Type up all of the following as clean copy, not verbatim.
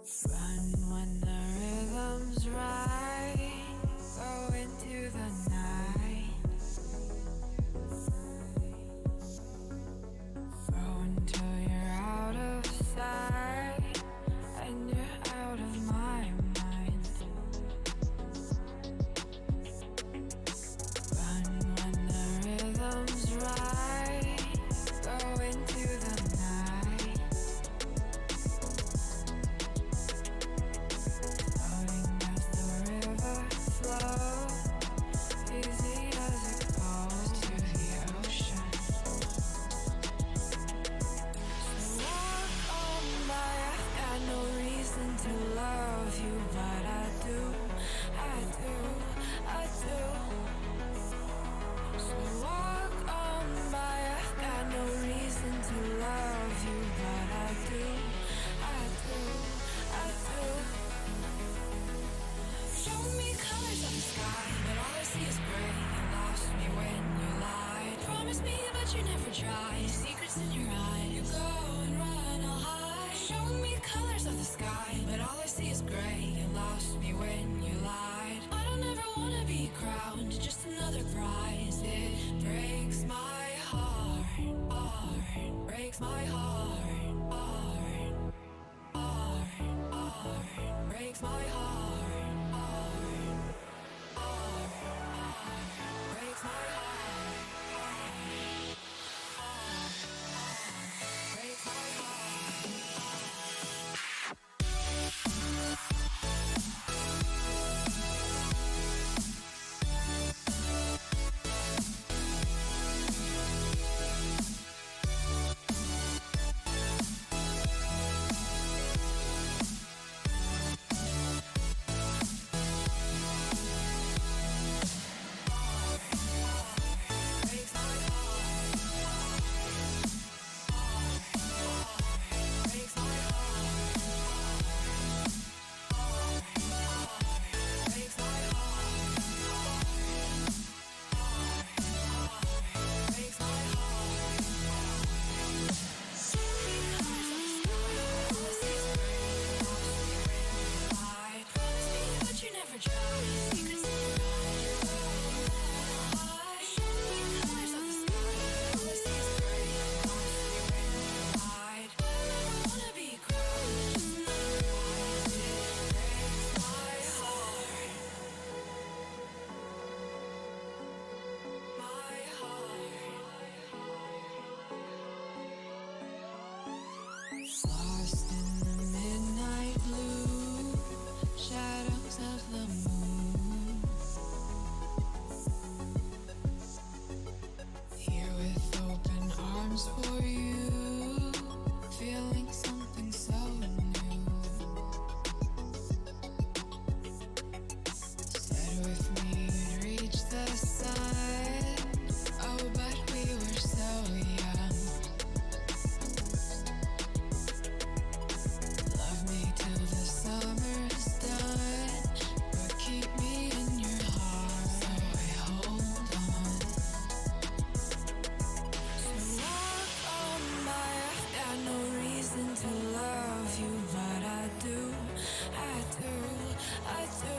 Run when the rhythm's right. Go into the night. Go until you're out of sight and you're out of my mind. Run when the rhythm's right. Go into the night. Floating as the river flows, easy as it goes to the ocean. So walk on by, I've got no reason to love you, but I do, I do, I do. So walk on by, I've got no reason to love you, but I do, I do, I do. Show me colors of the sky, but all I see is gray. You lost me when you lied. Promise me, but you never tried. Secrets in your eye, you go and run, I'll hide. Show me colors of the sky, but all I see is gray. You lost me when you lied. I don't ever wanna be crowned, just another prize. It breaks my heart, heart, breaks my heart, heart, heart, heart, breaks my heart, heart, heart, heart, breaks my heart, heart, heart, breaks my heart. Lost in the midnight blue shadows of the moon. Here with open arms for you, feeling something so new. Said with me you'd reach the sun. Oh, but we were so young. Love me till the summer's done, but keep me in your heart, so I hold on. So walk on by, I've got no reason to love you, but I do, I do, I do.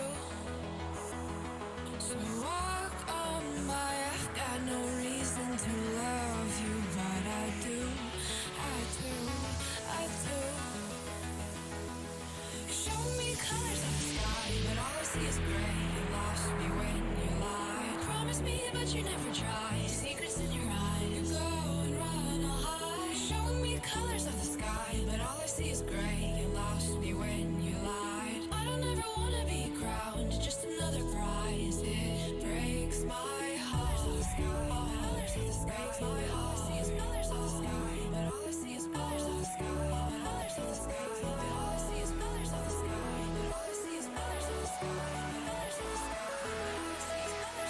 So walk on by, I've got no reason to love you, but I do, I do, I do. Show me colors of the sky, but all I see is gray. You lost me when you lied. Promise me, but you never tried. Secrets in your eye, you go and run, I'll hide. Show me colors of the sky, but all I see is gray. You lost me when you lied. I don't ever wanna be crowned, just another prize. It breaks my heart. Colors of the sky, breaks my heart. All I see is colors of the sky, but all I see is colors of the sky. Colors of the sky, but all I see is colors of the sky. But all I see is colors of the sky. Colors of the sky, but all I see is colors of the sky.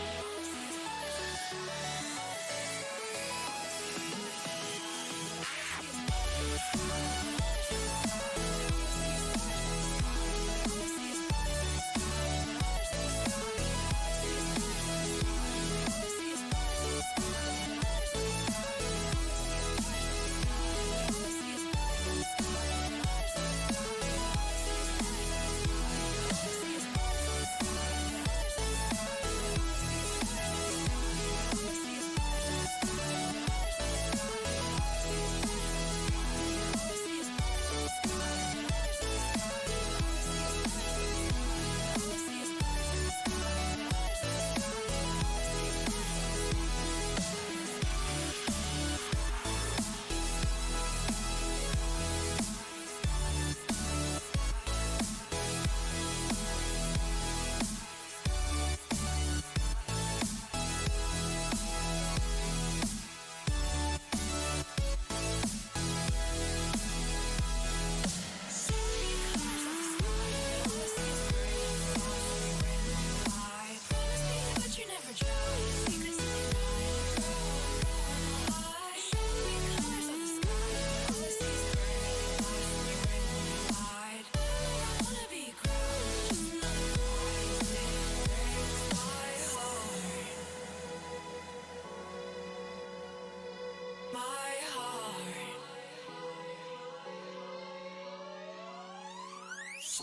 All I see is colors of the sky.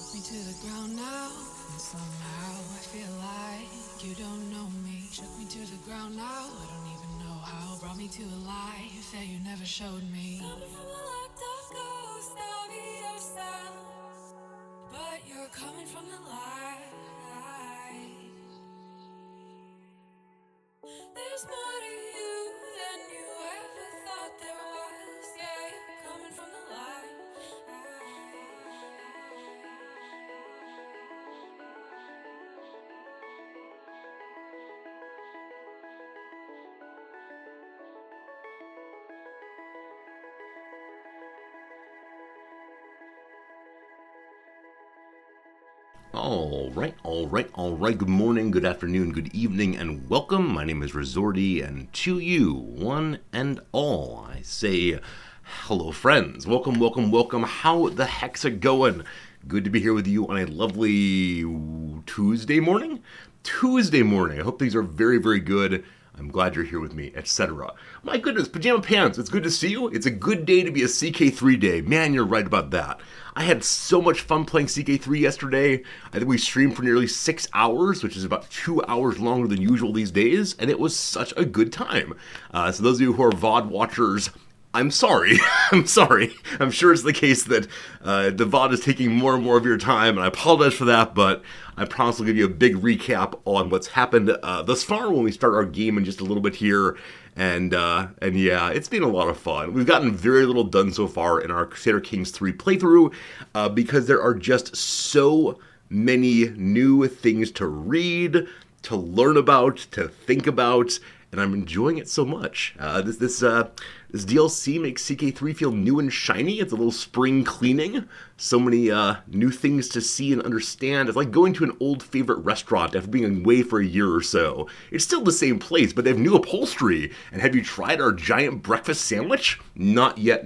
Shook me to the ground now, and somehow I feel like you don't know me. Shook me to the ground now, I don't even know how. Brought me to a life that you never showed me. Coming from the locked off ghost of yourself, but you're coming from the light. There's more to you than you ever thought there was. Yeah, you're coming from the light. All right. Good morning, good afternoon, good evening, and welcome. My name is Resorty, and to you, one and all, I say hello, friends. Welcome. How the heck's it going? Good to be here with you on a lovely Tuesday morning. I hope things are very, very good. I'm glad you're here with me, etc. My goodness, Pajama Pants, it's good to see you. It's a good day to be a CK3 day. Man, you're right about that. I had so much fun playing CK3 yesterday. I think we streamed for nearly 6 hours, which is about 2 hours longer than usual these days, and it was such a good time. So those of you who are VOD watchers, I'm sorry. I'm sure it's the case that the VOD is taking more and more of your time, and I apologize for that, but I promise I'll give you a big recap on what's happened thus far when we start our game in just a little bit here. And yeah, it's been a lot of fun. We've gotten very little done so far in our Crusader Kings 3 playthrough because there are just so many new things to read, to learn about, to think about, and I'm enjoying it so much. This DLC makes CK3 feel new and shiny. It's a little spring cleaning. So many new things to see and understand. It's like going to an old favorite restaurant after being away for a year or so. It's still the same place, but they have new upholstery. And have you tried our giant breakfast sandwich? Not yet.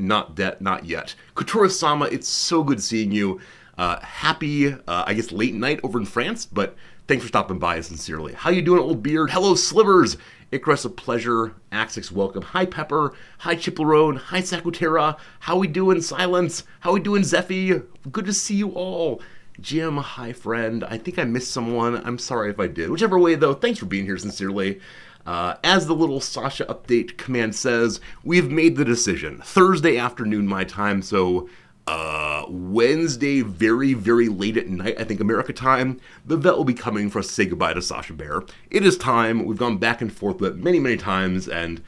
Couture-sama, it's so good seeing you. Happy, I guess, late night over in France, but thanks for stopping by, sincerely. How you doing, old beard? Hello, Slivers. Icarus, a pleasure. Axix, welcome. Hi, Pepper. Hi, Chiplerone. Hi, Sakutera. How we doing, Silence? How we doing, Zeffy? Good to see you all. Jim, hi, friend. I think I missed someone. I'm sorry if I did. Whichever way, though, thanks for being here, sincerely. As the little Sasha update command says, we've made the decision. Thursday afternoon, my time, so Wednesday, very, very late at night, I think America time, the vet will be coming for us to say goodbye to Sasha Bear. It is time. We've gone back and forth with it many, many times, and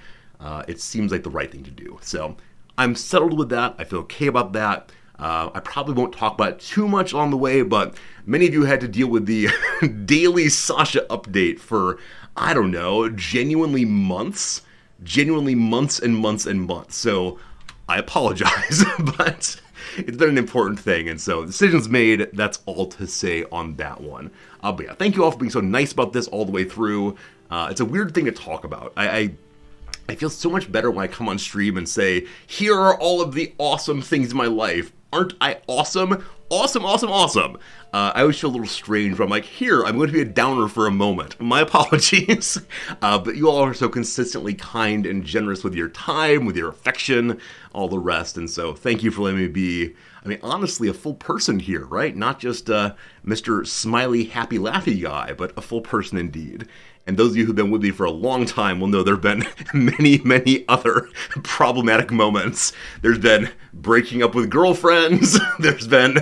it seems like the right thing to do. So I'm settled with that. I feel okay about that. I probably won't talk about it too much on the way, but many of you had to deal with the daily Sasha update for, I don't know, genuinely months and months. So I apologize, but it's been an important thing, and so decisions made. That's all to say on that one. But yeah, thank you all for being so nice about this all the way through. It's a weird thing to talk about. I feel so much better when I come on stream and say, here are all of the awesome things in my life. Aren't I awesome? Awesome. I always feel a little strange when I'm like, here, I'm going to be a downer for a moment. My apologies. But you all are so consistently kind and generous with your time, with your affection, all the rest. And so thank you for letting me be, honestly, a full person here, right? Not just Mr. Smiley, happy, laughy guy, but a full person indeed. And those of you who've been with me for a long time will know there have been many, many other problematic moments. There's been breaking up with girlfriends. There's been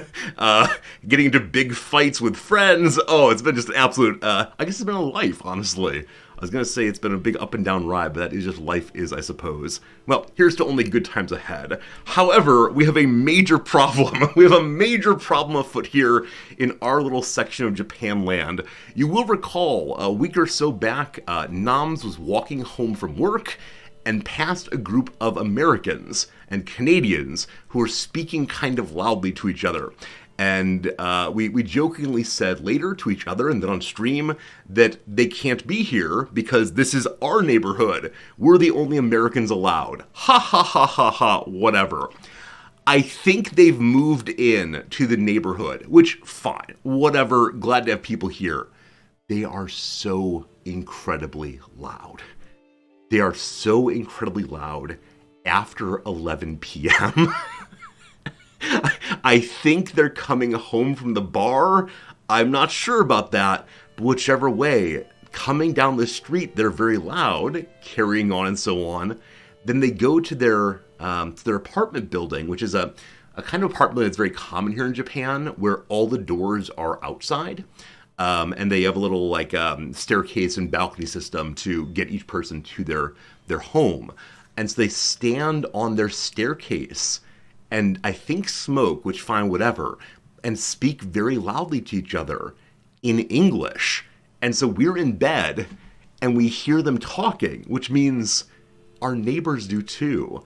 getting into big fights with friends. Oh, it's been just an absolute, I guess it's been a life, honestly. I was going to say it's been a big up and down ride, but that is just life is, I suppose. Well, here's to only good times ahead. However, we have a major problem. We have a major problem afoot here in our little section of Japan land. You will recall a week or so back, Noms was walking home from work and passed a group of Americans and Canadians who were speaking kind of loudly to each other. And we jokingly said later to each other and then on stream that they can't be here because this is our neighborhood. We're the only Americans allowed. Ha, whatever. I think they've moved in to the neighborhood, which, fine, whatever, glad to have people here. They are so incredibly loud. They are so incredibly loud after 11 p.m. I think they're coming home from the bar. I'm not sure about that, but whichever way, coming down the street, they're very loud, carrying on and so on. Then they go to their apartment building, which is a kind of apartment that's very common here in Japan, where all the doors are outside. And they have a little staircase and balcony system to get each person to their home. And so they stand on their staircase and I think smoke, which fine, whatever, and speak very loudly to each other in English. And so we're in bed and we hear them talking, which means our neighbors do too.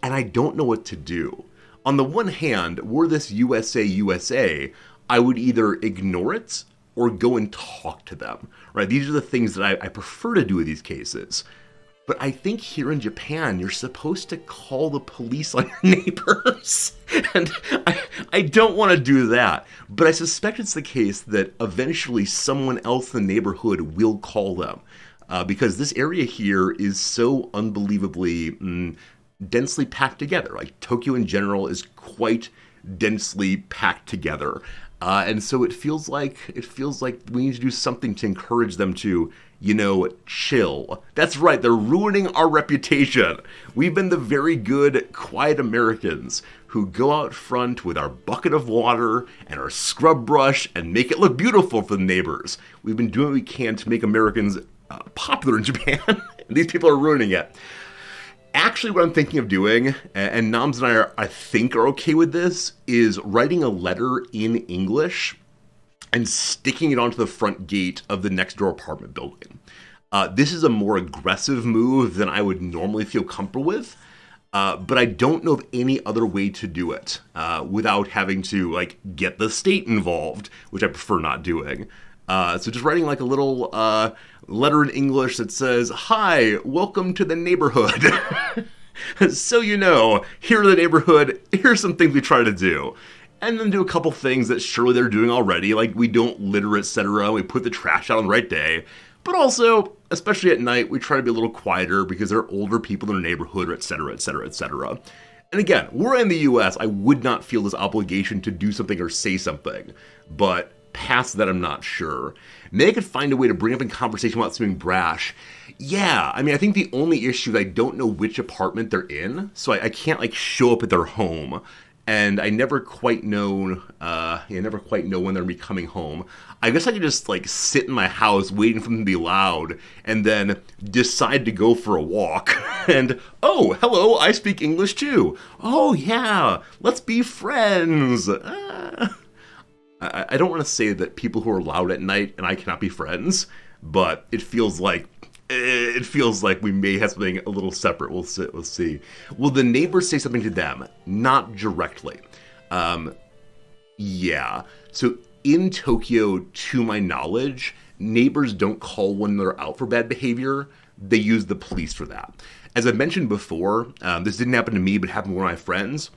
And I don't know what to do. On the one hand, were this USA, I would either ignore it or go and talk to them, right? These are the things that I prefer to do in these cases. But I think here in Japan, you're supposed to call the police on your neighbors. And I don't want to do that. But I suspect it's the case that eventually someone else in the neighborhood will call them. Because this area here is so unbelievably densely packed together. Like Tokyo in general is quite densely packed together. And so it feels like we need to do something to encourage them to, chill. That's right, they're ruining our reputation. We've been the very good, quiet Americans who go out front with our bucket of water and our scrub brush and make it look beautiful for the neighbors. We've been doing what we can to make Americans popular in Japan, and these people are ruining it. Actually, what I'm thinking of doing, and Noms and I think are okay with this, is writing a letter in English and sticking it onto the front gate of the next door apartment building. This is a more aggressive move than I would normally feel comfortable with, but I don't know of any other way to do it without having to get the state involved, which I prefer not doing. So just writing a little letter in English that says, "Hi, welcome to the neighborhood." So here in the neighborhood, here's some things we try to do. And then do a couple things that surely they're doing already, like we don't litter, etc. We put the trash out on the right day. But also, especially at night, we try to be a little quieter because there are older people in the neighborhood, etc., etc., etc. And again, we're in the US, I would not feel this obligation to do something or say something. But past that, I'm not sure. Maybe I could find a way to bring up in conversation without seeming brash. Yeah, I think the only issue is I don't know which apartment they're in, so I can't show up at their home. And I never quite know, when they're going to be coming home. I guess I could just sit in my house waiting for them to be loud, and then decide to go for a walk. And oh, hello, I speak English too. Oh yeah, let's be friends. I don't want to say that people who are loud at night and I cannot be friends, but it feels like we may have something a little separate. We'll see. Will the neighbors say something to them? Not directly. Yeah. So in Tokyo, to my knowledge, neighbors don't call when they're out for bad behavior. They use the police for that. As I mentioned before, this didn't happen to me, but happened to one of my friends.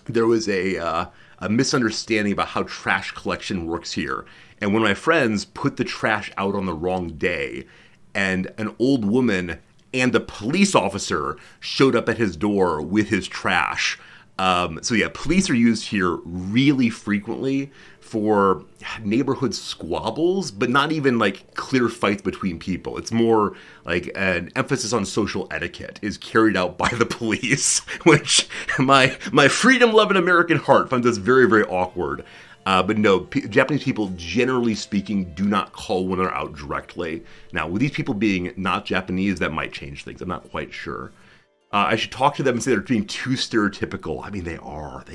There was a misunderstanding about how trash collection works here. And one of my friends put the trash out on the wrong day. And an old woman and a police officer showed up at his door with his trash. So yeah, police are used here really frequently for neighborhood squabbles, but not even clear fights between people. It's more like an emphasis on social etiquette is carried out by the police, which my freedom-loving American heart finds this very, very awkward. But no, Japanese people, generally speaking, do not call when they're out directly. Now, with these people being not Japanese, that might change things. I'm not quite sure. I should talk to them and say they're being too stereotypical. They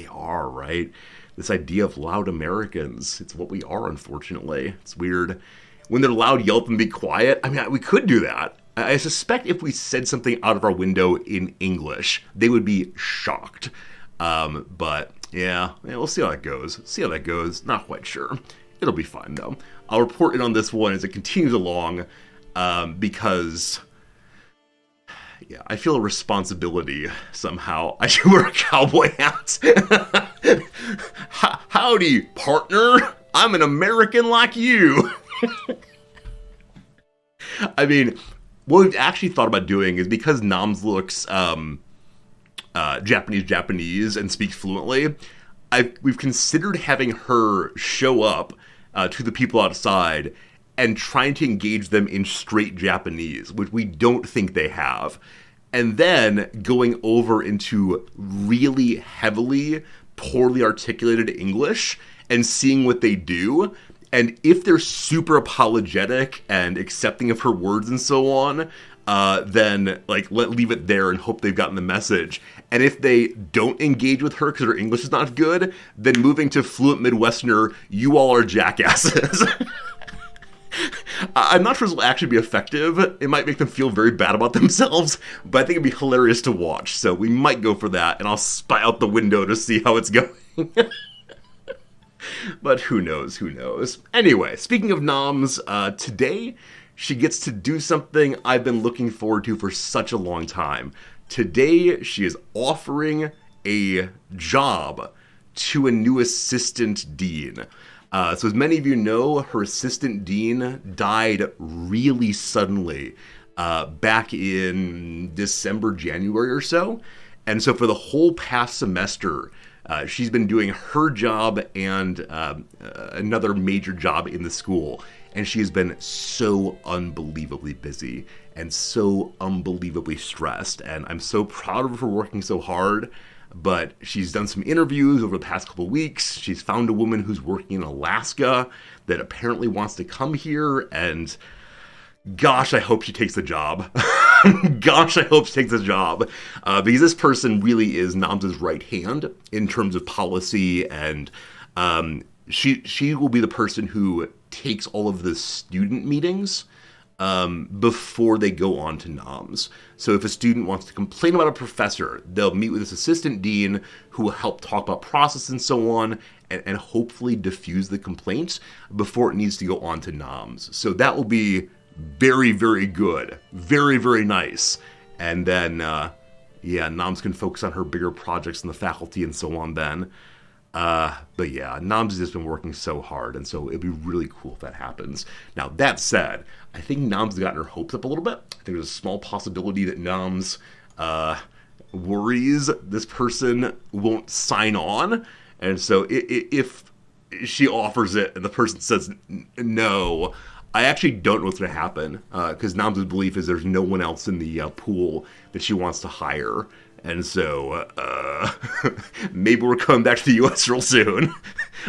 are, right? This idea of loud Americans, it's what we are, unfortunately. It's weird. When they're loud, yell at them, be quiet. We could do that. I suspect if we said something out of our window in English, they would be shocked. But yeah, we'll see how that goes. Not quite sure. It'll be fine, though. I'll report in on this one as it continues along, because yeah, I feel a responsibility somehow. I should wear a cowboy hat. Howdy, partner. I'm an American like you. What we've actually thought about doing is because Noms looks Japanese and speaks fluently, we've considered having her show up to the people outside and trying to engage them in straight Japanese, which we don't think they have. And then going over into really heavily, poorly articulated English and seeing what they do. And if they're super apologetic and accepting of her words and so on, then leave it there and hope they've gotten the message. And if they don't engage with her because her English is not good, then moving to fluent Midwesterner, you all are jackasses. I'm not sure this will actually be effective. It might make them feel very bad about themselves, but I think it'd be hilarious to watch. So we might go for that, and I'll spy out the window to see how it's going. But who knows, who knows. Anyway, speaking of noms, today she gets to do something I've been looking forward to for such a long time. Today she is offering a job to a new assistant dean. So as many of you know, her assistant dean died really suddenly back in December, January or so. And so for the whole past semester, she's been doing her job and another major job in the school. And she has been so unbelievably busy and so unbelievably stressed. And I'm so proud of her for working so hard. But she's done some interviews over the past couple of weeks. She's found a woman who's working in Alaska that apparently wants to come here. And gosh, I hope she takes the job. Gosh, I hope she takes the job. Because this person really is Nam's right hand in terms of policy. And she will be the person who takes all of the student meetings before they go on to noms. So if a student wants to complain about a professor, they'll meet with this assistant dean who will help talk about process and so on, and hopefully diffuse the complaints before it needs to go on to noms. So that will be very, very good. Very, very nice. And then, noms can focus on her bigger projects in the faculty and so on then. But yeah, Noms has just been working so hard, and so it'd be really cool if that happens. Now, that said, I think Noms has gotten her hopes up a little bit. I think there's a small possibility that Noms worries this person won't sign on, and so if she offers it and the person says no, I actually don't know what's going to happen, because Noms' belief is there's no one else in the pool that she wants to hire. And so, maybe we're coming back to the U.S. real soon.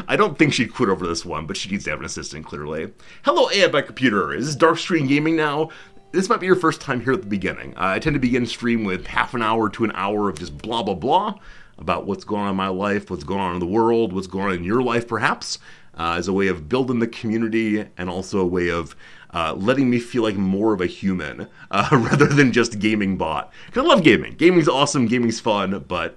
I don't think she'd quit over this one, but she needs to have an assistant, clearly. Hello, AI by Computer. Is this Dark Stream Gaming now? This might be your first time here at the beginning. I tend to begin stream with half an hour to an hour of just blah, blah, blah about what's going on in my life, what's going on in the world, what's going on in your life, perhaps, as a way of building the community and also a way of letting me feel like more of a human rather than just gaming bot. Because I love gaming. Gaming's awesome, gaming's fun, but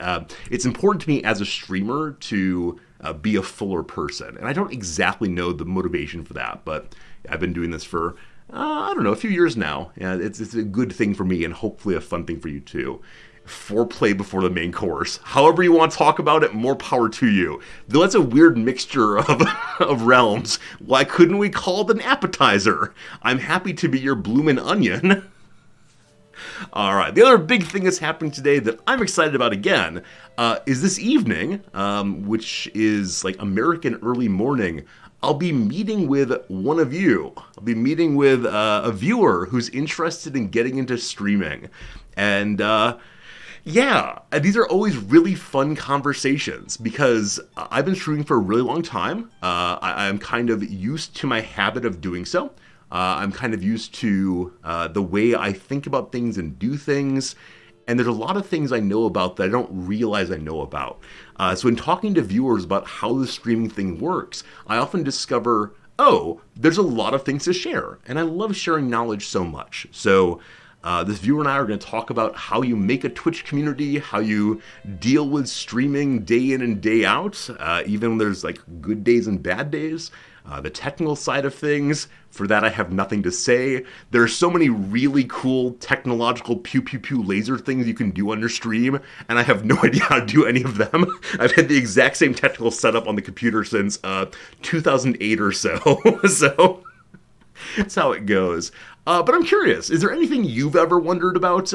it's important to me as a streamer to be a fuller person. And I don't exactly know the motivation for that, but I've been doing this for, I don't know, a few years now. Yeah, it's a good thing for me and hopefully a fun thing for you too. Foreplay before the main course. However you want to talk about it, more power to you. Though that's a weird mixture of realms. Why couldn't we call it an appetizer? I'm happy to be your bloomin' onion. Alright, the other big thing that's happening today that I'm excited about again is this evening, which is like American early morning. I'll be meeting with one of you. I'll be meeting with a viewer who's interested in getting into streaming. And yeah, these are always really fun conversations because I've been streaming for a really long time. I'm kind of used to my habit of doing so. I'm kind of used to the way I think about things and do things. And there's a lot of things I know about that I don't realize I know about. So in talking to viewers about how the streaming thing works, I often discover, oh, there's a lot of things to share. And I love sharing knowledge so much. So this viewer and I are going to talk about how you make a Twitch community, how you deal with streaming day in and day out, even when there's like good days and bad days, the technical side of things. For that, I have nothing to say. There are so many really cool technological pew-pew-pew laser things you can do on your stream, and I have no idea how to do any of them. I've had the exact same technical setup on the computer since 2008 or so, so that's how it goes. But I'm curious, is there anything you've ever wondered about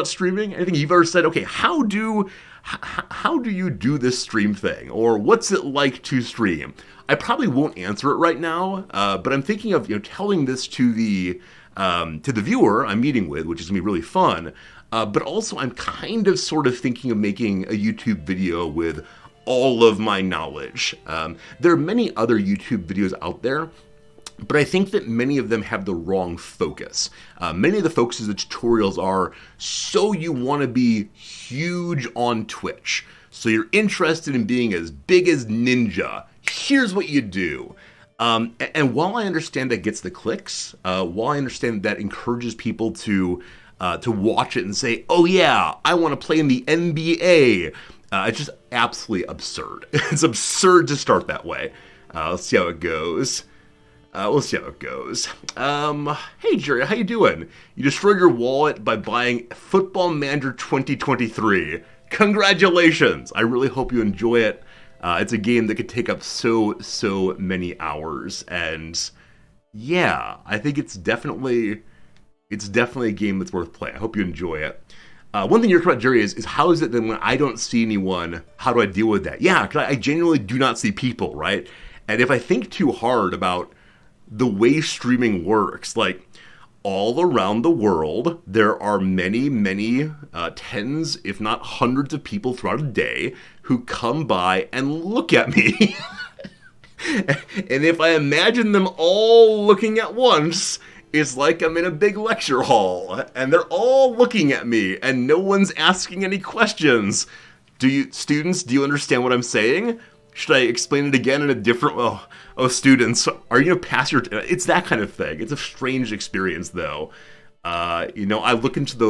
streaming? Anything you've ever said, okay, how do how do you do this stream thing? Or what's it like to stream? I probably won't answer it right now, but I'm thinking of telling this to the viewer I'm meeting with, which is gonna be really fun. But also, I'm kind of sort of thinking of making a YouTube video with all of my knowledge. There are many other YouTube videos out there, but I think that many of them have the wrong focus. Many of the focuses of the tutorials are, so you want to be huge on Twitch. So you're interested in being as big as Ninja. Here's what you do. And while I understand that gets the clicks, while I understand that encourages people to watch it and say, oh yeah, I want to play in the NBA, it's just absolutely absurd. It's absurd to start that way. Let's see how it goes. We'll see how it goes. Hey Jerry, how you doing? You destroyed your wallet by buying Football Manager 2023. Congratulations! I really hope you enjoy it. It's a game that could take up so many hours, and yeah, I think it's definitely a game that's worth playing. I hope you enjoy it. One thing you're talking about, Jerry, is how is it that when I don't see anyone, how do I deal with that? Yeah, because I genuinely do not see people, right? And if I think too hard about the way streaming works, like all around the world, there are many tens, if not hundreds of people throughout a day who come by and look at me. And if I imagine them all looking at once, it's like I'm in a big lecture hall and they're all looking at me and no one's asking any questions. Students, do you understand what I'm saying? Should I explain it again in a different... Oh, students, are you going to pass your... It's that kind of thing. It's a strange experience, though. I look into the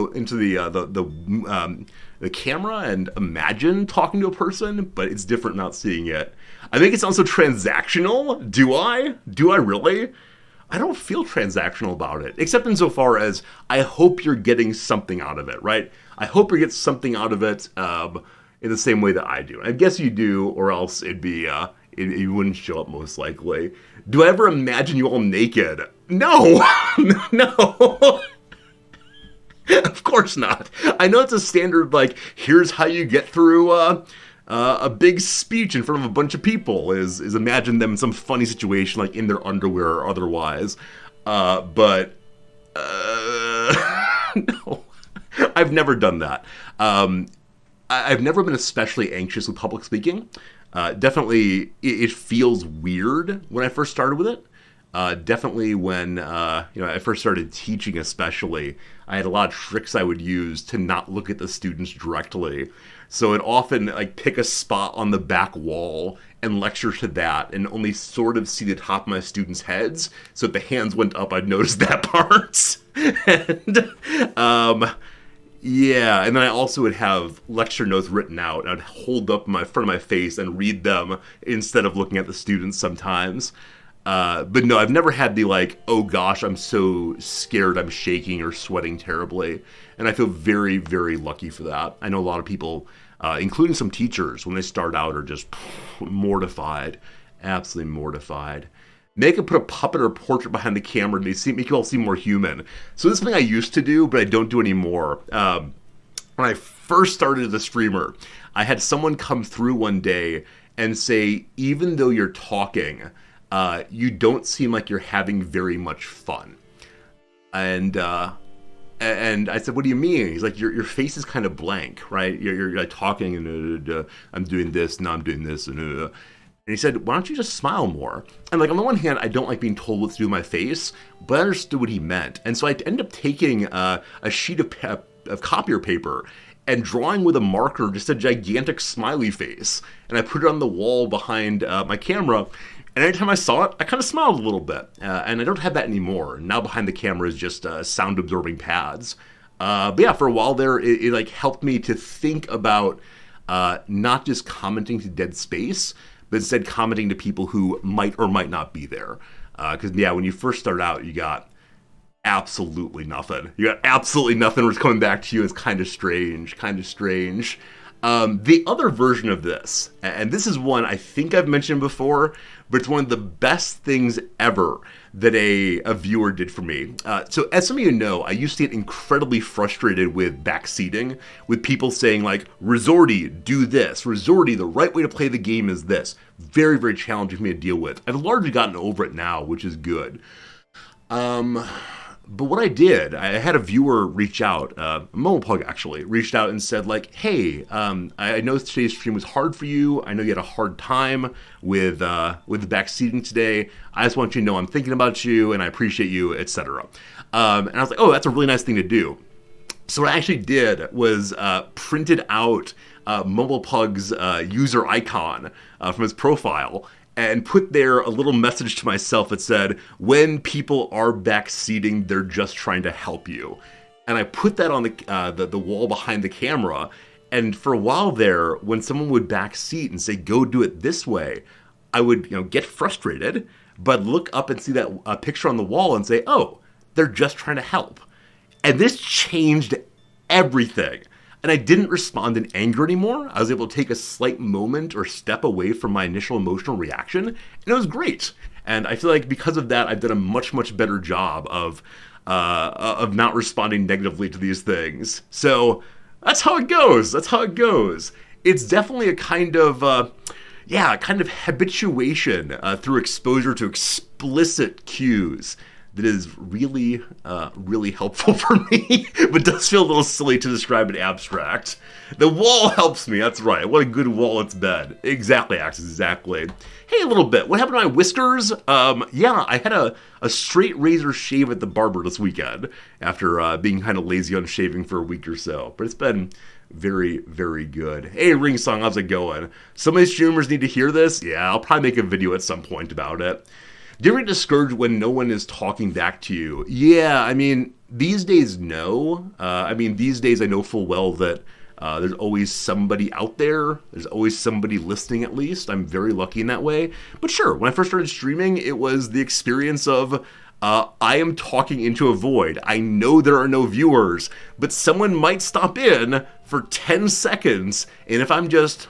camera and imagine talking to a person, but it's different not seeing it. I think it sounds so transactional. Do I? Do I really? I don't feel transactional about it, except insofar as I hope you're getting something out of it, right? I hope you get something out of it in the same way that I do. I guess you do, or else it'd be... It wouldn't show up most likely. Do I ever imagine you all naked? No! No! Of course not. I know it's a standard, like, here's how you get through a big speech in front of a bunch of people, is imagine them in some funny situation, like in their underwear or otherwise. But no. I've never done that. I've never been especially anxious with public speaking. Definitely, it feels weird when I first started with it. Definitely when I first started teaching, especially, I had a lot of tricks I would use to not look at the students directly. So I'd often pick a spot on the back wall and lecture to that, and only sort of see the top of my students' heads. So if the hands went up, I'd notice that part. And yeah, and then I also would have lecture notes written out, and I'd hold up in front of my face and read them instead of looking at the students sometimes. But no, I've never had the oh gosh, I'm so scared, I'm shaking or sweating terribly. And I feel very, very lucky for that. I know a lot of people, including some teachers, when they start out are just mortified, absolutely mortified. Make it put a puppet or portrait behind the camera and make you all seem more human. So this is something I used to do, but I don't do anymore. When I first started as a streamer, I had someone come through one day and say, even though you're talking, you don't seem like you're having very much fun. And I said, what do you mean? He's like, your face is kind of blank, right? You're like talking and I'm doing this, now I'm doing this, and he said, why don't you just smile more? And on the one hand, I don't like being told what to do with my face, but I understood what he meant. And so I ended up taking a sheet of copier paper and drawing with a marker just a gigantic smiley face. And I put it on the wall behind my camera. And anytime I saw it, I kind of smiled a little bit. And I don't have that anymore. Now behind the camera is just sound-absorbing pads. But yeah, for a while there, it helped me to think about not just commenting to dead space, but instead commenting to people who might or might not be there. Because, yeah, when you first start out, you got absolutely nothing. You got absolutely nothing was coming back to you. It's kind of strange. The other version of this, and this is one I think I've mentioned before, but it's one of the best things ever that a viewer did for me. So as some of you know, I used to get incredibly frustrated with backseating, with people saying like, Resorty, do this. Resorty, the right way to play the game is this. Very, very challenging for me to deal with. I've largely gotten over it now, which is good. But what I did, I had a viewer reach out, Momopug actually, reached out and said like, hey, I know today's stream was hard for you. I know you had a hard time with the backseating today. I just want you to know I'm thinking about you and I appreciate you, etc. And I was like, oh, that's a really nice thing to do. So what I actually did was printed out Momopug's user icon from his profile and put there a little message to myself that said, when people are backseating, they're just trying to help you. And I put that on the wall behind the camera, and for a while there, when someone would backseat and say, go do it this way, I would get frustrated, but look up and see that picture on the wall and say, oh, they're just trying to help. And this changed everything. And I didn't respond in anger anymore. I was able to take a slight moment or step away from my initial emotional reaction, and it was great. And I feel like because of that, I've done a much, much better job of not responding negatively to these things. So that's how it goes. That's how it goes. It's definitely a kind of habituation through exposure to explicit cues that is really, really helpful for me, but does feel a little silly to describe in abstract. The wall helps me, that's right. What a good wall it's been. Exactly, Axis, exactly. Hey, a little bit. What happened to my whiskers? I had a straight razor shave at the barber this weekend after being kind of lazy on shaving for a week or so. But it's been very, very good. Hey, Ring Song, how's it going? Some of these streamers need to hear this. Yeah, I'll probably make a video at some point about it. Do you ever get discouraged when no one is talking back to you? Yeah, I mean, these days, no. These days I know full well that there's always somebody out there. There's always somebody listening at least. I'm very lucky in that way. But sure, when I first started streaming, it was the experience of I am talking into a void. I know there are no viewers, but someone might stop in for 10 seconds, and if I'm just...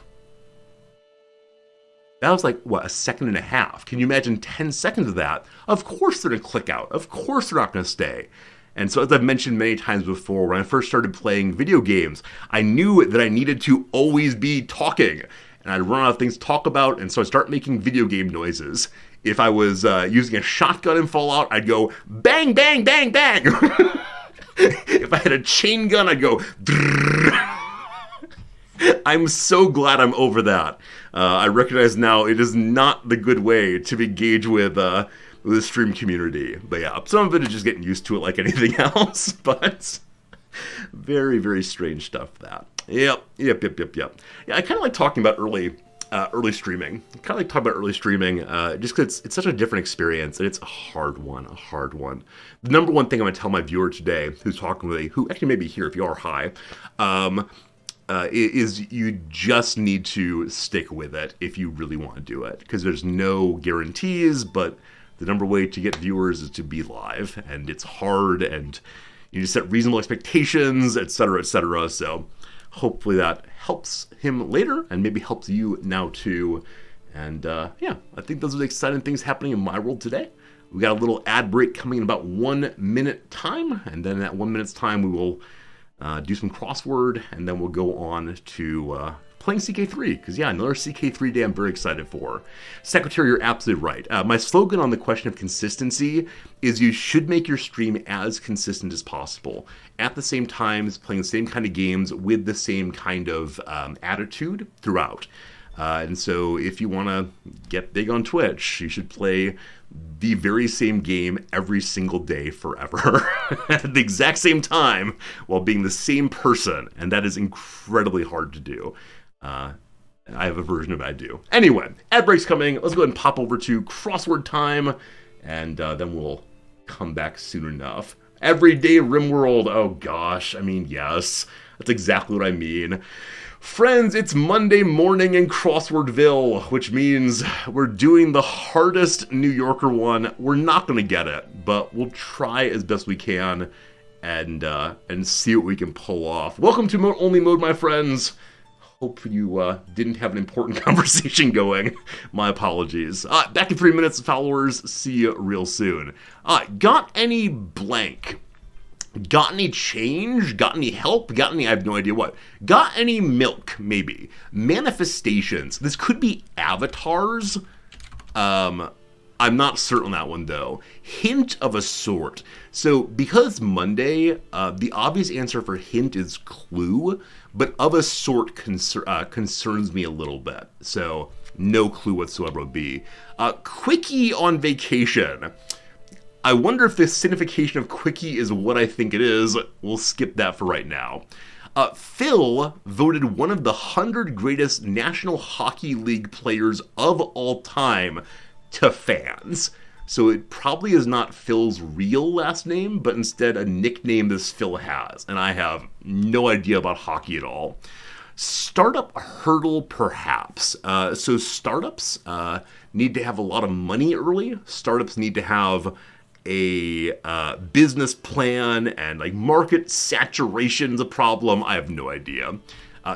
That was like, a second and a half. Can you imagine 10 seconds of that? Of course they're going to click out. Of course they're not going to stay. And so as I've mentioned many times before, when I first started playing video games, I knew that I needed to always be talking. And I'd run out of things to talk about, and so I'd start making video game noises. If I was using a shotgun in Fallout, I'd go, bang, bang, bang, bang. If I had a chain gun, I'd go, I'm so glad I'm over that. I recognize now it is not the good way to engage with the stream community. But yeah, some of it is just getting used to it like anything else. But very, very strange stuff, that. Yep. Yeah, I kind of like talking about early streaming. Just because it's such a different experience, and it's a hard one. The number one thing I'm going to tell my viewer today, who's talking with me, who actually may be here if you are, hi, is you just need to stick with it if you really want to do it, because there's no guarantees, but the number way to get viewers is to be live, and it's hard, and you need to set reasonable expectations, etc., so hopefully that helps him later, and maybe helps you now too. And I think those are the exciting things happening in my world today. We got a little ad break coming in about 1 minute time, and then in that 1 minute's time we will do some crossword, and then we'll go on to playing CK3, because another CK3 day I'm very excited for. Secretary, you're absolutely right. My slogan on the question of consistency is you should make your stream as consistent as possible. At the same time, playing the same kind of games with the same kind of attitude throughout. And so if you want to get big on Twitch, you should play the very same game every single day forever at the exact same time while being the same person. And that is incredibly hard to do. I have a version of it I do. Anyway, ad break's coming. Let's go ahead and pop over to crossword time, and then we'll come back soon enough. Everyday RimWorld. Oh gosh, yes, that's exactly what I mean. Friends, it's Monday morning in Crosswordville, which means we're doing the hardest New Yorker one. We're not going to get it, but we'll try as best we can and see what we can pull off. Welcome to Mode Only Mode, my friends. Hope you didn't have an important conversation going. My apologies. Back in 3 minutes, followers. See you real soon. Got any blank? Got any change? Got any help? Got any, I have no idea what. Got any milk, maybe. Manifestations. This could be avatars. I'm not certain on that one, though. Hint of a sort. So, because Monday, the obvious answer for hint is clue, but of a sort concerns me a little bit. So, no clue whatsoever would be. Quickie on vacation. I wonder if the signification of quickie is what I think it is. We'll skip that for right now. Phil voted one of the 100 greatest National Hockey League players of all time to fans. So it probably is not Phil's real last name, but instead a nickname this Phil has. And I have no idea about hockey at all. Startup hurdle, perhaps. So startups need to have a lot of money early. Startups need to have a business plan, and like market saturation's a problem. I have no idea.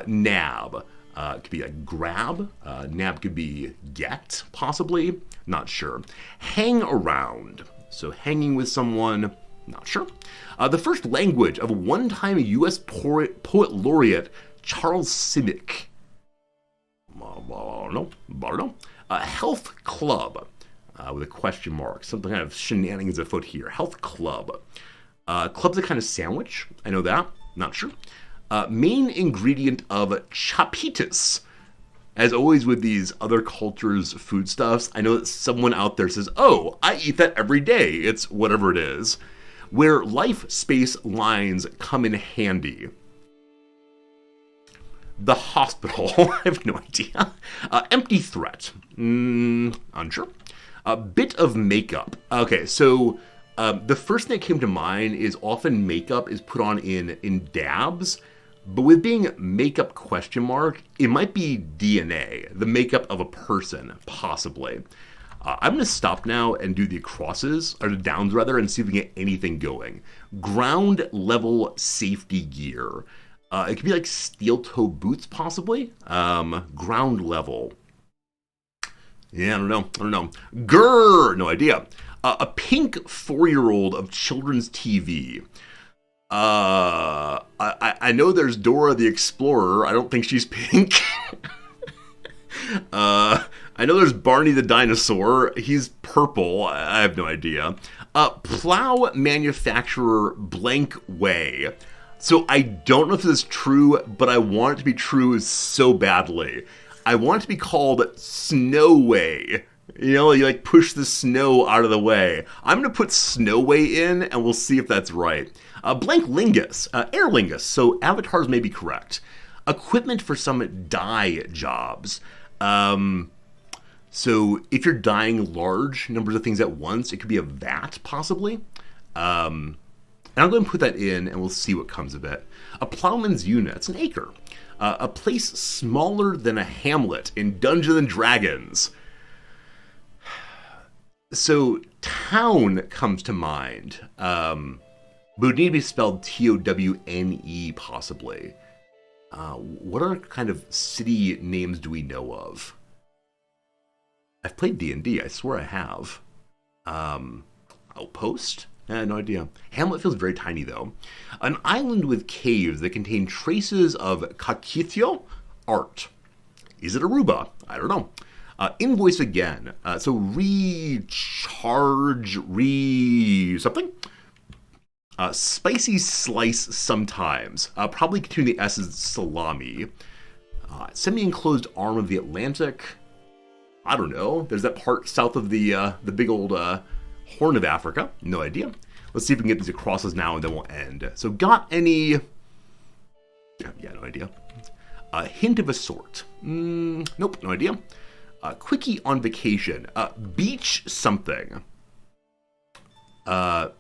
Nab could be like grab. Nab could be get, possibly. Not sure. Hang around. So hanging with someone. Not sure. The first language of a one-time U.S. poet laureate Charles Simic. I don't know. Health club. With a question mark. Something kind of shenanigans afoot here. Health club. Club's a kind of sandwich. I know that. Not sure. Main ingredient of chapitas. As always with these other cultures' foodstuffs, I know that someone out there says, oh, I eat that every day. It's whatever it is. Where life-space lines come in handy. The hospital. I have no idea. Empty threat. Unsure. A bit of makeup. Okay, so the first thing that came to mind is often makeup is put on in dabs, but with being makeup question mark, it might be DNA, the makeup of a person, possibly. I'm going to stop now and do the crosses, or the downs rather, and see if we can get anything going. Ground level safety gear. It could be like steel toe boots, possibly. Ground level. Yeah, I don't know. Grrr, no idea. A pink 4-year-old of children's TV. I know there's Dora the Explorer. I don't think she's pink. I know there's Barney the Dinosaur. He's purple. I have no idea. Plow manufacturer blank way. So I don't know if this is true, but I want it to be true so badly. I want it to be called Snowway. You know, you like push the snow out of the way. I'm going to put Snowway in, and we'll see if that's right. Blank lingus, air lingus, so avatars may be correct. Equipment for some dye jobs. So if you're dyeing large numbers of things at once, it could be a vat, possibly. And I'll go and put that in, and we'll see what comes of it. A plowman's unit, it's an acre. A place smaller than a hamlet in Dungeons & Dragons. So, town comes to mind. But it would need to be spelled Towne, possibly. What other kind of city names do we know of? I've played D&D, I swear I have. Outpost? No idea. Hamlet feels very tiny, though. An island with caves that contain traces of Kakithio art. Is it Aruba? I don't know. Invoice again. So recharge, something? Spicy slice sometimes. Probably between the S's, salami. Semi-enclosed arm of the Atlantic. I don't know. There's that part south of the big old Horn of Africa. No idea. Let's see if we can get these acrosses now and then we'll end. So got any... Yeah, no idea. Hint of a sort. Nope, no idea. Quickie on vacation. Beach something. Not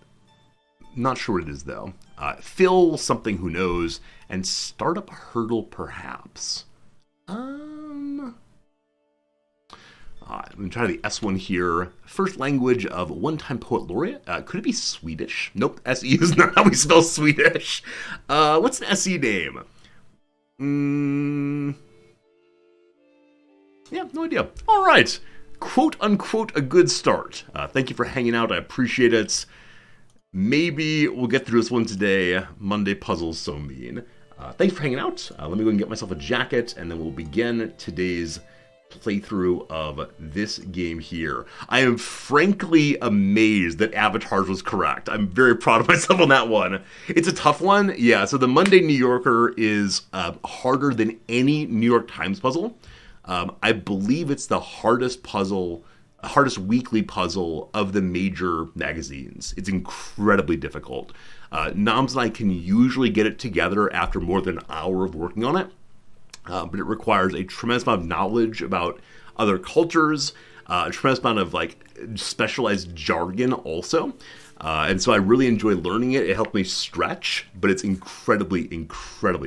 sure what it is, though. Fill something, who knows. And startup hurdle, perhaps. I'm going to try the S1 here. First language of one-time poet laureate. Could it be Swedish? Nope, SE is not how we spell Swedish. What's an SE name? Yeah, no idea. All right. Quote unquote a good start. Thank you for hanging out. I appreciate it. Maybe we'll get through this one today. Monday puzzles so mean. Thanks for hanging out. Let me go and get myself a jacket, and then we'll begin today's playthrough of this game here. I am frankly amazed that Avatars was correct. I'm very proud of myself on that one. It's a tough one. Yeah, so the Monday New Yorker is harder than any New York Times puzzle. I believe it's the hardest weekly puzzle of the major magazines. It's incredibly difficult. Noms and I can usually get it together after more than an hour of working on it, but it requires a tremendous amount of knowledge about other cultures, a tremendous amount of like specialized jargon also. And so I really enjoy learning it. It helped me stretch, but it's incredibly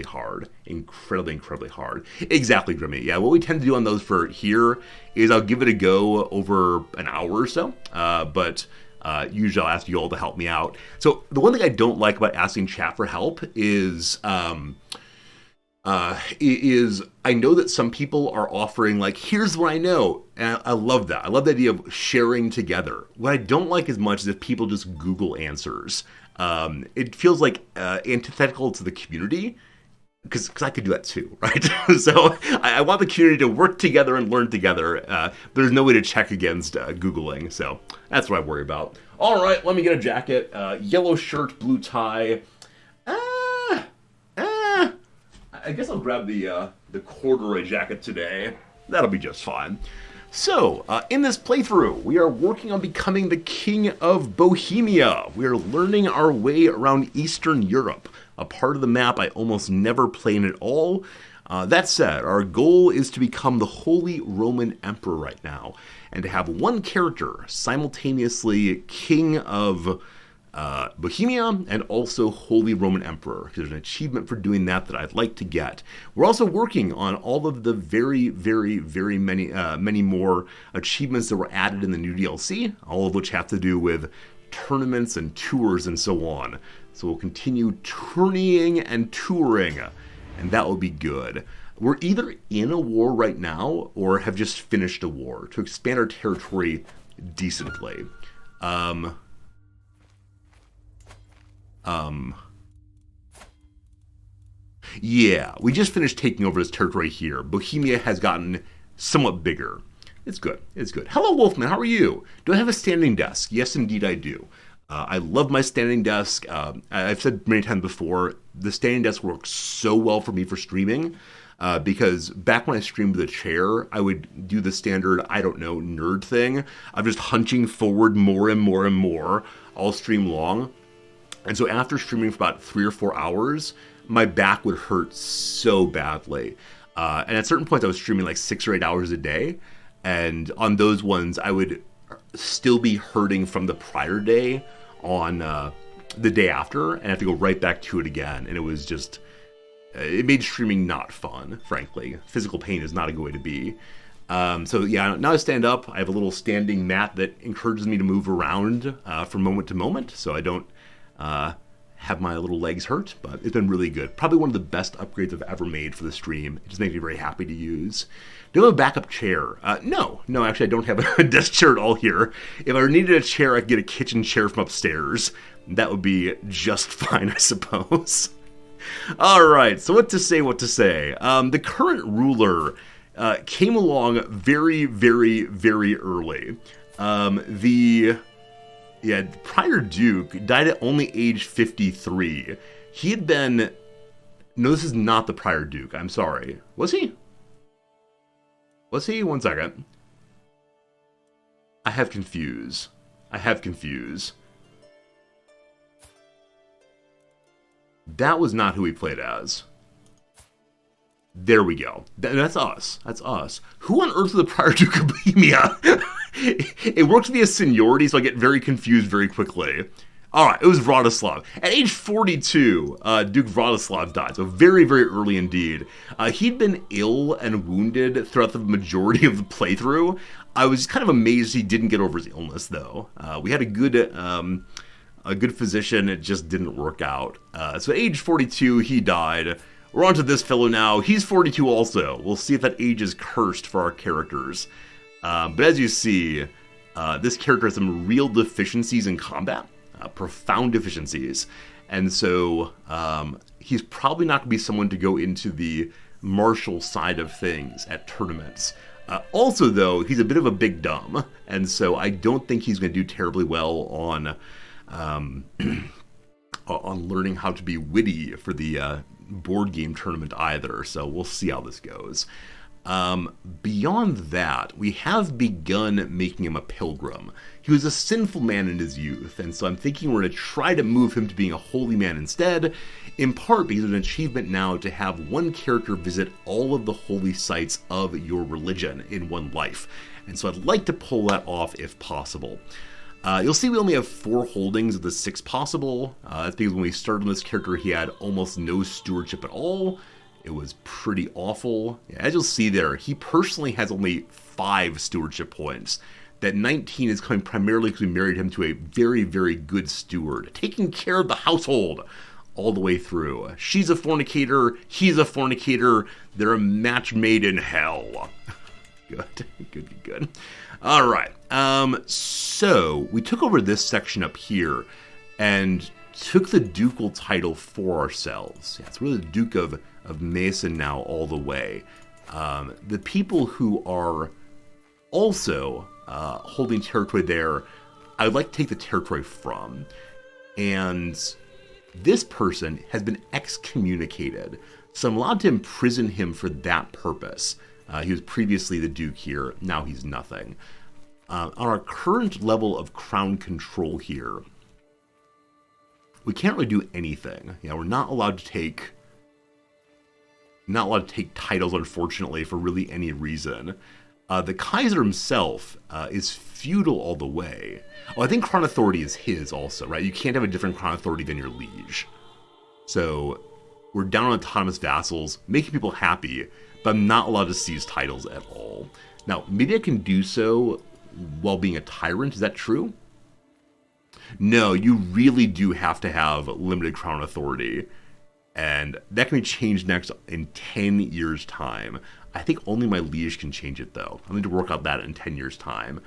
hard. Incredibly hard. Exactly, Grimmy. Yeah, what we tend to do on those for here is I'll give it a go over an hour or so, but usually I'll ask you all to help me out. So the one thing I don't like about asking chat for help is I know that some people are offering like, here's what I know. And I love that. I love the idea of sharing together. What I don't like as much is if people just Google answers. It feels like antithetical to the community, because I could do that too, right? So I want the community to work together and learn together. There's no way to check against Googling, so that's what I worry about. All right, let me get a jacket. Yellow shirt, blue tie. I guess I'll grab the corduroy jacket today. That'll be just fine. So, in this playthrough, we are working on becoming the King of Bohemia. We are learning our way around Eastern Europe, a part of the map I almost never play in at all. That said, our goal is to become the Holy Roman Emperor right now, and to have one character simultaneously King of Bohemia and also Holy Roman Emperor. There's an achievement for doing that I'd like to get. We're also working on all of the very many more achievements that were added in the new DLC, all of which have to do with tournaments and tours and so on. So we'll continue tourneying and touring, and that will be good. We're either in a war right now or have just finished a war to expand our territory decently. Yeah, we just finished taking over this territory here. Bohemia has gotten somewhat bigger. It's good. Hello, Wolfman. How are you? Do I have a standing desk? Yes, indeed, I do. I love my standing desk. I've said many times before, the standing desk works so well for me for streaming. Because back when I streamed with a chair, I would do the standard, nerd thing. I'm just hunching forward more and more all stream long. And so after streaming for about 3 or 4 hours, my back would hurt so badly. And at certain points, I was streaming like 6 or 8 hours a day. And on those ones, I would still be hurting from the prior day on the day after, and have to go right back to it again. And it was just, it made streaming not fun, frankly. Physical pain is not a good way to be. So yeah, now I stand up. I have a little standing mat that encourages me to move around from moment to moment, so I don't have my little legs hurt, but it's been really good. Probably one of the best upgrades I've ever made for the stream. It just makes me very happy to use. Do you have a backup chair? No, actually I don't have a desk chair at all here. If I needed a chair, I could get a kitchen chair from upstairs. That would be just fine, I suppose. All right, so what to say? The current ruler came along very early. The prior Duke died at only age 53. He had been... No, this is not the prior Duke. I'm sorry. Was he? 1 second. I have confused. That was not who he played as. There we go. That's us. Who on earth is the prior Duke of Bohemia? It works via seniority, so I get very confused very quickly. All right, it was Vladislav. At age 42, Duke Vladislav died, so very early indeed. He'd been ill and wounded throughout the majority of the playthrough. I was kind of amazed he didn't get over his illness, though. We had a good physician. It just didn't work out. So at age 42, he died. we're on to this fellow now. He's 42 also. We'll see if that age is cursed for our characters. But as you see, this character has some real deficiencies in combat, profound deficiencies. And so he's probably not going to be someone to go into the martial side of things at tournaments. Also, though, he's a bit of a big dumb, and so I don't think he's going to do terribly well on learning how to be witty for the board game tournament either. So we'll see how this goes. Beyond that, we have begun making him a pilgrim. He was a sinful man in his youth, and so I'm thinking we're going to try to move him to being a holy man instead, in part because it's an achievement now to have one character visit all of the holy sites of your religion in one life. And so I'd like to pull that off if possible. You'll see we only have 4 holdings of the 6 possible. That's because when we started on this character, he had almost no stewardship at all. It was pretty awful. As you'll see there, he personally has only 5 stewardship points. That 19 is coming primarily because we married him to a very, very good steward, taking care of the household all the way through. She's a fornicator, he's a fornicator, they're a match made in hell. Good. All right, so we took over this section up here and took the ducal title for ourselves. Yeah, it's really the Duke of Mason now all the way. The people who are also holding territory there, I would like to take the territory from. And this person has been excommunicated, so I'm allowed to imprison him for that purpose. He was previously the Duke here, now he's nothing. On our current level of crown control here, we can't really do anything. We're not allowed to take titles, unfortunately, for really any reason. The Kaiser himself is feudal all the way. Oh, I think Crown Authority is his also, right? You can't have a different Crown Authority than your liege. So we're down on autonomous vassals, making people happy, but I'm not allowed to seize titles at all. Now, maybe I can do so while being a tyrant. Is that true? No, you really do have to have limited Crown Authority. And that can be changed next in 10 years' time. I think only my liege can change it, though. I'll need to work out that in 10 years' time.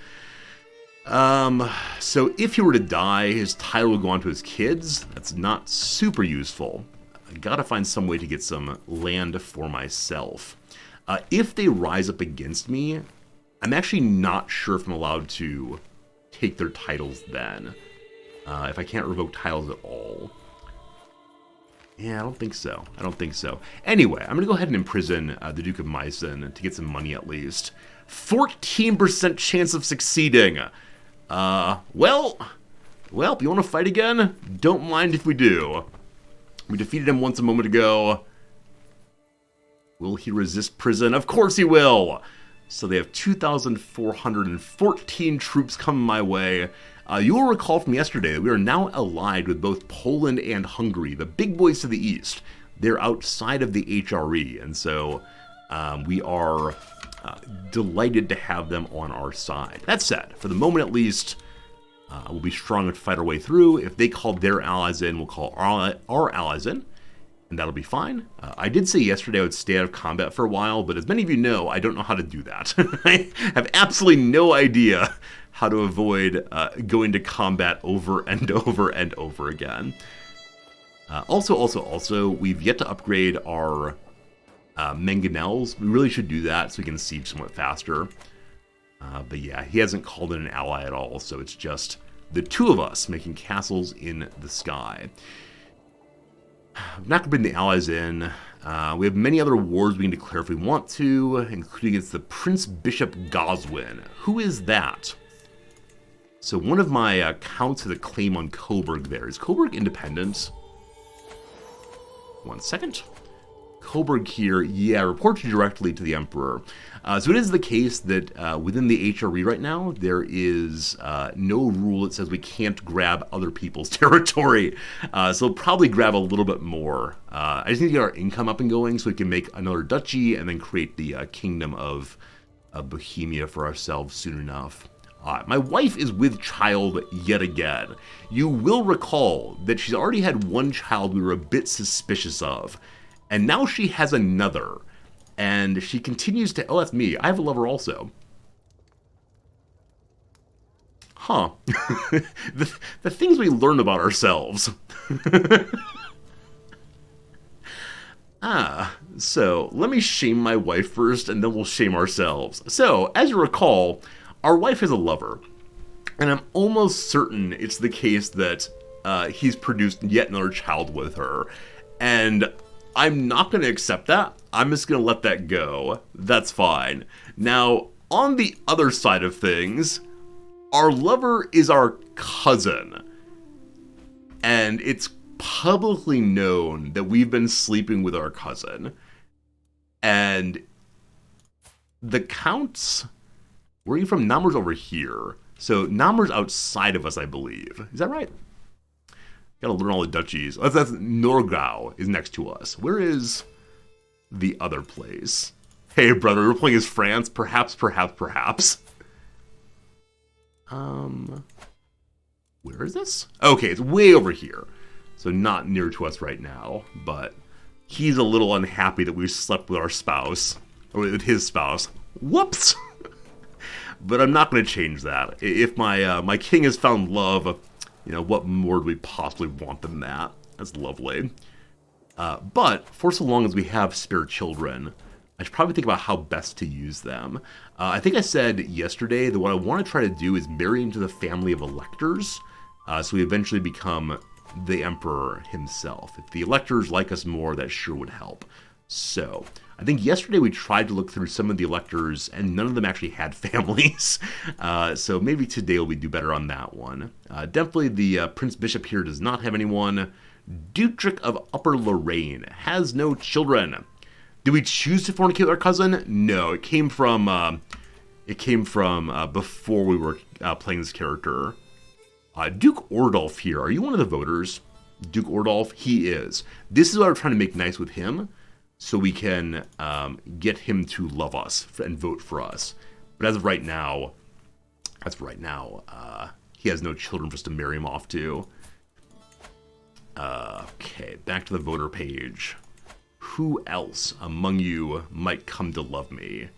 So if he were to die, his title would go on to his kids. That's not super useful. I gotta find some way to get some land for myself. If they rise up against me, I'm actually not sure if I'm allowed to take their titles then. If I can't revoke titles at all. Yeah, I don't think so. Anyway, I'm going to go ahead and imprison the Duke of Meissen to get some money at least. 14% chance of succeeding. Well, you want to fight again? Don't mind if we do. We defeated him once a moment ago. Will he resist prison? Of course he will! So they have 2,414 troops coming my way. You will recall from yesterday that we are now allied with both Poland and Hungary, the big boys to the east. They're outside of the HRE, and so we are delighted to have them on our side. That said, for the moment at least, we'll be strong enough to fight our way through. If they call their allies in, we'll call our allies in, and that'll be fine. I did say yesterday I would stay out of combat for a while, but as many of you know, I don't know how to do that. I have absolutely no idea how to avoid going to combat over and over and over again. Also, we've yet to upgrade our mangonels. We really should do that so we can siege somewhat faster. But yeah, he hasn't called in an ally at all, so it's just the two of us making castles in the sky. I'm not going to bring the allies in. We have many other wars we can declare if we want to, including against the Prince Bishop Goswin. Who is that? So one of my counts has a claim on Coburg there. Is Coburg independent? 1 second. Coburg here, yeah, reports directly to the Emperor. So it is the case that within the HRE right now, there is no rule that says we can't grab other people's territory. So we'll probably grab a little bit more. I just need to get our income up and going so we can make another duchy and then create the Kingdom of Bohemia for ourselves soon enough. My wife is with child yet again. You will recall that she's already had one child we were a bit suspicious of, And now she has another. And she continues to... Oh, that's me. I have a lover also. Huh. the things we learn about ourselves. So let me shame my wife first, and then we'll shame ourselves. So, as you recall, our wife has a lover. And I'm almost certain it's the case that he's produced yet another child with her. And I'm not going to accept that. I'm just going to let that go. That's fine. Now, on the other side of things, our lover is our cousin. And it's publicly known that we've been sleeping with our cousin. And the Counts... Where are you from? Namur's over here. So Namur's outside of us, I believe. Is that right? Gotta learn all the duchies. Oh, that's Norgau is next to us. Where is the other place? Hey, brother, we're playing as France. Perhaps. Where is this? Okay, it's way over here. So not near to us right now, but he's a little unhappy that we slept with our spouse, or with his spouse. Whoops! But I'm not going to change that. If my king has found love, what more do we possibly want than that? That's lovely. But for so long as we have spare children, I should probably think about how best to use them. I think I said yesterday that what I want to try to do is marry into the family of electors, so we eventually become the emperor himself. If the electors like us more, that sure would help. So, I think yesterday we tried to look through some of the electors, and none of them actually had families. So maybe today we do better on that one. Definitely the Prince Bishop here does not have anyone. Dietrich of Upper Lorraine has no children. Did we choose to fornicate with our cousin? No, it came from before we were playing this character. Duke Ordulf here. Are you one of the voters? Duke Ordulf? He is. This is why we're trying to make nice with him, so we can get him to love us and vote for us. But as of right now, he has no children for us to marry him off to. Okay, back to the voter page. Who else among you might come to love me?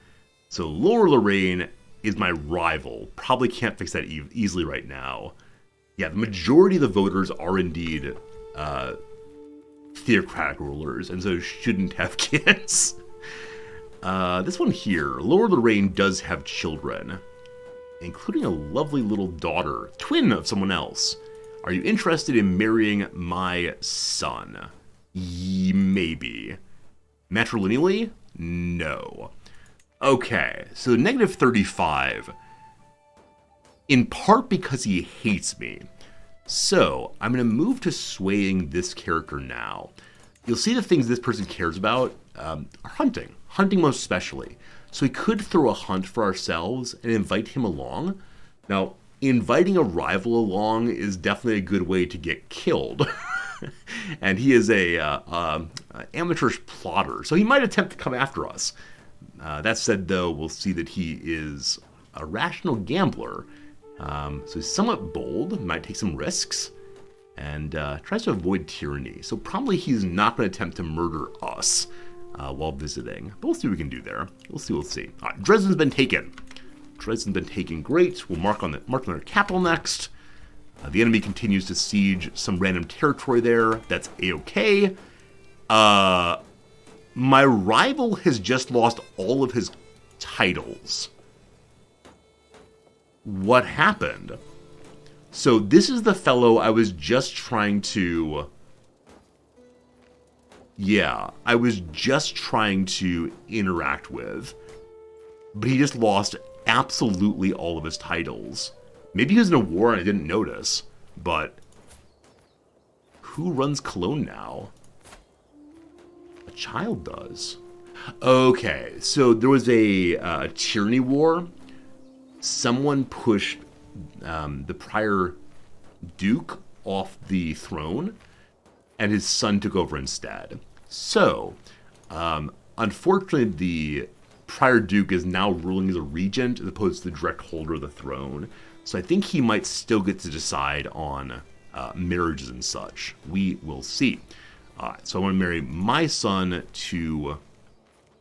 So Lower Lorraine is my rival. Probably can't fix that easily right now. Yeah, the majority of the voters are indeed theocratic rulers, and so shouldn't have kids. This one here, Lower Lorraine does have children, including a lovely little daughter, twin of someone else. Are you interested in marrying my son? Maybe. Matrilineally? No. Okay, so negative 35. In part because he hates me. So, I'm going to move to swaying this character now. You'll see the things this person cares about are hunting. Hunting most especially. So we could throw a hunt for ourselves and invite him along. Now, inviting a rival along is definitely a good way to get killed. And he is a amateurish plotter, so he might attempt to come after us. That said, though, we'll see that he is a rational gambler. So he's somewhat bold, might take some risks, and tries to avoid tyranny. So probably he's not going to attempt to murder us while visiting. But we'll see what we can do there. We'll see. All right, Dresden's been taken. Great. We'll mark on their capital next. The enemy continues to siege some random territory there. That's A-okay. My rival has just lost all of his titles. What happened? So this is the fellow I was just trying to... Yeah, I was just trying to interact with. But he just lost absolutely all of his titles. Maybe he was in a war and I didn't notice, but... Who runs Cologne now? A child does. Okay, so there was a tyranny war. Someone pushed the prior duke off the throne, and his son took over instead. So, unfortunately, the prior duke is now ruling as a regent as opposed to the direct holder of the throne. So I think he might still get to decide on marriages and such. We will see. Alright, so I want to marry my son to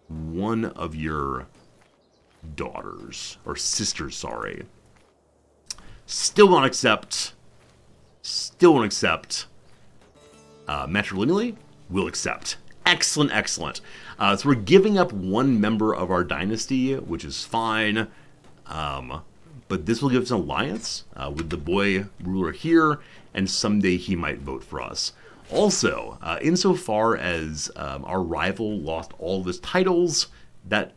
one of your daughters. Or sisters, sorry. Still won't accept. Still won't accept. Matrilineally, will accept. Excellent, excellent. So we're giving up one member of our dynasty, which is fine. But this will give us an alliance with the boy ruler here, and someday he might vote for us. Also, insofar as our rival lost all of his titles, that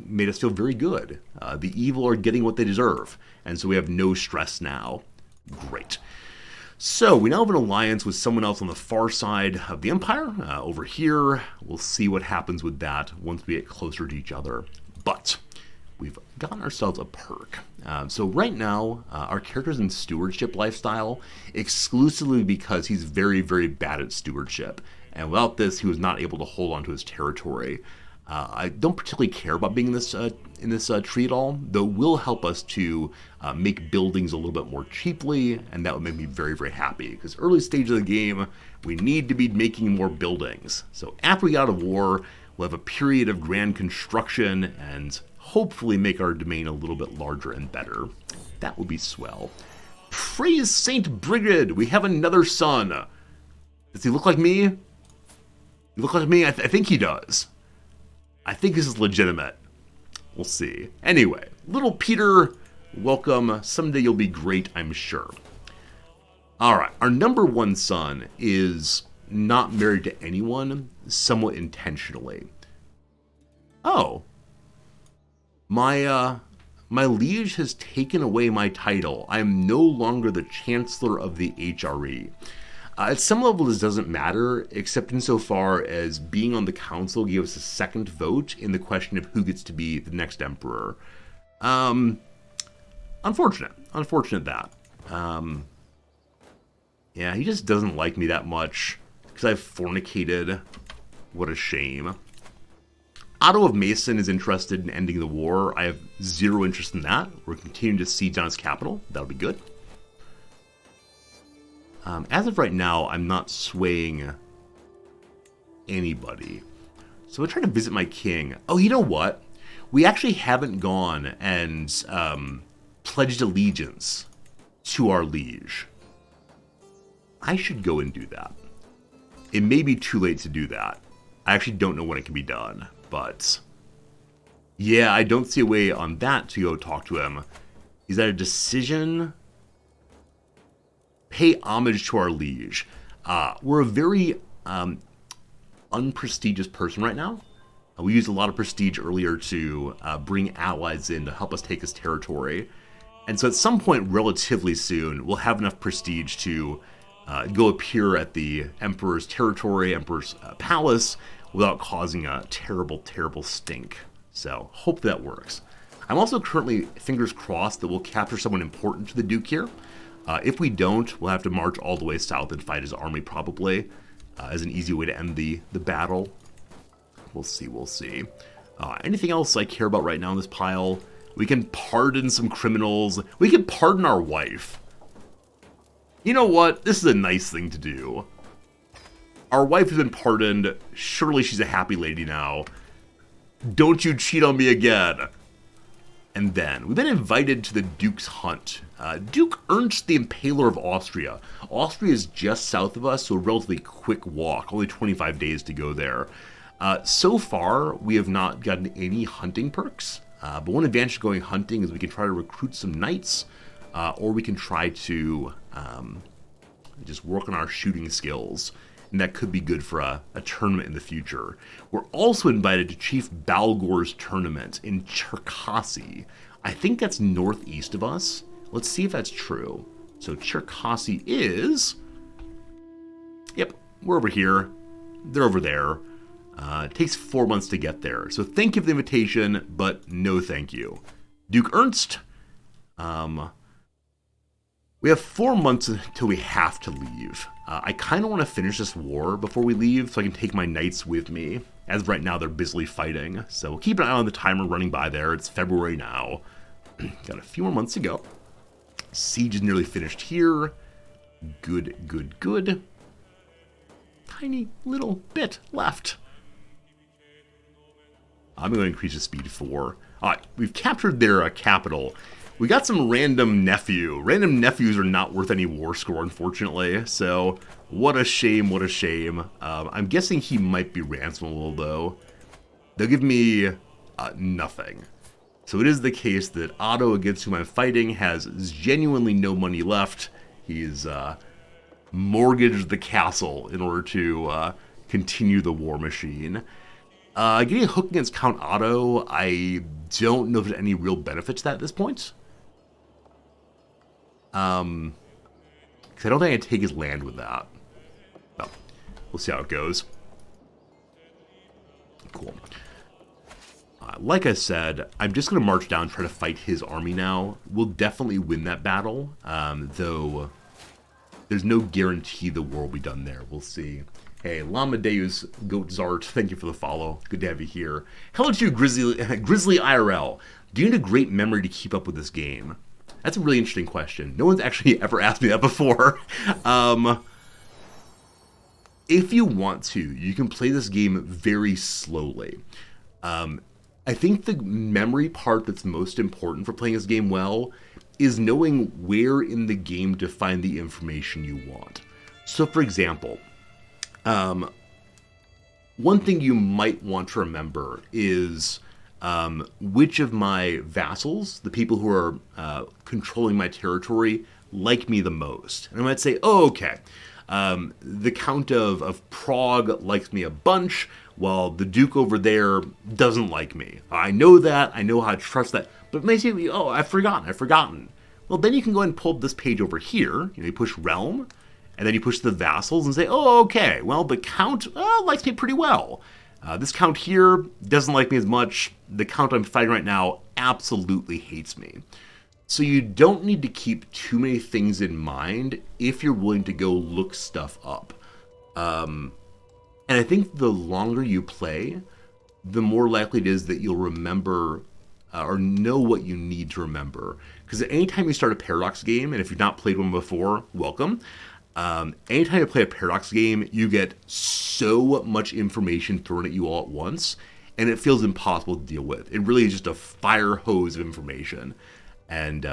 made us feel very good. The evil are getting what they deserve, and so we have no stress now. Great. So we now have an alliance with someone else on the far side of the empire, over here. We'll see what happens with that once we get closer to each other. But we've gotten ourselves a perk. So right now, our character's in stewardship lifestyle exclusively because he's very, very bad at stewardship. And without this, he was not able to hold on to his territory. I don't particularly care about being in this tree at all, though it will help us to make buildings a little bit more cheaply, and that would make me very, very happy, because early stage of the game, we need to be making more buildings. So after we get out of war, we'll have a period of grand construction, and hopefully make our domain a little bit larger and better. That would be swell. Praise Saint Brigid! We have another son! Does he look like me? You look like me? I think he does. I think this is legitimate. We'll see. Anyway, little Peter, welcome. Someday you'll be great, I'm sure. Alright, our number one son is not married to anyone, somewhat intentionally. Oh. My liege has taken away my title. I am no longer the Chancellor of the HRE. At some level, this doesn't matter, except insofar as being on the council gave us a second vote in the question of who gets to be the next emperor. Unfortunate. Unfortunate that. Yeah, he just doesn't like me that much, because I've fornicated. What a shame. Otto of Mason is interested in ending the war. I have zero interest in that. We're continuing to siege on his capital. That'll be good. As of right now, I'm not swaying anybody. So I'm trying to visit my king. Oh, you know what? We actually haven't gone and pledged allegiance to our liege. I should go and do that. It may be too late to do that. I actually don't know when it can be done, but yeah, I don't see a way on that to go talk to him. Is that a decision? Pay homage to our liege. We're a very unprestigious person right now. We used a lot of prestige earlier to bring allies in to help us take his territory. And so at some point relatively soon, we'll have enough prestige to go appear at the Emperor's territory, Emperor's palace, without causing a terrible, terrible stink. So hope that works. I'm also currently, fingers crossed, that we'll capture someone important to the Duke here. If we don't, we'll have to march all the way south and fight his army probably, as an easy way to end the battle. We'll see, we'll see. Anything else I care about right now in this pile? We can pardon some criminals. We can pardon our wife. You know what? This is a nice thing to do. Our wife has been pardoned. Surely she's a happy lady now. Don't you cheat on me again. And then, we've been invited to the Duke's hunt. Duke Ernst the Impaler of Austria. Austria is just south of us, so a relatively quick walk. Only 25 days to go there. So far, we have not gotten any hunting perks. But one advantage of going hunting is we can try to recruit some knights. Or we can try to just work on our shooting skills. And that could be good for a tournament in the future. We're also invited to Chief Balgor's tournament in Cherkasy. I think that's northeast of us. Let's see if that's true. So Cherkasy is... Yep, we're over here. They're over there. It takes 4 months to get there. So thank you for the invitation, but no thank you. Duke Ernst. We have 4 months until we have to leave. I kind of want to finish this war before we leave so I can take my knights with me. As of right now, they're busily fighting. So we'll keep an eye on the timer running by there. It's February now. Got a few more months to go. Siege is nearly finished here. Good, good, good. tiny little bit left. I'm going to increase the speed 4. All right, we've captured their capital. We got some random nephew. Random nephews are not worth any war score, unfortunately. So, what a shame, what a shame. I'm guessing he might be ransomable, though. They'll give me nothing. So it is the case that Otto, against whom I'm fighting, has genuinely no money left. He's mortgaged the castle in order to continue the war machine. Getting hooked against Count Otto, I don't know if there's any real benefit to that at this point. Because I don't think I can take his land with that. Well, we'll see how it goes. Cool. Like I said, I'm just going to march down and try to fight his army now. We'll definitely win that battle, though there's no guarantee the war will be done there. We'll see. Hey, Lamadeus Goatzart, thank you for the follow. Good to have you here. Hello to you, Grizzly IRL. Do you need a great memory to keep up with this game? That's a really interesting question. No one's actually ever asked me that before. If you want to, you can play this game very slowly. I think the memory part that's most important for playing this game well is knowing where in the game to find the information you want. So, for example, one thing you might want to remember is which of my vassals, the people who are controlling my territory, like me the most. And I might say, oh, okay, the Count of Prague likes me a bunch, while the Duke over there doesn't like me. I know that, I know how to trust that, but it may say, oh, I've forgotten. Well, then you can go ahead and pull up this page over here. You push Realm, and then you push the vassals and say, oh, okay, well, the Count likes me pretty well. This Count here doesn't like me as much. The Count I'm fighting right now absolutely hates me. So you don't need to keep too many things in mind if you're willing to go look stuff up. And I think the longer you play, the more likely it is that you'll remember or know what you need to remember. Because anytime you start a Paradox game, and if you've not played one before, welcome. Anytime you play a Paradox game, you get so much information thrown at you all at once, and it feels impossible to deal with. It really is just a fire hose of information, and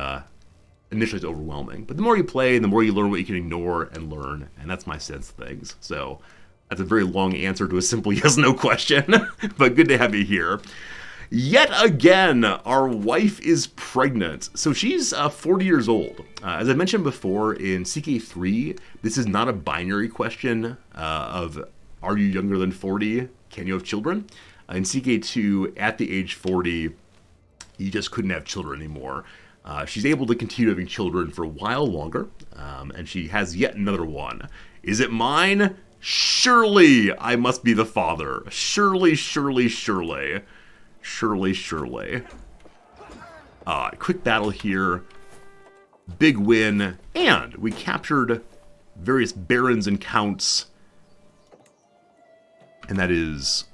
initially it's overwhelming. But the more you play, the more you learn what you can ignore and learn, and that's my sense of things. So that's a very long answer to a simple yes-no question, but good to have you here. Yet again, our wife is pregnant. So she's 40 years old. As I mentioned before, in CK3, this is not a binary question of are you younger than 40? Can you have children? In CK2, at the age 40, you just couldn't have children anymore. She's able to continue having children for a while longer, and she has yet another one. Is it mine? Surely I must be the father. Surely, surely, surely. Surely, surely. Quick battle here. Big win. And we captured various barons and counts. And that is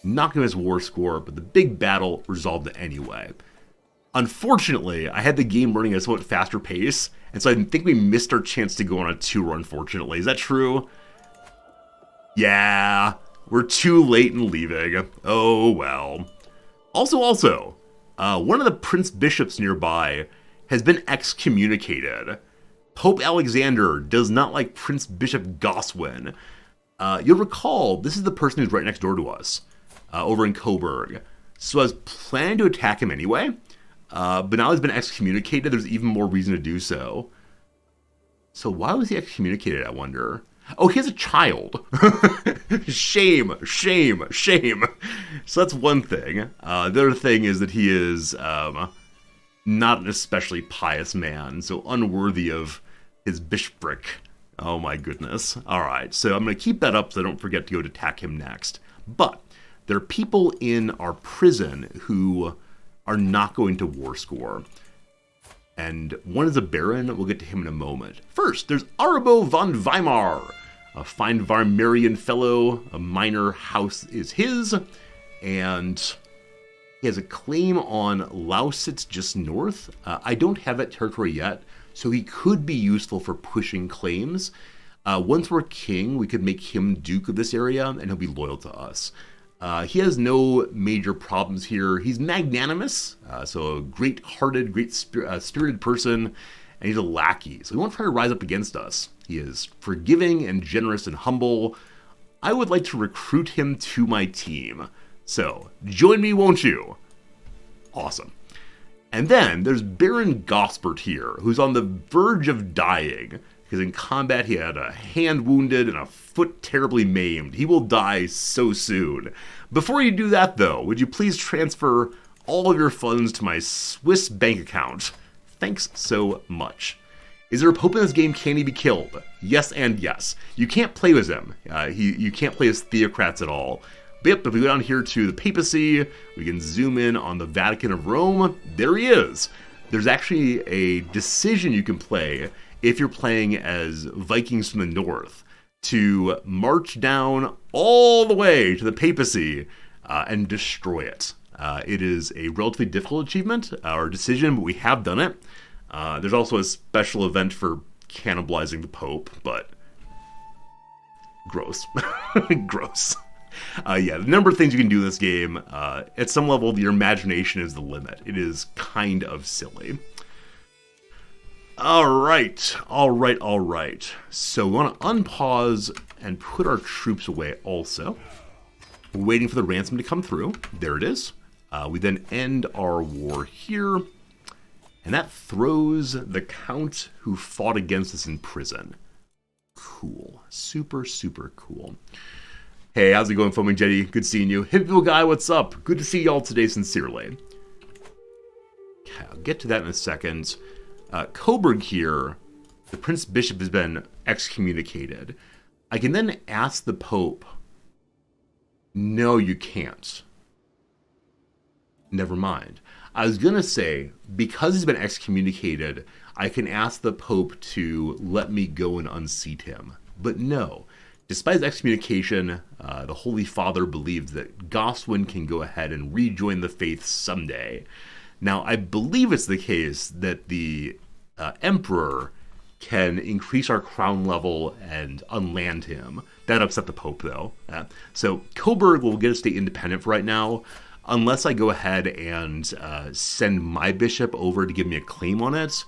not going to miss war score, but the big battle resolved it anyway. Unfortunately, I had the game running at a somewhat faster pace, and so I think we missed our chance to go on a tour, unfortunately. Is that true? Yeah, we're too late in leaving. Oh, well. Also, one of the prince bishops nearby has been excommunicated. Pope Alexander does not like Prince Bishop Goswin. You'll recall, this is the person who's right next door to us, over in Coburg. So I was planning to attack him anyway, but now he's been excommunicated, there's even more reason to do so. So why was he excommunicated, I wonder? Oh, he has a child. Shame, shame, shame. So that's one thing. The other thing is that he is not an especially pious man, so unworthy of his bishopric. Oh my goodness. All right, so I'm going to keep that up so I don't forget to go to attack him next. But there are people in our prison who are not going to war score. And one is a baron. We'll get to him in a moment. First, there's Arabo von Weimar, a fine Weimarian fellow. A minor house is his, and he has a claim on Lausitz just north. I don't have that territory yet, so he could be useful for pushing claims. Once we're king, we could make him duke of this area, and he'll be loyal to us. He has no major problems here. He's magnanimous, so a great-hearted, spirited person, and he's a lackey, so he won't try to rise up against us. He is forgiving and generous and humble. I would like to recruit him to my team. So, join me, won't you? Awesome. And then there's Baron Gospert here, who's on the verge of dying, because in combat he had a hand wounded and a foot terribly maimed. He will die so soon. Before you do that, though, would you please transfer all of your funds to my Swiss bank account? Thanks so much. Is there a pope in this game? Can he be killed? Yes and yes. You can't play with him. You can't play as theocrats at all. But yep, if we go down here to the papacy, we can zoom in on the Vatican of Rome. There he is. There's actually a decision you can play if you're playing as Vikings from the north to march down all the way to the papacy and destroy it. It is a relatively difficult achievement or decision, but we have done it. There's also a special event for cannibalizing the Pope, but gross. Gross. The number of things you can do in this game, at some level, your imagination is the limit. It is kind of silly. All right. So we want to unpause and put our troops away also. We're waiting for the ransom to come through. There it is. We then end our war here. And that throws the count who fought against us in prison. Cool. Super, super cool. Hey, how's it going, Foaming Jetty? Good seeing you. Hippo Guy, what's up? Good to see y'all today, sincerely. Okay, I'll get to that in a second. Coburg here, the Prince Bishop has been excommunicated. I can then ask the Pope, no, you can't. Never mind. I was going to say, because he's been excommunicated, I can ask the Pope to let me go and unseat him. But no. Despite his excommunication, the Holy Father believes that Goswin can go ahead and rejoin the faith someday. Now, I believe it's the case that the Emperor can increase our crown level and unland him. That upset the Pope, though. So Coburg will get to stay independent for right now, unless I go ahead and send my bishop over to give me a claim on it.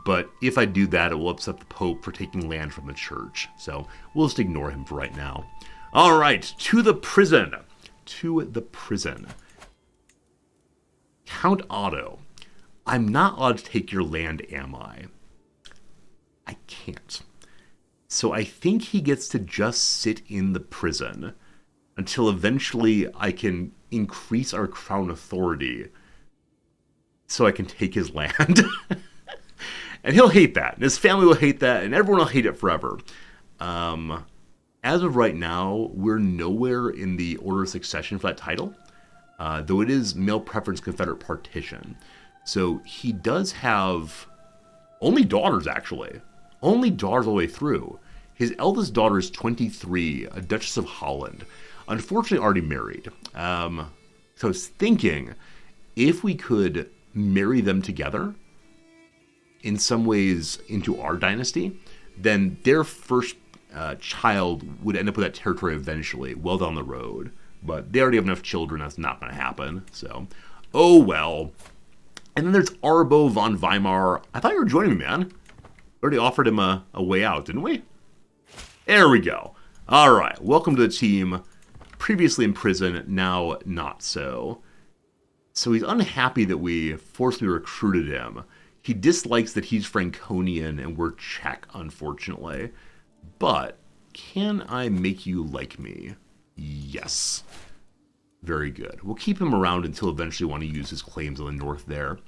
But if I do that, it will upset the Pope for taking land from the church. So we'll just ignore him for right now. All right, to the prison. To the prison. Count Otto. I'm not allowed to take your land, am I? I can't. So I think he gets to just sit in the prison until eventually I can increase our crown authority so I can take his land. And he'll hate that, and his family will hate that, and everyone will hate it forever. As of right now, we're nowhere in the order of succession for that title, though it is male preference Confederate partition. So he does have only daughters, actually. Only daughters all the way through. His eldest daughter is 23, a Duchess of Holland. Unfortunately already married. So I was thinking, if we could marry them together, in some ways into our dynasty, then their first child would end up with that territory eventually, well down the road. But they already have enough children, that's not going to happen. So, oh well. And then there's Arbo von Weimar. I thought you were joining me, man. We already offered him a way out, didn't we? There we go. All right, welcome to the team. Previously in prison, now not so. So he's unhappy that we forcibly recruited him. He dislikes that he's Franconian and we're Czech, unfortunately. But can I make you like me? Yes. Very good. We'll keep him around until eventually we want to use his claims on the north there.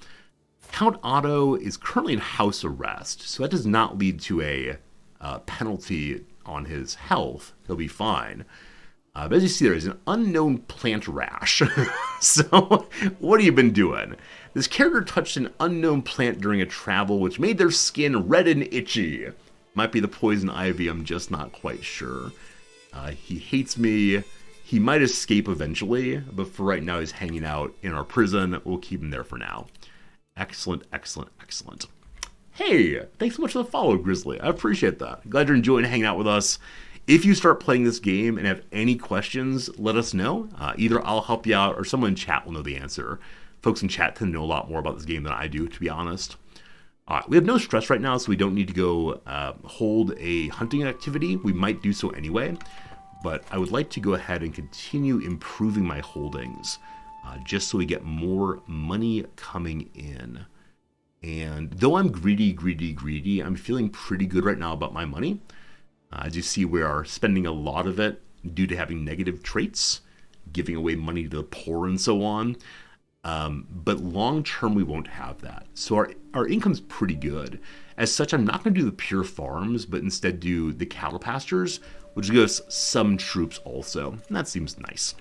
Count Otto is currently in house arrest, so that does not lead to a penalty on his health. He'll be fine. But as you see, there is an unknown plant rash. So, what have you been doing? This character touched an unknown plant during a travel, which made their skin red and itchy. Might be the poison ivy, I'm just not quite sure. He hates me. He might escape eventually, but for right now he's hanging out in our prison. We'll keep him there for now. Excellent, excellent, excellent. Hey, thanks so much for the follow, Grizzly. I appreciate that. Glad you're enjoying hanging out with us. If you start playing this game and have any questions, let us know. Either I'll help you out or someone in chat will know the answer. Folks in chat tend to know a lot more about this game than I do, to be honest. We have no stress right now, so we don't need to go hold a hunting activity. We might do so anyway, but I would like to go ahead and continue improving my holdings, just so we get more money coming in. And though I'm greedy, I'm feeling pretty good right now about my money. As you see, we are spending a lot of it due to having negative traits, giving away money to the poor and so on. But long term, we won't have that. So our income's pretty good. As such, I'm not going to do the pure farms, but instead do the cattle pastures, which gives some troops also. And that seems nice.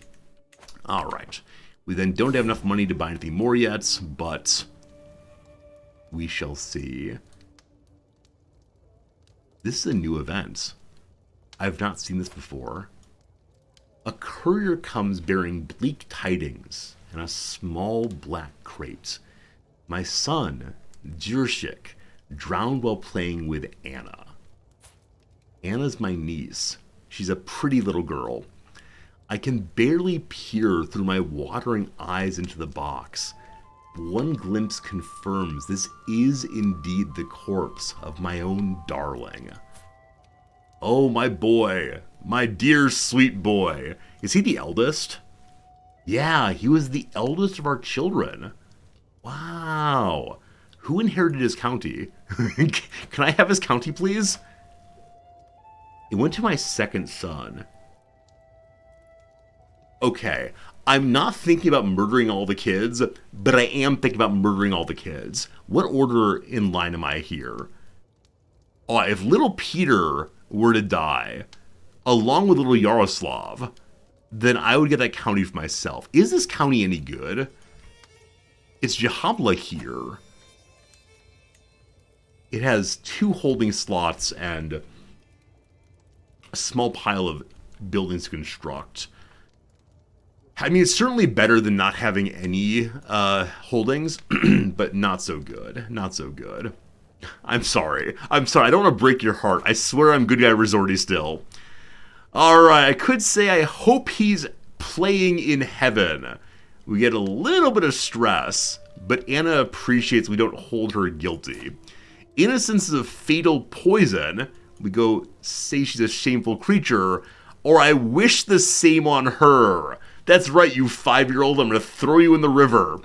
All right. We then don't have enough money to buy anything more yet, but we shall see. This is a new event. I've not seen this before. A courier comes bearing bleak tidings in a small black crate. My son, Jurshik, drowned while playing with Anna. Anna's my niece. She's a pretty little girl. I can barely peer through my watering eyes into the box. One glimpse confirms this is indeed the corpse of my own darling. Oh, my boy. My dear, sweet boy. Is he the eldest? Yeah, he was the eldest of our children. Wow. Who inherited his county? Can I have his county, please? It went to my second son. Okay, I'm not thinking about murdering all the kids, but I am thinking about murdering all the kids. What order in line am I here? Oh, if little Peter were to die, along with little Yaroslav, then I would get that county for myself. Is this county any good? It's Jahabla here. It has 2 holding slots and a small pile of buildings to construct. I mean, it's certainly better than not having any holdings, but not so good. Not so good. I'm sorry. I don't want to break your heart. I swear I'm good guy Resorty still. Alright, I could say I hope he's playing in heaven. We get a little bit of stress, but Anna appreciates we don't hold her guilty. Innocence is a fatal poison. We go say she's a shameful creature, or I wish the same on her. That's right, you 5-year-old. I'm going to throw you in the river.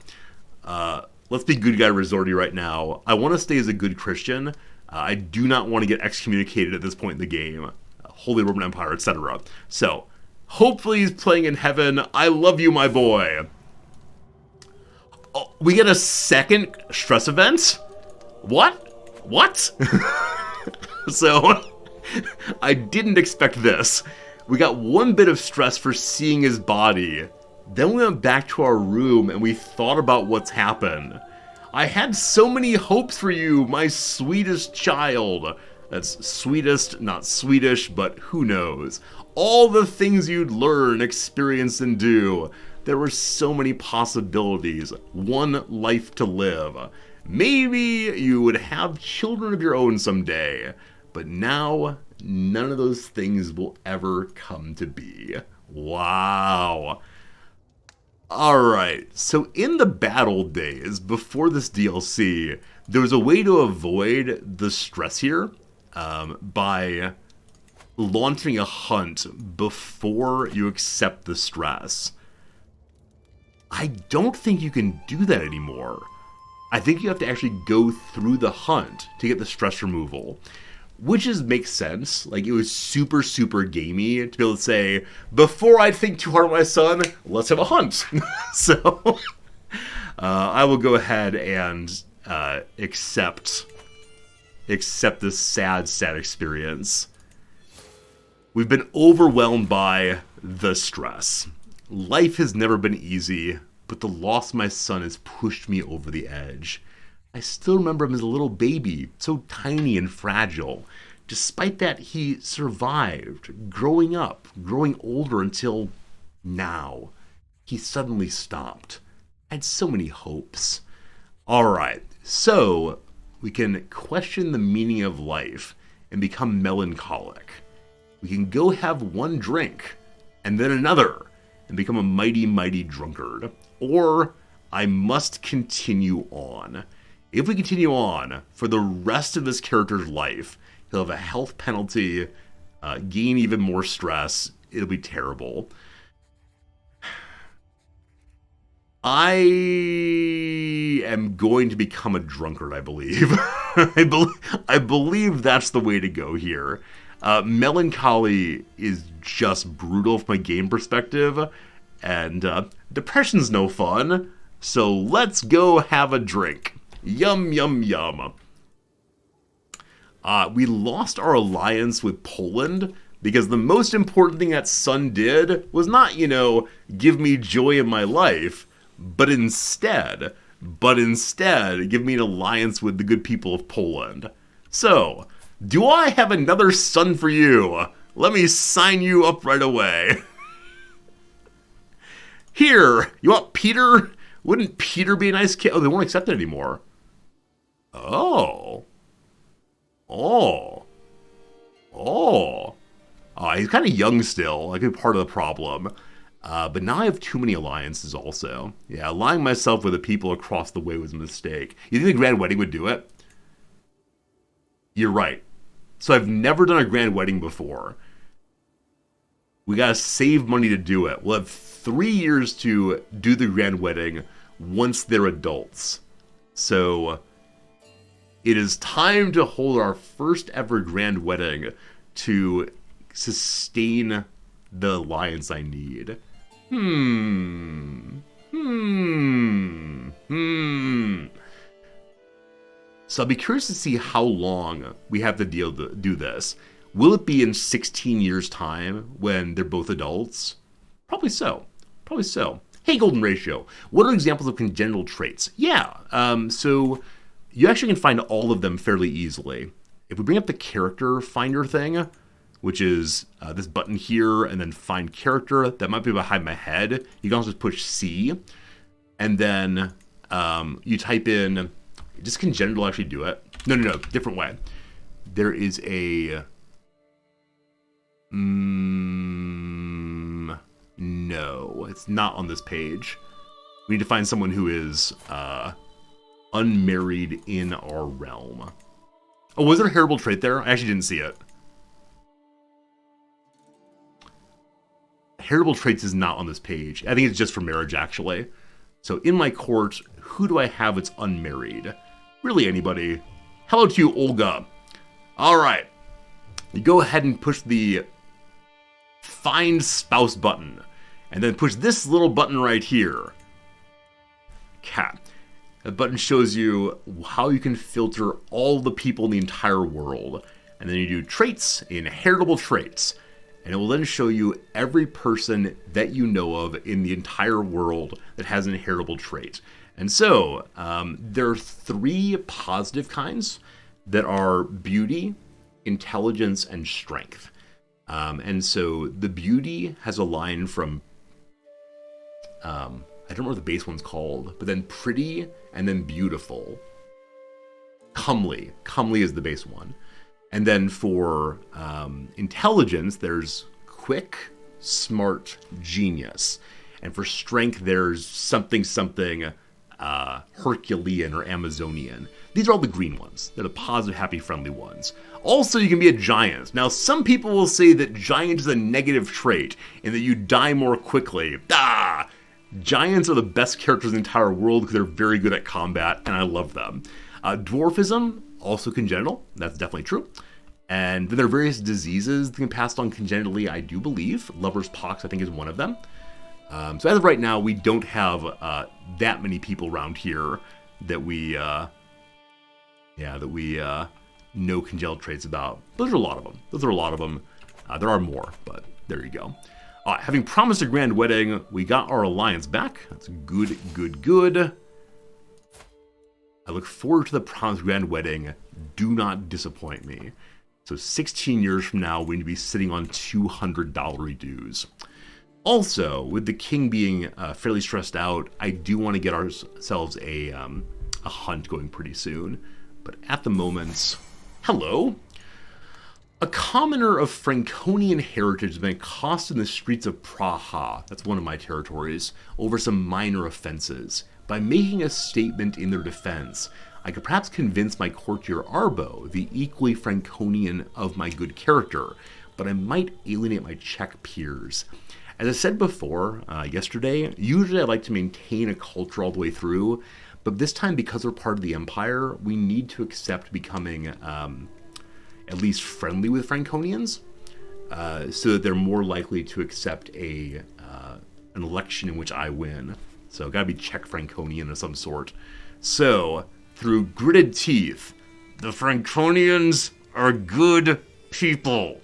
Let's be good guy Resorty right now. I want to stay as a good Christian. I do not want to get excommunicated at this point in the game. Holy Roman Empire, etc. So, hopefully he's playing in heaven. I love you, my boy. Oh, we get a second stress event? What? So, I didn't expect this. We got one bit of stress for seeing his body. Then we went back to our room and we thought about what's happened. I had so many hopes for you, my sweetest child. That's sweetest, not Swedish, but who knows. All the things you'd learn, experience, and do. There were so many possibilities. One life to live. Maybe you would have children of your own someday. But now, none of those things will ever come to be. Wow. Alright, so in the battle days, before this DLC, there was a way to avoid the stress here by launching a hunt before you accept the stress. I don't think you can do that anymore. I think you have to actually go through the hunt to get the stress removal. Which makes sense. Like, it was super, super gamey to be able to say, before I think too hard on my son, let's have a hunt. So, I will go ahead and accept this sad, sad experience. We've been overwhelmed by the stress. Life has never been easy, but the loss of my son has pushed me over the edge. I still remember him as a little baby, so tiny and fragile. Despite that, he survived, growing up, growing older until now. He suddenly stopped. I had so many hopes. Alright, so We can question the meaning of life and become melancholic. We can go have one drink and then another and become a mighty, mighty drunkard. Or I must continue on. If we continue on for the rest of this character's life, he'll have a health penalty, gain even more stress. It'll be terrible. I am going to become a drunkard, I believe. I believe that's the way to go here. Melancholy is just brutal from a game perspective, and depression's no fun, so let's go have a drink. Yum, yum, yum. We lost our alliance with Poland because the most important thing that Sun did was not, give me joy in my life, but instead give me an alliance with the good people of Poland. So, do I have another Sun for you? Let me sign you up right away. Here, you want Peter? Wouldn't Peter be a nice kid? Oh, they won't accept it anymore. Oh, he's kind of young still. That could be part of the problem. But now I have too many alliances also. Yeah, allying myself with the people across the way was a mistake. You think the Grand Wedding would do it? You're right. So I've never done a Grand Wedding before. We gotta save money to do it. We'll have 3 years to do the Grand Wedding once they're adults. So it is time to hold our first ever Grand Wedding to sustain the alliance I need. So I'll be curious to see how long we have to do this. Will it be in 16 years' time when they're both adults? Probably so. Hey, Golden Ratio, what are examples of congenital traits? Yeah, so you actually can find all of them fairly easily. If we bring up the character finder thing, which is this button here, and then find character, that might be behind my head. You can also just push C, and then you type in, does congenital actually do it? No, different way. There is a, no, it's not on this page. We need to find someone who is unmarried in our realm. Oh, was there a heritable trait there? I actually didn't see it. Heritable traits is not on this page. I think it's just for marriage, actually. So in my court, who do I have that's unmarried? Really anybody. Hello to you, Olga. All right. You go ahead and push the Find Spouse button. And then push this little button right here. Cat. That button shows you how you can filter all the people in the entire world. And then you do traits in heritable traits. And it will then show you every person that you know of in the entire world that has an inheritable trait. And so, there are 3 positive kinds that are beauty, intelligence, and strength. And so, the beauty has a line from, I don't know what the base one's called, but then pretty, and then beautiful. Comely. Comely is the base one. And then for intelligence, there's quick, smart, genius. And for strength, there's something, Herculean or Amazonian. These are all the green ones. They're the positive, happy, friendly ones. Also, you can be a giant. Now, some people will say that giant is a negative trait and that you die more quickly. Giants are the best characters in the entire world because they're very good at combat, and I love them. Dwarfism, also congenital. That's definitely true. And then there are various diseases that can be passed on congenitally, I do believe. Lover's pox, I think, is one of them. So as of right now, we don't have that many people around here that we know congenital traits about. Those are a lot of them. There are more, but there you go. Having promised a grand wedding, we got our alliance back. That's good. I look forward to the promised grand wedding. Do not disappoint me. So 16 years from now, we need to be sitting on $200 dues. Also, with the king being fairly stressed out, I do want to get ourselves a hunt going pretty soon. But at the moment, hello. A commoner of Franconian heritage has been accosted in the streets of Praha, that's one of my territories, over some minor offenses. By making a statement in their defense, I could perhaps convince my courtier Arbo, the equally Franconian of my good character, but I might alienate my Czech peers. As I said before, yesterday, usually I like to maintain a culture all the way through, but this time, because we're part of the Empire, we need to accept becoming at least friendly with Franconians, so that they're more likely to accept an election in which I win. So gotta be Czech Franconian of some sort. So, through gritted teeth, the Franconians are good people.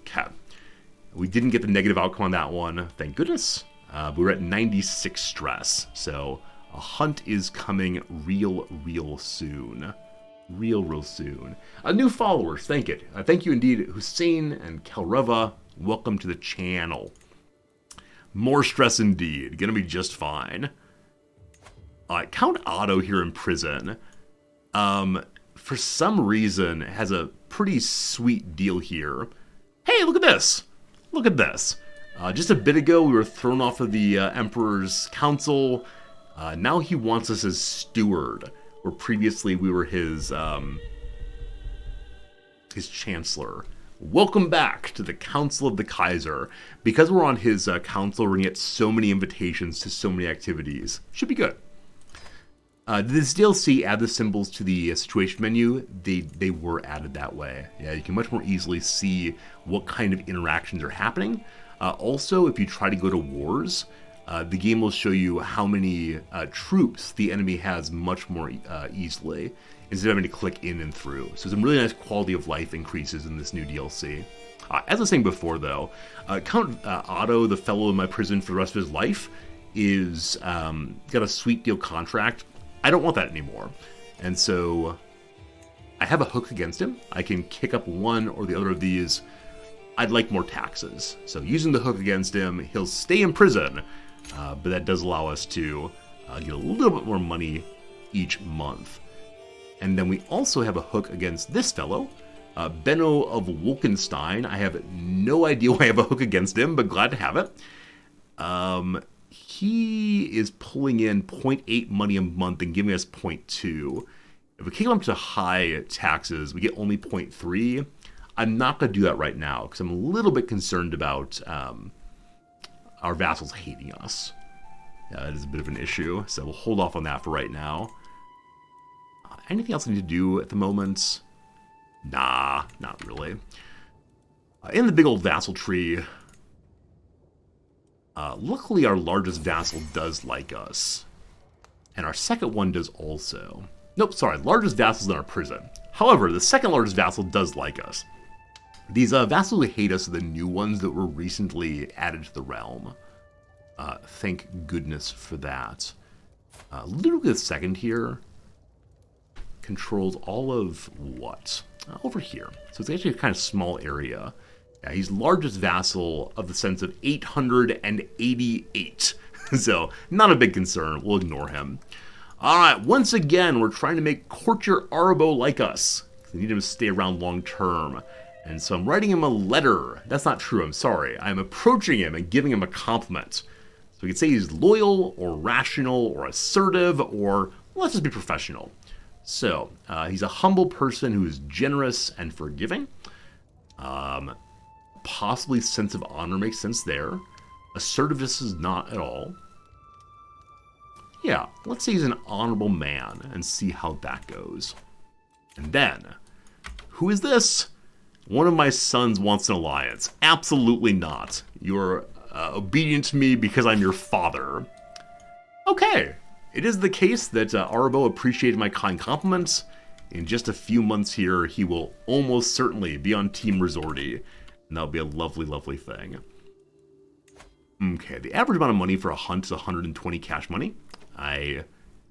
Okay. We didn't get the negative outcome on that one, thank goodness. But we're at 96 stress, so a hunt is coming real soon. Real soon. New followers, thank it. Thank you indeed, Hussein and Kelreva. Welcome to the channel. More stress indeed. Gonna be just fine. Count Otto here in prison, for some reason, has a pretty sweet deal here. Hey, look at this! Look at this. Just a bit ago, we were thrown off of the Emperor's council. Now he wants us as steward, where previously we were his chancellor. Welcome back to the Council of the Kaiser. Because we're on his council, we're going to get so many invitations to so many activities. Should be good. Did this DLC add the symbols to the situation menu? They were added that way. Yeah, you can much more easily see what kind of interactions are happening. Also, if you try to go to wars, the game will show you how many troops the enemy has much more easily, instead of having to click in and through. So some really nice quality of life increases in this new DLC. As I was saying before, though, Count Otto, the fellow in my prison for the rest of his life, is got a sweet deal contract. I don't want that anymore. And so I have a hook against him. I can kick up one or the other of these. I'd like more taxes. So using the hook against him, he'll stay in prison, but that does allow us to get a little bit more money each month. And then we also have a hook against this fellow, Benno of Wolkenstein. I have no idea why I have a hook against him, but glad to have it. He is pulling in 0.8 money a month and giving us 0.2. If we kick him up to high taxes, we get only 0.3. I'm not going to do that right now because I'm a little bit concerned about our vassals hating us. That is a bit of an issue, so we'll hold off on that for right now. Anything else I need to do at the moment? Nah, not really. In the big old vassal tree, luckily our largest vassal does like us. And our second one does also. Nope, sorry, largest vassal's in our prison. However, the second largest vassal does like us. These vassals who hate us are the new ones that were recently added to the realm. Thank goodness for that. Ludwig II here controls all of what? Over here. So it's actually a kind of small area. Yeah, he's largest vassal of the sense of 888. So, not a big concern. We'll ignore him. Alright, once again, we're trying to make Courtier Arbo like us. We need him to stay around long term. And so I'm writing him a letter. That's not true, I'm sorry. I'm approaching him and giving him a compliment. So we could say he's loyal, or rational, or assertive, or let's just be professional. So, he's a humble person who is generous and forgiving. Possibly sense of honor makes sense there. Assertiveness is not at all. Yeah, let's say he's an honorable man and see how that goes. And then, who is this? One of my sons wants an alliance. Absolutely not. You're obedient to me because I'm your father. Okay. It is the case that Arbo appreciated my kind compliments. In just a few months here, he will almost certainly be on Team Resorti, and that'll be a lovely, lovely thing. Okay, the average amount of money for a hunt is 120 cash money. I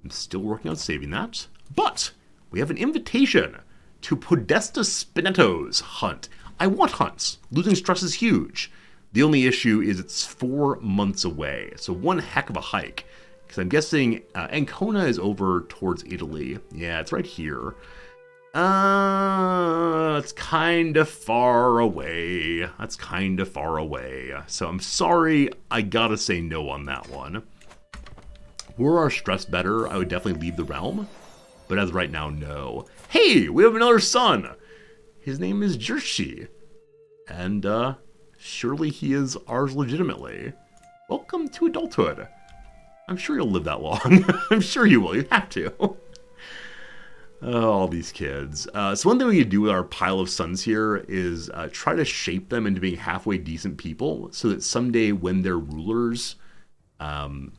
am still working on saving that, but we have an invitation to Podesta Spinetto's hunt. I want hunts. Losing stress is huge. The only issue is it's 4 months away, so one heck of a hike. Because I'm guessing Ancona is over towards Italy. Yeah, it's right here. It's kind of far away. That's kind of far away. So I'm sorry, I gotta say no on that one. Were our stress better, I would definitely leave the realm. But as of right now, no. Hey, we have another son! His name is Jershi. And, surely he is ours legitimately. Welcome to adulthood. I'm sure you'll live that long. I'm sure you will. You have to. Oh, all these kids. So one thing we could do with our pile of sons here is try to shape them into being halfway decent people so that someday when they're rulers, they'll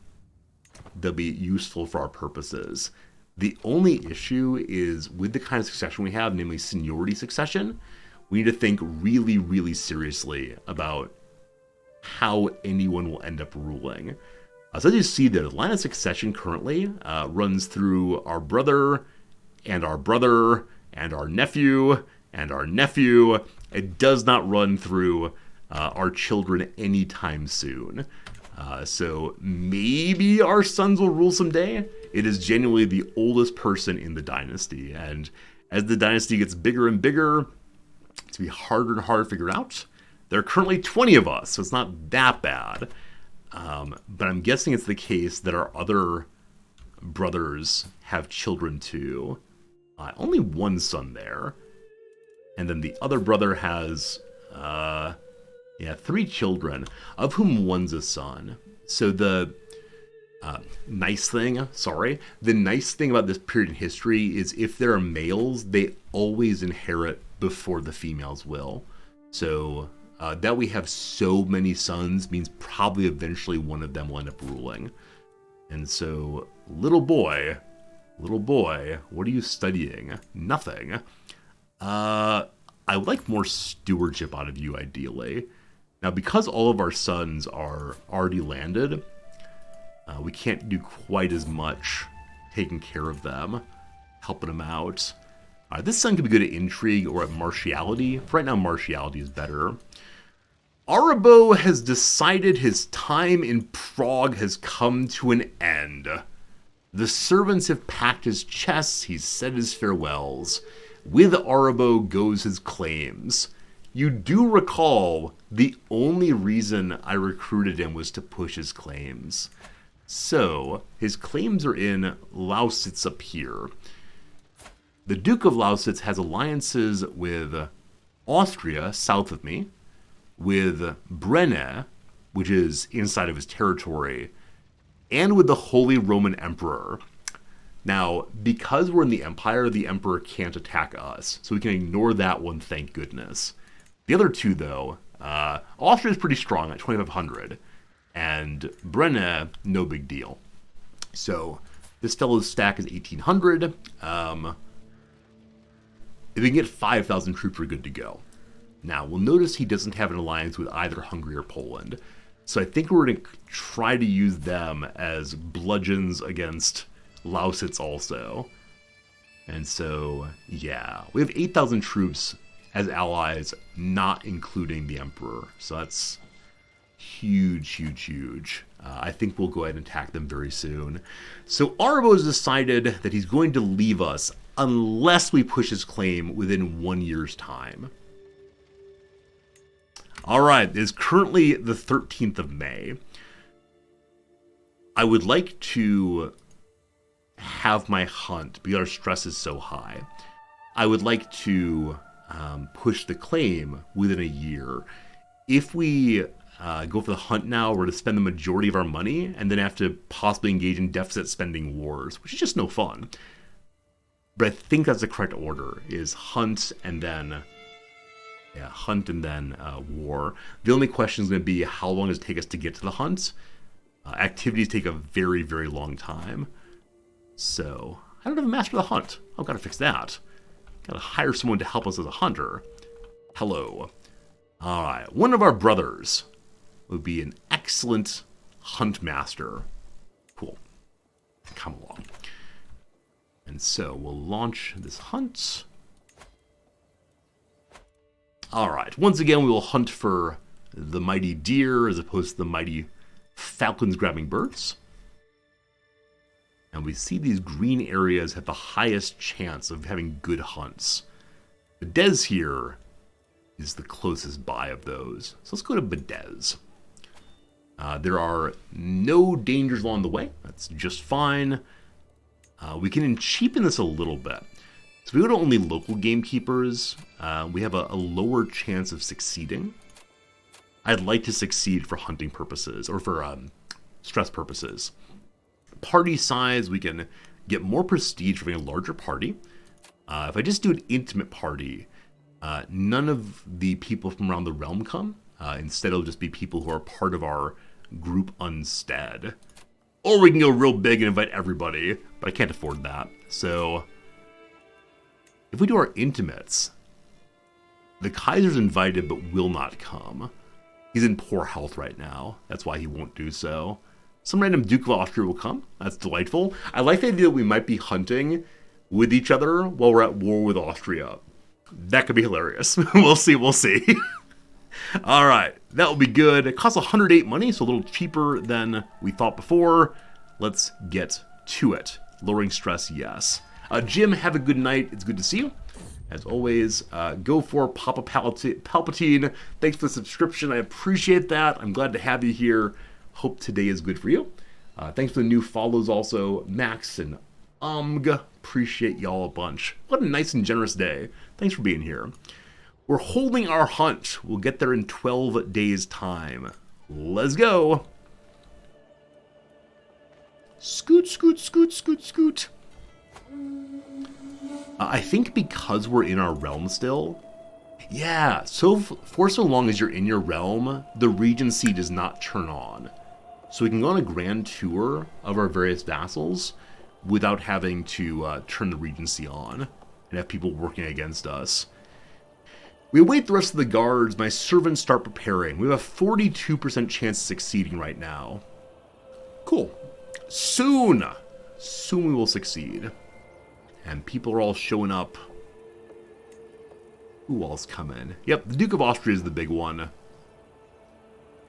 be useful for our purposes. The only issue is with the kind of succession we have, namely seniority succession, we need to think really, really seriously about how anyone will end up ruling. So as you see, the line of succession currently runs through our brother and our brother and our nephew and our nephew. It does not run through our children anytime soon. So maybe our sons will rule someday. It is genuinely the oldest person in the dynasty. And as the dynasty gets bigger and bigger, it's going to be harder and harder to figure out. There are currently 20 of us, so it's not that bad. But I'm guessing it's the case that our other brothers have children too. Only one son there. And then the other brother has, 3 children, of whom one's a son. So the nice thing about this period in history is if there are males, they always inherit before the females will. So that we have so many sons means probably eventually one of them will end up ruling. And so, little boy, what are you studying? Nothing. I would like more stewardship out of you, ideally. Now, because all of our sons are already landed, we can't do quite as much taking care of them, helping them out. This son could be good at intrigue or at martiality. Right now, martiality is better. Arabo has decided his time in Prague has come to an end. The servants have packed his chests, he's said his farewells. With Arabo goes his claims. You do recall the only reason I recruited him was to push his claims. So, his claims are in Lausitz up here. The Duke of Lausitz has alliances with Austria, south of me, with Brenne, which is inside of his territory, and with the Holy Roman Emperor. Now, because we're in the Empire, the Emperor can't attack us, so we can ignore that one, thank goodness. The other two, though, Austria is pretty strong at 2,500, and Brenne, no big deal. So, this fellow's stack is 1,800. If we can get 5,000 troops, we're good to go. Now, we'll notice he doesn't have an alliance with either Hungary or Poland. So I think we're going to try to use them as bludgeons against Lausitz also. And so, yeah, we have 8,000 troops as allies, not including the Emperor. So that's huge, huge, huge. I think we'll go ahead and attack them very soon. So Arabo has decided that he's going to leave us unless we push his claim within 1 year's time. Alright, it is currently the 13th of May. I would like to have my hunt, because our stress is so high. I would like to push the claim within a year. If we go for the hunt now, we're going to spend the majority of our money, and then have to possibly engage in deficit spending wars, which is just no fun. But I think that's the correct order, is hunt and then... Yeah, hunt and then war. The only question is going to be how long does it take us to get to the hunt? Activities take a very, very long time. So, I don't have a master of the hunt. I've got to fix that. Got to hire someone to help us as a hunter. Hello. Alright, one of our brothers would be an excellent hunt master. Cool. Come along. And so, we'll launch this hunt. Alright, once again we will hunt for the mighty deer as opposed to the mighty falcons grabbing birds. And we see these green areas have the highest chance of having good hunts. Bedez here is the closest by of those. So let's go to Bedez. There are no dangers along the way. That's just fine. We can cheapen this a little bit. So if we go to only local gamekeepers, we have a lower chance of succeeding. I'd like to succeed for hunting purposes, or for stress purposes. Party size, we can get more prestige for having a larger party. If I just do an intimate party, none of the people from around the realm come. Instead, it'll just be people who are part of our group instead. Or we can go real big and invite everybody, but I can't afford that. So, if we do our intimates, the Kaiser's invited but will not come. He's in poor health right now. That's why he won't do so. Some random Duke of Austria will come. That's delightful. I like the idea that we might be hunting with each other while we're at war with Austria. That could be hilarious. We'll see, we'll see. Alright, that will be good. It costs 108 money, so a little cheaper than we thought before. Let's get to it. Lowering stress, yes. Jim, have a good night. It's good to see you. As always, go for Papa Palpatine. Thanks for the subscription. I appreciate that. I'm glad to have you here. Hope today is good for you. Thanks for the new follows also. Max and appreciate y'all a bunch. What a nice and generous day. Thanks for being here. We're holding our hunt. We'll get there in 12 days' time. Let's go. Scoot, scoot, scoot, scoot, scoot. I think because we're in our realm still. Yeah, so for so long as you're in your realm, the Regency does not turn on. So we can go on a grand tour of our various vassals without having to turn the Regency on and have people working against us. We await the rest of the guards. My servants start preparing. We have a 42% chance of succeeding right now. Cool. Soon we will succeed. And people are all showing up. Who else coming? Yep, the Duke of Austria is the big one.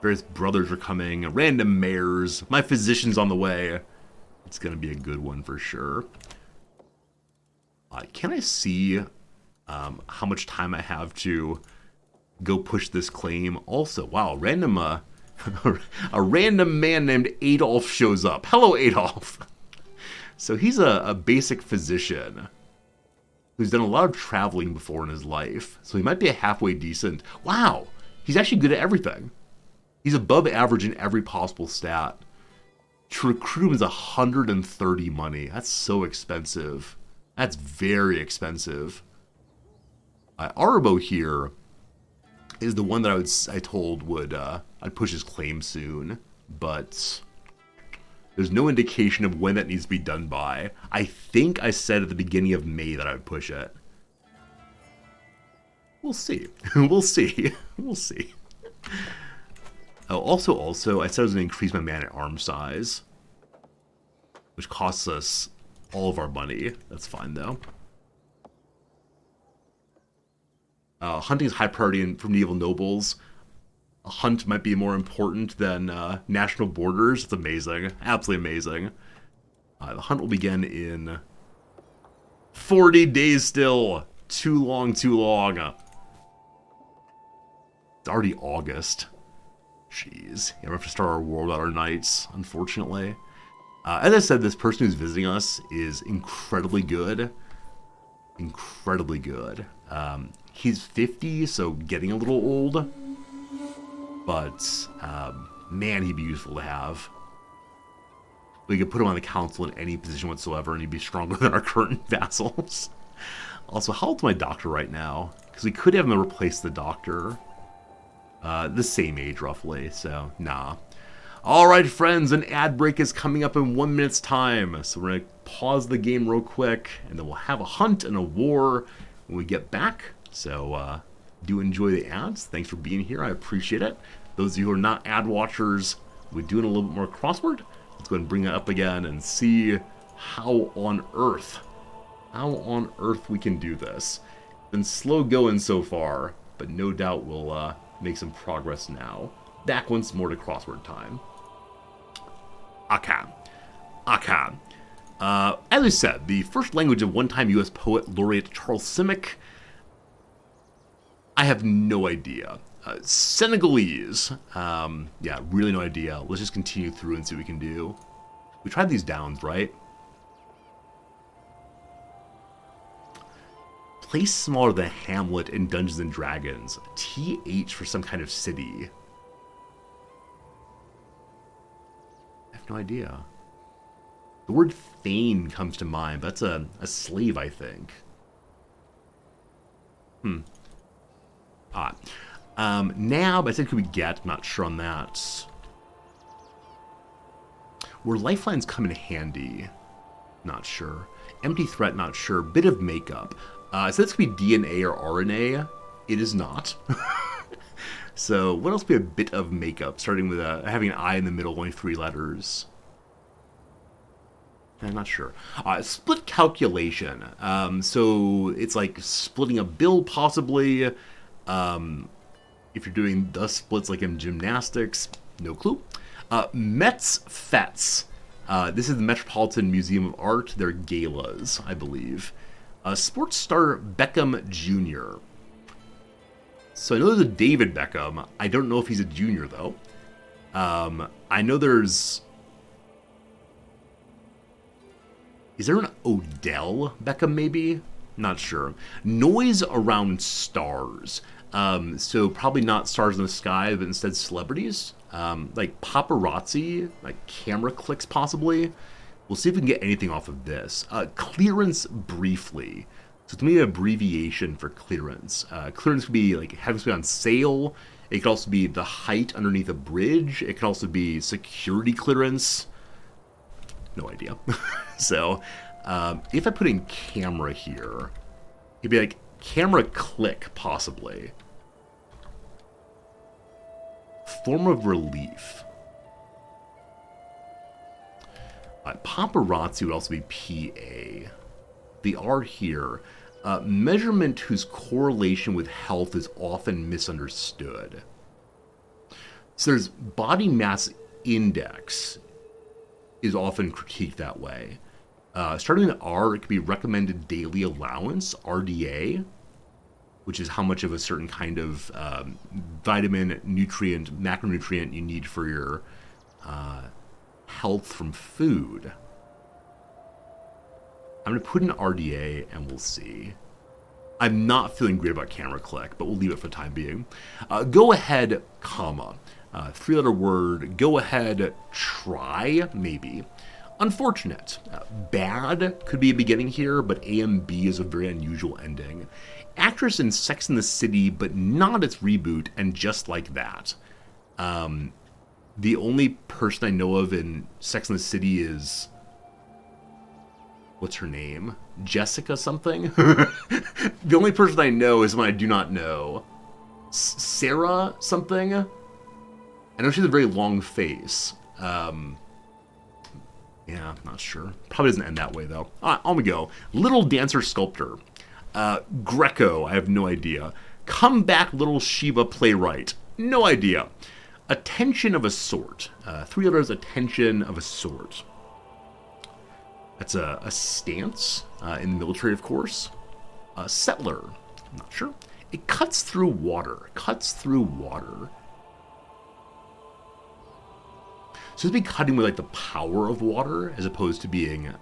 Various brothers are coming. Random mayors. My physician's on the way. It's going to be a good one for sure. Can I see how much time I have to go push this claim? Also, wow, random a random man named Adolf shows up. Hello, Adolf. So he's a basic physician who's done a lot of traveling before in his life. So he might be a halfway decent. Wow, he's actually good at everything. He's above average in every possible stat. To recruit him is 130 money. That's so expensive. That's very expensive. Arbo here is the one that I told would I'd push his claim soon, but there's no indication of when that needs to be done by. I think I said at the beginning of May that I would push it. We'll see. We'll see. We'll see. Oh, also, I said I was going to increase my man-at-arm size, which costs us all of our money. That's fine, though. Hunting is high priority for medieval nobles. A hunt might be more important than national borders. It's amazing. Absolutely amazing. The hunt will begin in 40 days still. Too long, too long. It's already August. Jeez. Yeah, we have to start our war without our knights, unfortunately. As I said, this person who's visiting us is incredibly good. Incredibly good. He's 50, so getting a little old. But, man, he'd be useful to have. We could put him on the council in any position whatsoever, and he'd be stronger than our current vassals. Also, how old's my doctor right now? Because we could have him replace the doctor. The same age, roughly, so, nah. Alright, friends, an ad break is coming up in 1 minute's time. So we're going to pause the game real quick, and then we'll have a hunt and a war when we get back. So, do enjoy the ads. Thanks for being here. I appreciate it. Those of you who are not ad watchers, we're doing a little bit more crossword. Let's go ahead and bring that up again and see how on earth we can do this. Been slow going so far, but no doubt we'll make some progress now. Back once more to crossword time. Okay. As I said, the first language of one-time U.S. poet laureate Charles Simic. I have no idea. Senegalese. Yeah, really no idea. Let's just continue through and see what we can do. We tried these downs, right? Place smaller than Hamlet in Dungeons and Dragons. TH for some kind of city. I have no idea. The word Thane comes to mind, but that's a slave, I think. Now, but I think could we get? I'm not sure on that. Where lifelines come in handy? Not sure. Empty threat, not sure. Bit of makeup. So this could be DNA or RNA. It is not. So what else would be a bit of makeup? Starting with having an I in the middle, only 3 letters. I'm not sure. Split calculation. So it's like splitting a bill, possibly. If you're doing the splits like in gymnastics, no clue. Mets Fets. This is the Metropolitan Museum of Art. They're galas, I believe. Sports star Beckham Jr. So I know there's a David Beckham. I don't know if he's a junior, though. I know there's... Is there an Odell Beckham, maybe? Not sure. Noise around stars. So probably not stars in the sky, but instead celebrities. Like paparazzi, like camera clicks, possibly. We'll see if we can get anything off of this. Clearance briefly. So it's maybe an abbreviation for clearance. Clearance could be like having something on sale. It could also be the height underneath a bridge. It could also be security clearance. No idea. So if I put in camera here, it'd be like camera click, possibly. Form of relief. Paparazzi would also be PA. The R here. Measurement whose correlation with health is often misunderstood. So there's body mass index is often critiqued that way. Starting with R, it could be recommended daily allowance, RDA, which is how much of a certain kind of vitamin, nutrient, macronutrient you need for your health from food. I'm going to put in RDA and we'll see. I'm not feeling great about camera click, but we'll leave it for the time being. Go ahead, comma. 3-letter word. Go ahead, try, maybe. Unfortunate. Bad could be a beginning here, but AMB is a very unusual ending. Actress in Sex and the City, but not its reboot, and just like that. The only person I know of in Sex and the City is... What's her name? Jessica something? The only person I know is one I do not know. Sarah something? I know she has a very long face. Yeah, not sure. Probably doesn't end that way, though. On we go. Little Dancer Sculptor. Greco, I have no idea. Come Back Little Shiva Playwright. No idea. Attention of a sort. 3 letters, attention of a sort. That's a stance in the military, of course. Settler. I'm not sure. It cuts through water. Cuts through water. So it'd be cutting with like the power of water as opposed to being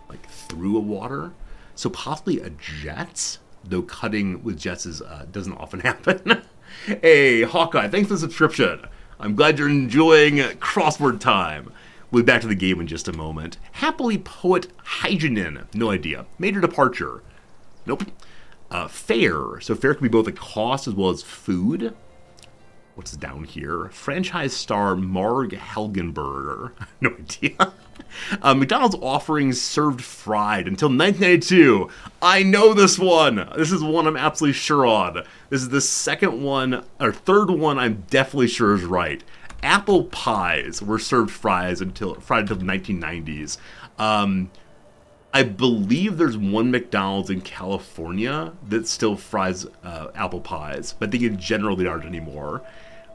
like through a water. So possibly a jet, though cutting with jets is doesn't often happen. Hey, Hawkeye, thanks for the subscription. I'm glad you're enjoying crossword time. We'll be back to the game in just a moment. Happily Poet Hygienen. No idea. Major Departure. Nope. Fare. So fare could be both a cost as well as food. What's down here? Franchise star Marg Helgenberger. No idea. McDonald's offerings served fried until 1992. I know this one. This is one I'm absolutely sure on. This is the second one, or third one I'm definitely sure is right. Apple pies were served fried until the 1990s. I believe there's one McDonald's in California that still fries apple pies, but I think in general they aren't anymore.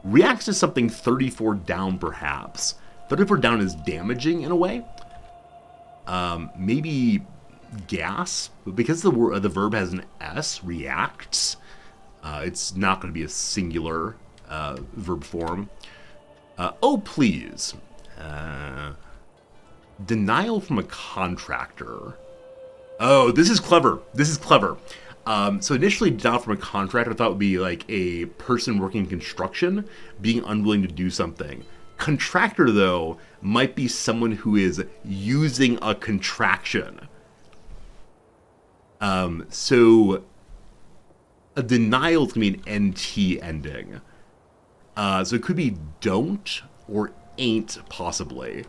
Reacts to something 34 down, perhaps. 34 down is damaging in a way. Maybe gas, but because the verb has an S, reacts, it's not going to be a singular verb form. Oh, please. Denial from a contractor. Oh, this is clever. This is clever. So initially, denial from a contractor I thought would be like a person working in construction being unwilling to do something. Contractor, though, might be someone who is using a contraction. So a denial is going to be an NT ending. So it could be don't or ain't, possibly.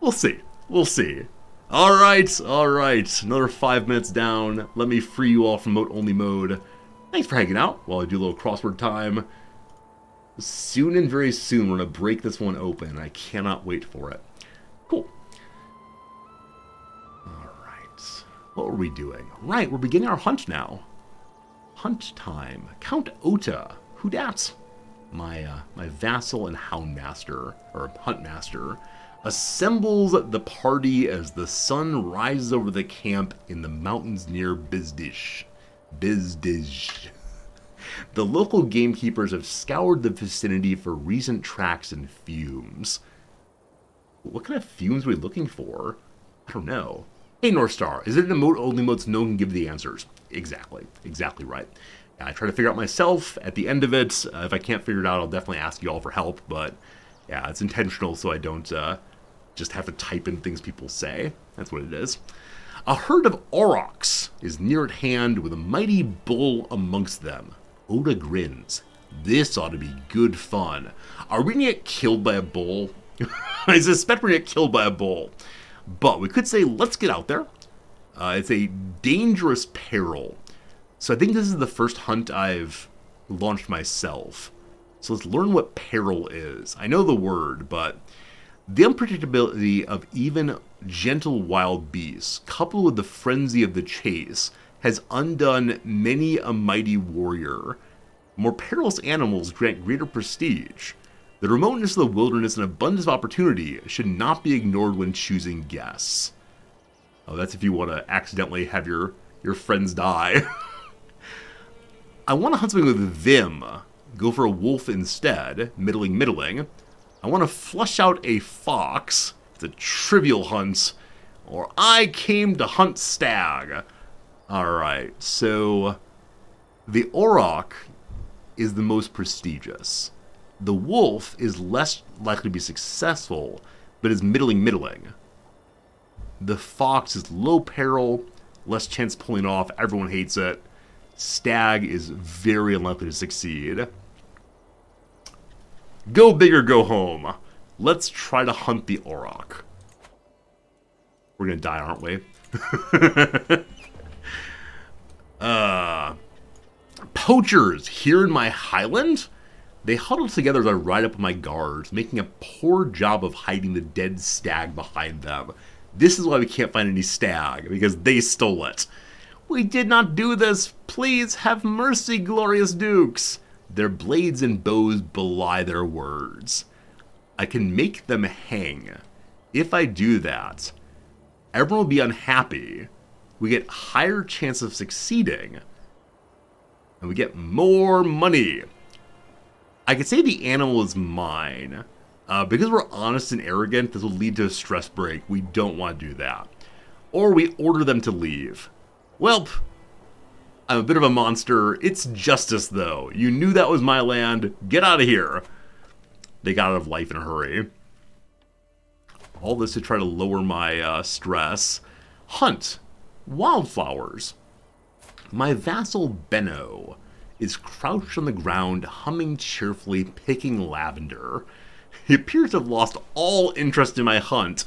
We'll see. We'll see. All right. Another 5 minutes down. Let me free you all from mote-only mode. Thanks for hanging out while I do a little crossword time. Soon and very soon, we're going to break this one open. I cannot wait for it. Cool. All right. What were we doing? Right, we're beginning our hunt now. Hunt time. Count Ota. Who dat? My vassal and hound master, or hunt master, assembles the party as the sun rises over the camp in the mountains near Bizdish. The local gamekeepers have scoured the vicinity for recent tracks and fumes. What kind of fumes are we looking for? I don't know. Hey, North Star, is it an emote only mode so no one can give the answers? Exactly right. Yeah, I try to figure out myself. At the end of it, if I can't figure it out, I'll definitely ask you all for help. But yeah, it's intentional so I don't just have to type in things people say. That's what it is. A herd of aurochs is near at hand with a mighty bull amongst them. Oda grins. This ought to be good fun. Are we going to get killed by a bull? I suspect we're going to get killed by a bull. But we could say, let's get out there. It's a dangerous peril. So I think this is the first hunt I've launched myself. So let's learn what peril is. I know the word, but the unpredictability of even gentle wild beasts, coupled with the frenzy of the chase, has undone many a mighty warrior. More perilous animals grant greater prestige. The remoteness of the wilderness and abundance of opportunity should not be ignored when choosing guests. Oh, that's if you want to accidentally have your friends die. I want to hunt something with vim. Go for a wolf instead. Middling. I want to flush out a fox. It's a trivial hunt. Or I came to hunt stag. Alright, so the auroch is the most prestigious. The wolf is less likely to be successful, but is middling. The fox is low peril, less chance of pulling off, everyone hates it. Stag is very unlikely to succeed. Go big or go home. Let's try to hunt the auroch. We're gonna die, aren't we? Poachers here in my highland? They huddle together as I ride up with my guards, making a poor job of hiding the dead stag behind them. This is why we can't find any stag, because they stole it. We did not do this. Please have mercy, glorious dukes. Their blades and bows belie their words. I can make them hang. If I do that, everyone will be unhappy. We get higher chance of succeeding. And we get more money. I could say the animal is mine. Because we're honest and arrogant, this will lead to a stress break. We don't want to do that. Or we order them to leave. Welp, I'm a bit of a monster. It's justice, though. You knew that was my land. Get out of here. They got out of life in a hurry. All this to try to lower my stress. Hunt. Wildflowers. My vassal Benno is crouched on the ground, humming cheerfully, picking lavender. He appears to have lost all interest in my hunt.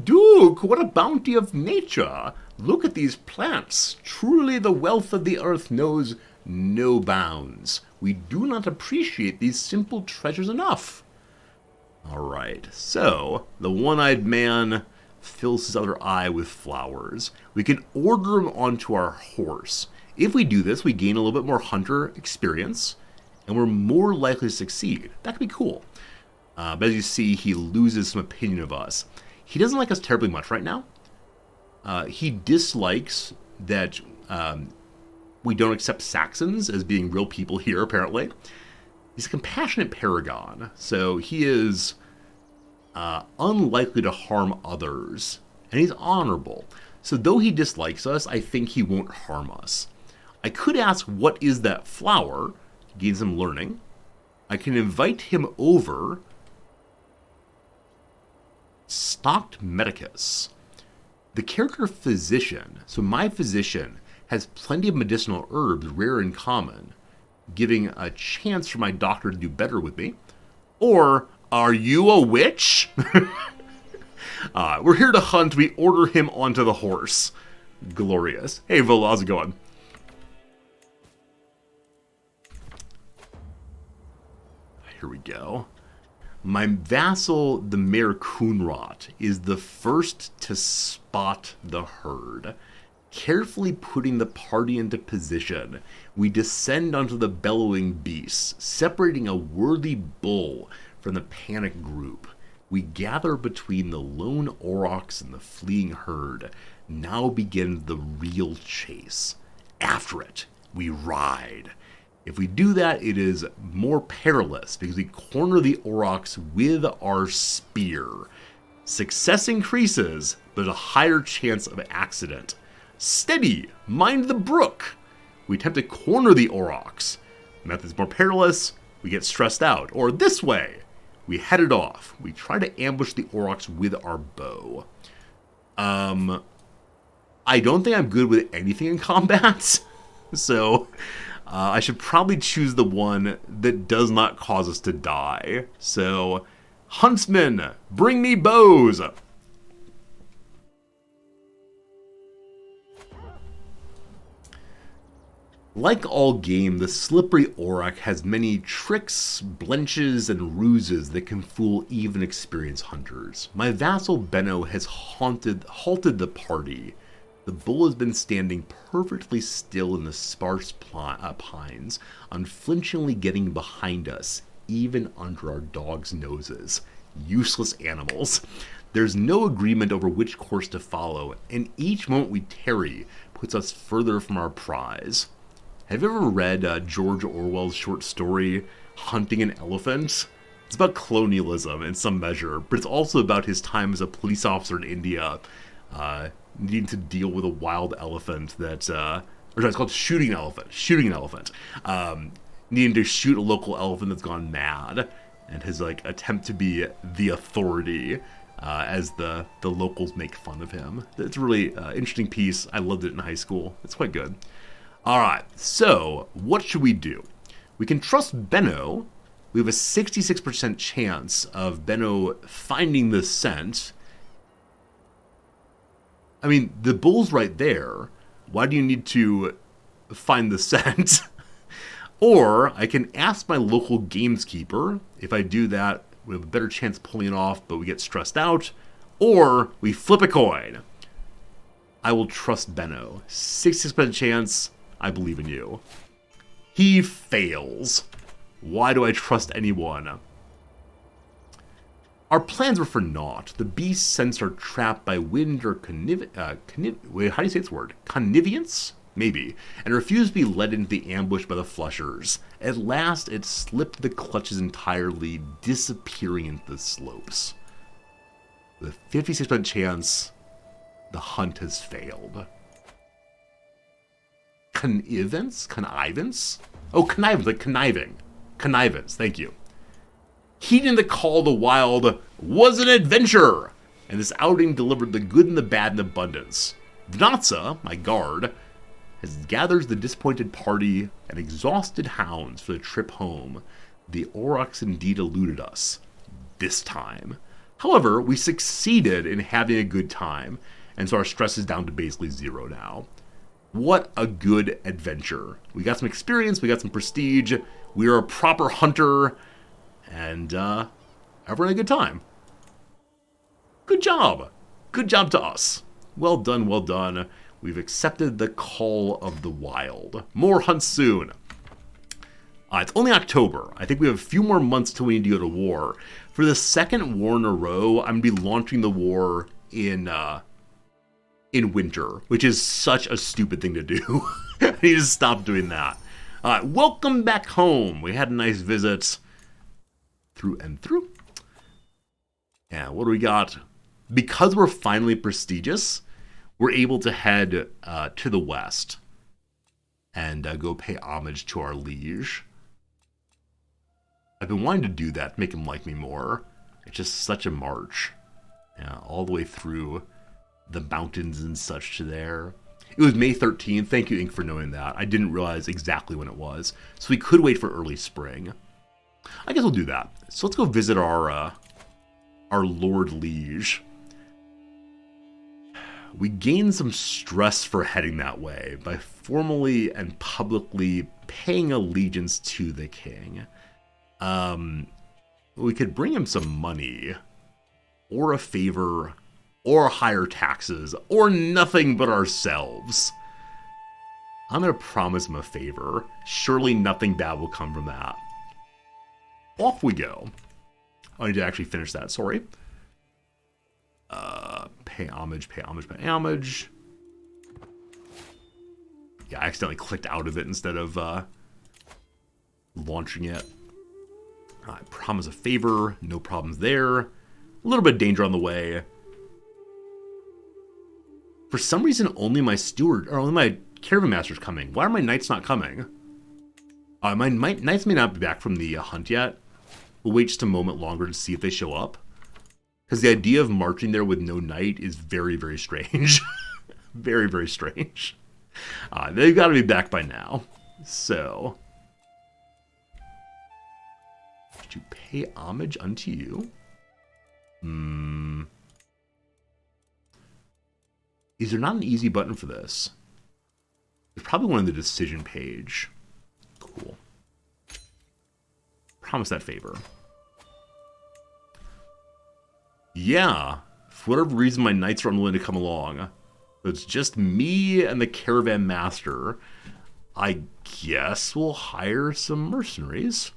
Duke, what a bounty of nature! Look at these plants. Truly the wealth of the earth knows no bounds. We do not appreciate these simple treasures enough. Alright, so the one-eyed man fills his other eye with flowers. We can order him onto our horse. If we do this, we gain a little bit more hunter experience, and we're more likely to succeed. That could be cool. But as you see, he loses some opinion of us. he doesn't like us terribly much right now. He dislikes that we don't accept Saxons as being real people here, apparently. He's a compassionate paragon, so he is unlikely to harm others, and he's honorable. So though he dislikes us, I think he won't harm us. I could ask, what is that flower? Gain some learning. I can invite him over. Stocked Medicus. The character Physician, so my physician, has plenty of medicinal herbs, rare and common, giving a chance for my doctor to do better with me. Or, are you a witch? We're here to hunt. We order him onto the horse. Glorious. Hey, Vil, how's it going? Here we go. My vassal, the Mayor Kunrat, is the first to spot the herd. Carefully putting the party into position, we descend onto the bellowing beasts, separating a worthy bull from the panicked group. We gather between the lone aurochs and the fleeing herd. Now begins the real chase. After it, we ride. If we do that, it is more perilous because we corner the aurochs with our spear. Success increases, but there's a higher chance of accident. Steady, mind the brook. We attempt to corner the aurochs. Method's more perilous, we get stressed out. Or this way, we head it off. We try to ambush the aurochs with our bow. I don't think I'm good with anything in combat, so I should probably choose the one that does not cause us to die. So, huntsmen, bring me bows! Like all game, the slippery auroch has many tricks, blenches, and ruses that can fool even experienced hunters. My vassal Benno has halted the party. The bull has been standing perfectly still in the sparse pines, unflinchingly getting behind us, even under our dogs' noses. Useless animals. There's no agreement over which course to follow, and each moment we tarry puts us further from our prize. Have you ever read George Orwell's short story, Hunting an Elephant? It's about colonialism in some measure, but it's also about his time as a police officer in India, needing to deal with a wild elephant that, it's called shooting an elephant, needing to shoot a local elephant that's gone mad, and his, attempt to be the authority, as the locals make fun of him. It's a really interesting piece. I loved it in high school. It's quite good. Alright, so, what should we do? We can trust Benno. We have a 66% chance of Benno finding the scent. I mean, the bull's right there. Why do you need to find the scent? Or, I can ask my local gameskeeper. If I do that, we have a better chance of pulling it off, but we get stressed out. Or, we flip a coin. I will trust Benno. 66% chance. I believe in you. He fails. Why do I trust anyone? Our plans were for naught. The beasts sensed our trap by wind or how do you say this word? Connivance? Maybe. And refused to be led into the ambush by the flushers. At last, it slipped the clutches entirely, disappearing into the slopes. With a 56% chance, the hunt has failed. Connivance? Oh, connivance, like conniving. Connivance, thank you. Heeding the call of the wild was an adventure, and this outing delivered the good and the bad in abundance. Vnatsa, my guard, gathers the disappointed party and exhausted hounds for the trip home. The aurochs indeed eluded us. This time. However, we succeeded in having a good time, and so our stress is down to basically 0 now. What a good adventure. We got some experience, we got some prestige, we are a proper hunter, and everyone had a good time. Good job. Good job to us. Well done, well done. We've accepted the call of the wild. More hunts soon. It's only October. I think we have a few more months till we need to go to war. For the second war in a row, I'm going to be launching the war in winter, which is such a stupid thing to do. I need to stop doing that. Welcome back home. We had a nice visit through and through. Yeah, what do we got? Because we're finally prestigious, we're able to head to the west and go pay homage to our liege. I've been wanting to do that, make him like me more. It's just such a march. Yeah, all the way through the mountains and such to there. It was May 13th. Thank you, Ink, for knowing that. I didn't realize exactly when it was. So we could wait for early spring. I guess we'll do that. So let's go visit our Lord Liege. We gained some stress for heading that way by formally and publicly paying allegiance to the king. We could bring him some money, or a favor, or higher taxes, or nothing but ourselves. I'm going to promise him a favor. Surely nothing bad will come from that. Off we go. I need to actually finish that, sorry. Pay homage, pay homage, pay homage. Yeah, I accidentally clicked out of it instead of launching it. I promise a favor, no problems there. A little bit of danger on the way. For some reason, only my steward, or only my caravan master's coming. Why are my knights not coming? My knights may not be back from the hunt yet. We'll wait just a moment longer to see if they show up. Because the idea of marching there with no knight is very, very strange. Very, very strange. They've got to be back by now. So, to pay homage unto you. Is there not an easy button for this? There's probably one on the decision page. Cool. Promise that favor. Yeah. For whatever reason, my knights are unwilling to come along. It's just me and the caravan master. I guess we'll hire some mercenaries.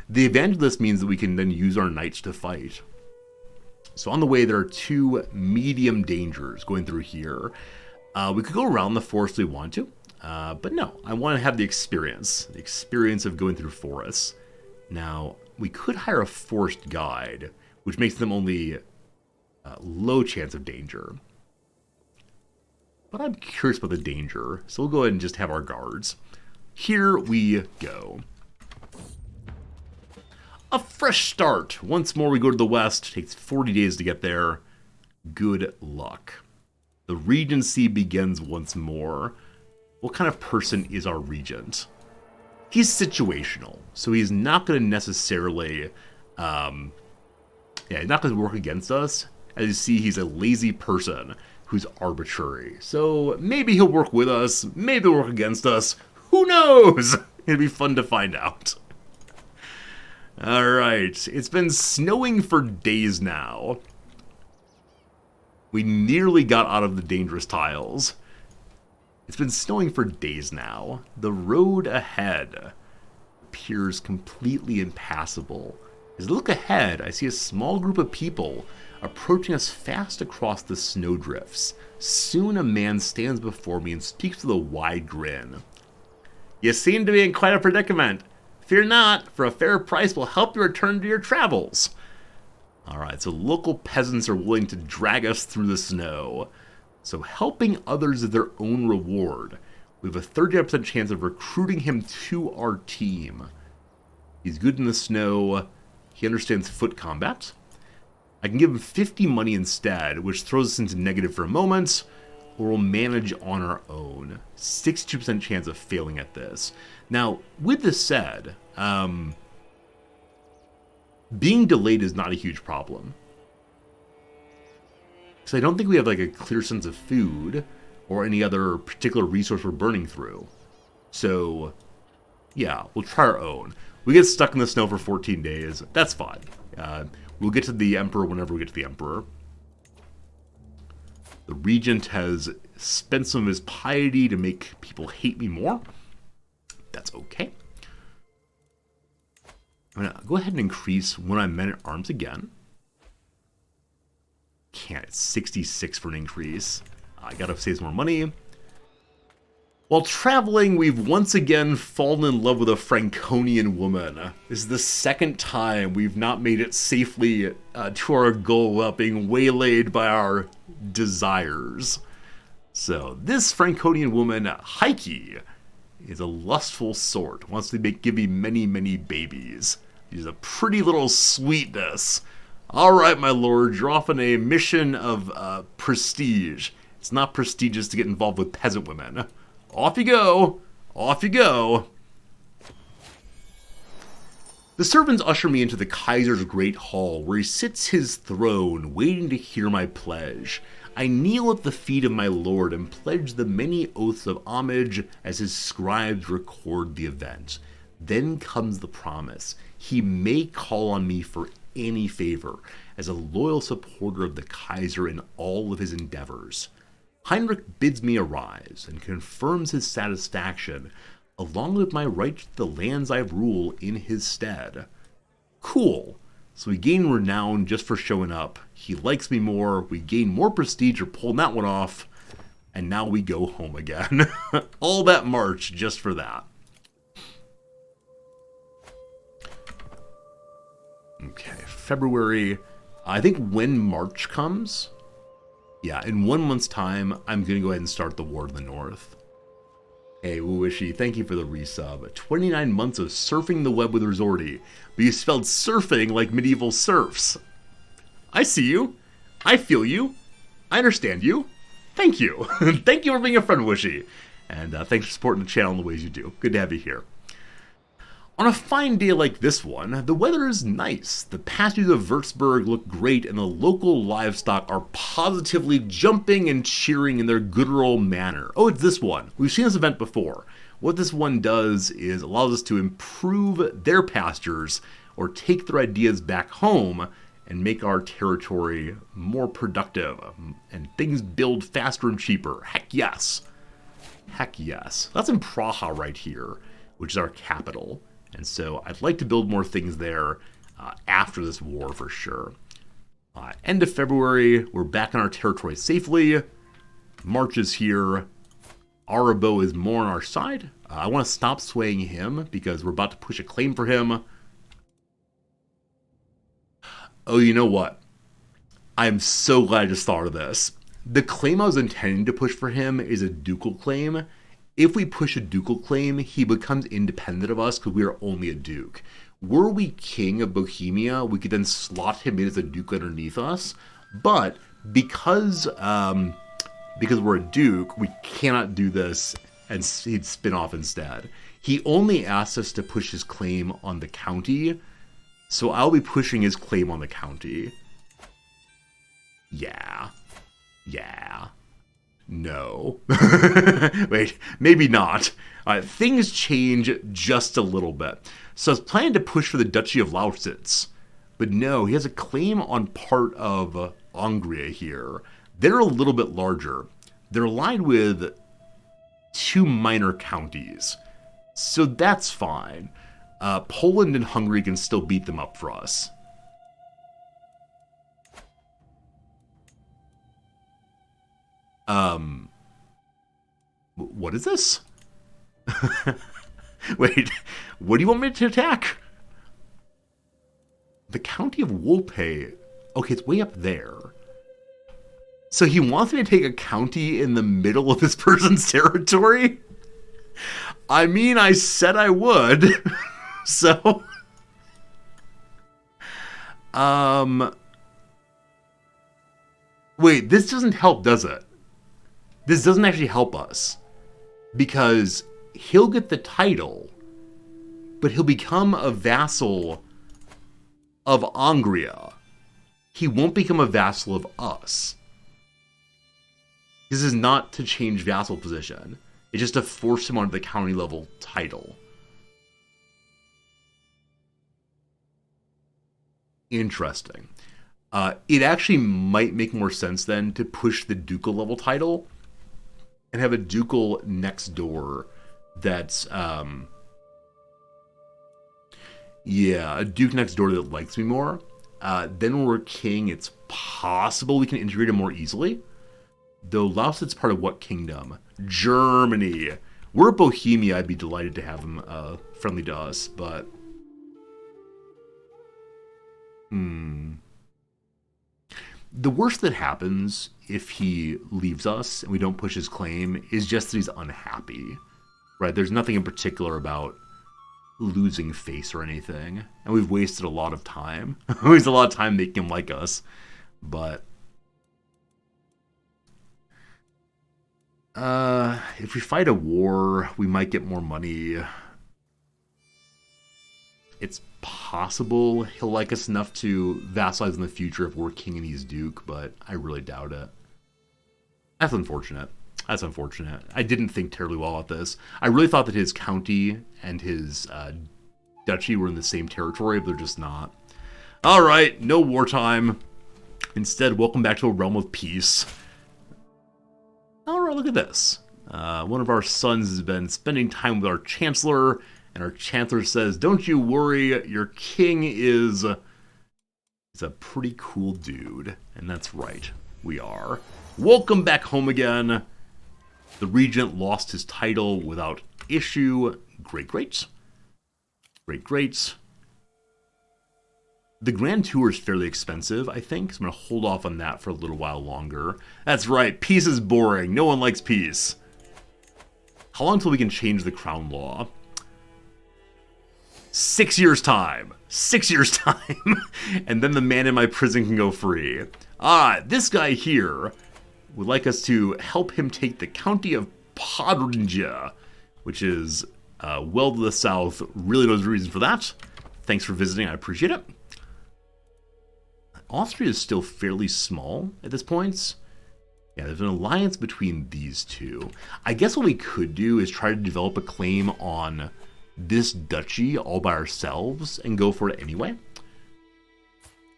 The advantage of this means that we can then use our knights to fight. So on the way, there are two medium dangers going through here. We could go around the forest if we want to. But no, I want to have the experience of going through forests. Now, we could hire a forest guide, which makes them only low chance of danger. But I'm curious about the danger, so we'll go ahead and just have our guards. Here we go. A fresh start. Once more we go to the west. Takes 40 days to get there. Good luck. The regency begins once more. What kind of person is our regent? He's situational, so he's not going to necessarily, he's not going to work against us. As you see, he's a lazy person who's arbitrary. So maybe he'll work with us, maybe he'll work against us. Who knows? It'd be fun to find out. Alright, it's been snowing for days now. We nearly got out of the dangerous tiles. It's been snowing for days now. The road ahead appears completely impassable. As I look ahead, I see a small group of people approaching us fast across the snowdrifts. Soon a man stands before me and speaks with a wide grin. You seem to be in quite a predicament. Fear not, for a fair price will help you return to your travels. Alright, so local peasants are willing to drag us through the snow. So helping others is their own reward. We have a 30% chance of recruiting him to our team. He's good in the snow. He understands foot combat. I can give him 50 money instead, which throws us into negative for a moment, or we'll manage on our own. 62% chance of failing at this. Now, with this said, being delayed is not a huge problem. Because I don't think we have like a clear sense of food or any other particular resource we're burning through. So, yeah, we'll try our own. We get stuck in the snow for 14 days. That's fine. We'll get to the Emperor whenever we get to the Emperor. The Regent has spent some of his piety to make people hate me more. That's okay. I'm going to go ahead and increase when I'm men at arms again. Can't. It's 66 for an increase. I got to save some more money. While traveling, we've once again fallen in love with a Franconian woman. This is the second time we've not made it safely to our goal without being waylaid by our desires. So this Franconian woman, Heike, is a lustful sort. Wants to give me many, many babies. She's a pretty little sweetness. All right, my lord, you're off on a mission of prestige. It's not prestigious to get involved with peasant women. Off you go! Off you go! The servants usher me into the Kaiser's great hall, where he sits his throne, waiting to hear my pledge. I kneel at the feet of my lord and pledge the many oaths of homage as his scribes record the event. Then comes the promise. He may call on me for any favor, as a loyal supporter of the Kaiser in all of his endeavors. Heinrich bids me arise and confirms his satisfaction, along with my right to the lands I rule in his stead. Cool. So we gain renown just for showing up. He likes me more. We gain more prestige for pulling that one off. And now we go home again. All that march just for that. Okay, February. I think when March comes... Yeah, in 1 month's time, I'm going to go ahead and start the War in the North. Hey, Wooishi, thank you for the resub. 29 months of surfing the web with Resorty, but you spelled surfing like medieval serfs. I see you. I feel you. I understand you. Thank you. Thank you for being a friend, Wooishi. And thanks for supporting the channel in the ways you do. Good to have you here. On a fine day like this one, the weather is nice. The pastures of Würzburg look great, and the local livestock are positively jumping and cheering in their guttural manner. Oh, it's this one. We've seen this event before. What this one does is allows us to improve their pastures or take their ideas back home and make our territory more productive and things build faster and cheaper. Heck yes. Heck yes. That's in Praha right here, which is our capital. And so I'd like to build more things there after this war for sure. End of February, we're back in our territory safely. March is here. Arabo is more on our side. I want to stop swaying him because we're about to push a claim for him. Oh, you know what? I'm so glad I just thought of this. The claim I was intending to push for him is a ducal claim. If we push a ducal claim, he becomes independent of us because we are only a duke. Were we king of Bohemia, we could then slot him in as a duke underneath us. But because we're a duke, we cannot do this, and he'd spin off instead. He only asks us to push his claim on the county, so I'll be pushing his claim on the county. Yeah. No. Wait, maybe not. Things change just a little bit. So I was planning to push for the Duchy of Lausitz. But no, he has a claim on part of Hungary here. They're a little bit larger. They're aligned with 2 minor counties. So that's fine. Poland and Hungary can still beat them up for us. What is this? Wait, what do you want me to attack? The county of Wolpe. Okay, it's way up there. So he wants me to take a county in the middle of this person's territory? I mean, I said I would. So... Wait, this doesn't help, does it? This doesn't actually help us. Because he'll get the title, but he'll become a vassal of Angria. He won't become a vassal of us. This is not to change vassal position. It's just to force him onto the county level title. Interesting. It actually might make more sense then to push the ducal level title and have a ducal next door that's Yeah, a duke next door that likes me more. Then when we're king, it's possible we can integrate him more easily. Though Lausitz part of what kingdom? Germany. We're Bohemia, I'd be delighted to have him friendly to us, but... The worst that happens if he leaves us and we don't push his claim is just that he's unhappy. Right? There's nothing in particular about losing face or anything. And we've wasted a lot of time. We wasted a lot of time making him like us. But... if we fight a war, we might get more money. It's possible he'll like us enough to vassalize in the future if we're king and he's duke, but I really doubt it. That's unfortunate. That's unfortunate. I didn't think terribly well about this. I really thought that his county and his duchy were in the same territory, but they're just not. Alright, no wartime. Instead, welcome back to a realm of peace. Alright, look at this. One of our sons has been spending time with our chancellor, and our chancellor says, don't you worry, your king is a pretty cool dude. And that's right, we are. Welcome back home again. The regent lost his title without issue. Great, great. Great, great. The Grand Tour is fairly expensive, I think, so I'm going to hold off on that for a little while longer. That's right, peace is boring. No one likes peace. How long until we can change the crown law? 6 years' time. 6 years' time. And then the man in my prison can go free. This guy here would like us to help him take the county of Podrinja, which is well to the south. Really knows the reason for that. Thanks for visiting. I appreciate it. Austria is still fairly small at this point. Yeah, there's an alliance between these two. I guess what we could do is try to develop a claim on this duchy all by ourselves and go for it anyway.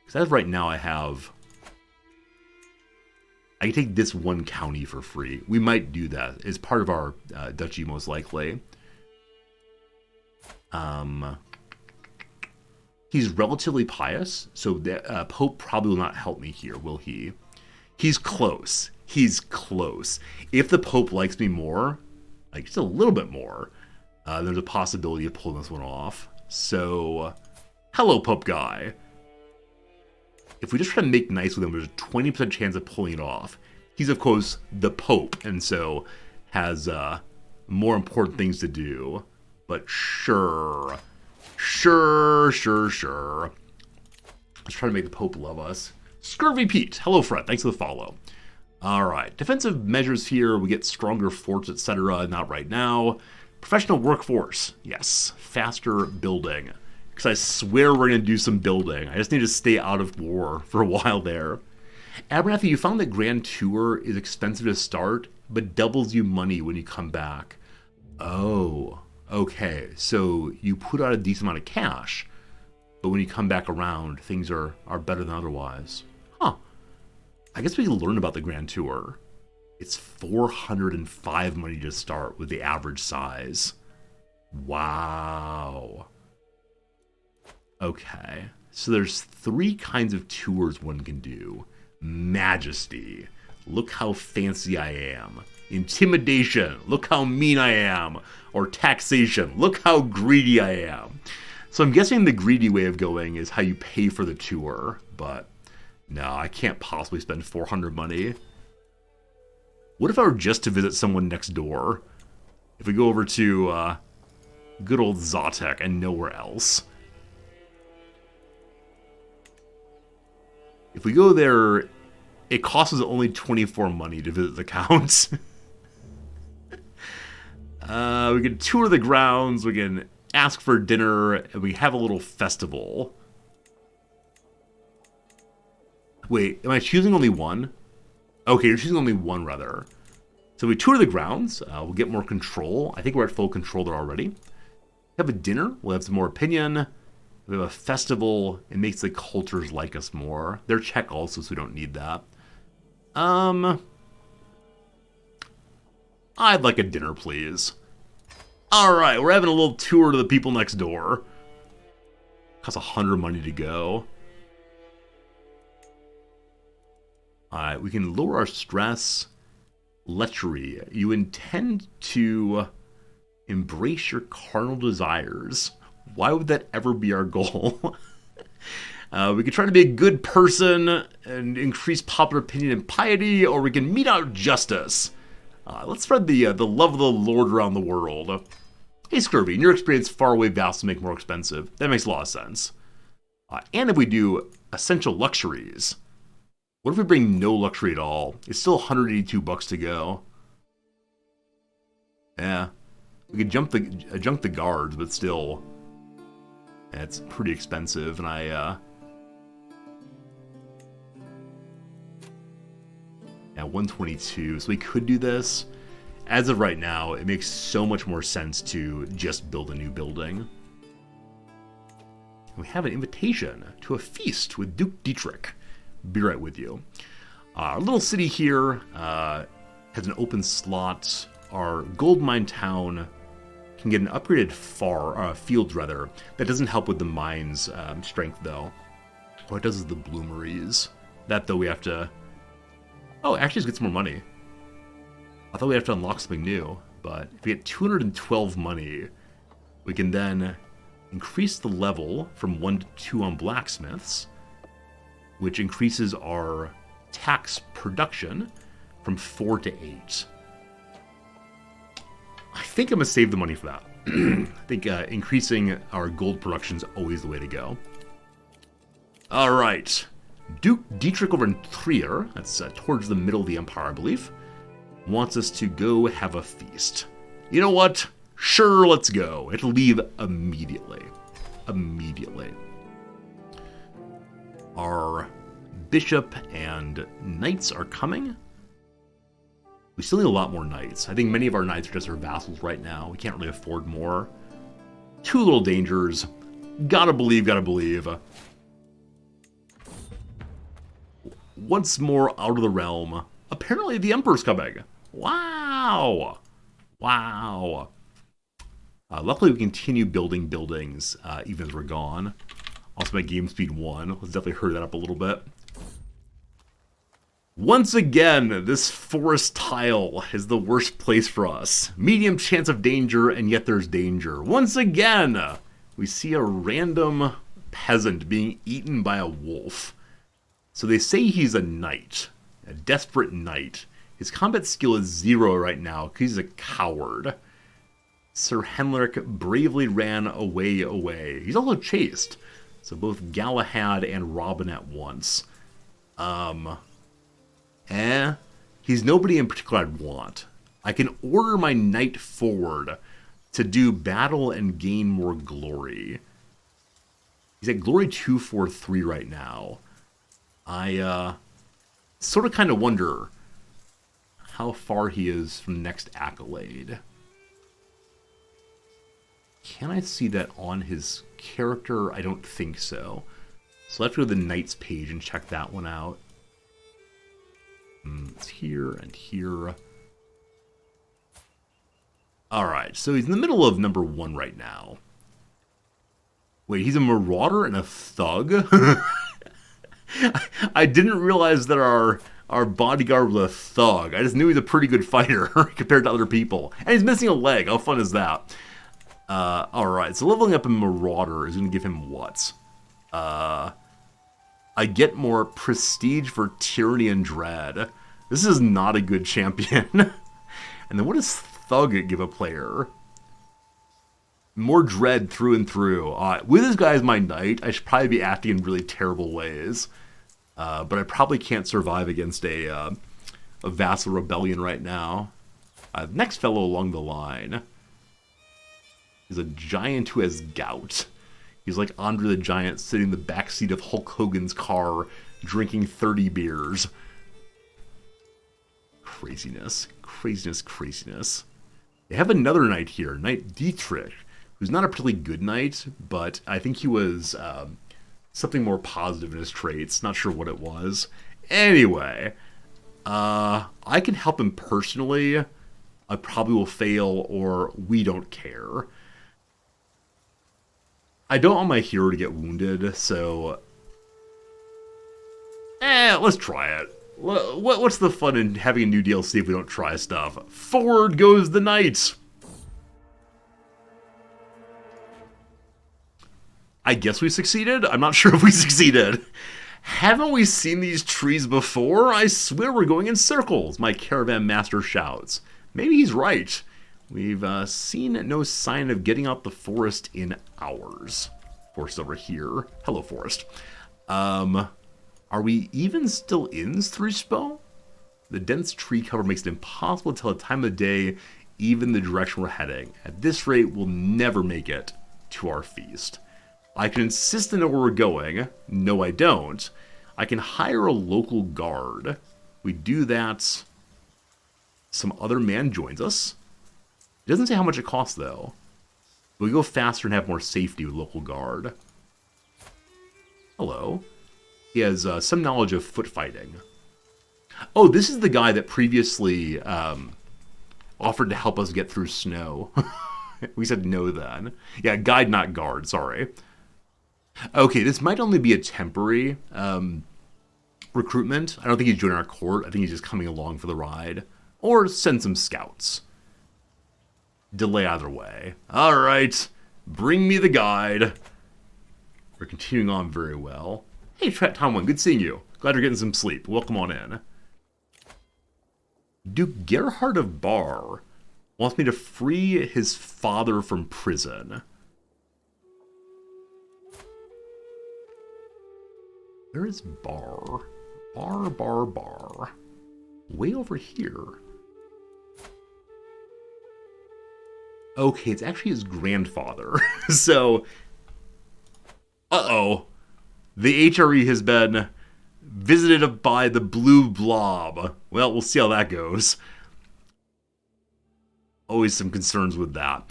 Because as of right now, I can take this one county for free. We might do that. It's part of our duchy, most likely. He's relatively pious, so the Pope probably will not help me here, will he? He's close. He's close. If the Pope likes me more, like just a little bit more, there's a possibility of pulling this one off. So, hello, Pope guy. If we just try to make nice with him, there's a 20% chance of pulling it off. He's, of course, the Pope, and so has more important things to do. But sure. Sure. Let's try to make the Pope love us. Scurvy Pete. Hello, Fred. Thanks for the follow. Alright. Defensive measures here. We get stronger forts, etc. Not right now. Professional workforce. Yes. Faster building. Because I swear we're going to do some building. I just need to stay out of war for a while there. Abernathy, you found that Grand Tour is expensive to start, but doubles you money when you come back. Oh, okay. So you put out a decent amount of cash, but when you come back around, things are better than otherwise. Huh. I guess we can learn about the Grand Tour. It's 405 money to start with the average size. Wow. Okay, so there's 3 kinds of tours one can do. Majesty. Look how fancy I am. Intimidation. Look how mean I am. Or taxation. Look how greedy I am. So I'm guessing the greedy way of going is how you pay for the tour. But no, I can't possibly spend 400 money. What if I were just to visit someone next door? If we go over to good old Zatek and nowhere else. If we go there, it costs us only 24 money to visit the count. We can tour the grounds, we can ask for dinner, and we have a little festival. Wait, am I choosing only one? Okay, you're choosing only one, rather. So we tour the grounds, we'll get more control. I think we're at full control there already. Have a dinner, we'll have some more opinion. We have a festival. It makes the cultures like us more. They're Czech also, so we don't need that. I'd like a dinner, please. Alright, we're having a little tour to the people next door. Costs 100 money to go. Alright, we can lower our stress. Lechery. You intend to embrace your carnal desires. Why would that ever be our goal? We could try to be a good person and increase popular opinion and piety, or we can mete out justice. Let's spread the love of the Lord around the world. Hey, Scurvy, in your experience, faraway vassals make more expensive. That makes a lot of sense. And if we do essential luxuries, what if we bring no luxury at all? It's still 182 bucks to go. Yeah, we could junk the guards, but still, it's pretty expensive. And yeah, 122. So we could do this. As of right now, it makes so much more sense to just build a new building. We have an invitation to a feast with Duke Dietrich. Be right with you. Our little city here has an open slot. Our gold mine town can get an upgraded field rather. That doesn't help with the mine's strength though. What it does is the bloomeries. That though we have to. Oh, actually, just get some more money. I thought we have to unlock something new, but if we get 212 money, we can then increase the level from 1 to 2 on blacksmiths, which increases our tax production from 4 to 8. I think I'm going to save the money for that. I think increasing our gold production is always the way to go. All right. Duke Dietrich over in Trier, that's towards the middle of the empire, I believe, wants us to go have a feast. You know what? Sure, let's go. It'll leave immediately. Immediately. Our bishop and knights are coming. We still need a lot more knights. I think many of our knights are just our vassals right now. We can't really afford more. 2 little dangers. Gotta believe, gotta believe. Once more out of the realm. Apparently the Emperor's coming. Wow! Wow. Luckily we continue building buildings even as we're gone. Also my game speed 1. Let's definitely hurry that up a little bit. Once again, this forest tile is the worst place for us. Medium chance of danger, and yet there's danger. Once again, we see a random peasant being eaten by a wolf. So they say he's a knight, a desperate knight. His combat skill is 0 right now because he's a coward. Sir Henrik bravely ran away. He's also chased. So both Galahad and Robin at once. He's nobody in particular I'd want. I can order my knight forward to do battle and gain more glory. He's at glory 243 right now. I sort of kind of wonder how far he is from the next accolade. Can I see that on his character? I don't think so. So let's go to the Knights page and check that one out. It's here and here. Alright, so he's in the middle of number 1 right now. Wait, he's a marauder and a thug? I didn't realize that our bodyguard was a thug. I just knew he's a pretty good fighter compared to other people. And he's missing a leg. How fun is that? Alright, so leveling up in Marauder is going to give him what? I get more prestige for Tyranny and Dread. This is not a good champion. And then what does Thug give a player? More Dread through and through. With this guy as my knight, I should probably be acting in really terrible ways. But I probably can't survive against a vassal rebellion right now. Next fellow along the line is a giant who has gout. He's like Andre the Giant sitting in the backseat of Hulk Hogan's car drinking 30 beers. Craziness. Craziness, craziness. They have another knight here, Knight Dietrich, who's not a particularly good knight, but I think he was something more positive in his traits. Not sure what it was. Anyway, I can help him personally. I probably will fail, or we don't care. I don't want my hero to get wounded, so... let's try it. What's the fun in having a new DLC if we don't try stuff? Forward goes the knight! I guess we succeeded? I'm not sure if we succeeded. Haven't we seen these trees before? I swear we're going in circles, my caravan master shouts. Maybe he's right. We've seen no sign of getting out the forest in hours. Forest over here. Hello, forest. Are we even still in Thrushpo? The dense tree cover makes it impossible to tell the time of day, even the direction we're heading. At this rate, we'll never make it to our feast. I can insist to know where we're going. No, I don't. I can hire a local guard. We do that. Some other man joins us. It doesn't say how much it costs, though. We go faster and have more safety with local guard. Hello. He has some knowledge of foot fighting. Oh, this is the guy that previously offered to help us get through snow. We said no then. Yeah, guide, not guard, sorry. Okay, this might only be a temporary recruitment. I don't think he's joining our court. I think he's just coming along for the ride. Or send some scouts. Delay either way. Alright, bring me the guide. We're continuing on very well. Hey, Tom1, good seeing you. Glad you're getting some sleep. Welcome on in. Duke Gerhard of Bar wants me to free his father from prison. Where is Bar? Bar. Way over here. Okay, it's actually his grandfather. So, uh-oh. The HRE has been visited by the blue blob. Well, we'll see how that goes. Always some concerns with that.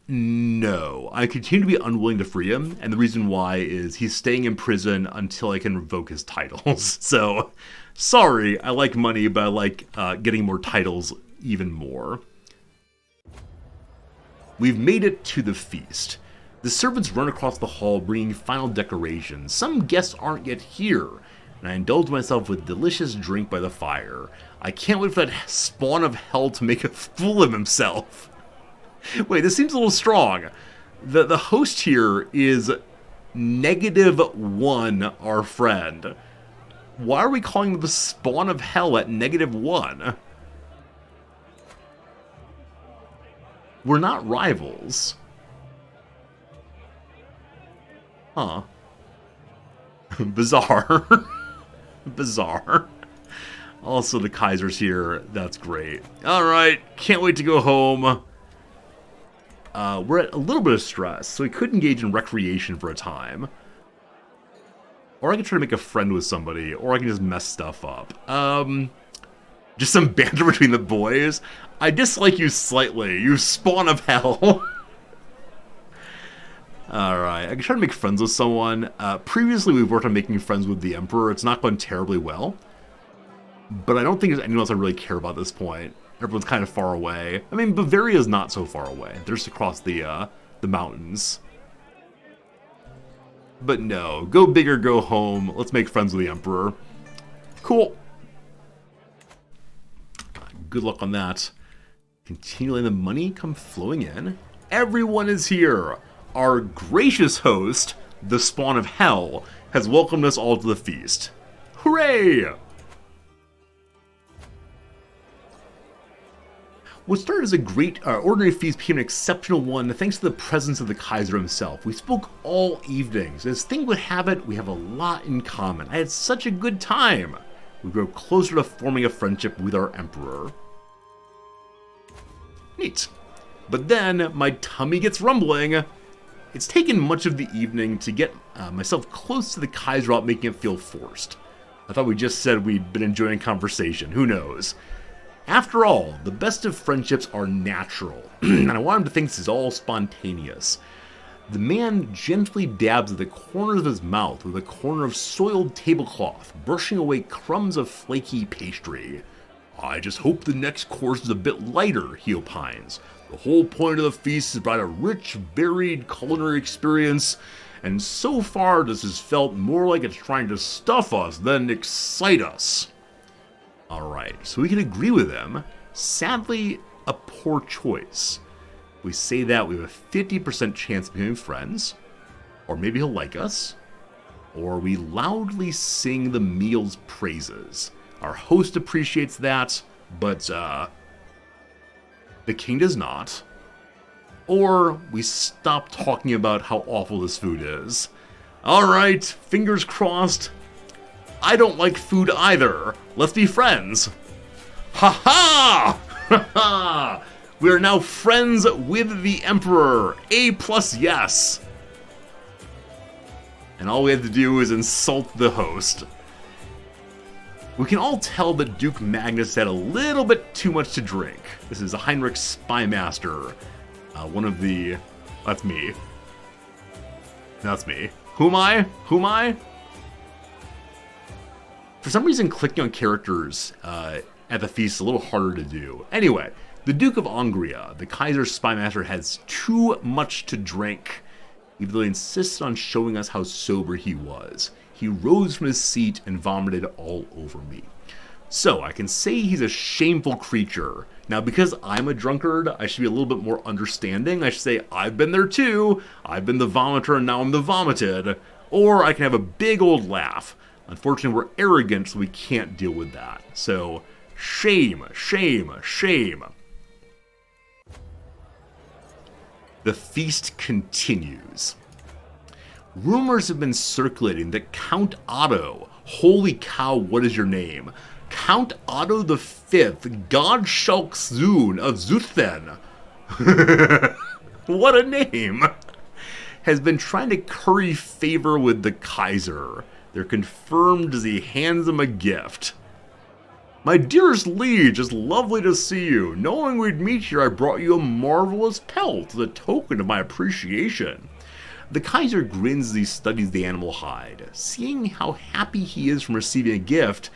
No. I continue to be unwilling to free him, and the reason why is he's staying in prison until I can revoke his titles. So, sorry, I like money, but I like getting more titles even more. We've made it to the feast. The servants run across the hall bringing final decorations. Some guests aren't yet here, and I indulge myself with delicious drink by the fire. I can't wait for that spawn of hell to make a fool of himself. Wait, this seems a little strong. The host here is -1, our friend. Why are we calling the spawn of hell at -1? We're not rivals. Huh. Bizarre. Bizarre. Also, the Kaiser's here. That's great. Alright, can't wait to go home. We're at a little bit of stress, so we could engage in recreation for a time. Or I can try to make a friend with somebody, or I can just mess stuff up. Just some banter between the boys. I dislike you slightly, you spawn of hell. Alright, I can try to make friends with someone. Previously, we've worked on making friends with the Emperor. It's not gone terribly well. But I don't think there's anyone else I really care about at this point. Everyone's kind of far away. I mean, Bavaria's not so far away. They're just across the mountains. But no, go big or go home. Let's make friends with the Emperor. Cool. Good luck on that. Continually the money come flowing in. Everyone is here. Our gracious host, the Spawn of Hell, has welcomed us all to the feast. Hooray! What started as a great ordinary feast became an exceptional one thanks to the presence of the Kaiser himself. We spoke all evenings. As things would have it, we have a lot in common. I had such a good time. We grew closer to forming a friendship with our Emperor. Neat. But then, my tummy gets rumbling. It's taken much of the evening to get myself close to the Kaiser without making it feel forced. I thought we just said we'd been enjoying conversation. Who knows? After all, the best of friendships are natural, and I want him to think this is all spontaneous. The man gently dabs at the corners of his mouth with a corner of soiled tablecloth, brushing away crumbs of flaky pastry. I just hope the next course is a bit lighter, he opines. The whole point of the feast is to provide a rich, varied culinary experience, and so far this has felt more like it's trying to stuff us than excite us. Alright, so we can agree with him. Sadly, a poor choice. If we say that, we have a 50% chance of becoming friends, or maybe he'll like us, or we loudly sing the meal's praises. Our host appreciates that, but the king does not. Or we stop talking about how awful this food is. Alright, fingers crossed. I don't like food either. Let's be friends. Ha ha! We are now friends with the Emperor. A plus yes. And all we have to do is insult the host. We can all tell that Duke Magnus had a little bit too much to drink. This is Heinrich Spymaster. One of the... That's me. That's me. Who am I? Who am I? For some reason, clicking on characters at the feast is a little harder to do. Anyway, the Duke of Angria, the Kaiser's Spymaster, has too much to drink, even though he insisted on showing us how sober he was. He rose from his seat and vomited all over me. So, I can say he's a shameful creature. Now, because I'm a drunkard, I should be a little bit more understanding. I should say, I've been there too. I've been the vomiter and now I'm the vomited. Or I can have a big old laugh. Unfortunately, we're arrogant, so we can't deal with that. So, shame, shame, shame. The feast continues. Rumors have been circulating that Count Otto, holy cow, what is your name? Count Otto the Fifth, Godschalk Zun of Zuthen, what a name, has been trying to curry favor with the Kaiser. They're confirmed as he hands him a gift. My dearest liege, it's lovely to see you. Knowing we'd meet here, I brought you a marvelous pelt as a token of my appreciation. The Kaiser grins as he studies the animal hide. Seeing how happy he is from receiving a gift,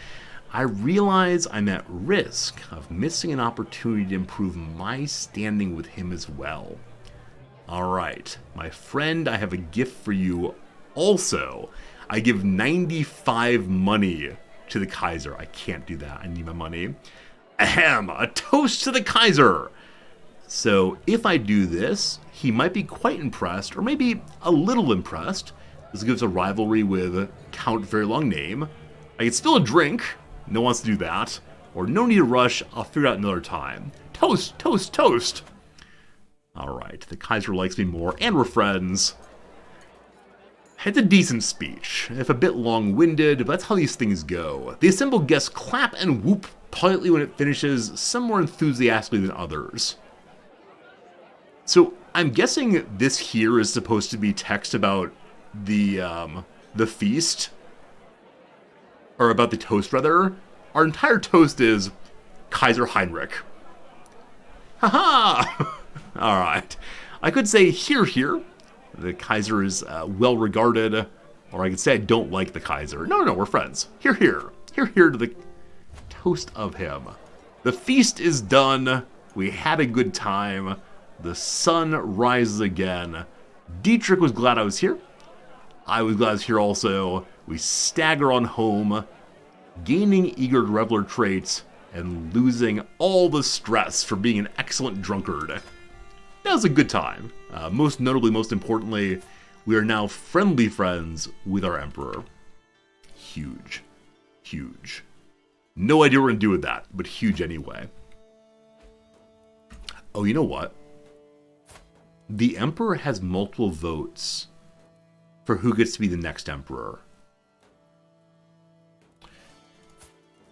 I realize I'm at risk of missing an opportunity to improve my standing with him as well. Alright, my friend, I have a gift for you also. I give 95 money to the Kaiser. I can't do that. I need my money. Ahem! A toast to the Kaiser! So, if I do this, he might be quite impressed, or maybe a little impressed. This gives a rivalry with Count Very Long Name. I can spill a drink. No one wants to do that. Or no need to rush. I'll figure it out another time. Toast! Toast! Toast! Alright, the Kaiser likes me more, and we're friends. It's a decent speech, if a bit long-winded, but that's how these things go. The assembled guests clap and whoop politely when it finishes, some more enthusiastically than others. So, I'm guessing this here is supposed to be text about the feast? Or about the toast, rather. Our entire toast is Kaiser Heinrich. Haha! Alright. I could say here, here. The Kaiser is well regarded, or I could say I don't like the Kaiser. No, we're friends. Here, here. Here, here to the toast of him. The feast is done. We had a good time. The sun rises again. Dietrich was glad I was here. I was glad I was here also. We stagger on home, gaining eager reveler traits, and losing all the stress for being an excellent drunkard. That was a good time. Most notably, most importantly, we are now friendly friends with our Emperor. Huge. Huge. No idea what we're going to do with that, but huge anyway. Oh, you know what? The Emperor has multiple votes for who gets to be the next Emperor.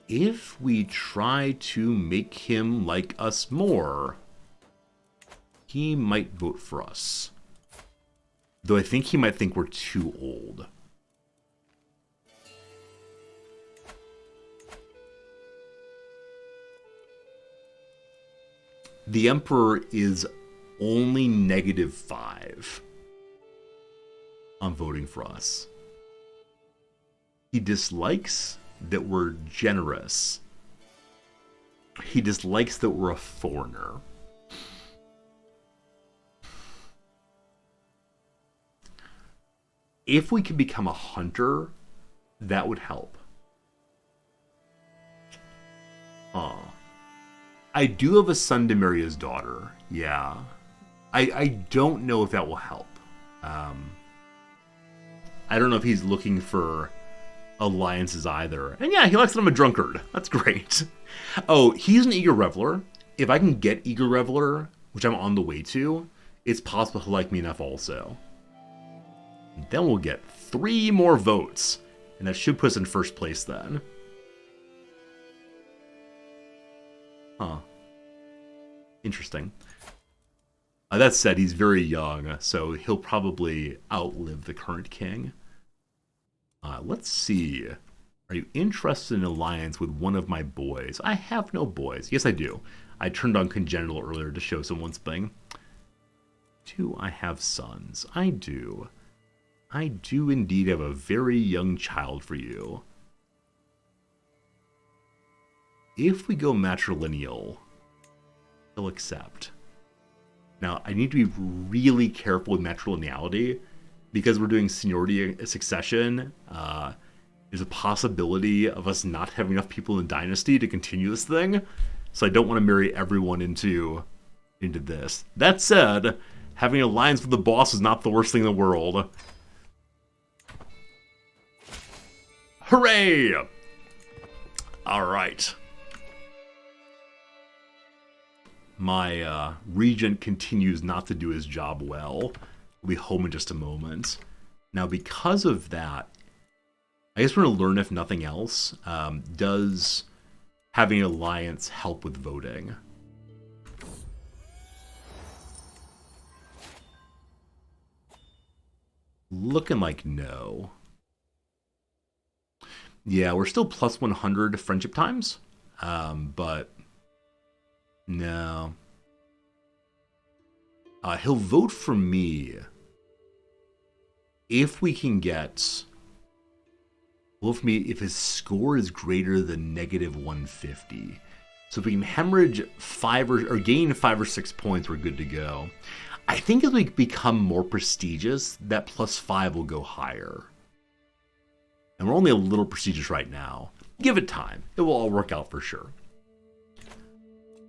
If we try to make him like us more, he might vote for us. Though I think he might think we're too old. The Emperor is only -5 on voting for us. He dislikes that we're generous. He dislikes that we're a foreigner. If we could become a hunter, that would help. I do have a son to marry his daughter. Yeah. I don't know if that will help. I don't know if he's looking for alliances either. And yeah, he likes that I'm a drunkard. That's great. Oh, he's an eager reveler. If I can get eager reveler, which I'm on the way to, it's possible he'll like me enough also. Then we'll get 3 more votes. And that should put us in first place then. Huh. Interesting. That said, he's very young, so he'll probably outlive the current king. Let's see. Are you interested in an alliance with one of my boys? I have no boys. Yes, I do. I turned on Congenital earlier to show someone something. Do I have sons? I do. I do indeed have a very young child for you. If we go matrilineal, he'll accept. Now, I need to be really careful with matrilineality because we're doing seniority succession. There's a possibility of us not having enough people in the dynasty to continue this thing. So I don't want to marry everyone into this. That said, having an alliance with the boss is not the worst thing in the world. Hooray! All right. My regent continues not to do his job well. We'll be home in just a moment. Now, because of that, I guess we're going to learn, if nothing else, does having an alliance help with voting? Looking like no. Yeah, we're still plus 100 friendship times, but no. He'll vote for me if we can get... Well, for me, if his score is greater than negative 150. So if we can hemorrhage 5 or gain 5 or 6 points, we're good to go. I think as we become more prestigious, that plus 5 will go higher. And we're only a little prestigious right now. Give it time. It will all work out for sure.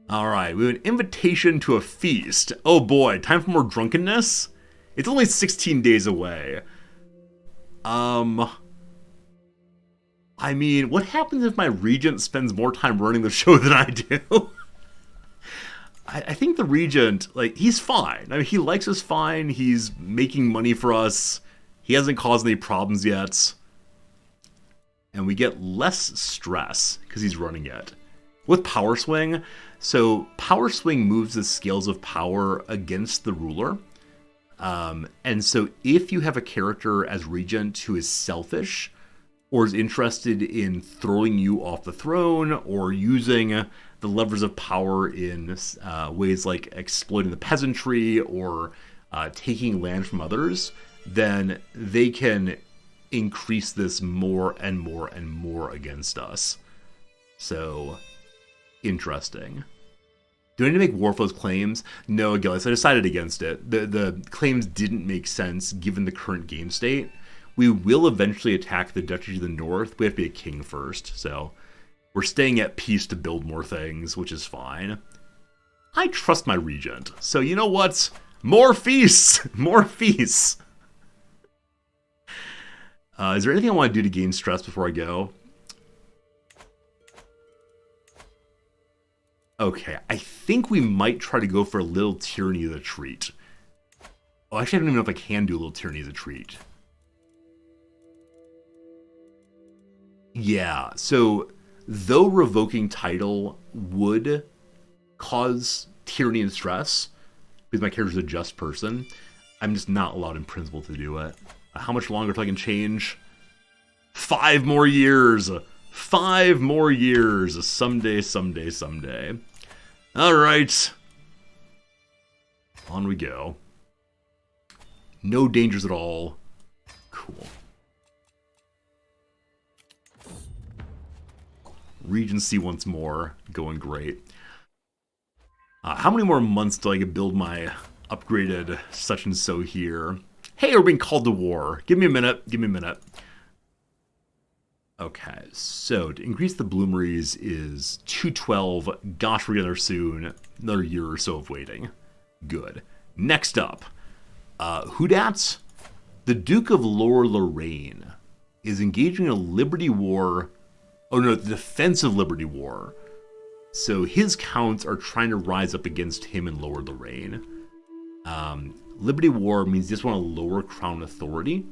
All right, we have an invitation to a feast. Oh boy, time for more drunkenness? It's only 16 days away. I mean, what happens if my regent spends more time running the show than I do? I think the regent, like, he's fine. I mean, he likes us fine. He's making money for us. He hasn't caused any problems yet. And we get less stress because he's running it. With Power Swing, so Power Swing moves the scales of power against the ruler. And so if you have a character as regent who is selfish or is interested in throwing you off the throne or using the levers of power in ways like exploiting the peasantry or taking land from others, then they can increase this more and more and more against us. So, interesting. Do I need to make war for those claims? No, Gillis, I decided against it. The claims didn't make sense given the current game state. We will eventually attack the Duchy of the North. We have to be a king first, so we're staying at peace to build more things, which is fine. I trust my regent, so you know what? More feasts! More feasts! Is there anything I want to do to gain stress before I go? Okay, I think we might try to go for a little tyranny as a treat. Oh, actually, I don't even know if I can do a little tyranny as a treat. Yeah, so though revoking title would cause tyranny and stress, because my character's a just person, I'm just not allowed in principle to do it. How much longer till I can change? 5 more years! 5 more years! Someday, someday, someday. Alright. On we go. No dangers at all. Cool. Regency once more. Going great. How many more months till I can build my upgraded such and so here? Hey, we're being called to war. Give me a minute. Give me a minute. Okay, so to increase the bloomeries is 212. Gosh, we're getting there soon. Another year or so of waiting. Good. Next up, who dat? The Duke of Lower Lorraine is engaging in a Liberty War. Oh no, the Defensive Liberty War. So his counts are trying to rise up against him in Lower Lorraine. Liberty War means you just want to lower crown authority.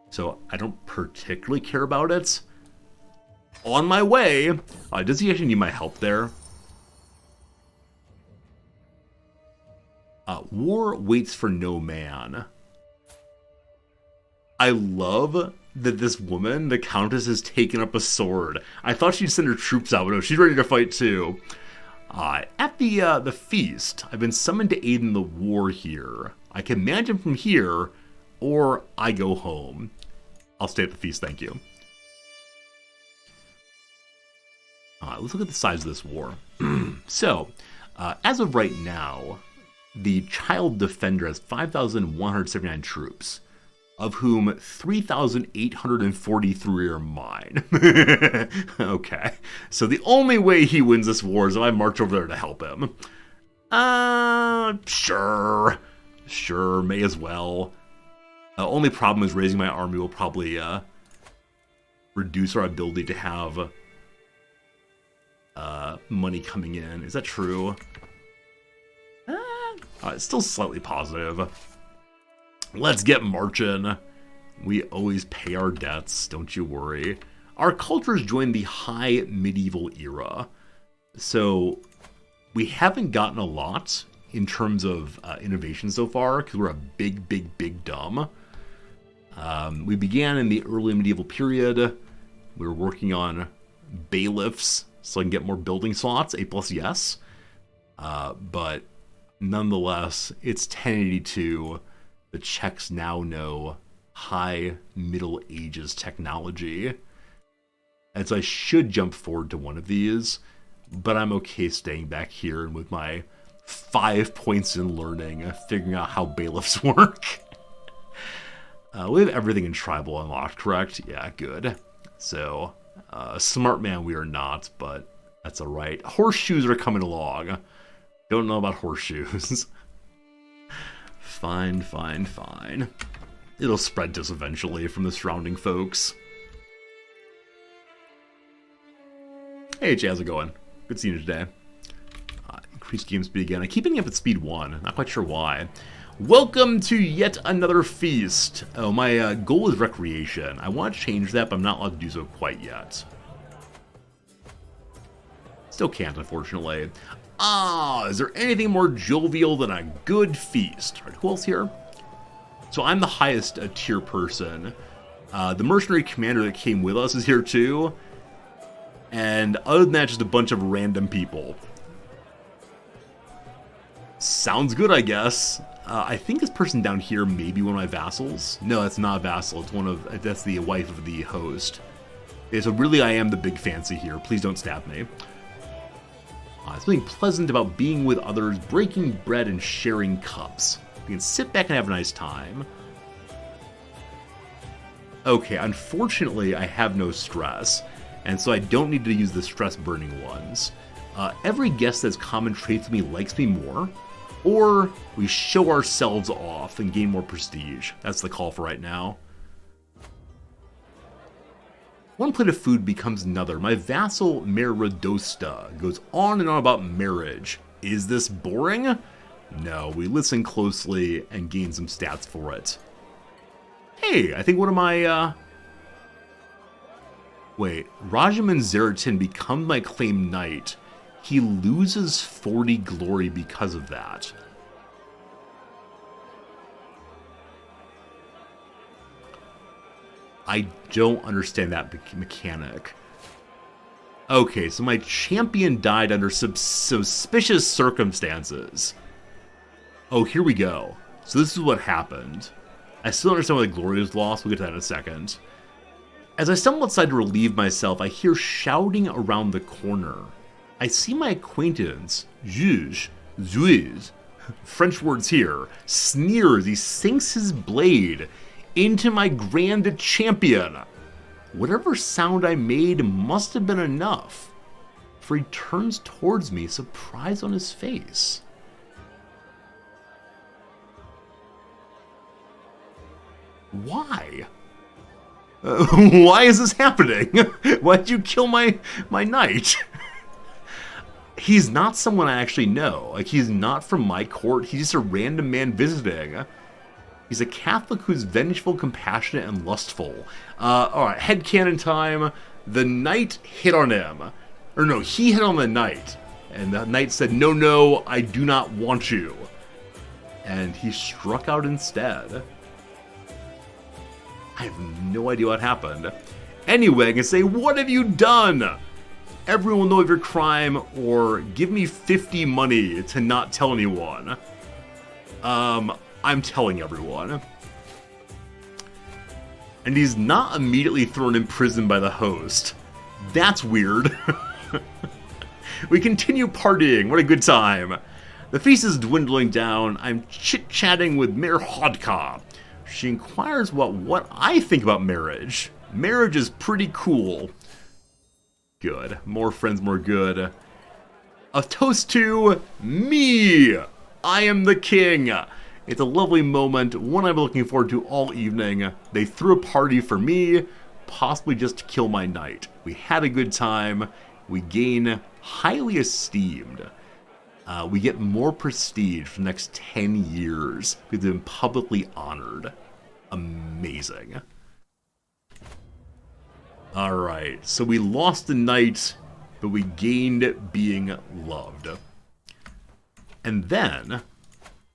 So I don't particularly care about it. On my way. Does he actually need my help there? War waits for no man. I love that this woman, the Countess, has taken up a sword. I thought she'd send her troops out, but no, she's ready to fight too. At the feast, I've been summoned to aid in the war here. I can manage him from here, or I go home. I'll stay at the feast, thank you. Let's look at the size of this war. So, as of right now, the Child Defender has 5,179 troops, of whom 3,843 are mine. Okay, so the only way he wins this war is if I march over there to help him. Sure, may as well. Only problem is raising my army will probably reduce our ability to have money coming in. Is that true? It's still slightly positive. Let's get marching. We always pay our debts, don't you worry. Our culture's joined the high medieval era. So we haven't gotten a lot in terms of innovation so far, because we're a big dumb. We began in the early medieval period. We were working on bailiffs so I can get more building slots, A+ yes. But nonetheless, it's 1082. The Czechs now know high Middle Ages technology. And so I should jump forward to one of these, but I'm okay staying back here and with my 5 points in learning, figuring out how bailiffs work. We have everything in tribal unlocked, correct? Yeah, good. So, smart man we are not, but that's alright. Horseshoes are coming along. Don't know about horseshoes. Fine. It'll spread to us eventually from the surrounding folks. Hey, Jay, how's it going? Good seeing you today. Increase game speed again. I keep ending up at speed 1. Not quite sure why. Welcome to yet another feast. Oh, my goal is recreation. I want to change that, but I'm not allowed to do so quite yet. Still can't, unfortunately. Is there anything more jovial than a good feast? All right, who else here? So I'm the highest tier person. The mercenary commander that came with us is here too. And other than that, just a bunch of random people. Sounds good, I guess. I think this person down here may be one of my vassals. No, that's not a vassal. It's that's the wife of the host. Okay, so really I am the big fancy here. Please don't stab me. Something pleasant about being with others, breaking bread and sharing cups. You can sit back and have a nice time. Okay, unfortunately I have no stress, and so I don't need to use the stress-burning ones. Every guest that's common traits with me likes me more, or we show ourselves off and gain more prestige. That's the call for right now. One plate of food becomes another. My vassal Meradosta goes on and on about marriage. Is this boring? No, we listen closely and gain some stats for it. Hey, I think one of my, Wait, Rajaman Zeratin becomes my claimed knight. He loses 40 glory because of that. I don't understand that mechanic. Okay, so my champion died under suspicious circumstances. Oh, here we go. So this is what happened. I still don't understand why the glory was lost. We'll get to that in a second. As I stumble outside to relieve myself, I hear shouting around the corner. I see my acquaintance, Juge, French words here. Sneers. He sinks his blade into my grand champion. Whatever sound I made must have been enough, for he turns towards me, surprise on his face. Why? Why is this happening? Why'd you kill my knight? He's not someone I actually know. Like, he's not from my court. He's just a random man visiting. He's a Catholic who's vengeful, compassionate, and lustful. Alright, headcanon time. The knight hit on him. Or no, he hit on the knight. And the knight said, no, I do not want you. And he struck out instead. I have no idea what happened. Anyway, I can say, what have you done? Everyone will know of your crime, or give me 50 money to not tell anyone. I'm telling everyone. And he's not immediately thrown in prison by the host. That's weird. We continue partying. What a good time. The feast is dwindling down. I'm chit-chatting with Mayor Hodka. She inquires what I think about marriage. Marriage is pretty cool. Good. More friends, more good. A toast to me! I am the king! It's a lovely moment, one I've been looking forward to all evening. They threw a party for me, possibly just to kill my knight. We had a good time. We gain highly esteemed. We get more prestige for the next 10 years. We've been publicly honored. Amazing. Alright, so we lost the knight, but we gained being loved. And then,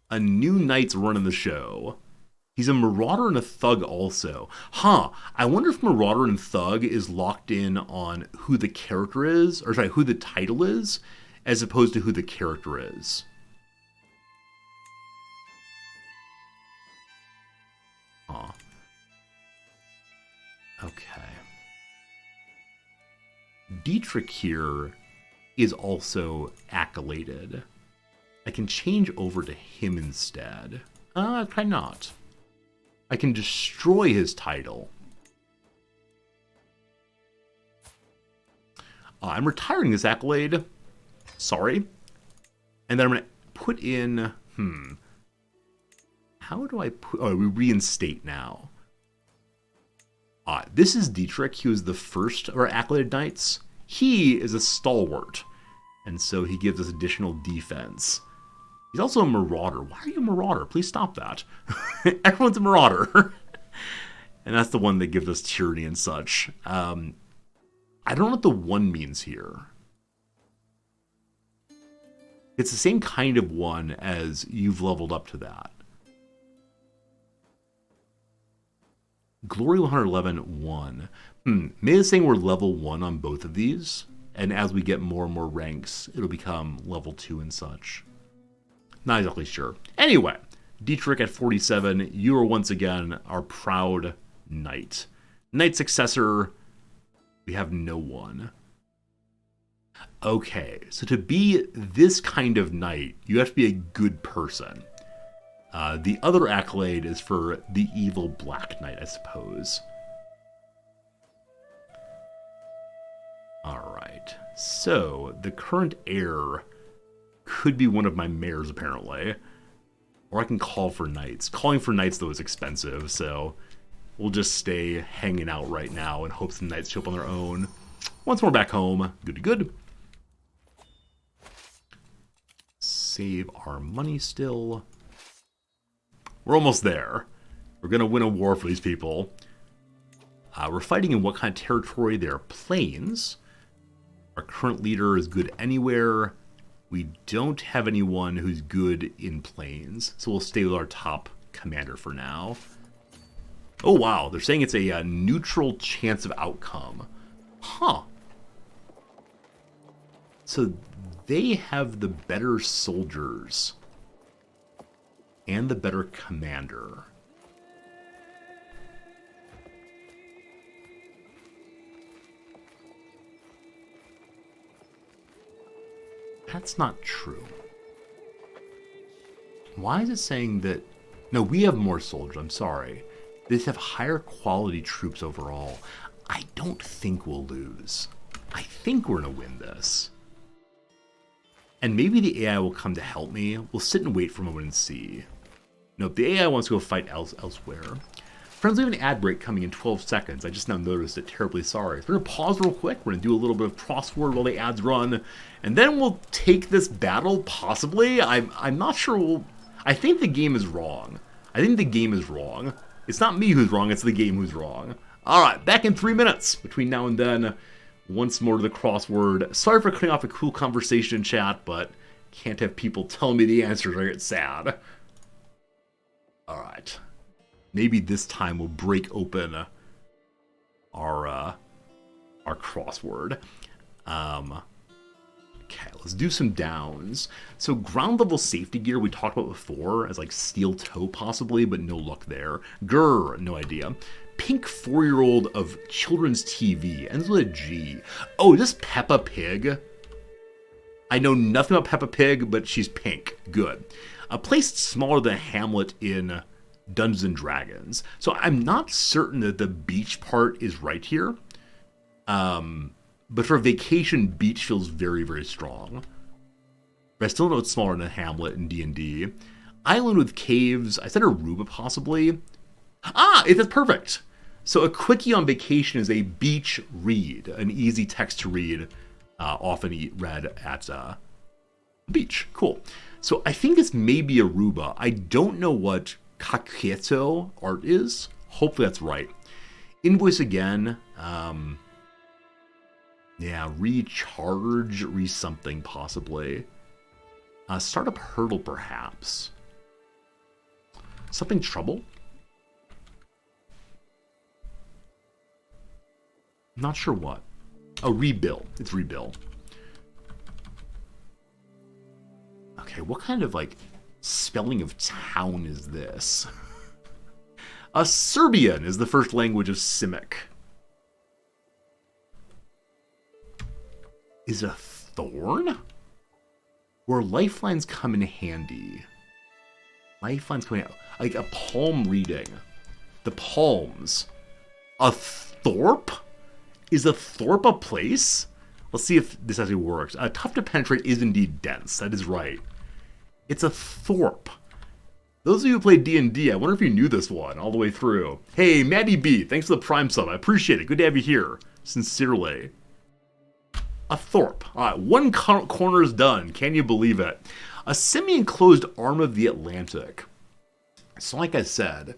a new knight's running the show. He's a marauder and a thug also. I wonder if marauder and thug is locked in on who the character is, or sorry, who the title is, as opposed to who the character is. Okay. Dietrich here is also accoladed. I can change over to him instead. Try not. I can destroy his title. I'm retiring this accolade. Sorry. And then I'm going to put in... How do I put... Oh, we reinstate now. This is Dietrich. He was the first of our accoladed knights. He is a stalwart. And so he gives us additional defense. He's also a marauder. Why are you a marauder? Please stop that. Everyone's a marauder. And that's the one that gives us tyranny and such. I don't know what the one means here. It's the same kind of one as you've leveled up to that. Glory 111, 1. Maybe it's saying we're level 1 on both of these. And as we get more and more ranks, it'll become level 2 and such. Not exactly sure. Anyway, Dietrich at 47, you are once again our proud knight. Knight successor, we have no one. Okay, so to be this kind of knight, you have to be a good person. The other accolade is for the evil Black Knight, I suppose. Alright, so the current heir could be one of my mares, apparently. Or I can call for knights. Calling for knights, though, is expensive, so we'll just stay hanging out right now in hopes the knights show up on their own. Once more back home, good. Save our money still. We're almost there. We're going to win a war for these people. We're fighting in what kind of territory? They're plains. Our current leader is good anywhere. We don't have anyone who's good in plains, so we'll stay with our top commander for now. Oh wow, they're saying it's a neutral chance of outcome. So they have the better soldiers and the better commander. That's not true. Why is it saying that... No, we have more soldiers, I'm sorry. They just have higher quality troops overall. I don't think we'll lose. I think we're going to win this. And maybe the AI will come to help me. We'll sit and wait for a moment and see. Nope, the AI wants to go fight elsewhere. Friends, we have an ad break coming in 12 seconds. I just now noticed it. Terribly sorry. So we're going to pause real quick. We're going to do a little bit of crossword while the ads run. And then we'll take this battle, possibly. I'm not sure I think the game is wrong. I think the game is wrong. It's not me who's wrong, it's the game who's wrong. Alright, back in 3 minutes. Between now and then, once more to the crossword. Sorry for cutting off a cool conversation in chat, but can't have people tell me the answers or I get sad. Alright. Maybe this time we'll break open our crossword. Okay, let's do some downs. So ground level safety gear we talked about before as like steel toe possibly, but no luck there. Grr, no idea. Pink 4-year-old of children's TV, ends with a G. Oh, is this Peppa Pig? I know nothing about Peppa Pig, but she's pink. Good. A place smaller than Hamlet in Dungeons and Dragons. So I'm not certain that the beach part is right here. But for vacation, beach feels very, very strong. But I still know it's smaller than Hamlet in D&D. Island with caves. I said Aruba, possibly. Ah, that's perfect. So a quickie on vacation is a beach read. An easy text to read, often read at the beach. Cool. So I think it's maybe Aruba. I don't know what Kaketo art is. Hopefully that's right. Invoice again. Yeah, recharge, something possibly. Startup hurdle perhaps. Something trouble? Not sure what. Oh, rebill. It's rebill. Okay, what kind of like spelling of town is this? Serbian is the first language of Simic. Is a thorn? Where lifelines come in handy. Lifelines coming out. Like a palm reading. The palms. A thorp? Is a thorp a place? Let's see if this actually works. Tough to penetrate is indeed dense. That is right. It's a thorp. Those of you who play D&D, I wonder if you knew this one all the way through. Hey, Maddie B, thanks for the Prime sub. I appreciate it. Good to have you here. Sincerely. A thorp. All right, one corner is done. Can you believe it? A semi-enclosed arm of the Atlantic. So like I said,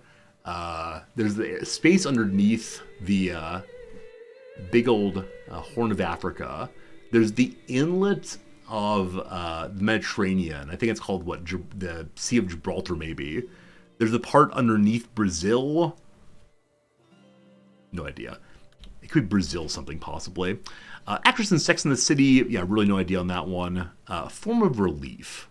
there's the space underneath the big old Horn of Africa. There's the inlet of the Mediterranean. I think it's called, what, the Sea of Gibraltar, maybe. There's the part underneath Brazil. No idea. It could be Brazil something, possibly. Actress in Sex and the City, yeah, really no idea on that one. Form of relief.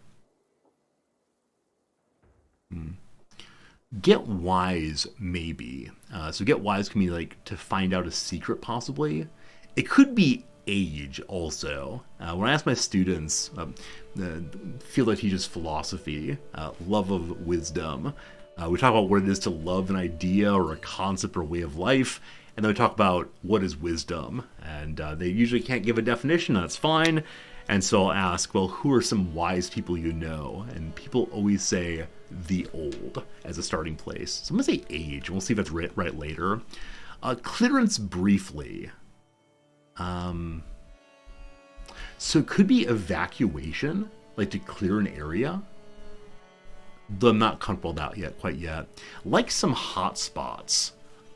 Get wise, maybe. So get wise can be like to find out a secret, possibly. It could be age, also. When I ask my students, field I teach is philosophy, love of wisdom. We talk about what it is to love an idea or a concept or a way of life. And then we talk about what is wisdom, and they usually can't give a definition, and that's fine. And so I'll ask, well, who are some wise people you know? And people always say the old as a starting place. So I'm going to say age, and we'll see if that's right later. Clearance briefly. So it could be evacuation, like to clear an area. Though I'm not comfortable with that quite yet. Like some hot spots.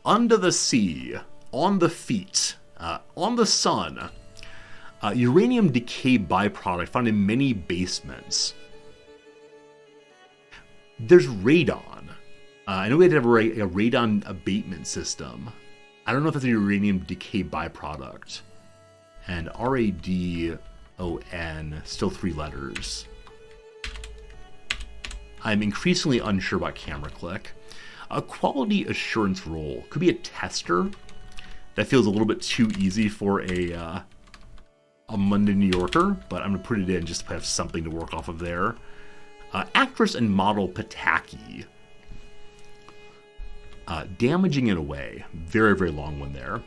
Under the sea, on the feet, on the sun. Uranium decay byproduct found in many basements. There's radon. I know we had to have a radon abatement system. I don't know if that's a uranium decay byproduct. And RADON, still 3 letters. I'm increasingly unsure about camera click. A quality assurance role. Could be a tester. That feels a little bit too easy for a Monday New Yorker, but I'm going to put it in just to have something to work off of there. Actress and model Pataki. Damaging in a way. Very, very long one there.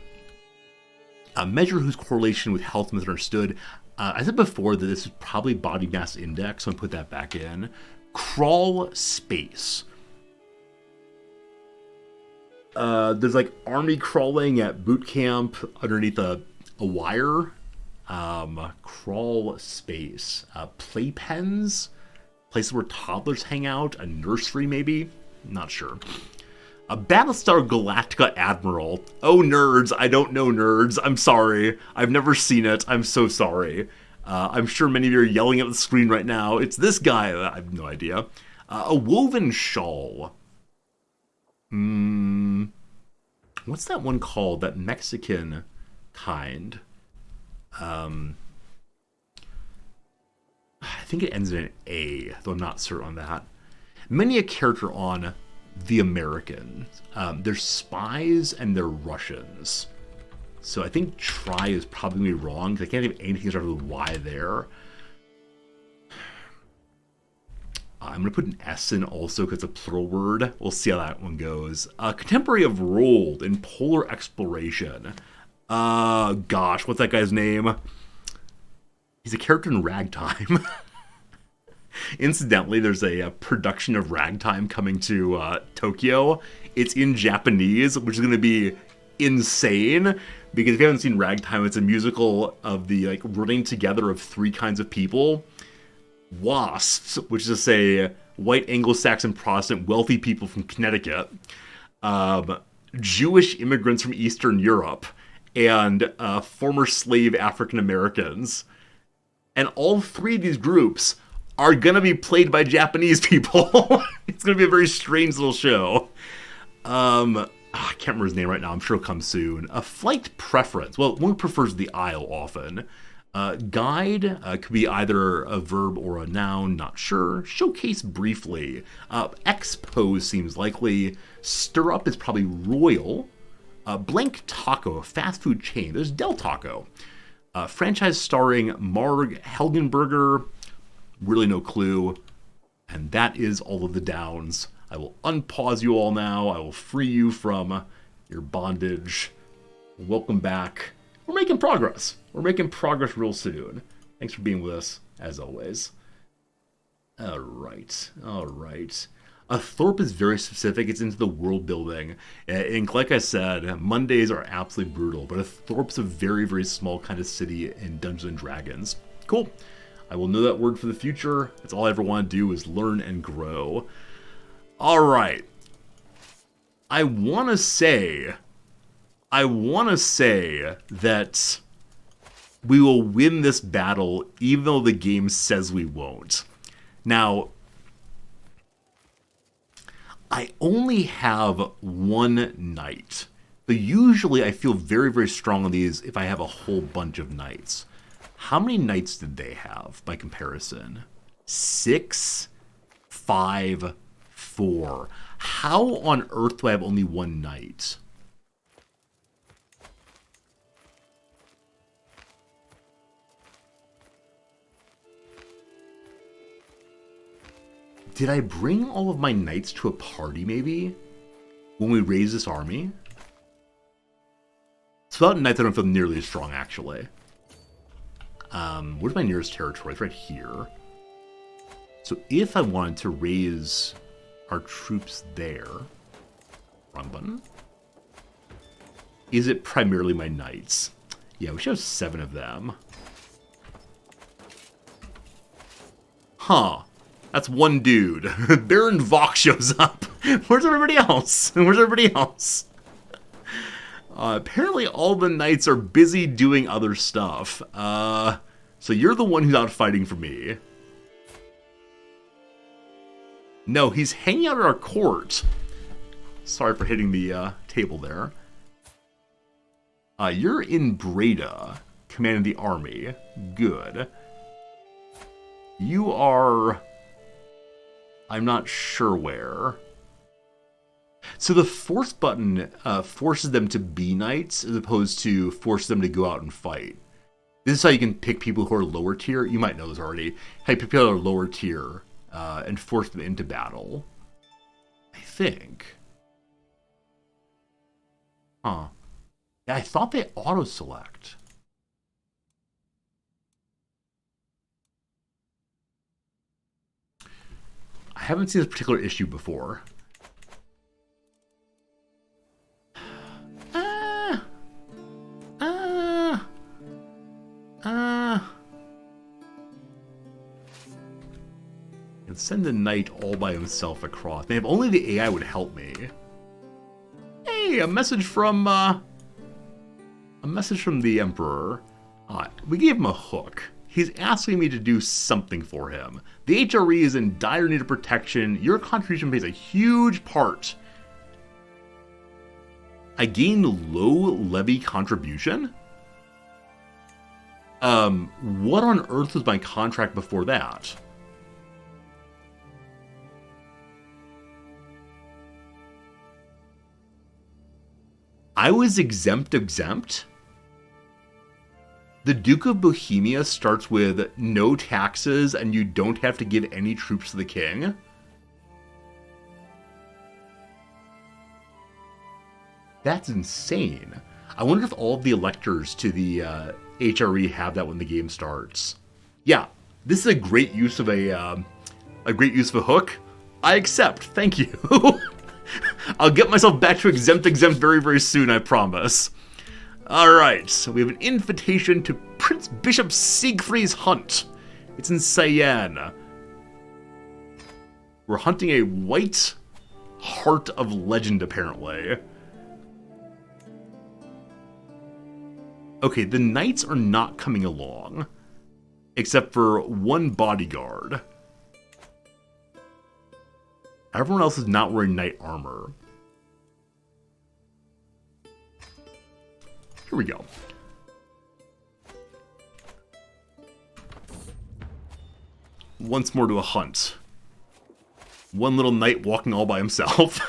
Measure whose correlation with health misunderstood. I said before that this is probably body mass index, so I'm going to put that back in. Crawl space. There's like army crawling at boot camp underneath a wire. Crawl space. Playpens. Places where toddlers hang out. A nursery maybe? Not sure. A Battlestar Galactica Admiral. Oh, nerds. I don't know nerds. I'm sorry. I've never seen it. I'm so sorry. I'm sure many of you are yelling at the screen right now. It's this guy. I have no idea. A woven shawl. What's that one called? That Mexican kind. I think it ends in an A, though I'm not certain on that. Many a character on The Americans. They're spies and they're Russians. So I think try is probably wrong, because I can't think of anything that starts with Y there. I'm going to put an S in also because it's a plural word. We'll see how that one goes. Contemporary of Rold in Polar Exploration. Gosh, what's that guy's name? He's a character in Ragtime. Incidentally, there's a production of Ragtime coming to Tokyo. It's in Japanese, which is going to be insane, because if you haven't seen Ragtime, it's a musical of the like running together of three kinds of people. WASPs, which is to say white Anglo-Saxon Protestant wealthy people from Connecticut, Jewish immigrants from Eastern Europe, and former slave African Americans. And all three of these groups are going to be played by Japanese people. It's going to be a very strange little show. I can't remember his name right now. I'm sure it'll come soon. A flight preference. Well, one prefers the aisle often. Guide could be either a verb or a noun, not sure. Showcase briefly. Expose seems likely. Stir up is probably royal. Blank Taco, fast food chain. There's Del Taco. Franchise starring Marg Helgenberger. Really no clue. And that is all of the downs. I will unpause you all now. I will free you from your bondage. Welcome back. We're making progress. We're making progress real soon. Thanks for being with us, as always. All right. Thorpe is very specific. It's into the world building. And like I said, Mondays are absolutely brutal, but Thorpe's a very, very small kind of city in Dungeons & Dragons. Cool. I will know that word for the future. That's all I ever want to do is learn and grow. All right. I want to say that we will win this battle even though the game says we won't. Now, I only have one knight. But usually I feel very, very strong on these if I have a whole bunch of knights. How many knights did they have by comparison? 6, 5, 4. How on earth do I have only one knight? Did I bring all of my knights to a party, maybe? When we raise this army? It's without knights I don't feel nearly as strong, actually. Where's my nearest territory? It's right here. So if I wanted to raise our troops there... Wrong button. Is it primarily my knights? Yeah, we should have 7 of them. Huh. That's one dude. Baron Vok shows up. Where's everybody else? Apparently all the knights are busy doing other stuff. So you're the one who's out fighting for me. No, he's hanging out at our court. Sorry for hitting the table there. You're in Breda, commanding the army. Good. You are... I'm not sure where. So the force button forces them to be knights as opposed to force them to go out and fight. This is how you can pick people who are lower tier. You might know this already. How you pick people who are lower tier and force them into battle. I think. Huh. Yeah, I thought they auto-select. I haven't seen this particular issue before. And send the knight all by himself across. Man, if only the AI would help me. Hey, a message from the Emperor. We gave him a hook. He's asking me to do something for him. The HRE is in dire need of protection. Your contribution plays a huge part. I gained low levy contribution? What on earth was my contract before that? I was exempt? The Duke of Bohemia starts with no taxes and you don't have to give any troops to the king? That's insane. I wonder if all of the electors to the HRE have that when the game starts. Yeah, this is a great use of a hook. I accept. Thank you. I'll get myself back to exempt very, very soon, I promise. Alright, so we have an invitation to Prince Bishop CK3's hunt. It's in Cyan. We're hunting a white heart of legend, apparently. Okay, the knights are not coming along. Except for one bodyguard. Everyone else is not wearing knight armor. Here we go. Once more to a hunt. One little knight walking all by himself.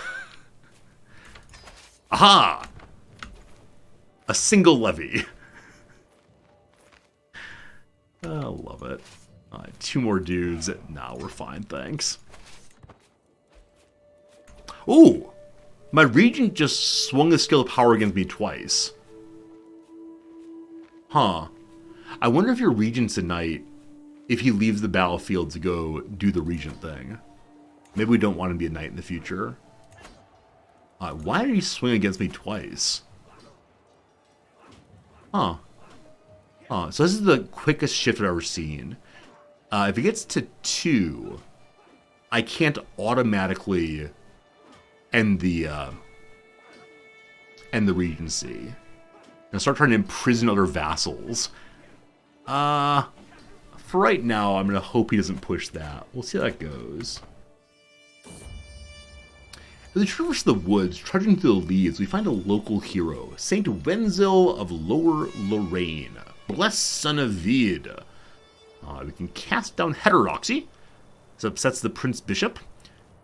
Aha! A single levy. I love it. Two more dudes. Nah, we're fine, thanks. Ooh! My regent just swung a skill of power against me twice. Huh. I wonder if your regent's a knight, if he leaves the battlefield to go do the regent thing. Maybe we don't want him to be a knight in the future. Why did he swing against me twice? Huh. So this is the quickest shift I've ever seen. If it gets to 2, I can't automatically end the regency. And start trying to imprison other vassals. For right now, I'm gonna hope he doesn't push that. We'll see how that goes. As we traverse the woods, trudging through the leaves, we find a local hero, Saint Wenzel of Lower Lorraine, blessed son of Vide. We can cast down heterodoxy. This upsets the Prince Bishop.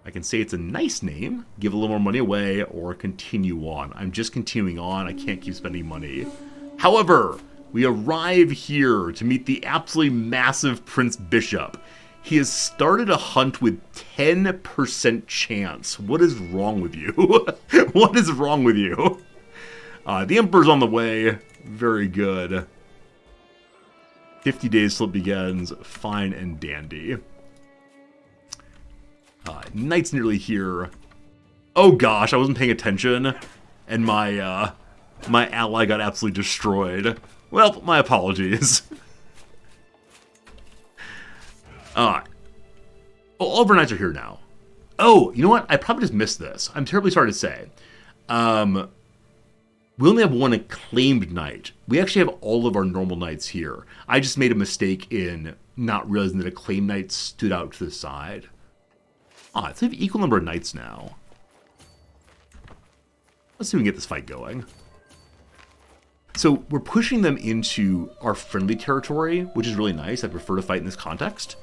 I can say it's a nice name, give a little more money away, or continue on. I'm just continuing on. I can't keep spending money. However, we arrive here to meet the absolutely massive Prince Bishop. He has started a hunt with 10% chance. What is wrong with you? What is wrong with you? The Emperor's on the way. Very good. 50 days till it begins. Fine and dandy. Knight's nearly here. Oh gosh, I wasn't paying attention, and my my ally got absolutely destroyed. Well, my apologies. All of our knights are here now. Oh, you know what? I probably just missed this. I'm terribly sorry to say. We only have one acclaimed knight. We actually have all of our normal knights here. I just made a mistake in not realizing that acclaimed knights stood out to the side. So we have equal number of knights now. Let's see if we can get this fight going. So we're pushing them into our friendly territory, which is really nice. I prefer to fight in this context.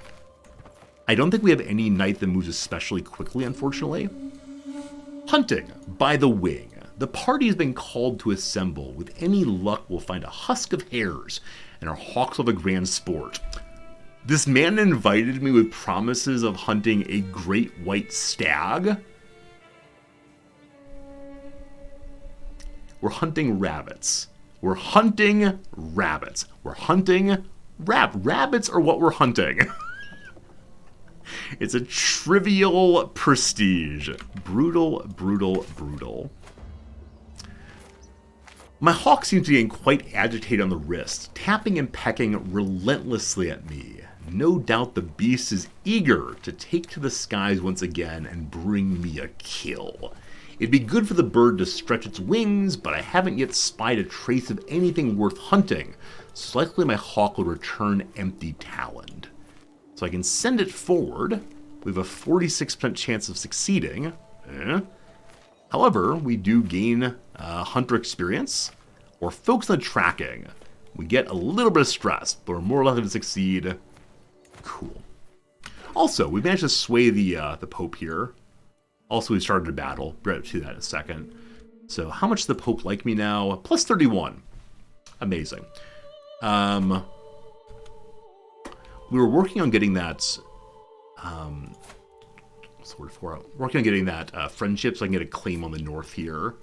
I don't think we have any knight that moves especially quickly, unfortunately. Hunting by the wing. The party has been called to assemble. With any luck, we'll find a husk of hares, and our hawks will have a grand sport. This man invited me with promises of hunting a great white stag. We're hunting rabbits. We're hunting rabbits. We're hunting rabbits are what we're hunting. It's a trivial prestige. Brutal, brutal, brutal. My hawk seems to be getting quite agitated on the wrist, tapping and pecking relentlessly at me. No doubt the beast is eager to take to the skies once again and bring me a kill. It'd be good for the bird to stretch its wings, but I haven't yet spied a trace of anything worth hunting, so likely my hawk will return empty-taloned. So I can send it forward. We have a 46% chance of succeeding. However, we do gain hunter experience, or focus on tracking. We get a little bit of stress, but we're more likely to succeed. Cool. Also, we managed to sway the Pope here. Also, we started a battle. We'll get to that in a second. So, how much does the Pope like me now? Plus 31. Amazing. We were working on getting that. What's the word for it? Working on getting that friendship, so I can get a claim on the north here.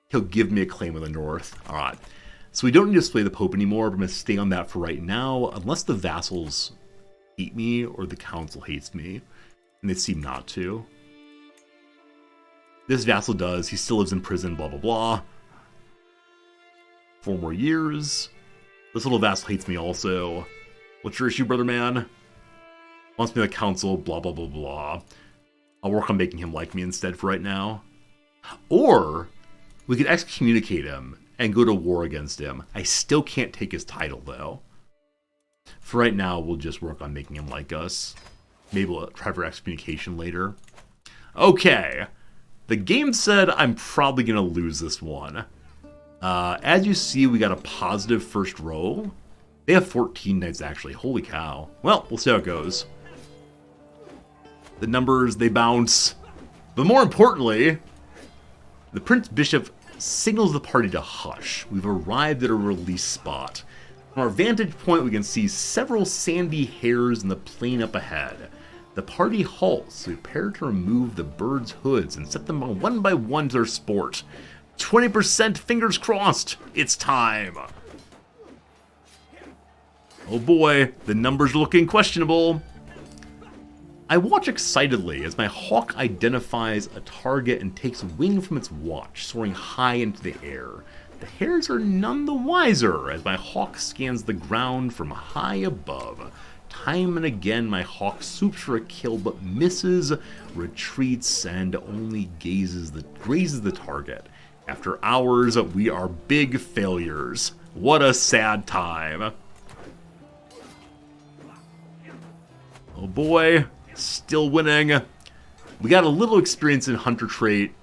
He'll give me a claim on the north. All right. So we don't need to display the Pope anymore, but I'm going to stay on that for right now, unless the vassals hate me or the council hates me, and they seem not to. This vassal does. He still lives in prison, blah, blah, blah. 4 more years. This little vassal hates me also. What's your issue, brother man? Wants me to the council, blah, blah, blah, blah. I'll work on making him like me instead for right now. Or we could excommunicate him and go to war against him. I still can't take his title, though. For right now, we'll just work on making him like us. Maybe we'll try for excommunication later. Okay. The game said I'm probably going to lose this one. As you see, we got a positive first roll. They have 14 knights, actually. Holy cow. Well, we'll see how it goes. The numbers, they bounce. But more importantly, the Prince Bishop signals the party to hush. We've arrived at a release spot. From our vantage point, we can see several sandy hairs in the plain up ahead. The party halts, prepare to remove the birds' hoods and set them on one by one to their sport. 20%, fingers crossed, it's time. Oh boy, the numbers are looking questionable. I watch excitedly as my hawk identifies a target and takes wing from its watch, soaring high into the air. The hares are none the wiser as my hawk scans the ground from high above. Time and again, my hawk swoops for a kill but misses, retreats, and only grazes the target. After hours, we are big failures. What a sad time. Oh boy, still winning. We got a little experience in Hunter trait.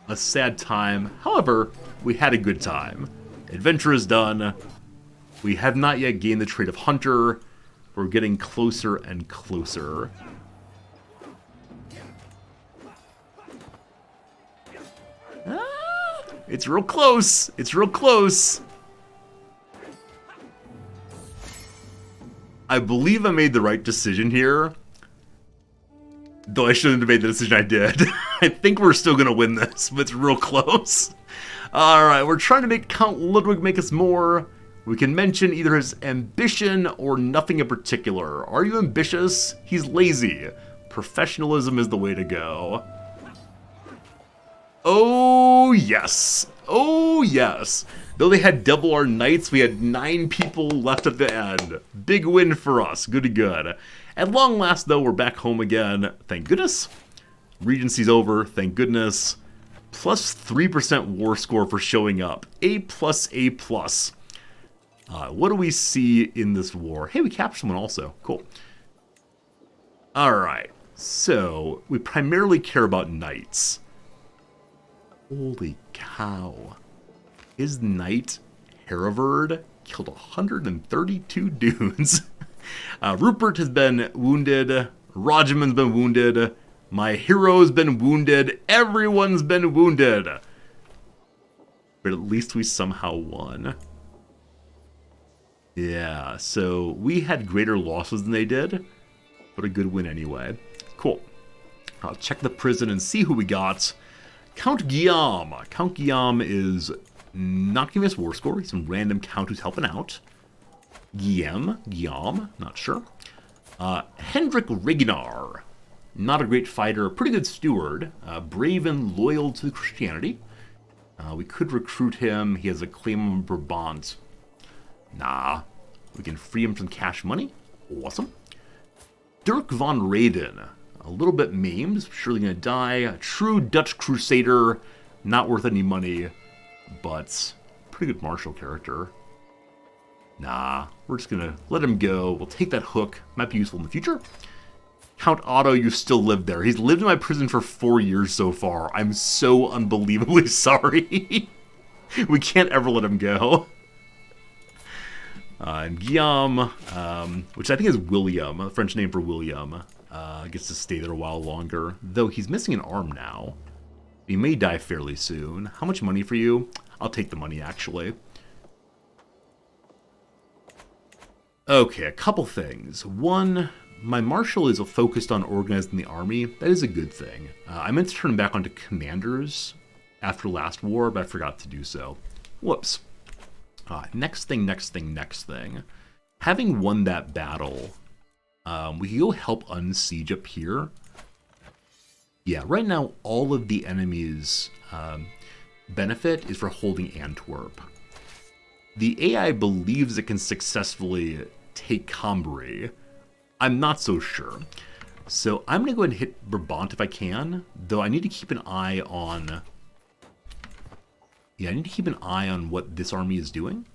A sad time. However, we had a good time. Adventure is done. We have not yet gained the trait of Hunter. We're getting closer and closer. It's real close. It's real close. I believe I made the right decision here. Though I shouldn't have made the decision I did. I think we're still going to win this, but it's real close. Alright, we're trying to make Count Ludwig make us more. We can mention either his ambition or nothing in particular. Are you ambitious? He's lazy. Professionalism is the way to go. Oh, yes. Oh, yes. Though they had double our knights, we had 9 people left at the end. Big win for us. Good. At long last, though, we're back home again. Thank goodness. Regency's over. Thank goodness. Plus 3% war score for showing up. A+, A+. What do we see in this war? Hey, we captured someone also. Cool. Alright. So, we primarily care about knights. Holy cow. His knight, Hereward, killed 132 dudes. Rupert has been wounded. Rogerman's been wounded. My hero's been wounded. Everyone's been wounded. But at least we somehow won. Yeah, so we had greater losses than they did, but a good win anyway. Cool. I'll check the prison and see who we got. Count Guillaume. Count Guillaume is not giving us war score. He's some random count who's helping out. Guillaume, not sure. Hendrik Regnar. Not a great fighter, pretty good steward. Brave and loyal to Christianity. We could recruit him. He has a claim on Brabant. Nah. We can free him from cash money. Awesome. Dirk von Raden. A little bit maimed, surely gonna die. A true Dutch crusader, not worth any money, but pretty good martial character. Nah, we're just gonna let him go. We'll take that hook, might be useful in the future. Count Otto, you still live there. He's lived in my prison for 4 years so far. I'm so unbelievably sorry. We can't ever let him go. And Guillaume, which I think is William, a French name for William, gets to stay there a while longer, though he's missing an arm now. He may die fairly soon. How much money for you? I'll take the money, actually. Okay, a couple things. One, my marshal is focused on organizing the army. That is a good thing. I meant to turn him back onto commanders after last war, but I forgot to do so. Whoops. Next thing. Having won that battle, we can go help unsiege up here. Yeah, right now all of the enemy's benefit is for holding Antwerp. The AI believes it can successfully take Cambrai. I'm not so sure. So I'm going to go ahead and hit Brabant if I can, though I need to keep an eye on... Yeah, I need to keep an eye on what this army is doing.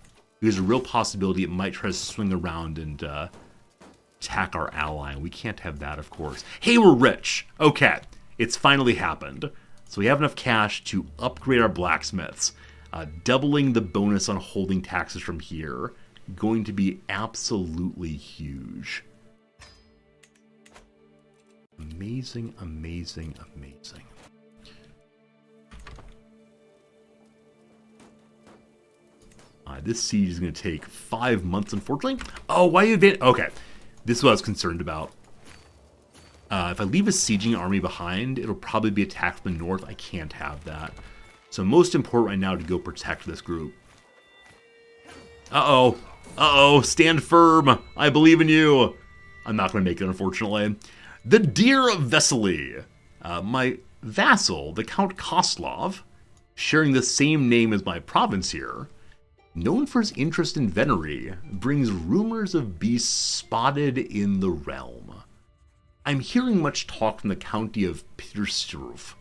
There's a real possibility it might try to swing around and attack our ally. We can't have that, of course. Hey, we're rich! Okay, it's finally happened. So we have enough cash to upgrade our blacksmiths. Doubling the bonus on holding taxes from here. Going to be absolutely huge. Amazing, amazing, amazing. This siege is going to take 5 months, unfortunately. Oh, why you advance? Okay, this is what I was concerned about. If I leave a sieging army behind, it'll probably be attacked from the north. I can't have that. So most important right now to go protect this group. Uh-oh. Uh-oh. Stand firm. I believe in you. I'm not going to make it, unfortunately. The Deer of Vesely. My vassal, the Count Koslov, sharing the same name as my province here, known for his interest in venery, brings rumors of beasts spotted in the realm. I'm hearing much talk from the county of Petersdorf.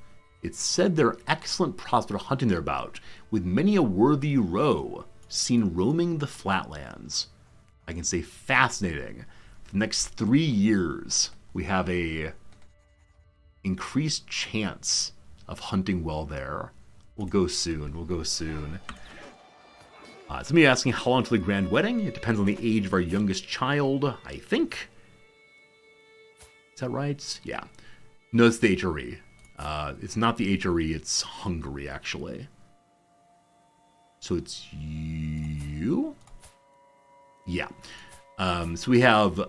It's said there are excellent prospect of hunting thereabout, with many a worthy roe seen roaming the flatlands. I can say fascinating. For the next 3 years, we have a increased chance of hunting well there. We'll go soon. Somebody asking how long till the grand wedding? It depends on the age of our youngest child, I think. Is that right? Yeah. No, it's the HRE. It's not the HRE, it's Hungary, actually. So it's you? Yeah. So we have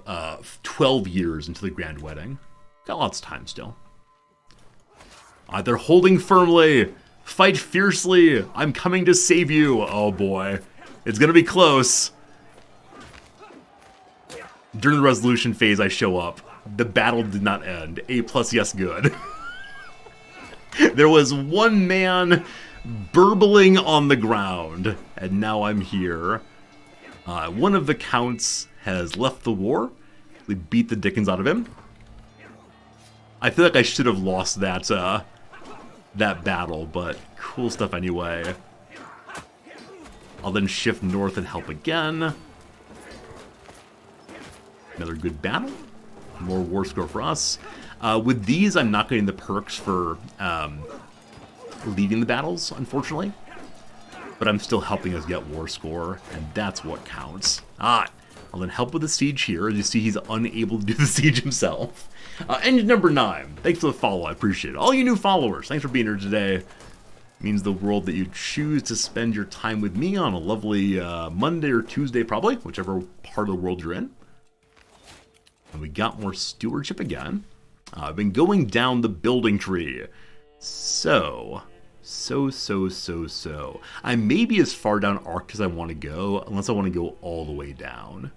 12 years until the grand wedding. Got lots of time still. They're holding firmly. Fight fiercely. I'm coming to save you. Oh boy. It's gonna be close. During the resolution phase, I show up. The battle did not end. A+, yes, good. There was one man burbling on the ground, and now I'm here. One of the counts has left the war. We beat the dickens out of him. I feel like I should have lost that that battle, but cool stuff anyway. I'll then shift north and help again. Another good battle. More war score for us. With these, I'm not getting the perks for leading the battles, unfortunately. But I'm still helping us get war score, and that's what counts. I'll then help with the siege here. As you see, he's unable to do the siege himself. Engine number 9. Thanks for the follow. I appreciate it. All you new followers, thanks for being here today. means the world that you choose to spend your time with me on a lovely Monday or Tuesday, probably, whichever part of the world you're in. And we got more stewardship again. I've been going down the building tree. So. I may be as far down Arc as I want to go, unless I want to go all the way down.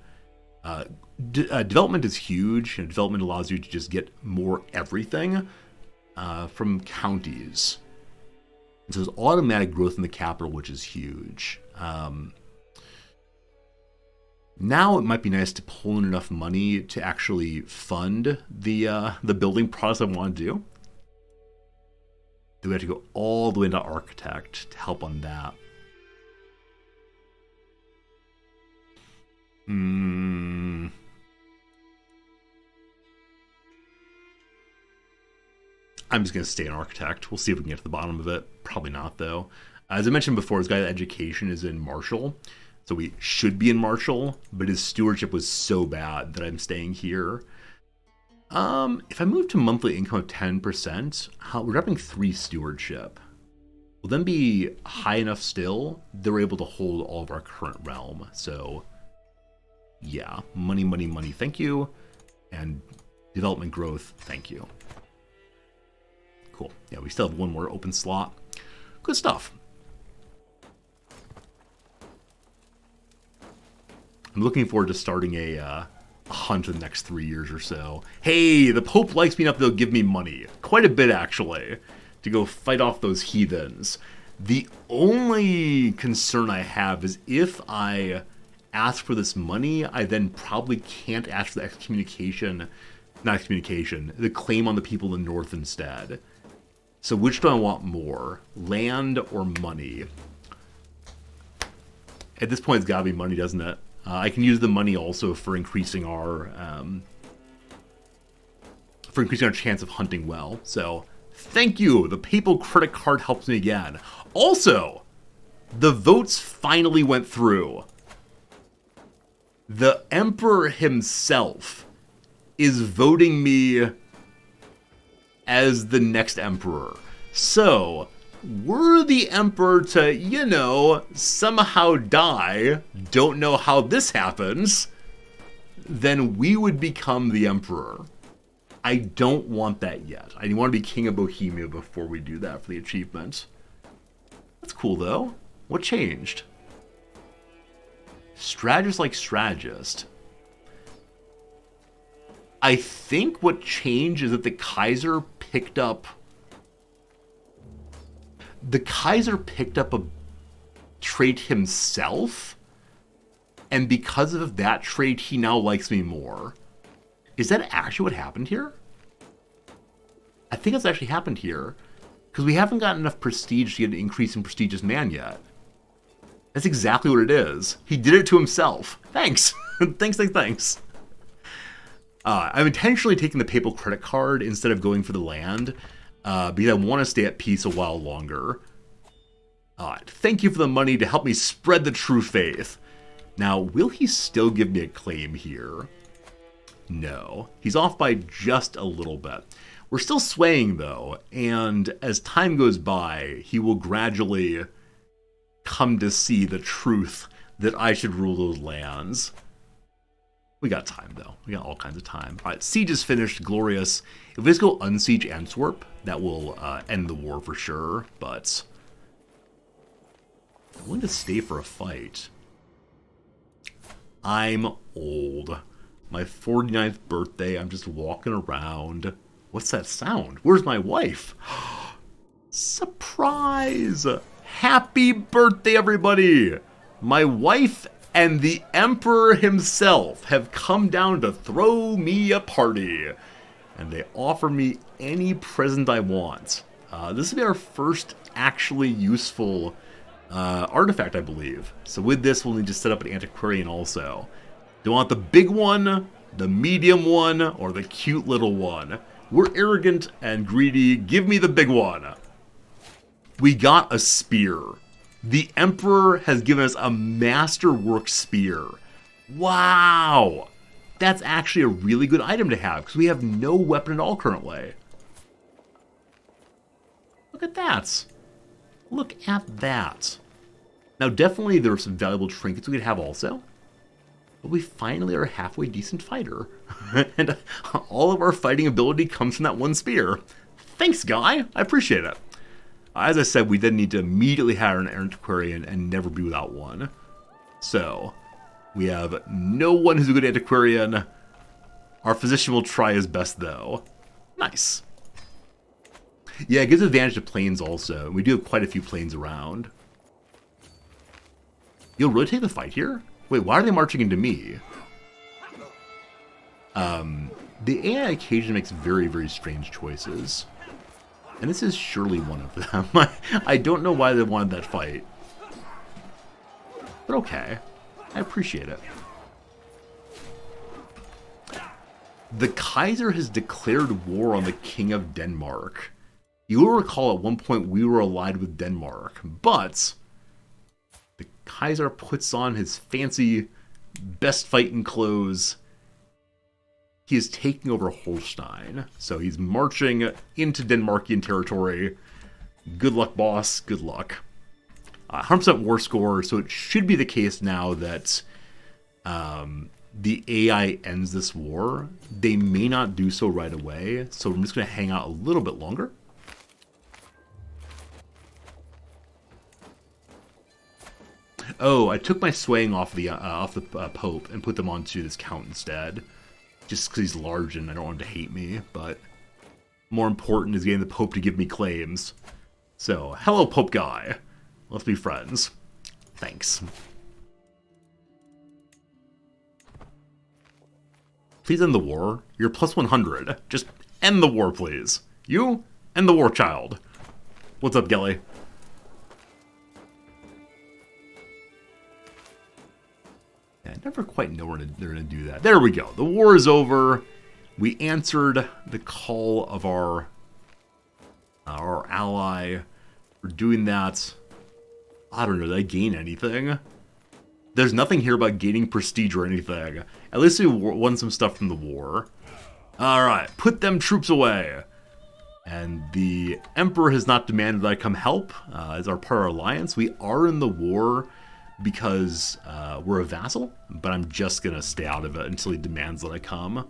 Development is huge, and development allows you to just get more everything from counties. So there's automatic growth in the capital, which is huge. Now it might be nice to pull in enough money to actually fund the building process I want to do. Then we have to go all the way into Architect to help on that. I'm just going to stay an Architect. We'll see if we can get to the bottom of it. Probably not, though. As I mentioned before, this guy's education is in Marshall. So we should be in Marshall, but his stewardship was so bad that I'm staying here. If I move to monthly income of 10%, we're dropping 3 stewardship. Will then be high enough still that we're able to hold all of our current realm. So, yeah, money, thank you. And development growth, thank you. Cool. Yeah, we still have one more open slot. Good stuff. I'm looking forward to starting a hunt in the next 3 years or so. Hey, the Pope likes me enough they'll give me money. Quite a bit, actually, to go fight off those heathens. The only concern I have is if I ask for this money, I then probably can't ask for the the claim on the people in the north instead. So which do I want more? Land or money? At this point, it's gotta be money, doesn't it? I can use the money also for increasing our chance of hunting well. So, thank you. The papal credit card helps me again. Also, the votes finally went through. The Emperor himself is voting me as the next Emperor. So, were the Emperor to, somehow die, don't know how this happens, then we would become the Emperor. I don't want that yet. I want to be King of Bohemia before we do that for the achievement. That's cool, though. What changed? Strategist like strategist. I think what changed is that the Kaiser picked up a trait himself, and because of that trait, he now likes me more. Is that actually what happened here? I think that's actually happened here, because we haven't gotten enough prestige to get an increase in prestigious man yet. That's exactly what it is. He did it to himself. Thanks. Thanks. I'm intentionally taking the papal credit card instead of going for the land, because I want to stay at peace a while longer. Thank you for the money to help me spread the true faith. Now, will he still give me a claim here? No. He's off by just a little bit. We're still swaying, though, and as time goes by, he will gradually come to see the truth that I should rule those lands. We got time, though. We got all kinds of time. All right, siege is finished. Glorious. If we just go unsiege Antwerp, that will end the war for sure, but I'm willing to stay for a fight. I'm old. My 49th birthday, I'm just walking around. What's that sound? Where's my wife? Surprise! Happy birthday, everybody! My wife and the Emperor himself have come down to throw me a party. And they offer me any present I want. This will be our first actually useful artifact, I believe. So with this, we'll need to set up an antiquarian also. Do you want the big one, the medium one, or the cute little one? We're arrogant and greedy. Give me the big one. We got a spear. The Emperor has given us a masterwork spear. Wow! That's actually a really good item to have, because we have no weapon at all currently. Look at that. Look at that. Now, definitely there are some valuable trinkets we could have also. But we finally are a halfway decent fighter. And all of our fighting ability comes from that one spear. Thanks, guy. I appreciate it. As I said, we then need to immediately hire an antiquarian and never be without one. So, we have no one who's a good antiquarian. Our physician will try his best, though. Nice. Yeah, it gives advantage to planes also. We do have quite a few planes around. You'll really take the fight here? Wait, why are they marching into me? The AI occasionally makes very, very strange choices. And this is surely one of them. I don't know why they wanted that fight. But okay. I appreciate it. The Kaiser has declared war on the King of Denmark. You will recall at one point we were allied with Denmark, but the Kaiser puts on his fancy best fighting clothes. He is taking over Holstein, so he's marching into Denmarkian territory. Good luck, boss. Good luck. 100% war score, so it should be the case now that the AI ends this war. They may not do so right away, so I'm just going to hang out a little bit longer. Oh, I took my swaying off the Pope and put them onto this Count instead. Just because he's large and I don't want him to hate me, but more important is getting the Pope to give me claims. So, hello, Pope guy. Let's be friends. Thanks. Please end the war. You're plus 100. Just end the war, please. You? End the war, child. What's up, Gelly? I never quite know where they're going to do that. There we go. The war is over. We answered the call of our ally. We're doing that. I don't know. Did I gain anything? There's nothing here about gaining prestige or anything. At least we won some stuff from the war. Alright. Put them troops away. And the Emperor has not demanded that I come help as our part of our alliance. We are in the war because we're a vassal, but I'm just going to stay out of it until he demands that I come.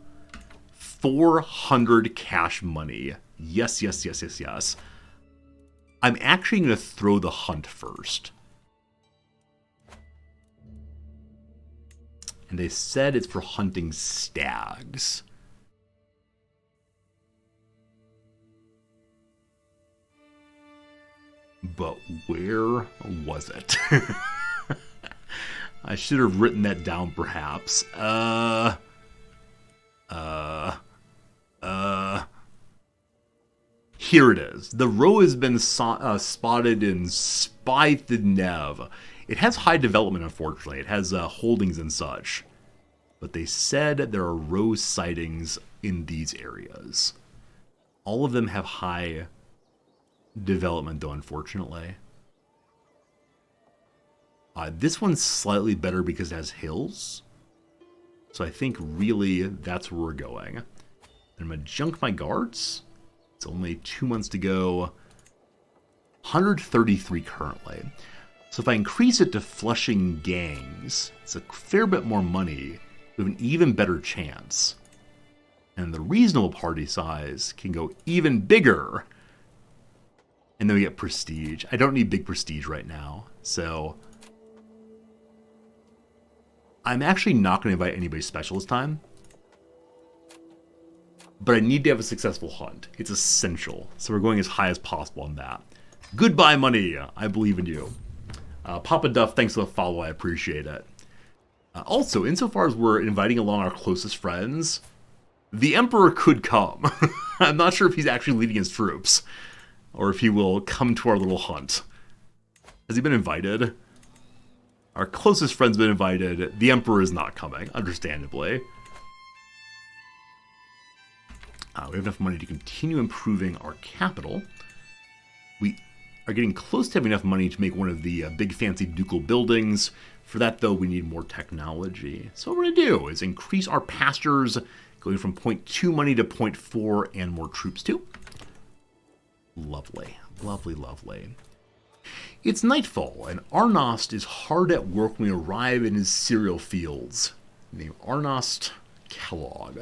400 cash money. Yes, yes, yes, yes, yes. I'm actually going to throw the hunt first. And they said it's for hunting stags. But where was it? I should have written that down, perhaps. Here it is. The roe has been spotted in Spythe-Nev. It has high development, unfortunately. It has holdings and such. But they said there are roe sightings in these areas. All of them have high development, though, unfortunately. This one's slightly better because it has hills. So I think really that's where we're going. And I'm going to junk my guards. It's only 2 months to go. 133 currently. So if I increase it to flushing gangs, it's a fair bit more money. We have an even better chance. And the reasonable party size can go even bigger. And then we get prestige. I don't need big prestige right now. So I'm actually not going to invite anybody special this time. But I need to have a successful hunt. It's essential. So we're going as high as possible on that. Goodbye, money. I believe in you. Papa Duff, thanks for the follow. I appreciate it. Also, insofar as we're inviting along our closest friends, the Emperor could come. I'm not sure if he's actually leading his troops. Or if he will come to our little hunt. Has he been invited? Our closest friend's been invited. The Emperor is not coming, understandably. We have enough money to continue improving our capital. We are getting close to having enough money to make one of the big fancy ducal buildings. For that, though, we need more technology. So what we're going to do is increase our pastures, going from 0.2 money to 0.4 and more troops too. Lovely, lovely, lovely. It's nightfall, and Arnost is hard at work when we arrive in his cereal fields. Named Arnost Kellogg.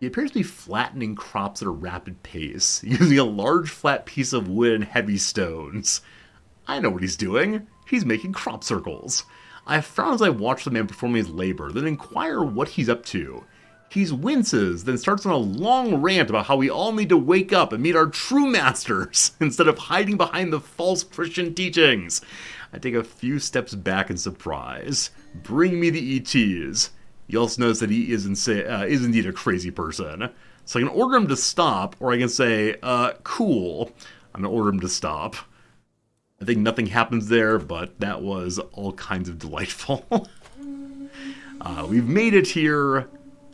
He appears to be flattening crops at a rapid pace, using a large flat piece of wood and heavy stones. I know what he's doing. He's making crop circles. I frown as I watch the man performing his labor, then inquire what he's up to. He winces, then starts on a long rant about how we all need to wake up and meet our true masters instead of hiding behind the false Christian teachings. I take a few steps back in surprise. Bring me the ETs. You also notice that he is indeed a crazy person. So I can order him to stop, or I can say, cool. I'm going to order him to stop. I think nothing happens there, but that was all kinds of delightful. We've made it here.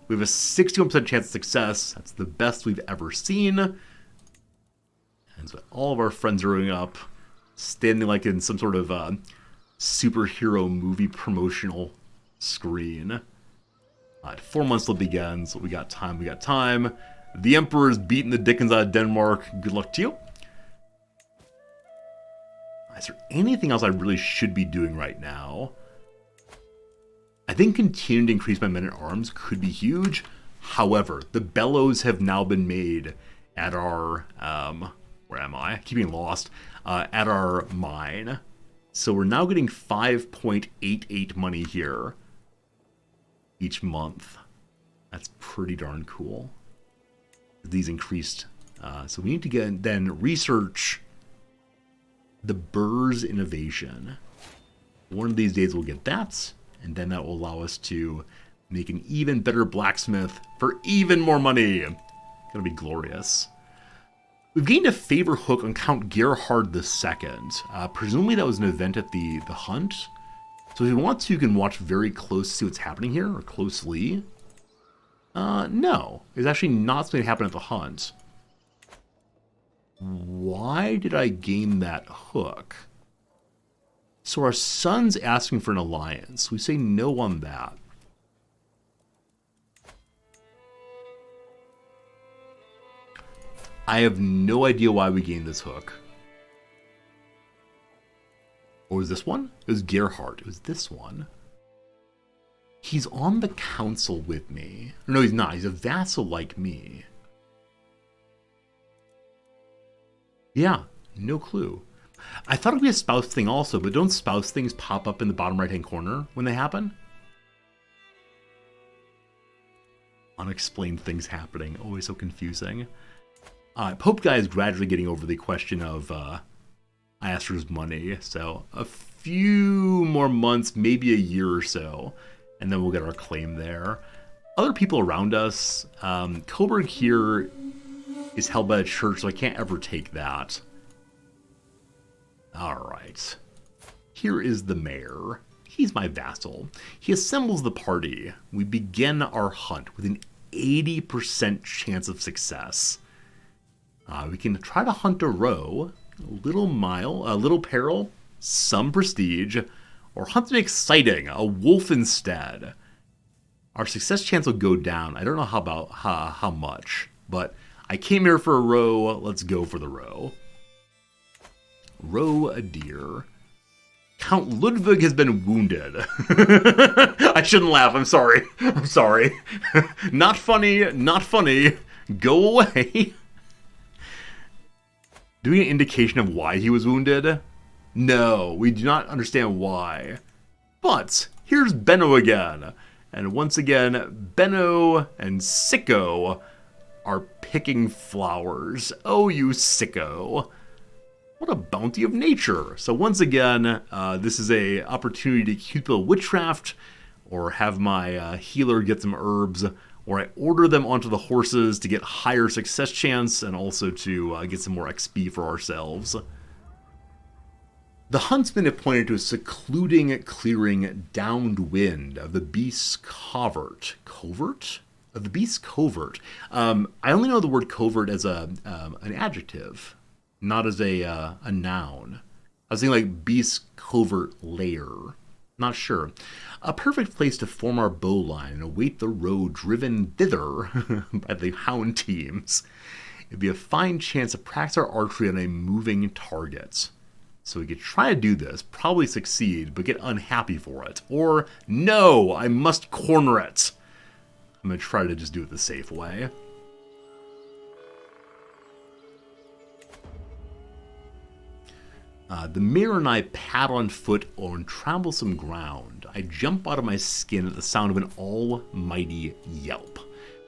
We have a 61% chance of success. That's the best we've ever seen. And so all of our friends are going up, standing like in some sort of superhero movie promotional screen. 4 months till begins. We got time. The Emperor's beating the dickens out of Denmark. Good luck to you. Is there anything else I really should be doing right now? I think continuing to increase my men-at-arms could be huge. However, the bellows have now been made at our, where am I? Keeping lost. At our mine. So we're now getting 5.88 money here each month. That's pretty darn cool. These increased. So we need to then research the Burr's innovation. One of these days we'll get that. And then that will allow us to make an even better blacksmith for even more money. Gonna be glorious. We've gained a favor hook on Count Gerhard II. Presumably that was an event at the hunt. So if you want to, you can watch very close to see what's happening here, or closely. No. It's actually not something that happened at the hunt. Why did I gain that hook? So our son's asking for an alliance. We say no on that. I have no idea why we gained this hook. Or was this one? It was Gerhardt. It was this one. He's on the council with me. No, he's not. He's a vassal like me. Yeah, no clue. I thought it would be a spouse thing also, but don't spouse things pop up in the bottom right-hand corner when they happen? Unexplained things happening. Always so confusing. Pope Guy is gradually getting over the question of Aster's money, so a few more months, maybe a year or so, and then we'll get our claim there. Other people around us, Coburg here is held by the church, so I can't ever take that. Alright. Here is the mayor. He's my vassal. He assembles the party. We begin our hunt with an 80% chance of success. We can try to hunt a roe, a little peril, some prestige, or hunt something exciting, a wolf instead. Our success chance will go down. I don't know how much, but I came here for a roe. Let's go for the roe. Roe a deer. Count Ludwig has been wounded. I shouldn't laugh. I'm sorry. Not funny. Go away. Do we get an indication of why he was wounded? No, we do not understand why. But here's Benno again. And once again, Benno and Sicko are picking flowers. Oh, you sicko. What a bounty of nature. So once again, this is a opportunity to keep a witchcraft, or have my healer get some herbs, or I order them onto the horses to get higher success chance, and also to get some more XP for ourselves. The huntsmen have pointed to a secluding clearing downwind of the beast's covert. Covert? Of the beast's covert. I only know the word covert as an adjective, not as a noun. I was thinking like beast's covert lair. Not sure. A perfect place to form our bow line and await the road driven thither by the hound teams. It'd be a fine chance to practice our archery on a moving target. So we could try to do this, probably succeed, but get unhappy for it. Or, no, I must corner it. I'm going to try to just do it the safe way. The mirror and I pad on foot on troublesome ground. I jump out of my skin at the sound of an almighty yelp.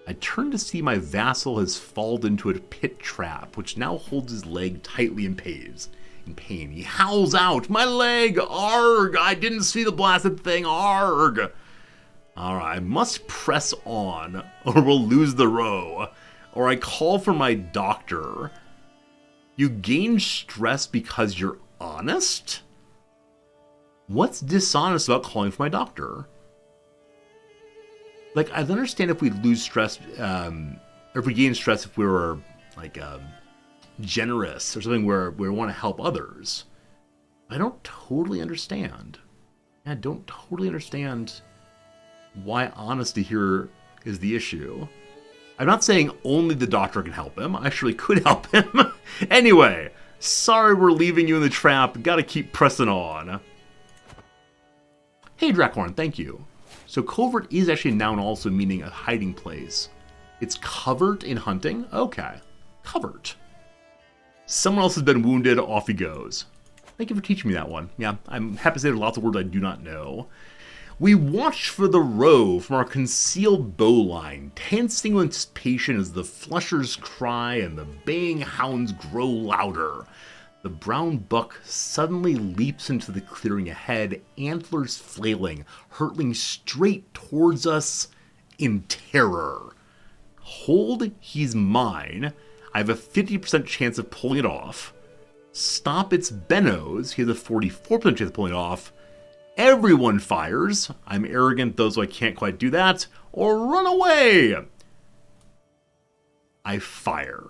I turn to see my vassal has fallen into a pit trap, which now holds his leg tightly in pain. He howls out, "My leg! Arg! I didn't see the blasted thing! Arg!" Alright, I must press on, or we'll lose the row. Or I call for my doctor. You gain stress because you're honest? What's dishonest about calling for my doctor? Like, I'd understand if we lose stress, or if we gain stress if we were, like, generous or something where we want to help others. I don't totally understand. I don't totally understand why honesty here is the issue. I'm not saying only the doctor can help him. I actually could help him. Anyway, sorry we're leaving you in the trap. Gotta keep pressing on. Hey, Drakhorn, thank you. So covert is actually a noun also meaning a hiding place. It's covert in hunting? Okay. Covert. Someone else has been wounded, off he goes. Thank you for teaching me that one. Yeah, I'm happy to say there's lots of words I do not know. We watch for the roe from our concealed bowline, tensing with anticipation as the flushers cry and the baying hounds grow louder. The brown buck suddenly leaps into the clearing ahead, antlers flailing, hurtling straight towards us in terror. Hold, he's mine. I have a 50% chance of pulling it off. Stop, it's Benno's. He has a 44% chance of pulling it off. Everyone fires. I'm arrogant, though, so I can't quite do that. Or run away. I fire.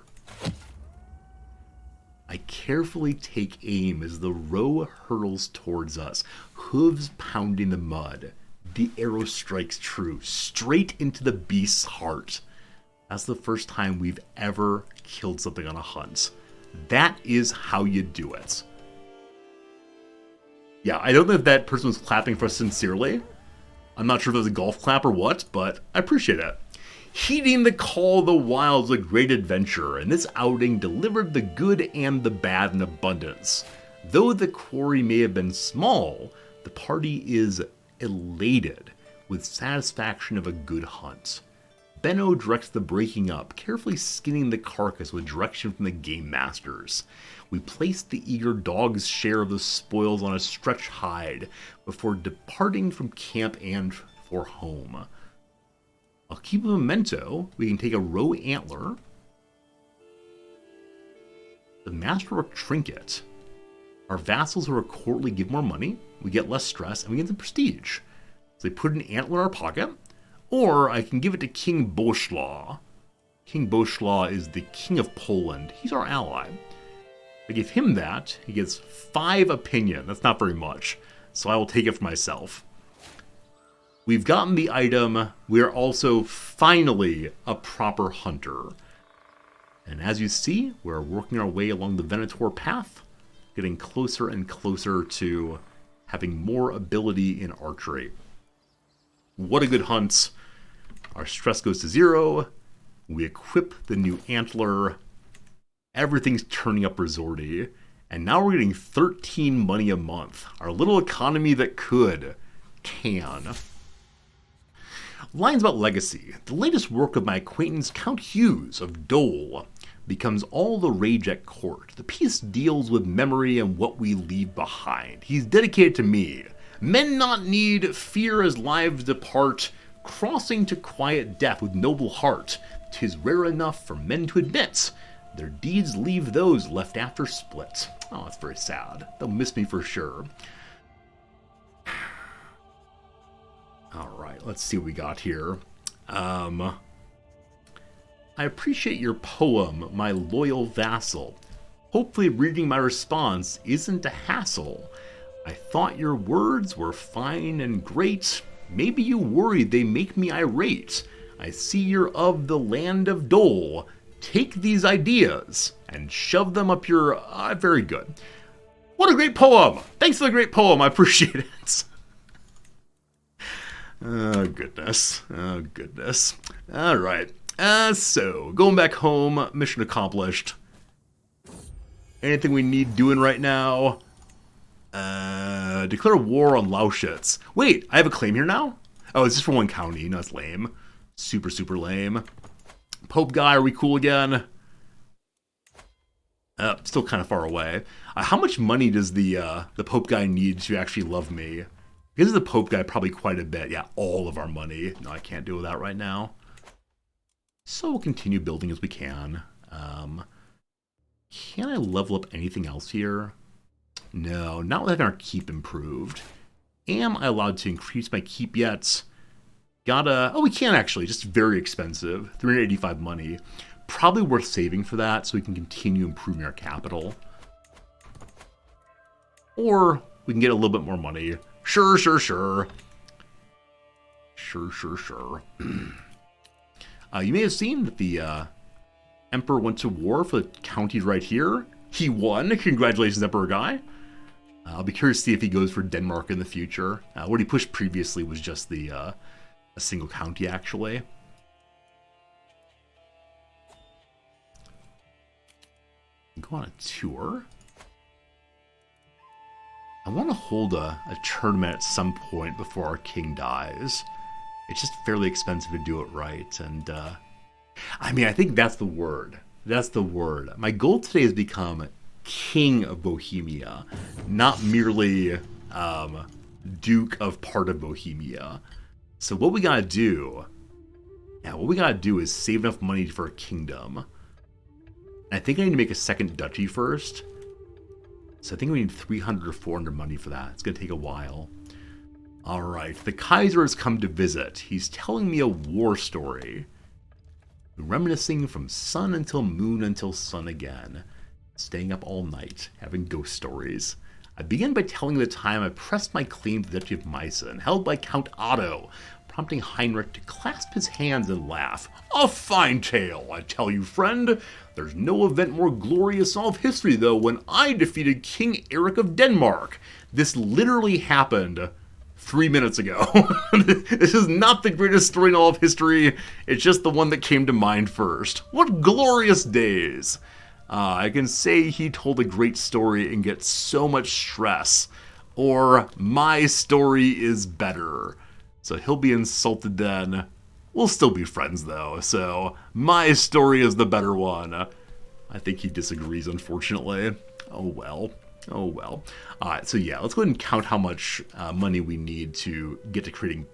I carefully take aim as the roe hurtles towards us, hooves pounding the mud. The arrow strikes true, straight into the beast's heart. That's the first time we've ever killed something on a hunt. That is how you do it. Yeah, I don't know if that person was clapping for us sincerely. I'm not sure if it was a golf clap or what, but I appreciate it. Heeding the call of the wild was a great adventure, and this outing delivered the good and the bad in abundance. Though the quarry may have been small, the party is elated with satisfaction of a good hunt. Benno directs the breaking up, carefully skinning the carcass with direction from the game masters. We place the eager dog's share of the spoils on a stretch hide before departing from camp and for home. I'll keep a memento. We can take a roe antler, the masterwork trinket. Our vassals who are courtly give more money, we get less stress, and we get some prestige. So they put an antler in our pocket. Or I can give it to King Boleslaw. King Boleslaw is the king of Poland. He's our ally. I give him that. He gets 5 opinion. That's not very much. So I will take it for myself. We've gotten the item. We are also finally a proper hunter. And as you see, we're working our way along the Venator path, getting closer and closer to having more ability in archery. What a good hunt. Our stress goes to 0. We equip the new antler. Everything's turning up resorty. And now we're getting 13 money a month. Our little economy that can. Lines about legacy. The latest work of my acquaintance Count Hughes of Dole becomes all the rage at court. The piece deals with memory and what we leave behind. He's dedicated to me. Men not need, fear as lives depart, crossing to quiet death with noble heart. 'Tis rare enough for men to admit, their deeds leave those left after split. Oh, that's very sad. They'll miss me for sure. Alright, let's see what we got here. I appreciate your poem, my loyal vassal. Hopefully reading my response isn't a hassle. I thought your words were fine and great. Maybe you worry they make me irate. I see you're of the land of Dole. Take these ideas and shove them up your... very good. What a great poem! Thanks for the great poem. I appreciate it. Oh, goodness. Oh, goodness. All right. So, going back home, mission accomplished. Anything we need doing right now? Declare war on Lausitz. Wait, I have a claim here now? Oh, it's just for one county. No, it's lame. Super, super lame. Pope guy, are we cool again? Still kind of far away. How much money does the Pope guy need to actually love me? Because the Pope guy, probably quite a bit. Yeah, all of our money. No, I can't do that right now. So we'll continue building as we can. Can I level up anything else here? No, not with having our keep improved. Am I allowed to increase my keep yet? Oh, we can actually. Just very expensive. 385 money. Probably worth saving for that so we can continue improving our capital. Or we can get a little bit more money. Sure. Sure. You may have seen that the Emperor went to war for the counties right here. He won. Congratulations, Emperor Guy. I'll be curious to see if he goes for Denmark in the future. What he pushed previously was just the a single county, actually. Go on a tour. I want to hold a tournament at some point before our king dies. It's just fairly expensive to do it right, and I mean, I think that's the word. That's the word. My goal today has become King of Bohemia, not merely Duke of part of Bohemia. So what we gotta do, is save enough money for a kingdom. I think I need to make a second duchy first. So I think we need 300 or 400 money for that. It's gonna take a while. All right, the Kaiser has come to visit. He's telling me a war story. Reminiscing from sun until moon until sun again. Staying up all night, having ghost stories. I begin by telling the time I pressed my claim to the Duchy of Meissen, held by Count Otto, prompting Heinrich to clasp his hands and laugh. A fine tale, I tell you, friend. There's no event more glorious in all of history, though, when I defeated King Eric of Denmark. This literally happened 3 minutes ago. This is not the greatest story in all of history. It's just the one that came to mind first. What glorious days. I can say he told a great story and get so much stress. Or, my story is better. So he'll be insulted then. We'll still be friends though, so my story is the better one. I think he disagrees, unfortunately. Oh well. Alright, so yeah, let's go ahead and count how much money we need to get to creating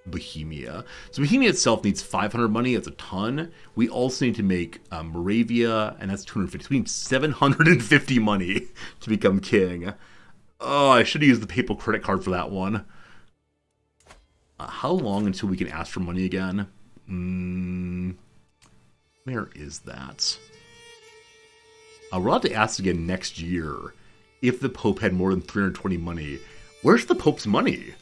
Bohemia. So Bohemia itself needs 500 money, that's a ton. We also need to make Moravia, and that's 250. So we need 750 money to become king. Oh, I should have used the papal credit card for that one. How long until we can ask for money again? Where is that? We're allowed to ask again next year if the Pope had more than 320 money. Where's the Pope's money?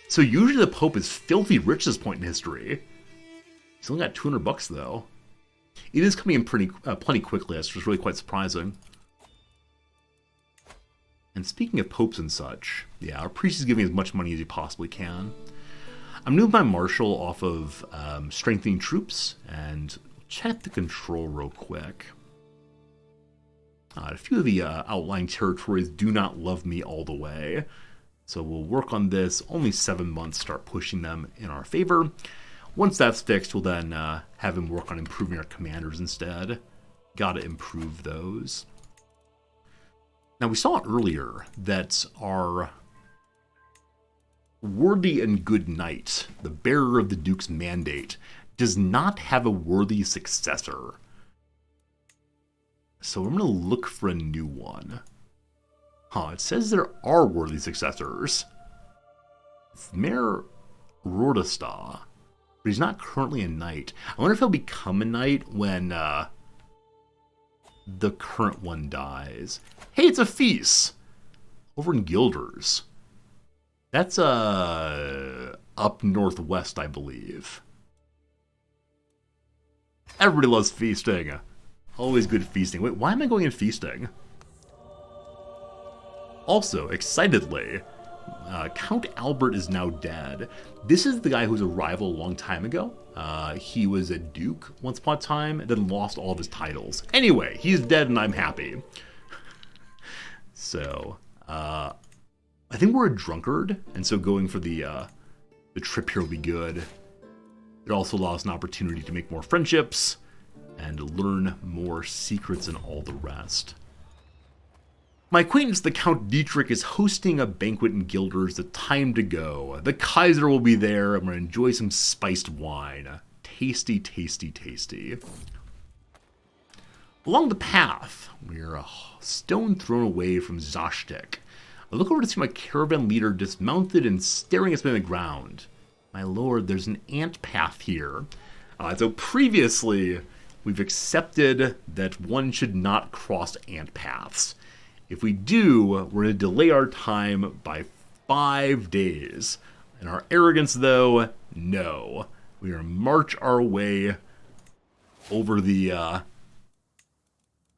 So usually the Pope is filthy rich at this point in history. He's only got 200 bucks though. It is coming in plenty quickly. That's just really quite surprising. And speaking of popes and such, yeah, our priest is giving as much money as he possibly can. I'm moving my marshal off of strengthening troops and check the control real quick. A few of the outlying territories do not love me all the way. So we'll work on this. Only 7 months, start pushing them in our favor. Once that's fixed, we'll then have him work on improving our commanders instead. Gotta improve those. Now we saw earlier that our worthy and good knight, the bearer of the Duke's mandate, does not have a worthy successor. So we're going to look for a new one. It says there are worthy successors. It's Mayor Rordestad, but he's not currently a knight. I wonder if he'll become a knight when the current one dies. Hey, it's a feast! Over in Guilders. That's up northwest, I believe. Everybody loves feasting. Always good feasting. Wait, why am I going in feasting? Also, excitedly, Count Albert is now dead. This is the guy who was a rival a long time ago. He was a duke once upon a time, and then lost all of his titles. Anyway, he's dead and I'm happy. So, I think we're a drunkard, and so going for the trip here will be good. It also allows an opportunity to make more friendships and learn more secrets and all the rest. My acquaintance, the Count Dietrich, is hosting a banquet in Guilders. The time to go. The Kaiser will be there. I'm going to enjoy some spiced wine. Tasty, tasty, tasty. Along the path, we're a stone thrown away from Zastek. I look over to see my caravan leader dismounted and staring at me on the ground. My lord, there's an ant path here. So previously, we've accepted that one should not cross ant paths. If we do, we're going to delay our time by 5 days. And our arrogance, though, no. We are going to march our way over the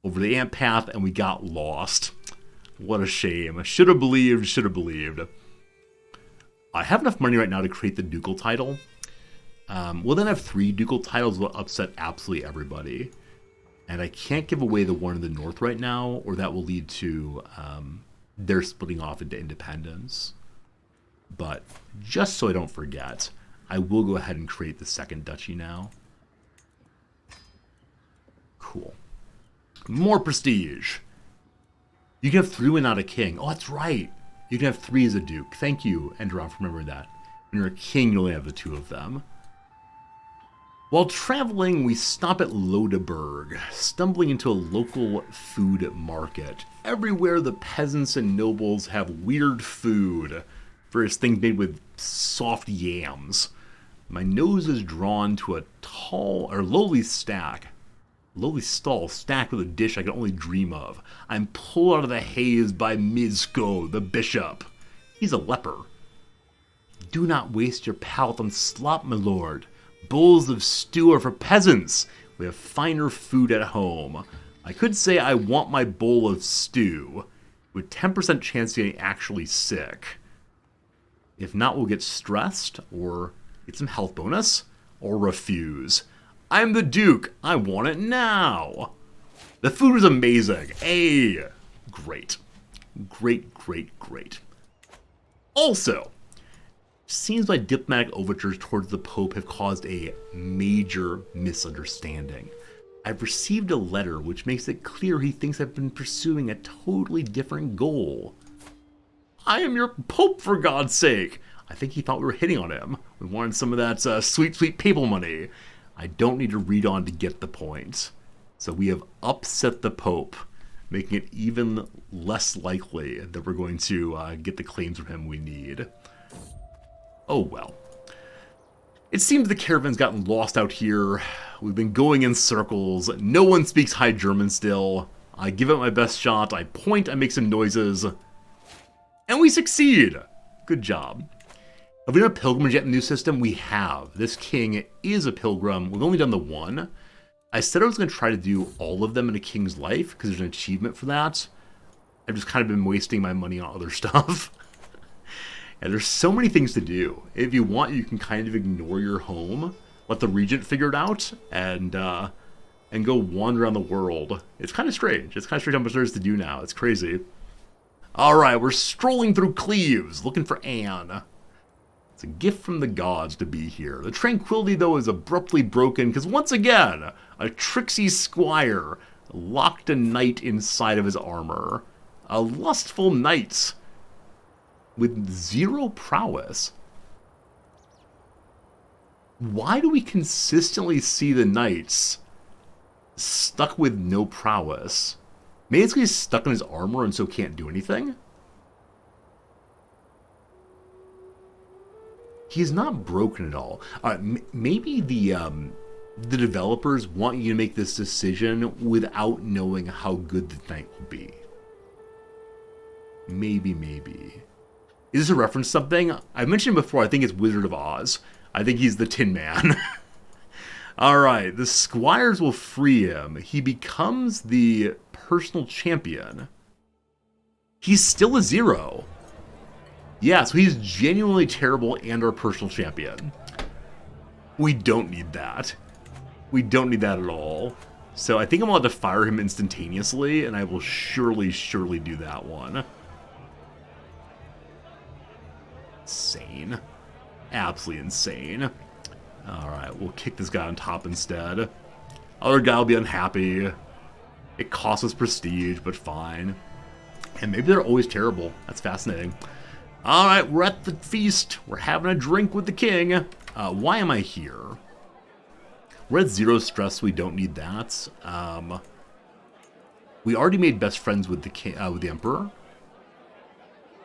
ant path, and we got lost. What a shame. Should have believed, should have believed. I have enough money right now to create the ducal title. We'll then have 3 ducal titles that will upset absolutely everybody. And I can't give away the one in the north right now, or that will lead to their splitting off into independence. But just so I don't forget, I will go ahead and create the second duchy now. Cool. More prestige. You can have 3 without a king. Oh, that's right. You can have 3 as a duke. Thank you, Enderon, for remembering that. When you're a king, you only have the 2 of them. While traveling, we stop at Lodeberg, stumbling into a local food market. Everywhere the peasants and nobles have weird food, various things made with soft yams. My nose is drawn to a tall or lowly stall stacked with a dish I can only dream of. I'm pulled out of the haze by Mizko, the bishop. He's a leper. Do not waste your palate on slop, my lord. Bowls of stew are for peasants. We have finer food at home. I could say I want my bowl of stew, with 10% chance of getting actually sick. If not, we'll get stressed, or get some health bonus, or refuse. I'm the Duke. I want it now. The food was amazing. Hey, great. Great, great, great. Also, seems my diplomatic overtures towards the Pope have caused a major misunderstanding. I've received a letter which makes it clear he thinks I've been pursuing a totally different goal. I am your Pope, for God's sake! I think he thought we were hitting on him. We wanted some of that sweet, sweet papal money. I don't need to read on to get the point. So we have upset the Pope, making it even less likely that we're going to get the claims from him we need. Oh well. It seems the caravan's gotten lost out here. We've been going in circles. No one speaks High German still. I give it my best shot. I point, I make some noises. And we succeed! Good job. Have we done a pilgrimage yet in the new system? We have. This king is a pilgrim. We've only done the one. I said I was going to try to do all of them in a king's life, because there's an achievement for that. I've just kind of been wasting my money on other stuff. And there's so many things to do. If you want, you can kind of ignore your home, let the regent figure it out, and go wander around the world. It's kind of strange. It's kind of strange how much there is to do now. It's crazy. Alright, we're strolling through Cleves, looking for Anne. It's a gift from the gods to be here. The tranquility, though, is abruptly broken, because once again, a tricksy squire locked a knight inside of his armor. A lustful knight with 0 prowess. Why do we consistently see the knights stuck with no prowess? Maybe it's because he's stuck in his armor and so can't do anything? He's not broken at all. Maybe the developers want you to make this decision without knowing how good the knight will be. Maybe. Is this a reference to something? I mentioned before, I think it's Wizard of Oz. I think he's the Tin Man. Alright, the squires will free him. He becomes the personal champion. He's still a 0. Yeah, so he's genuinely terrible and our personal champion. We don't need that. We don't need that at all. So I think I'm allowed to fire him instantaneously, and I will surely do that one. Insane. Absolutely insane. Alright, we'll kick this guy on top instead. Other guy will be unhappy. It costs us prestige, but fine. And maybe they're always terrible. That's fascinating. Alright, we're at the feast. We're having a drink with the king. Why am I here? We're at 0 stress, so we don't need that. We already made best friends with the king, with the emperor.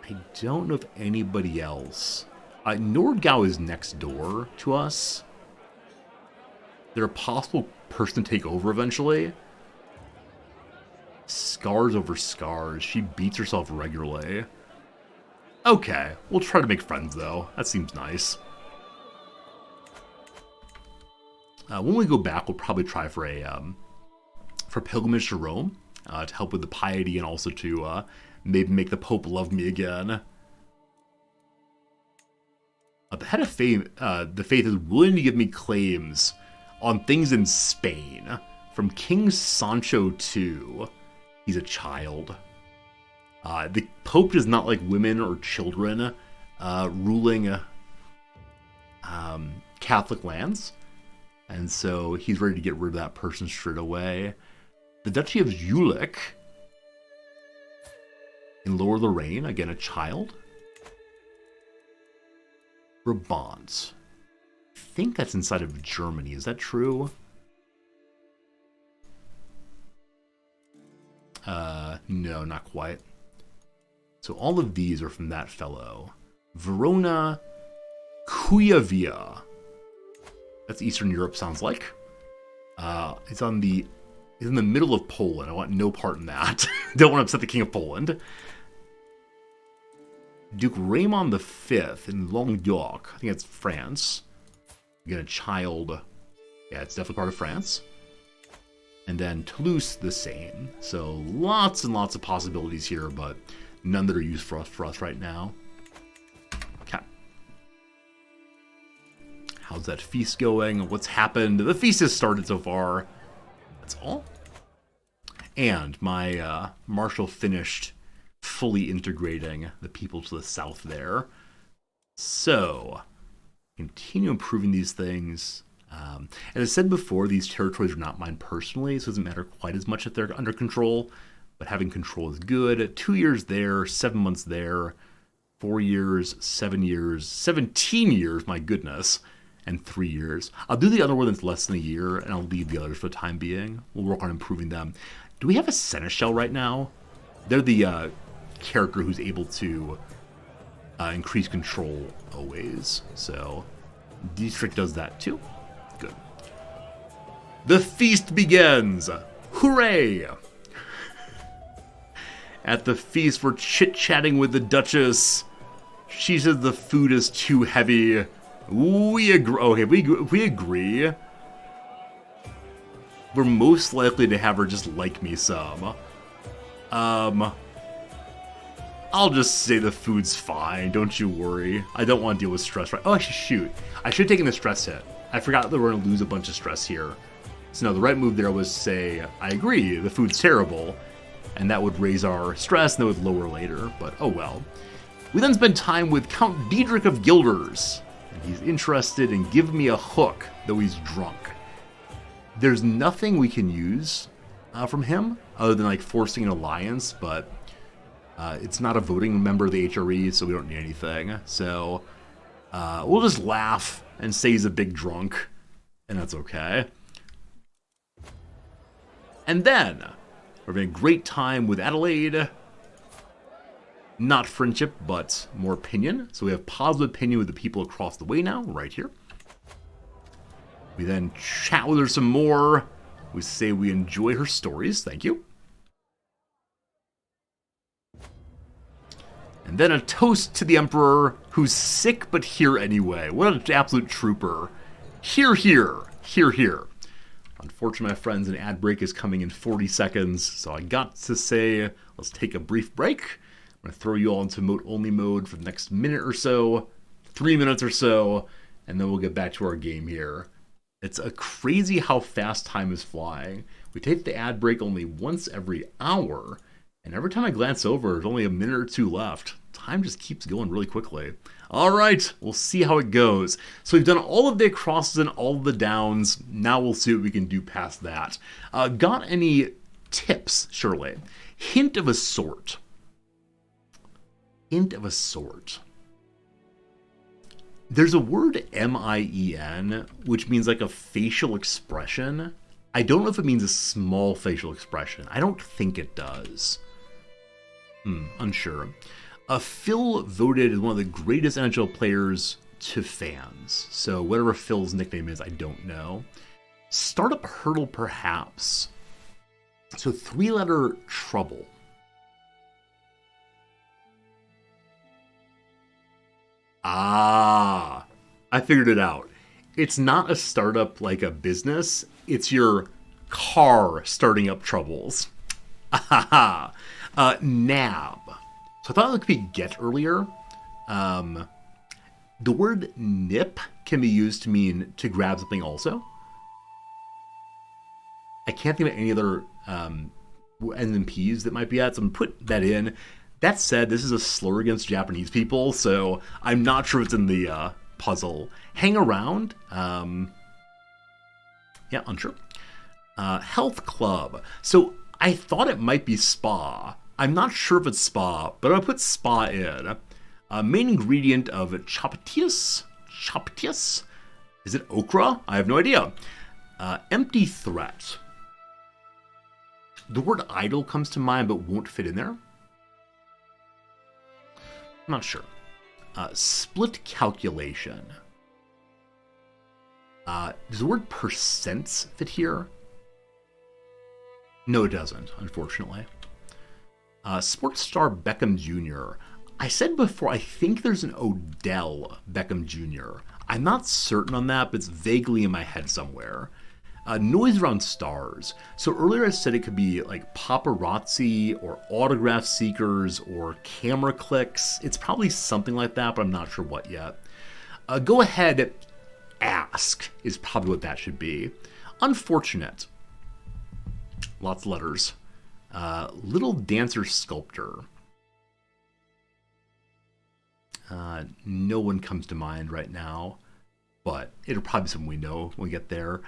I don't know if anybody else. Nordgau is next door to us. They're a possible person to take over eventually. Scars over scars. She beats herself regularly. Okay, we'll try to make friends though. That seems nice. When we go back, we'll probably try for a pilgrimage to Rome to help with the piety and also to maybe make the Pope love me again. The head of the faith is willing to give me claims on things in Spain from King Sancho II. He's a child. The Pope does not like women or children ruling Catholic lands. And so he's ready to get rid of that person straight away. The Duchy of Jülich in Lower Lorraine, again a child. Brabant. I think that's inside of Germany. Is that true? No, not quite. So all of these are from that fellow. Verona Kuyavia. That's Eastern Europe, sounds like. It's in the middle of Poland. I want no part in that. Don't want to upset the King of Poland. Duke Raymond V in Languedoc. I think that's France. Again, a child. Yeah, it's definitely part of France. And then Toulouse, the same. So lots and lots of possibilities here, but none that are used for us right now. Okay. How's that feast going? What's happened? The feast has started so far. That's all. And my marshal finished fully integrating the people to the south there. So, continue improving these things. As I said before, these territories are not mine personally, so it doesn't matter quite as much if they're under control, but having control is good. 2 years there, 7 months there, 4 years, 7 years, 17 years, my goodness, and 3 years. I'll do the other one that's less than a year, and I'll leave the others for the time being. We'll work on improving them. Do we have a seneschal right now? They're the character who's able to increase control always, so District does that too. Good. The feast begins! Hooray! At the feast, we're chit-chatting with the Duchess. She says the food is too heavy. We agree. Okay, we agree. We're most likely to have her just like me some. I'll just say the food's fine. Don't you worry. I don't want to deal with stress right. Oh, actually, shoot. I should have taken the stress hit. I forgot that we're going to lose a bunch of stress here. So no, the right move there was say, I agree, the food's terrible. And that would raise our stress, and that would lower later. But oh well. We then spend time with Count Diedrich of Guelders. And he's interested in giving me a hook, though he's drunk. There's nothing we can use from him, other than like forcing an alliance, but it's not a voting member of the HRE, so we don't need anything. So we'll just laugh and say he's a big drunk, and that's okay. And then we're having a great time with Adelaide. Not friendship, but more opinion. So we have positive opinion with the people across the way now, right here. We then chat with her some more. We say we enjoy her stories. Thank you. And then a toast to the Emperor, who's sick but here anyway. What an absolute trooper. Hear, hear. Hear, hear. Unfortunately, my friends, an ad break is coming in 40 seconds, so I got to say, let's take a brief break. I'm going to throw you all into emote-only mode for the next minute or so, 3 minutes or so, and then we'll get back to our game here. It's a crazy how fast time is flying. We take the ad break only once every hour, and every time I glance over, there's only a minute or two left. Time just keeps going really quickly. All right, we'll see how it goes. So we've done all of the crosses and all of the downs. Now we'll see what we can do past that. Got any tips, Shirley? Hint of a sort. Hint of a sort. There's a word M-I-E-N, which means like a facial expression. I don't know if it means a small facial expression. I don't think it does. Unsure. Phil voted as one of the greatest NHL players to fans. So whatever Phil's nickname is, I don't know. Startup hurdle, perhaps. So 3-letter trouble. Ah, I figured it out. It's not a startup like a business. It's your car starting up troubles. Nab. So I thought it could be get earlier. The word nip can be used to mean to grab something also. I can't think of any other N's and P's that might be at, so I'm going to put that in. That said, this is a slur against Japanese people, so I'm not sure it's in the puzzle. Hang around. Yeah, unsure. Health club. So I thought it might be spa. I'm not sure if it's spa, but I put spa in. Main ingredient of chapatias. Chapatias? Is it okra? I have no idea. Empty threat. The word idle comes to mind, but won't fit in there. I'm not sure. Split calculation. Does the word percents fit here? No, it doesn't, unfortunately. Sports star Beckham Jr. I said before, I think there's an Odell Beckham Jr. I'm not certain on that, but it's vaguely in my head somewhere. Noise around stars. So earlier I said it could be like paparazzi or autograph seekers or camera clicks. It's probably something like that, but I'm not sure what yet. Go ahead, ask is probably what that should be. Unfortunate. Lots of letters. Little dancer sculptor. No one comes to mind right now, but it'll probably be something we know when we get there.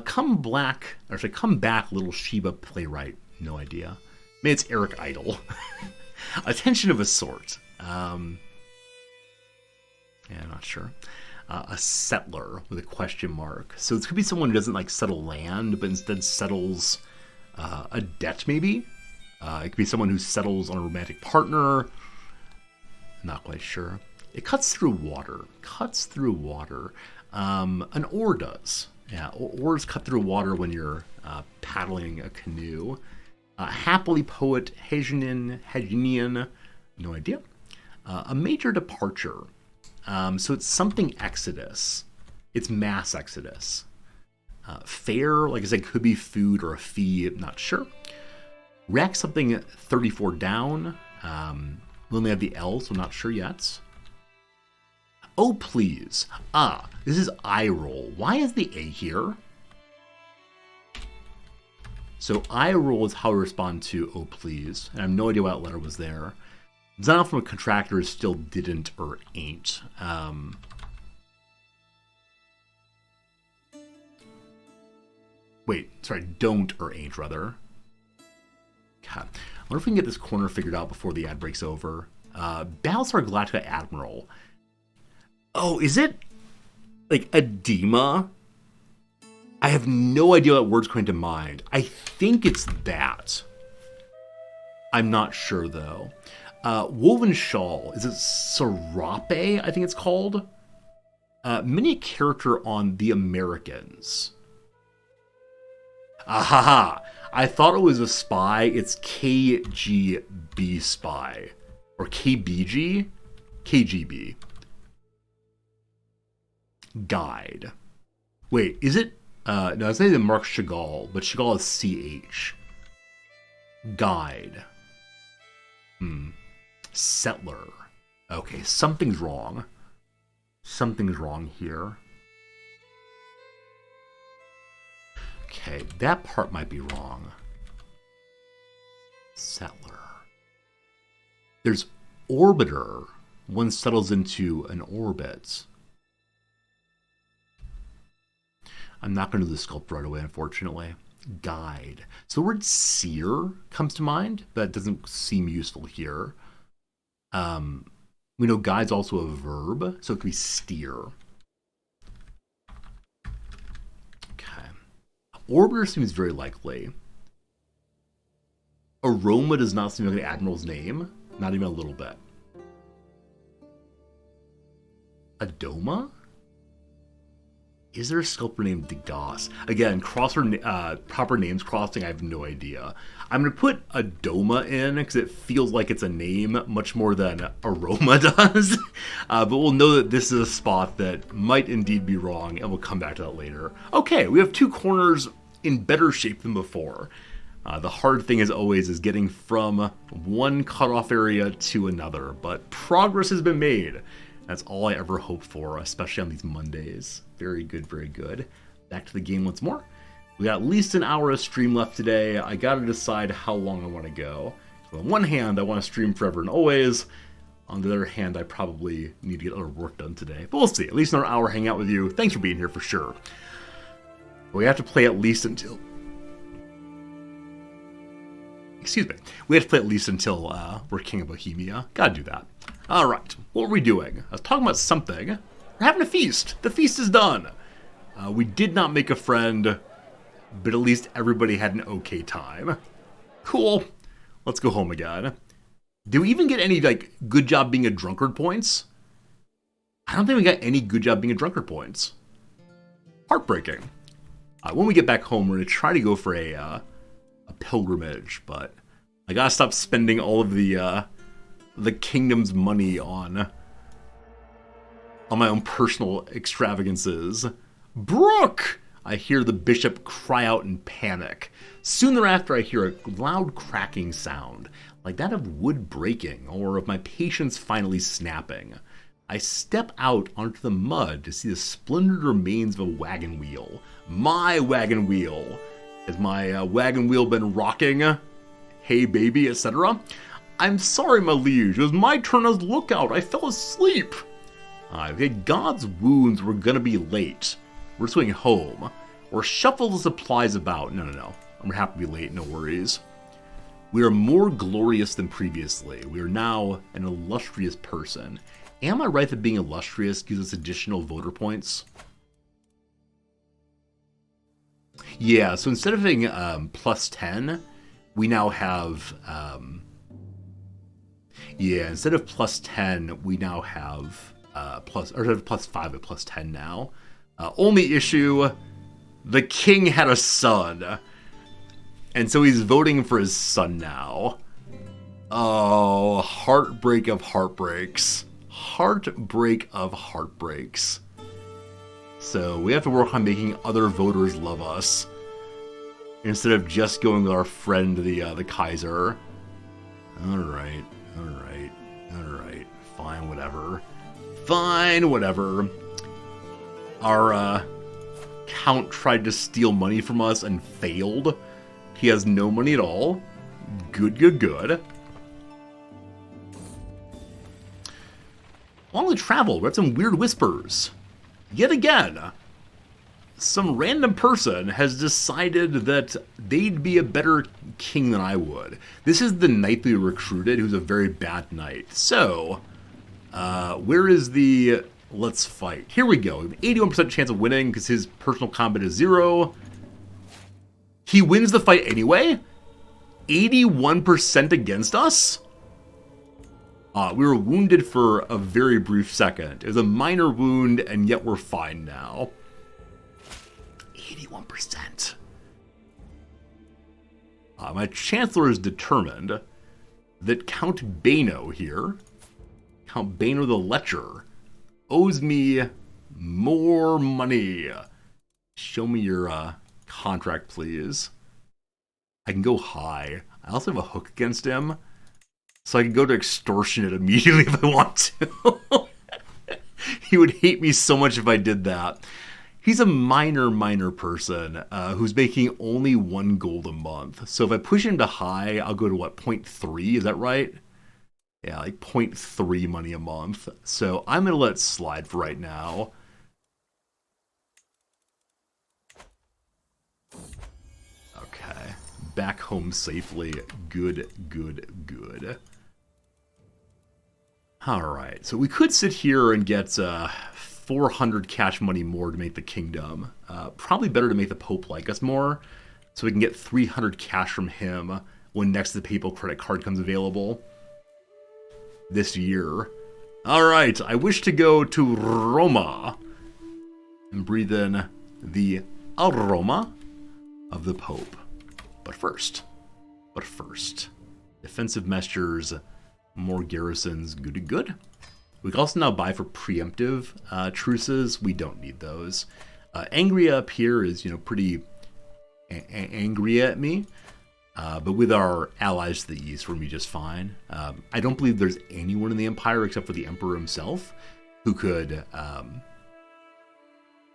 Come back, little Sheba playwright. No idea. Maybe it's Eric Idle. Attention of a sort. Yeah, I'm not sure. A settler with a question mark. So this could be someone who doesn't like settle land, but instead settles a debt, maybe. It could be someone who settles on a romantic partner. Not quite sure. It cuts through water. Cuts through water. An oar does. Yeah, oars cut through water when you're paddling a canoe. Happily poet, Hegenian, no idea. A major departure. So it's something exodus. It's mass exodus. Fare, like I said, could be food or a fee, not sure. Rack something 34 down. We only have the L, so not sure yet. Oh, please. This is eye roll. Why is the A here? So eye roll is how we respond to oh, please. And I have no idea what letter was there. Design from a contractor is still didn't or ain't. Wait, sorry, don't or ain't, rather. God. I wonder if we can get this corner figured out before the ad breaks over. Battlestar Galactica Admiral. Oh, is it like edema? I have no idea what word's going to mind. I think it's that. I'm not sure, though. Woven shawl. Is it serape, I think it's called? Mini character on The Americans. Ahaha. I thought it was a spy. It's KGB spy. Or KBG? KGB. Guide. Wait, is it? No, it's not even Mark Chagall, but Chagall is CH. Guide. Settler. Okay, something's wrong. Something's wrong here. Okay, that part might be wrong. Settler. There's orbiter. One settles into an orbit. I'm not going to do the sculpt right away, unfortunately. Guide. So the word seer comes to mind, but it doesn't seem useful here. We know guide's also a verb, so it could be steer. Okay. Orbiter seems very likely. Aroma does not seem like an admiral's name. Not even a little bit. Adoma? Is there a sculptor named Degas? Again, proper names crossing, I have no idea. I'm going to put Adoma in because it feels like it's a name much more than Aroma does. But we'll know that this is a spot that might indeed be wrong, and we'll come back to that later. Okay, we have two corners in better shape than before. The hard thing, as always, is getting from one cutoff area to another. But progress has been made. That's all I ever hope for, especially on these Mondays. Very good, very good. Back to the game once more. We got at least an hour of stream left today. I gotta decide how long I want to go. So on one hand, I want to stream forever and always. On the other hand, I probably need to get other work done today. But we'll see. At least another hour hang out with you. Thanks for being here for sure. We have to play at least until... Excuse me. We have to play at least until we're King of Bohemia. Gotta do that. Alright, what were we doing? I was talking about something. We're having a feast. The feast is done. We did not make a friend, but at least everybody had an okay time. Cool. Let's go home again. Did we even get any, good job being a drunkard points? I don't think we got any good job being a drunkard points. Heartbreaking. When we get back home, we're going to try to go for a pilgrimage, but I gotta stop spending all of the kingdom's money on my own personal extravagances. Brooke! I hear the bishop cry out in panic. Soon thereafter, I hear a loud cracking sound, like that of wood breaking or of my patience finally snapping. I step out onto the mud to see the splintered remains of a wagon wheel. My wagon wheel! Has my wagon wheel been rocking? Hey baby, etc.? I'm sorry, my liege. It was my turn as lookout. I fell asleep. God's wounds were gonna be late. We're just going home. Or shuffle the supplies about. No. I'm gonna have to be late, no worries. We are more glorious than previously. We are now an illustrious person. Am I right that being illustrious gives us additional voter points? Yeah, so instead of having plus 10, we now have... instead of plus 10, we now have plus 5 at plus 10 now. Only issue, the king had a son. And so he's voting for his son now. Oh, heartbreak of heartbreaks. Heartbreak of heartbreaks. So we have to work on making other voters love us. Instead of just going with our friend, the Kaiser. Alright. Fine, whatever. Our count tried to steal money from us and failed. He has no money at all. Good. Along the travel, we had some weird whispers. Yet again, some random person has decided that they'd be a better king than I would. This is the knight we recruited, who's a very bad knight. So, where is the let's fight? Here we go. 81% chance of winning because his personal combat is 0. He wins the fight anyway? 81% against us? We were wounded for a very brief second. It was a minor wound, and yet we're fine now. 81%. My Chancellor is determined that Count Bano here, Count Bano the Lecher, owes me more money. Show me your contract, please. I can go high. I also have a hook against him. So I can go to extortionate immediately if I want to. He would hate me so much if I did that. He's a minor person who's making only 1 gold a month. So if I push him to high, I'll go to what, 0.3? Is that right? Yeah, like 0.3 money a month. So I'm going to let it slide for right now. Okay. Back home safely. Good. Alright, so we could sit here and get 400 cash money more to make the kingdom. Probably better to make the Pope like us more, so we can get 300 cash from him when next the papal credit card comes available this year. Alright, I wish to go to Roma and breathe in the aroma of the Pope. But first, defensive measures, more garrisons, good. We can also now buy for preemptive truces. We don't need those. Angria up here is, pretty angry at me. But with our allies to the east, we're going to be just fine. I don't believe there's anyone in the Empire except for the Emperor himself who could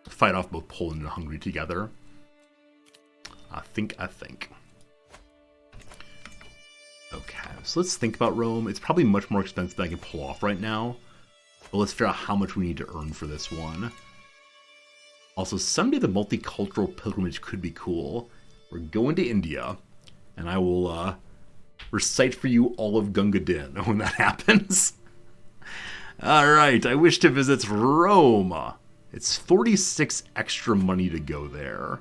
fight off both Poland and Hungary together. I think. Okay, so let's think about Rome. It's probably much more expensive than I can pull off right now. But let's figure out how much we need to earn for this one. Also, someday the multicultural pilgrimage could be cool. We're going to India, and I will recite for you all of Gunga Din when that happens. Alright, I wish to visit Rome. It's 46 extra money to go there.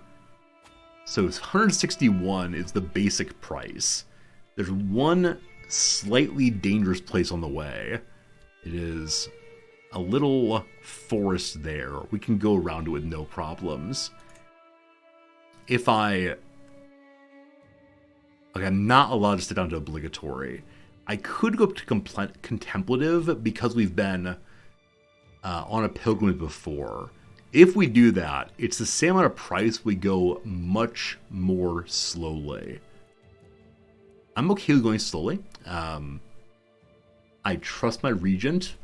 So 161 is the basic price. There's one slightly dangerous place on the way. It is a little forest there. We can go around it with no problems. If I'm not allowed to sit down to obligatory. I could go up to contemplative because we've been on a pilgrimage before. If we do that, it's the same amount of price. We go much more slowly. I'm okay with going slowly. I trust my regent,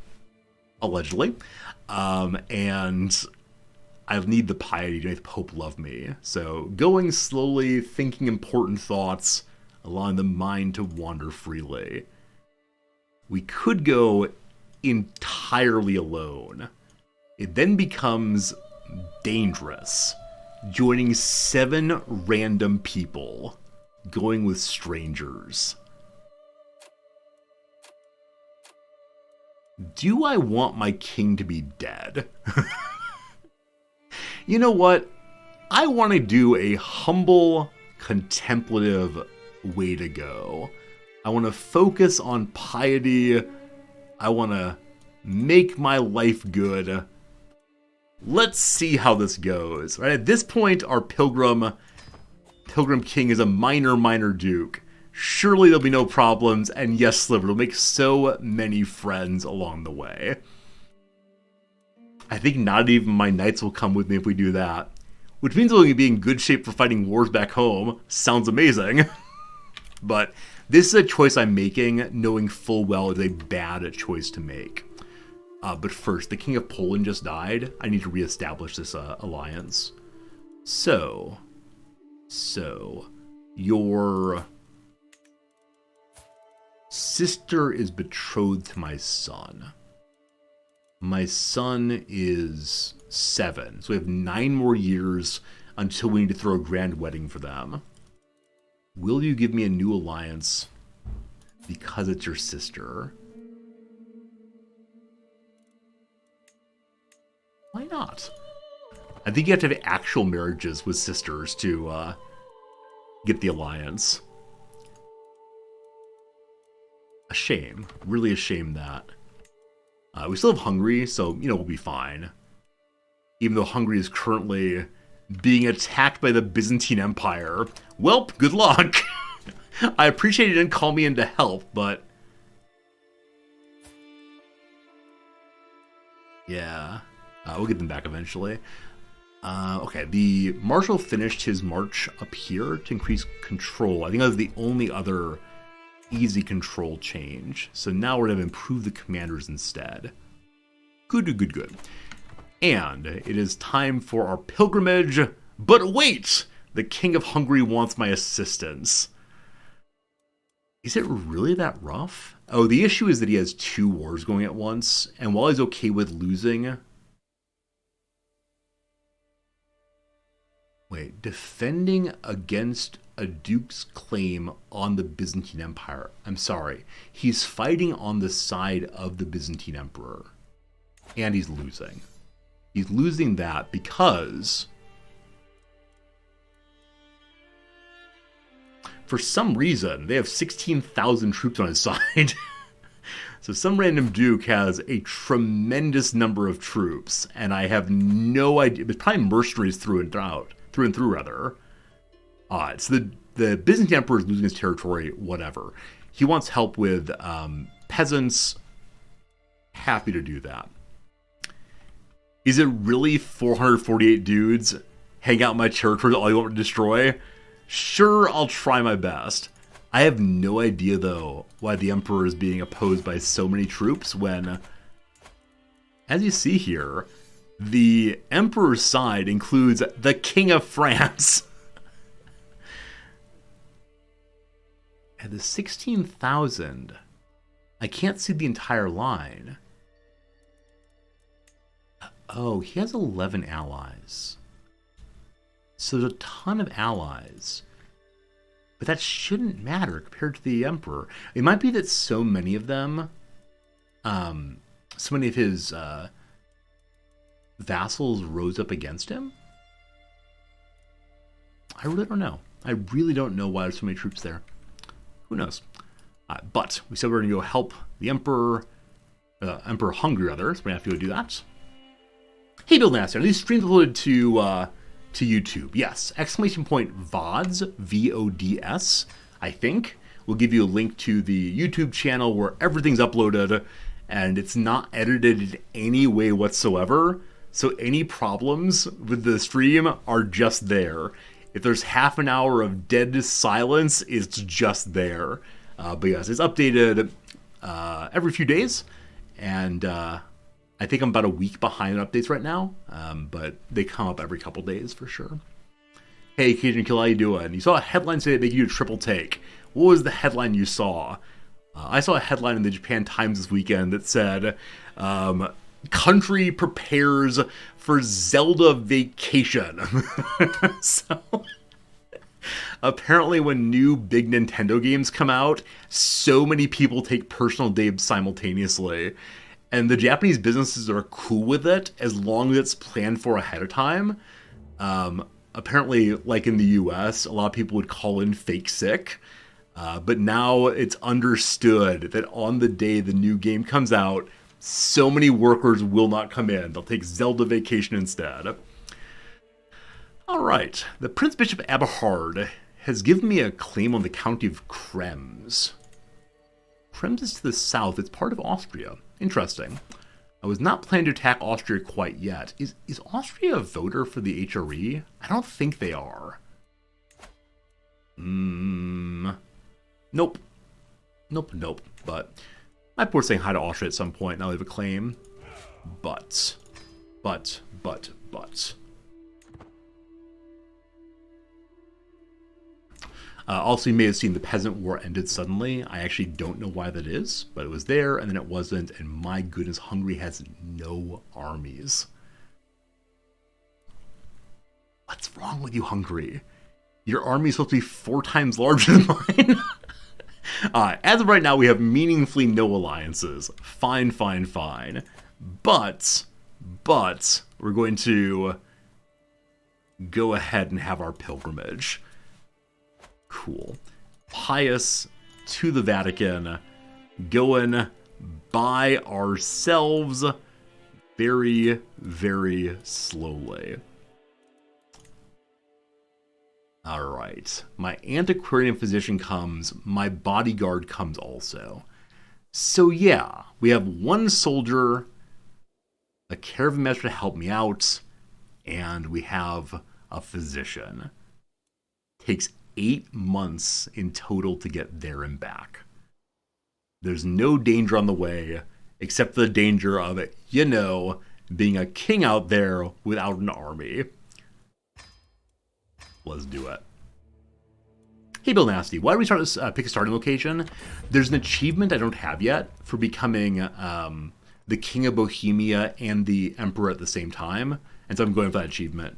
allegedly, and I need the piety to make the Pope love me. So going slowly, thinking important thoughts, allowing the mind to wander freely. We could go entirely alone. It then becomes dangerous, joining 7 random people, going with strangers. Do I want my king to be dead? You know what? I want to do a humble, contemplative way to go. I want to focus on piety. I want to make my life good. Let's see how this goes. Right? At this point, our Pilgrim King is a minor duke. Surely there'll be no problems, and yes, Sliver will make so many friends along the way. I think not even my knights will come with me if we do that. Which means we'll be in good shape for fighting wars back home. Sounds amazing. But this is a choice I'm making, knowing full well it's a bad choice to make. But first, the King of Poland just died. I need to reestablish this alliance. So, your sister is betrothed to my son. My son is 7, so we have 9 more years until we need to throw a grand wedding for them. Will you give me a new alliance because it's your sister? Why not? I think you have to have actual marriages with sisters to get the alliance. A shame. Really a shame that. We still have Hungary, so, we'll be fine. Even though Hungary is currently being attacked by the Byzantine Empire. Welp, good luck! I appreciate you didn't call me in to help, but... yeah. We'll get them back eventually. Okay, the Marshal finished his march up here to increase control. I think that was the only other Easy control change. So now we're going to improve the commanders instead. Good. And it is time for our pilgrimage. But wait! The King of Hungary wants my assistance. Is it really that rough? Oh, the issue is that he has 2 wars going at once. And while he's okay with losing... Wait, defending against a duke's claim on the Byzantine Empire. I'm sorry. He's fighting on the side of the Byzantine Emperor. And he's losing. He's losing that because... for some reason, they have 16,000 troops on his side. So some random duke has a tremendous number of troops, and I have no idea. It's probably mercenaries through and through, rather. So the Byzantine Emperor is losing his territory, whatever. He wants help with peasants. Happy to do that. Is it really 448 dudes hang out in my territory all you want to destroy? Sure, I'll try my best. I have no idea, though, why the Emperor is being opposed by so many troops when, as you see here, the Emperor's side includes the King of France. And the 16,000, I can't see the entire line. Oh, he has 11 allies. So there's a ton of allies. But that shouldn't matter compared to the Emperor. It might be that so many of them, so many of his vassals rose up against him. I really don't know. I really don't know why there's so many troops there. Who knows? But we said we were going to go help the Emperor, Emperor Hungary, rather. So we have to go do that. Hey, Bill Nasser. Are these streams uploaded to YouTube? Yes. Exclamation point VODs, VODS, I think, will give you a link to the YouTube channel where everything's uploaded and it's not edited in any way whatsoever. So any problems with the stream are just there. If there's half an hour of dead silence, it's just there. But yes, it's updated every few days. And I think I'm about a week behind on updates right now. But they come up every couple days for sure. Hey, Cajun Kill, how you doing? You saw a headline say that make you a triple take. What was the headline you saw? I saw a headline in the Japan Times this weekend that said, country prepares for Zelda vacation. So, apparently when new big Nintendo games come out, so many people take personal days simultaneously. And the Japanese businesses are cool with it as long as it's planned for ahead of time. Apparently, like in the US, a lot of people would call in fake sick. But now it's understood that on the day the new game comes out, so many workers will not come in. They'll take Zelda vacation instead. All right. The Prince Bishop Eberhard has given me a claim on the county of Krems. Krems is to the south. It's part of Austria. Interesting. I was not planning to attack Austria quite yet. Is Austria a voter for the HRE? I don't think they are. Nope. But I might saying hi to Austria at some point, and I'll leave a claim. But. Also, you may have seen the Peasant War ended suddenly. I actually don't know why that is, but it was there, and then it wasn't, and my goodness, Hungary has no armies. What's wrong with you, Hungary? Your army is supposed to be 4 times larger than mine. As of right now, we have meaningfully no alliances. Fine. But we're going to go ahead and have our pilgrimage. Cool. Pius to the Vatican, going by ourselves very, very slowly. All right. My antiquarian physician comes. My bodyguard comes also. So yeah, we have 1 soldier, a caravan master to help me out, and we have a physician. Takes 8 months in total to get there and back. There's no danger on the way, except the danger of, being a king out there without an army. Let's do it. Hey, Bill Nasty, why do we start this, pick a starting location? There's an achievement I don't have yet for becoming the King of Bohemia and the Emperor at the same time, and so I'm going for that achievement.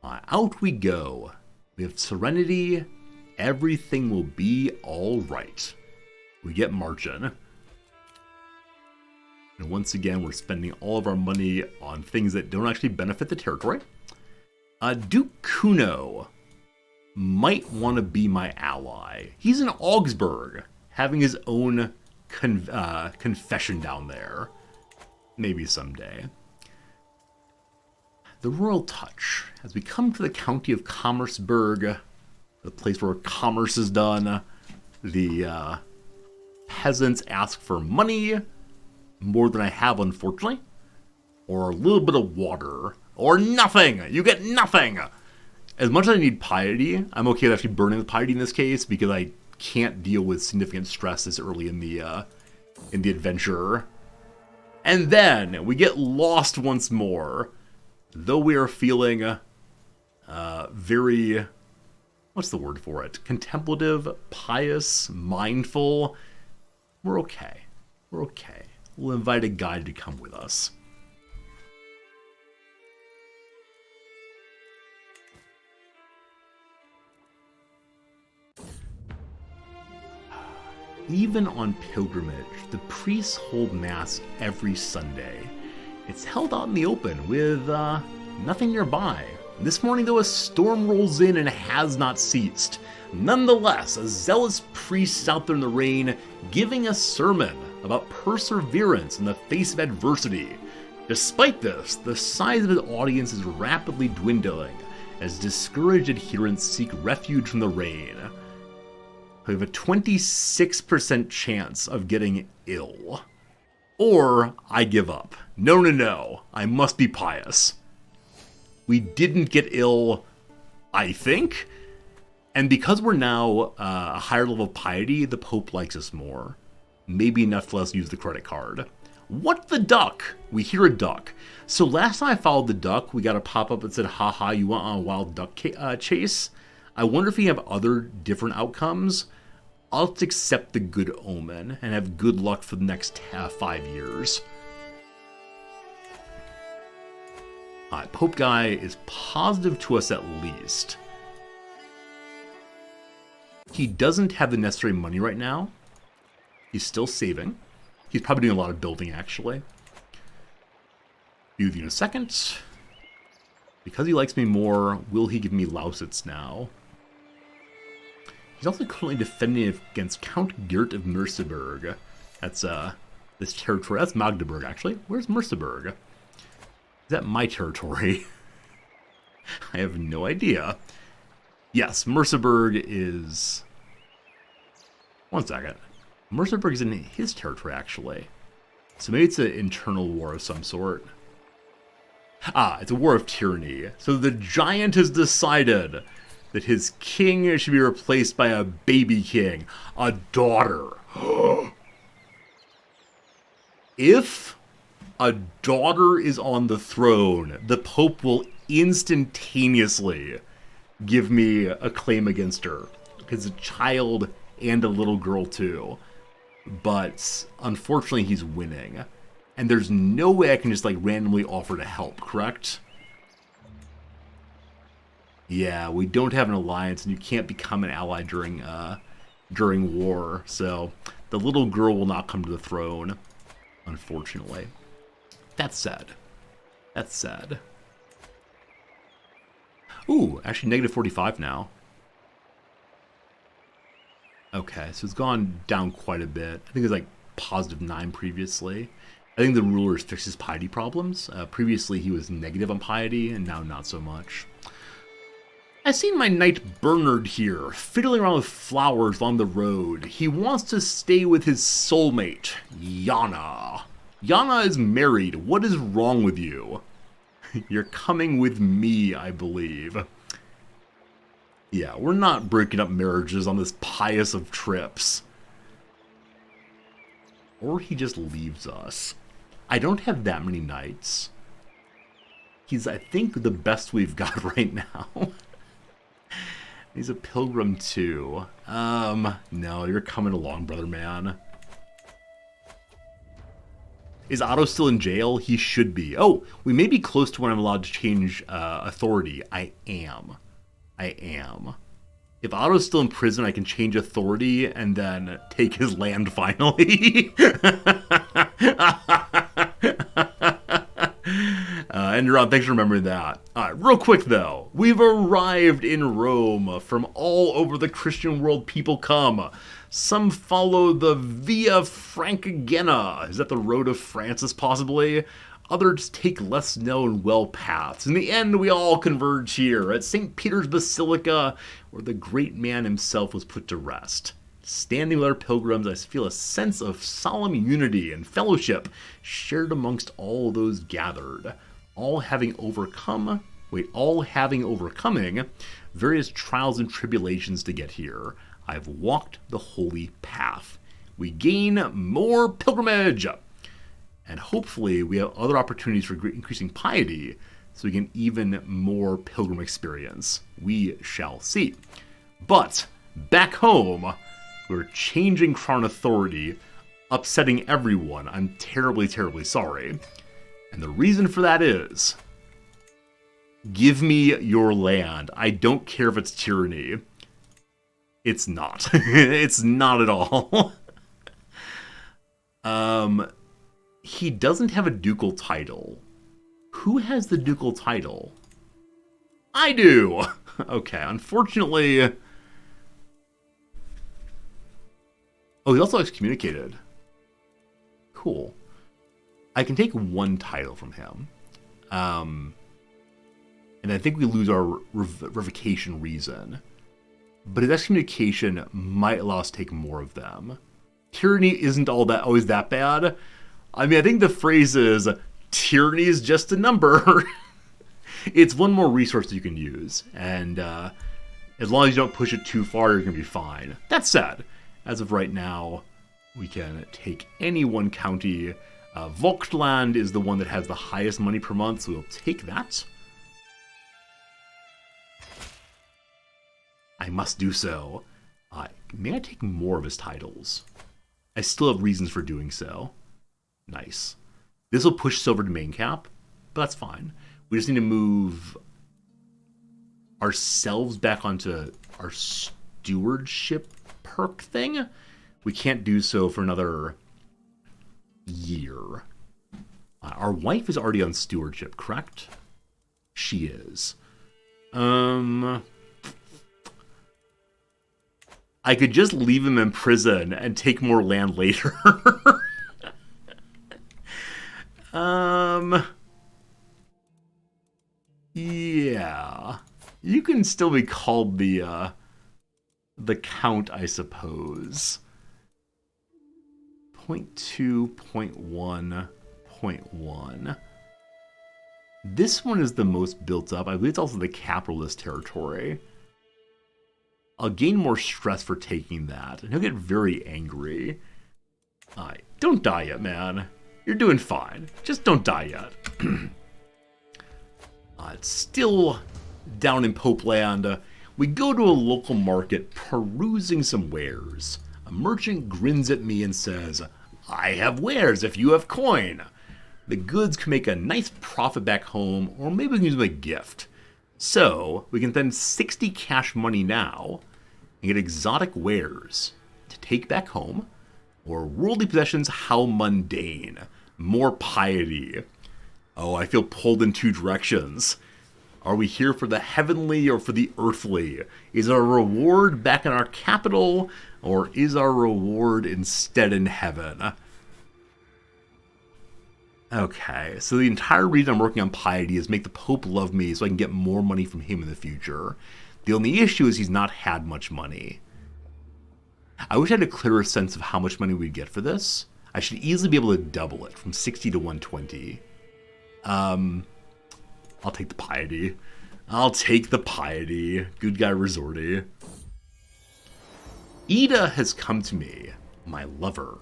Out we go. We have Serenity. Everything will be all right. We get marching. And once again, we're spending all of our money on things that don't actually benefit the territory. Duke Kuno might want to be my ally. He's in Augsburg, having his own confession down there. Maybe someday. The Royal Touch. As we come to the county of Commerceburg, the place where commerce is done, the peasants ask for money, more than I have, unfortunately, or a little bit of water, or nothing. You get nothing. As much as I need piety, I'm okay with actually burning the piety in this case because I can't deal with significant stress this early in the adventure. And then we get lost once more, though we are feeling very, what's the word for it? Contemplative, pious, mindful. We're okay. We're okay. We'll invite a guide to come with us. Even on pilgrimage, the priests hold mass every Sunday. It's held out in the open with nothing nearby. This morning, though, a storm rolls in and has not ceased. Nonetheless, a zealous priest is out there in the rain giving a sermon about perseverance in the face of adversity. Despite this, the size of his audience is rapidly dwindling as discouraged adherents seek refuge from the rain. We have a 26% chance of getting ill. Or I give up. No. I must be pious. We didn't get ill, I think. And because we're now a higher level of piety, the Pope likes us more. Maybe enough to let us use the credit card. What the duck? We hear a duck. So last time I followed the duck, we got a pop-up that said, haha, you went on a wild duck chase. I wonder if we have other different outcomes. I'll just accept the good omen and have good luck for the next 5 years. Pope guy is positive to us at least. He doesn't have the necessary money right now. He's still saving. He's probably doing a lot of building, actually. Be with you in a second. Because he likes me more, will he give me Lausitz now? He's also currently defending against Count Gert of Merseburg. That's this territory. That's Magdeburg, actually. Where's Merseburg? Is that my territory? I have no idea. Yes, Merseburg is... One second. Merseburg is in his territory, actually. So maybe it's an internal war of some sort. It's a war of tyranny. So the giant has decided that his king should be replaced by a baby king. A daughter. If a daughter is on the throne, the Pope will instantaneously give me a claim against her. Because a child and a little girl too. But unfortunately he's winning. And there's no way I can just like randomly offer to help, correct? Yeah, we don't have an alliance and you can't become an ally during war. So the little girl will not come to the throne, unfortunately. That's sad. That's sad. Ooh, actually negative 45 now. Okay, so it's gone down quite a bit. I think it was like positive 9 previously. I think the ruler's fixed his piety problems. Previously he was negative on piety, and now not so much. I've seen my knight Bernard here, fiddling around with flowers along the road. He wants to stay with his soulmate, Yana. Yana is married. What is wrong with you? You're coming with me, I believe. Yeah, we're not breaking up marriages on this pious of trips. Or he just leaves us. I don't have that many knights. He's, I think, the best we've got right now. He's a pilgrim too. No, you're coming along, brother man. Is Otto still in jail? He should be. Oh, we may be close to when I'm allowed to change authority. I am. If Otto's still in prison, I can change authority and then take his land finally. And Ron, thanks for remembering that. Real quick though, we've arrived in Rome. From all over the Christian world, people come. Some follow the Via Francigena. Is that the road of Francis, possibly? Others take less known well paths. In the end, we all converge here at St. Peter's Basilica, where the great man himself was put to rest. Standing with our pilgrims, I feel a sense of solemn unity and fellowship shared amongst all those gathered, all having overcoming various trials and tribulations to get here. I've walked the holy path. We gain more pilgrimage, and hopefully we have other opportunities for increasing piety, so we get even more pilgrim experience. We shall see. But back home, we're changing Crown Authority, upsetting everyone. I'm terribly, terribly sorry. And the reason for that is, give me your land. I don't care if it's tyranny. It's not. It's not at all. He doesn't have a ducal title. Who has the ducal title? I do! Okay, unfortunately... Oh, he also excommunicated. Cool. I can take one title from him. And I think we lose our revocation reason. But his excommunication might allow us to take more of them. Tyranny isn't always that bad. I mean, I think the phrase is, tyranny is just a number. It's one more resource that you can use. And as long as you don't push it too far, you're going to be fine. That said, as of right now, we can take any one county. Vogtland is the one that has the highest money per month, so we'll take that. I must do so. May I take more of his titles? I still have reasons for doing so. Nice. This will push silver to main cap, but that's fine. We just need to move ourselves back onto our stewardship perk thing. We can't do so for another year. Our wife is already on stewardship, correct? She is. I could just leave him in prison and take more land later. Yeah. You can still be called the count, I suppose. 0.2, 0.1, 0.1. This one is the most built up. I believe it's also the capitalist territory. I'll gain more stress for taking that, and he'll get very angry. Don't die yet, man. You're doing fine. Just don't die yet. It's still down in Pope Land. We go to a local market, perusing some wares. A merchant grins at me and says, "I have wares if you have coin." The goods can make a nice profit back home, or maybe we can use them as a gift. So, we can spend 60 cash money now and get exotic wares to take back home, or worldly possessions. How mundane. More piety. Oh, I feel pulled in two directions. Are we here for the heavenly or for the earthly? Is our reward back in our capital, or is our reward instead in heaven? Okay, so the entire reason I'm working on piety is make the Pope love me so I can get more money from him in the future. The only issue is he's not had much money. I wish I had a clearer sense of how much money we'd get for this. I should easily be able to double it from 60 to 120. I'll take the piety. I'll take the piety. Good guy Resorty. Ida has come to me, my lover.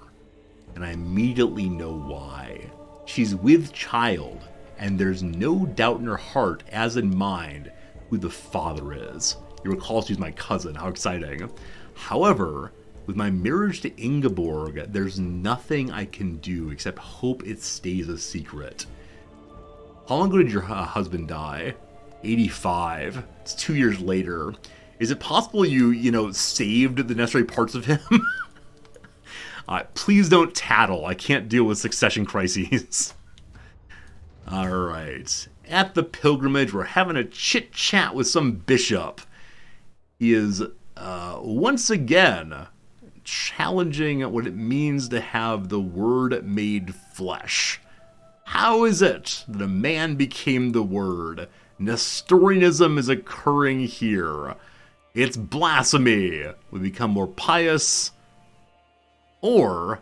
and I immediately know why. She's with child, and there's no doubt in her heart, as in mine, who the father is. You recall she's my cousin, how exciting. However, with my marriage to Ingeborg, there's nothing I can do except hope it stays a secret. How long ago did your husband die? 85. It's 2 years later. Is it possible you saved the necessary parts of him? Please don't tattle. I can't deal with succession crises. Alright. At the pilgrimage, we're having a chit-chat with some bishop. He is, once again, challenging what it means to have the Word made flesh. How is it that a man became the Word? Nestorianism is occurring here. It's blasphemy. We become more pious. Or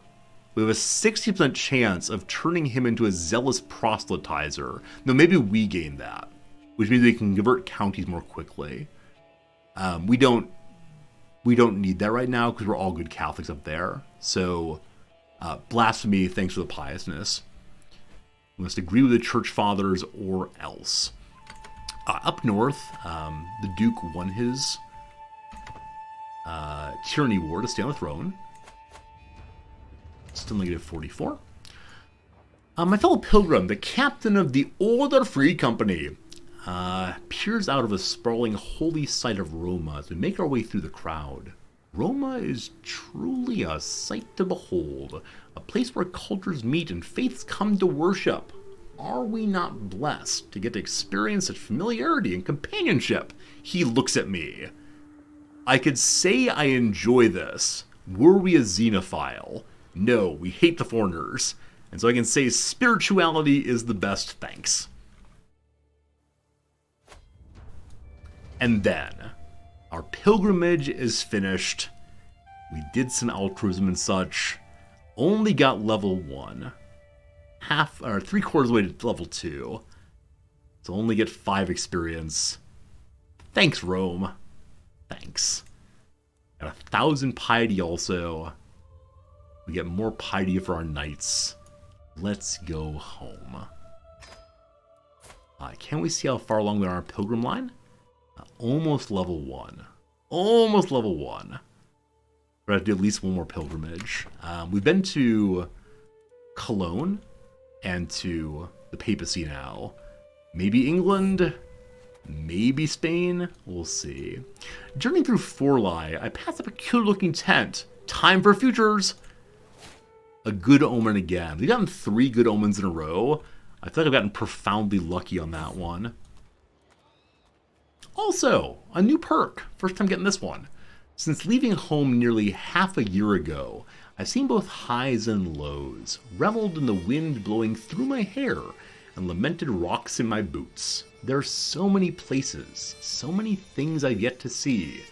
we have a 60% chance of turning him into a zealous proselytizer. No, maybe we gain that, which means we can convert counties more quickly. We don't need that right now because we're all good Catholics up there. So, blasphemy, thanks for the piousness. We must agree with the church fathers or else. Up north, the Duke won his tyranny war to stay on the throne. Still negative 44. My fellow pilgrim, the captain of the Order Free Company, peers out of a sprawling holy site of Roma as we make our way through the crowd. Roma is truly a sight to behold, a place where cultures meet and faiths come to worship. Are we not blessed to get to experience such familiarity and companionship? He looks at me. I could say I enjoy this, were we a xenophile. No, we hate the foreigners. And so I can say spirituality is the best, thanks. And then, our pilgrimage is finished. We did some altruism and such. Only got level 1. Half, or 3/4 of the way to level 2. So only get 5 experience. Thanks, Rome. Thanks. Got 1,000 piety also. We get more piety for our knights. Let's go home. Can we see how far along we are on our pilgrim line? Almost level 1. Almost level 1. We're going to do at least one more pilgrimage. We've been to Cologne and to the papacy now. Maybe England, maybe Spain, we'll see. Journeying through Forli, I pass a peculiar-looking tent. Time for futures! A good omen again. We've gotten 3 good omens in a row. I feel like I've gotten profoundly lucky on that one. Also, a new perk. First time getting this one. Since leaving home nearly half a year ago, I've seen both highs and lows, reveled in the wind blowing through my hair, and lamented rocks in my boots. There are so many places, so many things I've yet to see.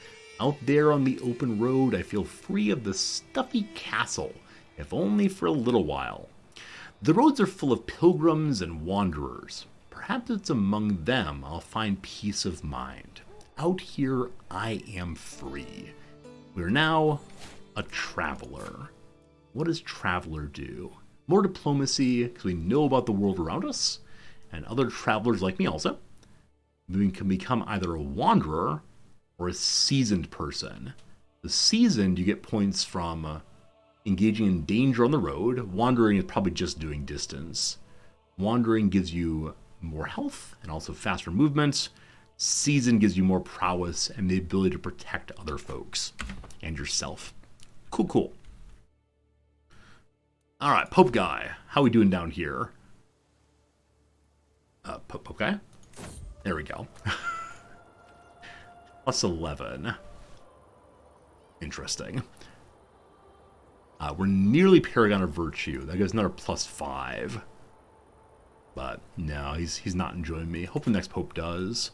Out there on the open road, I feel free of the stuffy castle, if only for a little while. The roads are full of pilgrims and wanderers. Perhaps it's among them I'll find peace of mind. Out here, I am free. We're now a traveler. What does traveler do? More diplomacy, because we know about the world around us, and other travelers like me also. We can become either a wanderer or a seasoned person. The seasoned, you get points from engaging in danger on the road. Wandering is probably just doing distance. Wandering gives you more health and also faster movement. Seasoned gives you more prowess and the ability to protect other folks and yourself. Cool, cool. All right, Pope guy, how we doing down here? Pope guy? There we go. Plus 11. Interesting. We're nearly Paragon of Virtue. That gives another plus 5. But no, he's not enjoying me. Hope the next Pope does.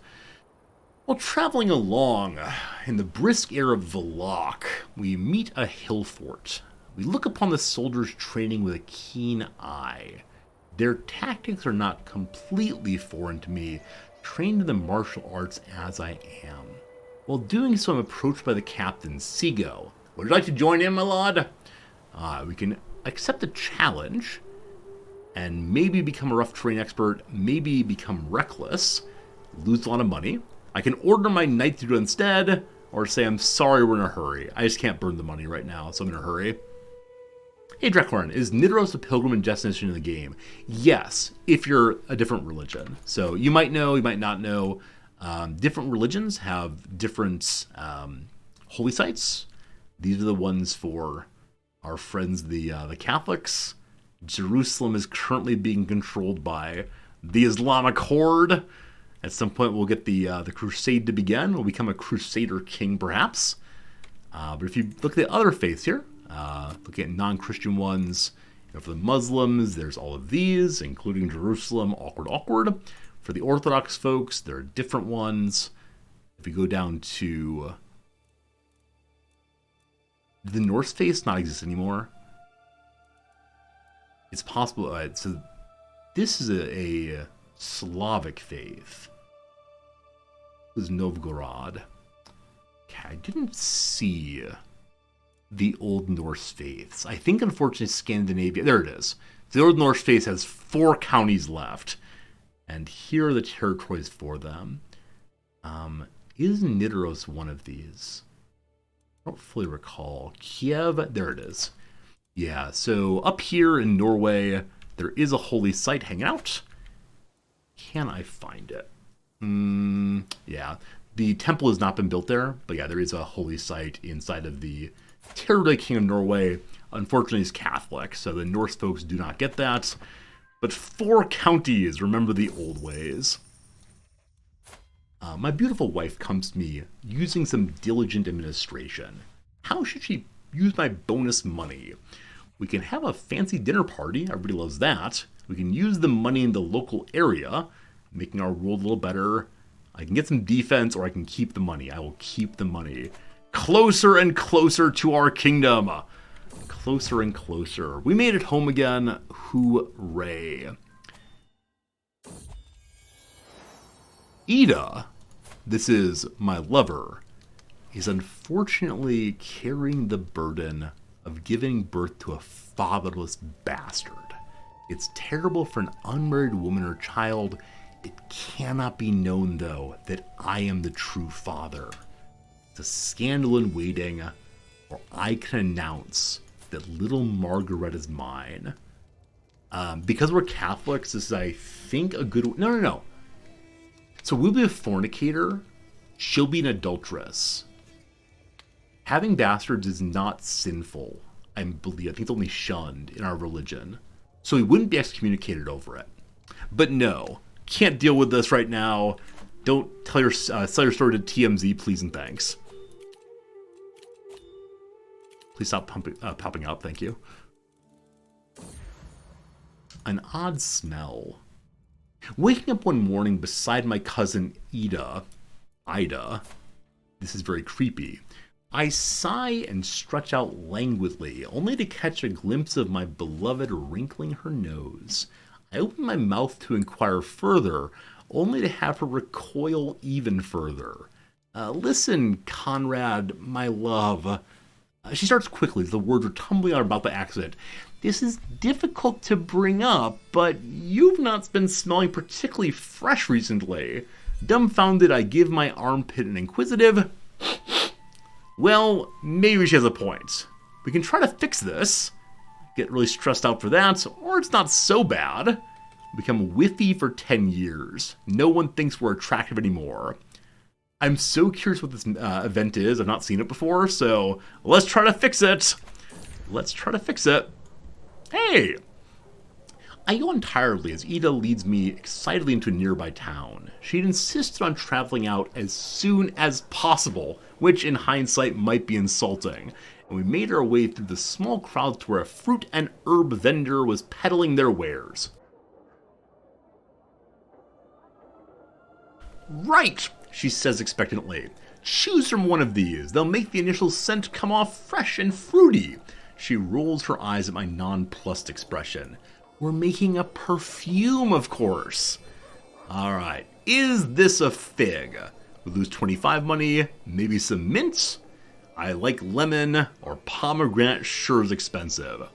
While traveling along in the brisk air of Valak, we meet a hill fort. We look upon the soldiers training with a keen eye. Their tactics are not completely foreign to me, trained in the martial arts as I am. While doing so, I'm approached by the captain, Sigo. Would you like to join in, my lord? We can accept a challenge and maybe become a rough terrain expert, maybe become reckless, lose a lot of money. I can order my knight to do it instead, or say, I'm sorry, we're in a hurry. I just can't burn the money right now, so I'm in a hurry. Hey, Dreklorn, is Nidoros a pilgrim destination in the game? Yes, if you're a different religion. So you might know, you might not know. Different religions have different holy sites. These are the ones for our friends, the Catholics. Jerusalem is currently being controlled by the Islamic horde. At some point, we'll get the crusade to begin. We'll become a crusader king, perhaps. But if you look at the other faiths here, look at non-Christian ones. For the Muslims, there's all of these, including Jerusalem, awkward. For the Orthodox folks, there are different ones. If you go down to... Did the Norse faith not exist anymore? It's possible. So this is a Slavic faith. It was Novgorod. Okay, I didn't see the Old Norse faiths. I think, unfortunately, Scandinavia... There it is. The Old Norse faith has 4 counties left. And here are the territories for them. Is Nidoros one of these? I don't fully recall. Kiev, there it is. Yeah, so up here in Norway, there is a holy site hanging out. Can I find it? Yeah, the temple has not been built there, but yeah, there is a holy site inside of the territory king of Norway. Unfortunately, he's Catholic, so the Norse folks do not get that. But 4 counties, remember the old ways. My beautiful wife comes to me using some diligent administration. How should she use my bonus money? We can have a fancy dinner party. Everybody loves that. We can use the money in the local area, making our world a little better. I can get some defense, or I can keep the money. I will keep the money. Closer and closer to our kingdom. Closer and closer. We made it home again. Hooray. Ida, this is my lover, is unfortunately carrying the burden of giving birth to a fatherless bastard. It's terrible for an unmarried woman or child. It cannot be known, though, that I am the true father. It's a scandal in waiting, or I can announce that little Margaret is mine. Because we're Catholics, this is, I think, a good... No. So we'll be a fornicator. She'll be an adulteress. Having bastards is not sinful, I believe. I think it's only shunned in our religion. So we wouldn't be excommunicated over it. But no, can't deal with this right now. Don't sell your story to TMZ, please and thanks. Please stop popping up, thank you. An odd smell. Waking up one morning beside my cousin Ida, this is very creepy. I sigh and stretch out languidly, only to catch a glimpse of my beloved wrinkling her nose. I open my mouth to inquire further, only to have her recoil even further. Listen, Conrad, my love. She starts quickly as the words are tumbling out about the accident. This is difficult to bring up, but you've not been smelling particularly fresh recently. Dumbfounded, I give my armpit an inquisitive. Well, maybe she has a point. We can try to fix this. Get really stressed out for that, or it's not so bad. Become whiffy for 10 years. No one thinks we're attractive anymore. I'm so curious what this event is. I've not seen it before, so let's try to fix it. Hey! I go entirely as Ida leads me excitedly into a nearby town. She'd insisted on traveling out as soon as possible, which in hindsight might be insulting. And we made our way through the small crowd to where a fruit and herb vendor was peddling their wares. Right, she says expectantly. Choose from one of these. They'll make the initial scent come off fresh and fruity. She rolls her eyes at my nonplussed expression. We're making a perfume, of course. Alright, is this a fig? We lose 25 money, maybe some mint? I like lemon, or pomegranate sure is expensive.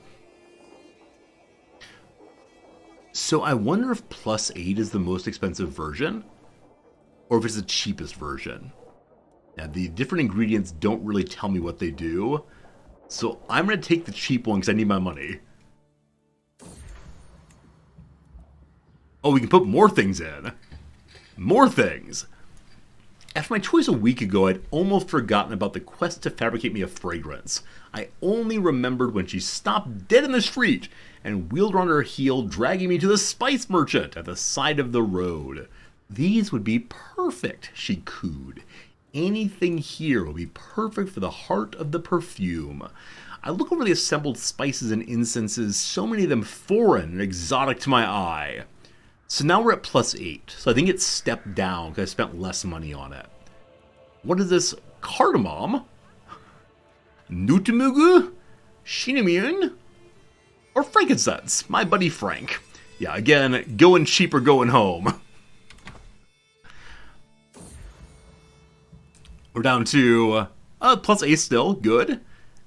So I wonder if +8 is the most expensive version, or if it's the cheapest version. Now, the different ingredients don't really tell me what they do, so I'm going to take the cheap one because I need my money. Oh, we can put more things in. More things! After my choice a week ago, I'd almost forgotten about the quest to fabricate me a fragrance. I only remembered when she stopped dead in the street and wheeled around her heel, dragging me to the spice merchant at the side of the road. These would be perfect, she cooed. Anything here will be perfect for the heart of the perfume. I look over the assembled spices and incenses, so many of them foreign and exotic to my eye. So now we're at +8, so I think it's stepped down because I spent less money on it. What is this? Cardamom? Nutmugu? Cinnamon? Or frankincense? My buddy Frank. Yeah, again, going cheap or going home. We're down to +8 still, good.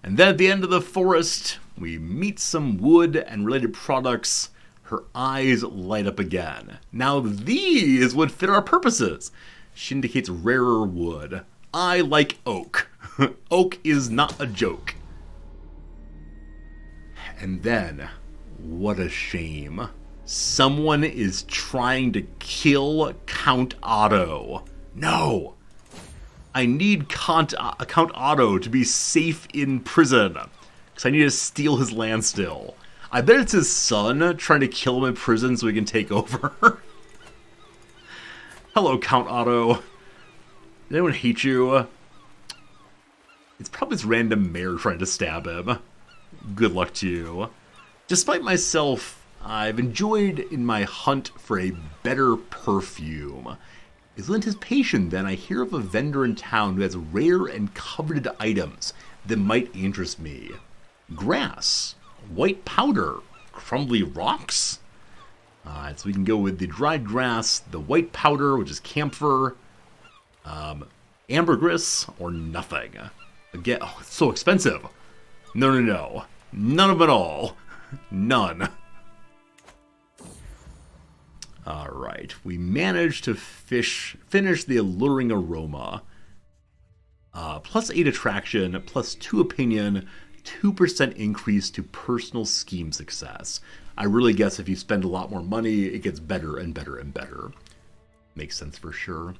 And then at the end of the forest, we meet some wood and related products. Her eyes light up again. Now these would fit our purposes. She indicates rarer wood. I like oak. Oak is not a joke. And then, what a shame. Someone is trying to kill Count Otto. No! I need Count Otto to be safe in prison, because I need to steal his land still. I bet it's his son trying to kill him in prison so he can take over. Hello, Count Otto. Did anyone hate you? It's probably this random mayor trying to stab him. Good luck to you. Despite myself, I've enjoyed in my hunt for a better perfume. With anticipation, then, I hear of a vendor in town who has rare and coveted items that might interest me. Grass. White powder, crumbly rocks. So we can go with the dried grass, the white powder, which is camphor, ambergris, or nothing. Again, oh, it's so expensive. No. None of it all. None. Alright, we managed to finish the alluring aroma. +8 attraction, +2 opinion, 2% increase to personal scheme success. I really guess if you spend a lot more money, it gets better and better and better. Makes sense for sure.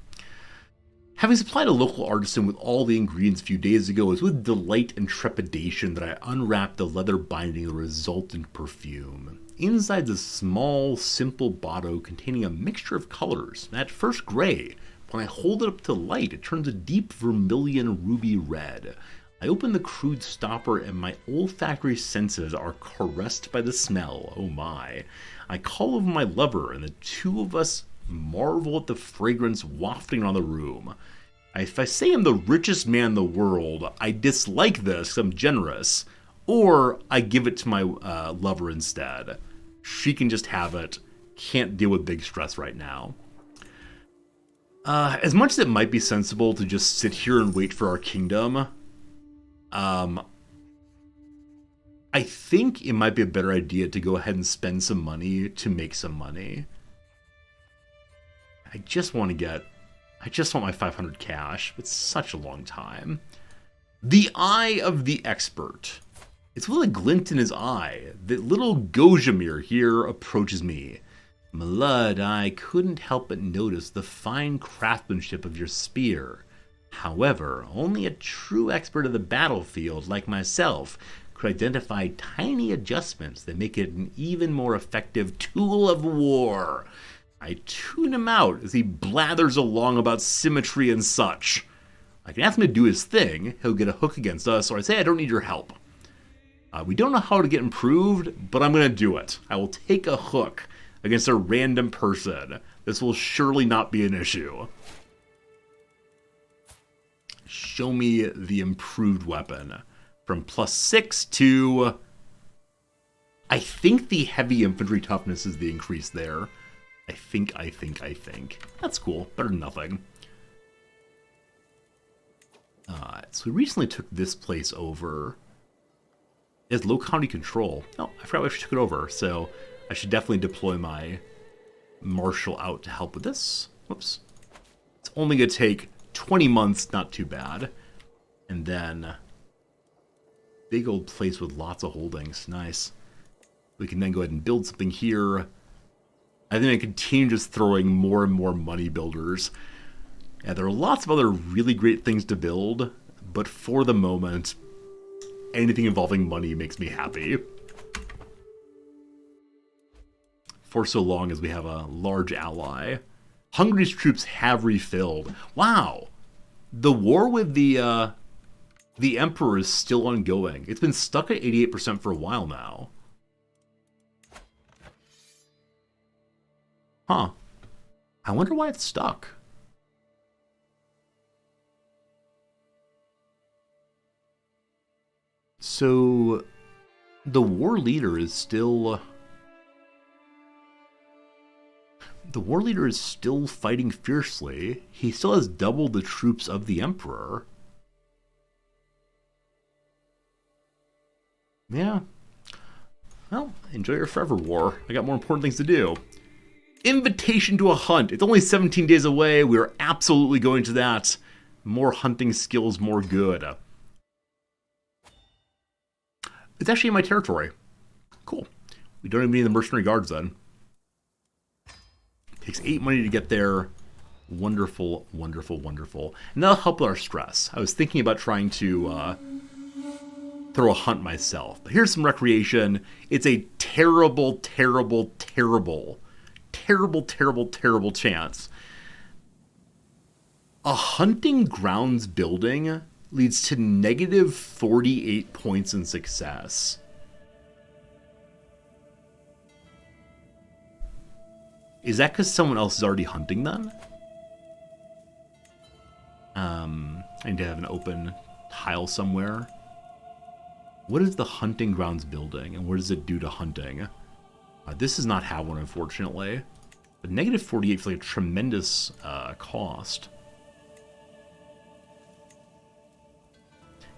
Having supplied a local artisan with all the ingredients a few days ago, it was with delight and trepidation that I unwrapped the leather binding of the resultant perfume. Inside the small, simple bottle containing a mixture of colors, at first gray. When I hold it up to light, it turns a deep vermilion ruby red. I open the crude stopper and my olfactory senses are caressed by the smell. Oh my. I call over my lover and the two of us marvel at the fragrance wafting around the room. If I say I'm the richest man in the world, I dislike this because I'm generous, or I give it to my lover instead. She can just have it. Can't deal with big stress right now. As much as it might be sensible to just sit here and wait for our kingdom, I think it might be a better idea to go ahead and spend some money to make some money. I just want my 500 cash. It's such a long time. The eye of the expert. It's with a glint in his eye that little Gojamir here approaches me. Malud, I couldn't help but notice the fine craftsmanship of your spear. However, only a true expert of the battlefield like myself could identify tiny adjustments that make it an even more effective tool of war. I tune him out as he blathers along about symmetry and such. I can ask him to do his thing, he'll get a hook against us, or I say I don't need your help. We don't know how to get improved, but I'm going to do it. I will take a hook against a random person. This will surely not be an issue. Show me the improved weapon. From +6 to... I think the heavy infantry toughness is the increase there. I think. That's cool. Better than nothing. So we recently took this place over. It has low county control. Oh, I forgot we actually took it over. So I should definitely deploy my marshal out to help with this. Whoops. It's only going to take 20 months, not too bad. And then big old place with lots of holdings. Nice. We can then go ahead and build something here. I think I continue just throwing more and more money builders. Yeah, there are lots of other really great things to build, but for the moment, anything involving money makes me happy. For so long as we have a large ally. Hungary's troops have refilled. Wow! The war with the Emperor is still ongoing. It's been stuck at 88% for a while now. Huh. I wonder why it's stuck. So, the war leader is still... The war leader is still fighting fiercely. He still has double the troops of the Emperor. Yeah. Well, enjoy your forever war. I got more important things to do. Invitation to a hunt. It's only 17 days away. We're absolutely going to that. More hunting skills, more good. It's actually in my territory. Cool. We don't even need the mercenary guards then. Takes 8 money to get there. Wonderful, wonderful, wonderful. And that'll help with our stress. I was thinking about trying to throw a hunt myself. But here's some recreation. It's a terrible, terrible, terrible, terrible, terrible, terrible chance. A hunting grounds building leads to negative 48 points in success. Is that because someone else is already hunting then? I need to have an open tile somewhere. What is the hunting grounds building, and what does it do to hunting? This does not have one, unfortunately. But negative 48 feels like a tremendous cost.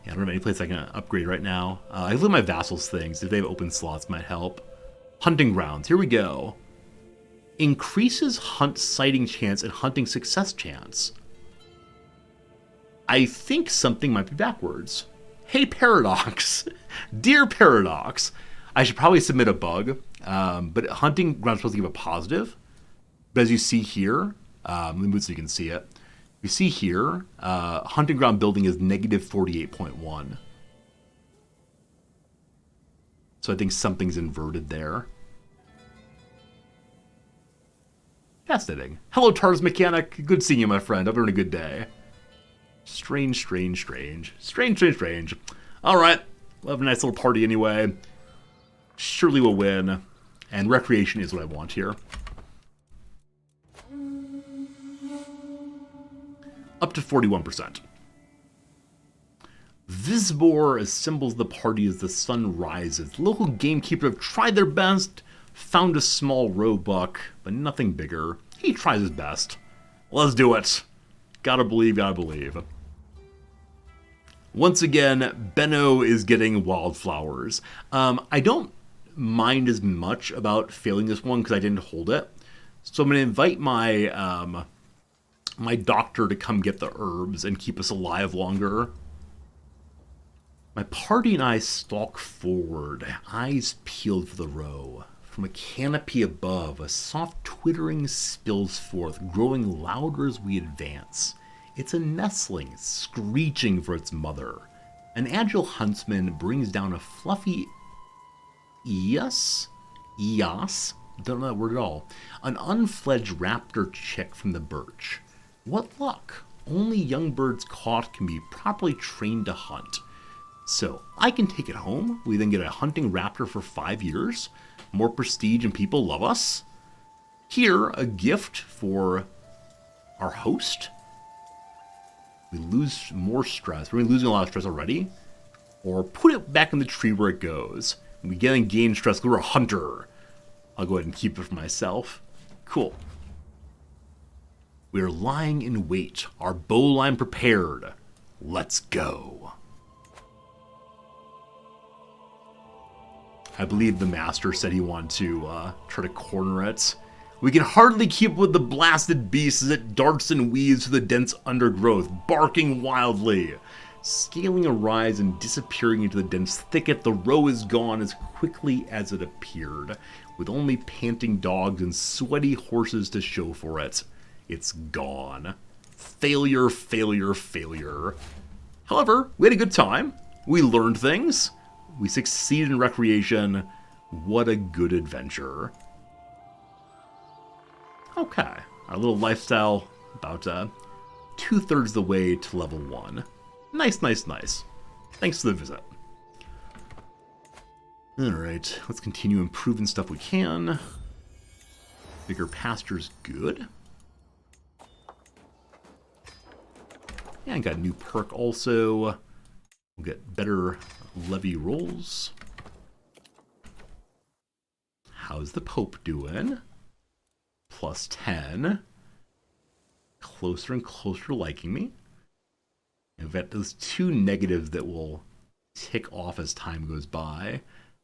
Yeah, I don't have any place I can upgrade right now. I look at my vassals things. If they have open slots, might help. Hunting grounds. Here we go. Increases hunt sighting chance and hunting success chance. I think something might be backwards. Hey, Paradox. Dear Paradox. I should probably submit a bug. But hunting grounds supposed to give a positive. But as you see here, let me move so you can see it. You see here, hunting ground building is negative 48.1. So I think something's inverted there. Fascinating. Hello, Tars Mechanic. Good seeing you, my friend. Hope you're having a good day. Strange, strange, strange. Strange, strange, strange. Alright. We'll have a nice little party anyway. Surely we'll win. And recreation is what I want here. Up to 41%. Visbor assembles the party as the sun rises. The local gamekeeper have tried their best, found a small roebuck, but nothing bigger. He tries his best. Let's do it. Gotta believe, gotta believe. Once again, Benno is getting wildflowers. I don't mind as much about failing this one because I didn't hold it. So I'm going to invite my my doctor to come get the herbs and keep us alive longer. My party and I stalk forward, eyes peeled for the row. From a canopy above, a soft twittering spills forth, growing louder as we advance. It's a nestling, screeching for its mother. An agile huntsman brings down a fluffy Eos? Don't know that word at all. An unfledged raptor chick from the birch. What luck! Only young birds caught can be properly trained to hunt. So, I can take it home. We then get a hunting raptor for 5 years. More prestige and people love us. Here, a gift for our host. We lose more stress. We're losing a lot of stress already. Or put it back in the tree where it goes. We get gain stress because we're a hunter. I'll go ahead and keep it for myself. Cool. We are lying in wait. Our bowline prepared. Let's go. I believe the master said he wanted to try to corner it. We can hardly keep with the blasted beast as it darts and weaves through the dense undergrowth, barking wildly. Scaling a rise and disappearing into the dense thicket, the row is gone as quickly as it appeared, with only panting dogs and sweaty horses to show for it. It's gone. Failure, failure, failure. However, we had a good time. We learned things. We succeeded in recreation. What a good adventure. Okay, our little lifestyle about 2/3 the way to level 1. Nice, nice, nice. Thanks for the visit. Alright, let's continue improving stuff we can. Bigger pasture's good. Yeah, I got a new perk also. We'll get better levy rolls. How's the Pope doing? +10. Closer and closer to liking me. I've got those 2 negatives that will tick off as time goes by.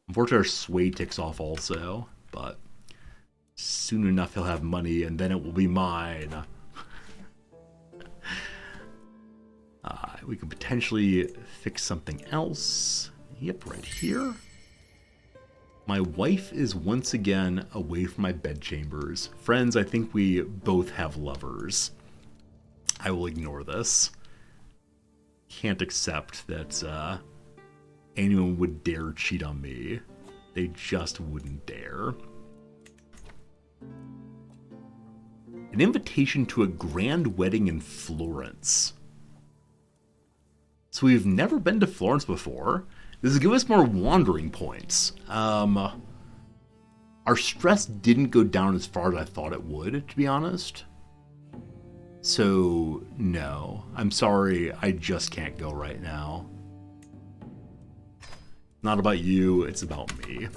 Unfortunately, our sway ticks off also, but soon enough he'll have money and then it will be mine. We can potentially fix something else. Yep, right here. My wife is once again away from my bedchambers. Friends, I think we both have lovers. I will ignore this. Can't accept that anyone would dare cheat on me. They just wouldn't dare. An invitation to a grand wedding in Florence. So we've never been to Florence before. This will give us more wandering points. Our stress didn't go down as far as I thought it would, to be honest. So, no. I'm sorry, I just can't go right now. Not about you, it's about me.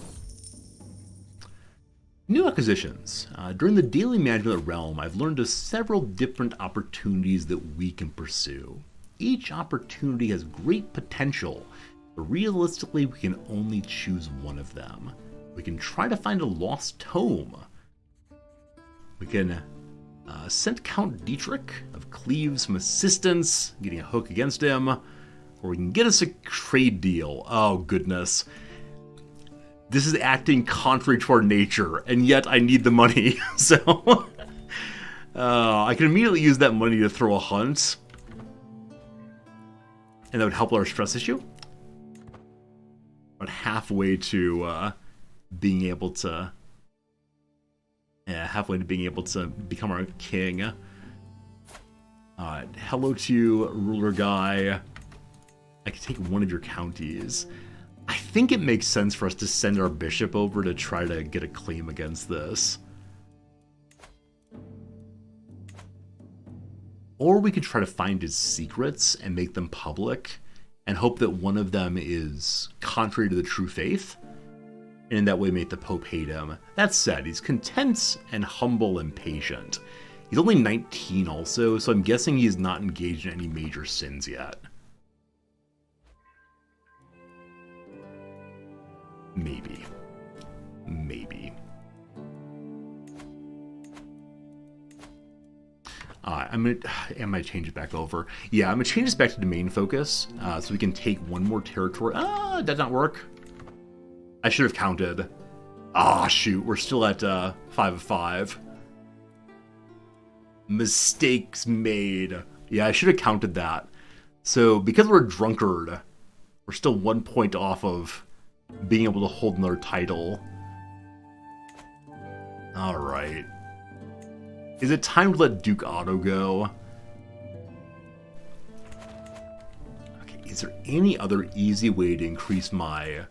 New acquisitions. During the daily management of the realm, I've learned of several different opportunities that we can pursue. Each opportunity has great potential, but realistically we can only choose one of them. We can try to find a lost tome. We can send Count Dietrich of Cleves some assistance, getting a hook against him, or we can get us a trade deal. Oh goodness. This is acting contrary to our nature, and yet I need the money, so I can immediately use that money to throw a hunt. And that would help our stress issue. About halfway to being able to... Yeah, halfway to being able to become our king. Hello to you, ruler guy. I can take one of your counties. I think it makes sense for us to send our bishop over to try to get a claim against this. Or we could try to find his secrets and make them public and hope that one of them is contrary to the true faith, and in that way make the Pope hate him. That said, he's content and humble and patient. He's only 19 also, so I'm guessing he's not engaged in any major sins yet. Maybe. Maybe. I'm gonna change it back over. Yeah, I'm gonna change this back to domain focus, so we can take one more territory. That did not work. I should have counted. Shoot, we're still at 5 of 5. Mistakes made. Yeah, I should have counted that. So because we're a drunkard, we're still 1 point off of being able to hold another title. All right. Is it time to let Duke Otto go? Okay, is there any other easy way to increase my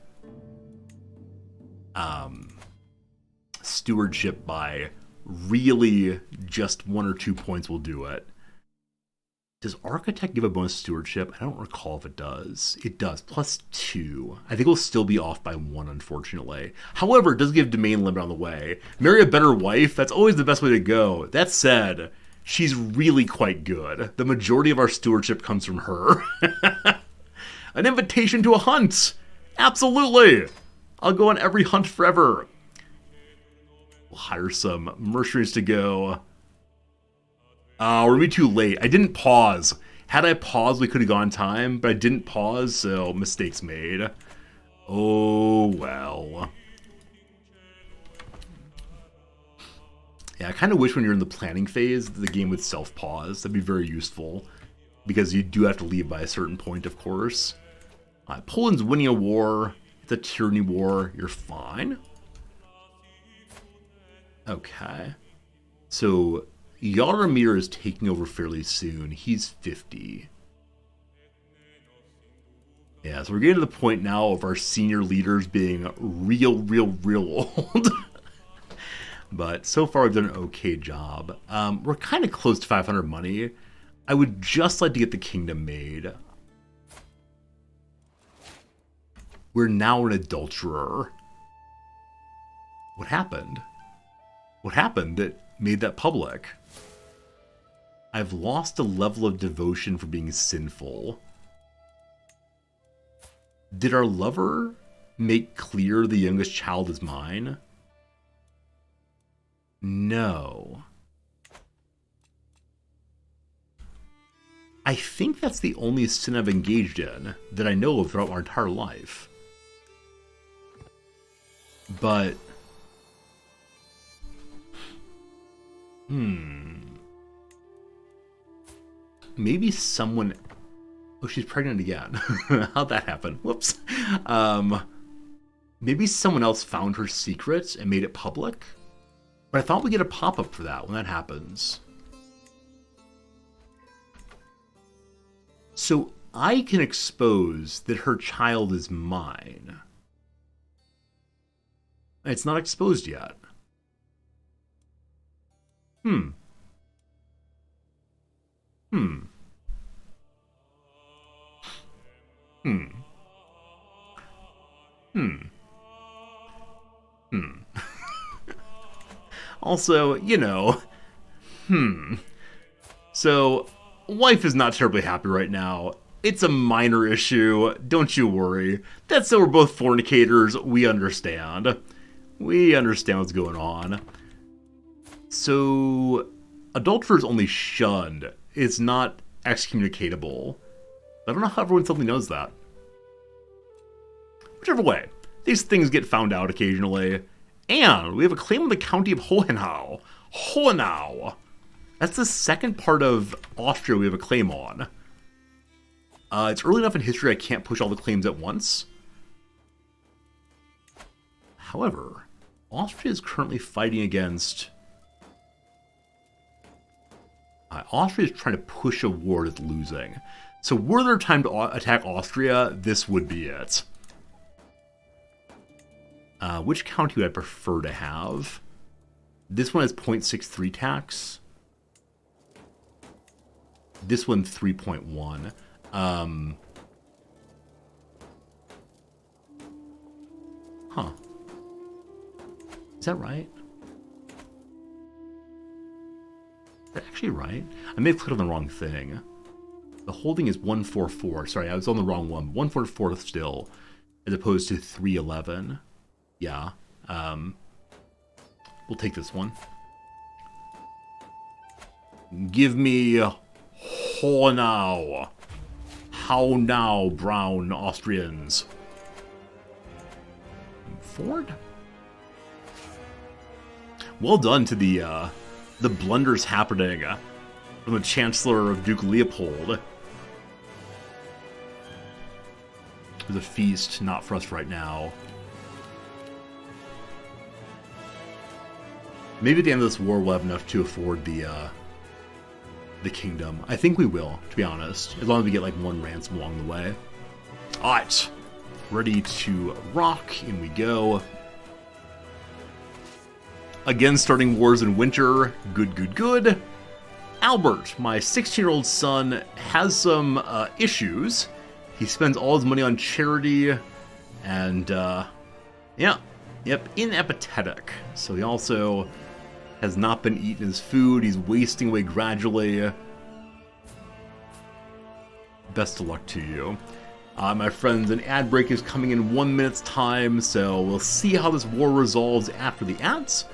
stewardship by really just 1 or 2 points will do it? Does Architect give a bonus stewardship? I don't recall if it does. It does, +2. I think we'll still be off by 1, unfortunately. However, it does give domain limit on the way. Marry a better wife? That's always the best way to go. That said, she's really quite good. The majority of our stewardship comes from her. An invitation to a hunt! Absolutely! I'll go on every hunt forever. We'll hire some mercenaries to go. We're gonna be too late. I didn't pause. Had I paused, we could have gone time, but I didn't pause, so mistakes made. Oh, well. Yeah, I kind of wish when you're in the planning phase, the game would self-pause. That'd be very useful, because you do have to leave by a certain point, of course. Poland's winning a war. It's a tyranny war. You're fine. Okay. So, Yaromir is taking over fairly soon. He's 50. Yeah, so we're getting to the point now of our senior leaders being real old. But so far we've done an okay job. We're kind of close to 500 money. I would just like to get the kingdom made. We're now an adulterer. What happened? What happened that made that public? I've lost a level of devotion for being sinful. Did our lover make clear the youngest child is mine? No. I think that's the only sin I've engaged in that I know of throughout my entire life. But... maybe someone... Oh, she's pregnant again. How'd that happen? Whoops. Maybe someone else found her secret and made it public? But I thought we get a pop-up for that when that happens. So I can expose that her child is mine. It's not exposed yet. Also, you know, So, wife is not terribly happy right now. It's a minor issue, don't you worry. That's so we're both fornicators, we understand. We understand what's going on. So, adulterer is only shunned. It's not excommunicatable. I don't know how everyone suddenly knows that. Whichever way, these things get found out occasionally. And we have a claim on the county of Hohenau. Hohenau! That's the second part of Austria we have a claim on. It's early enough in history I can't push all the claims at once. However, Austria is currently fighting against... Austria is trying to push a war that's losing. So were there time to attack Austria, this would be it. Which county would I prefer to have? This one has 0.63 tax. This one 3.1. Huh. Is that right? Is that actually right? I may have clicked on the wrong thing. The holding is 144. Sorry, I was on the wrong one. 144 still, as opposed to 311. Yeah. We'll take this one. Give me Hohenau. How now, brown Austrians? Ford? Well done to the blunders happening from the Chancellor of Duke Leopold. There's a feast, not for us right now. Maybe at the end of this war we'll have enough to afford the kingdom. I think we will, to be honest, as long as we get like one ransom along the way. Alright, ready to rock, in we go. Again, starting wars in winter. Good. Albert, my 16-year-old son, has some issues. He spends all his money on charity, and inapathetic. So he also has not been eating his food. He's wasting away gradually. Best of luck to you. My friends, an ad break is coming in 1 minute's time, so we'll see how this war resolves after the ads.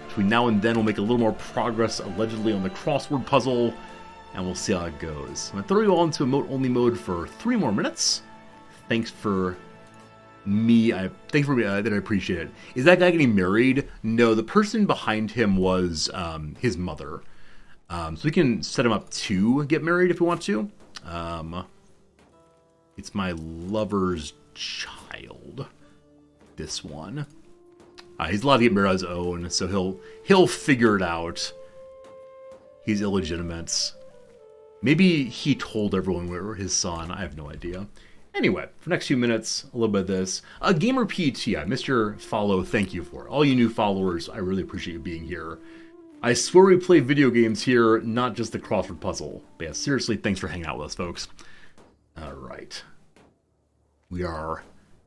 Between now and then, we'll make a little more progress, allegedly, on the crossword puzzle, and we'll see how it goes. I'm going to throw you all into emote-only mode for 3 more minutes. Thanks for me. That I appreciate it. Is that guy getting married? No, the person behind him was his mother. So we can set him up to get married if we want to. It's my lover's child. This one. He's allowed to get married on his own, so he'll figure it out. He's illegitimate. Maybe he told everyone we were his son. I have no idea. Anyway, for the next few minutes, a little bit of this. Gamer PT, I missed your follow. Thank you for it. All you new followers, I really appreciate you being here. I swear we play video games here, not just the crossword puzzle. But yeah, seriously, thanks for hanging out with us, folks. Alright. We are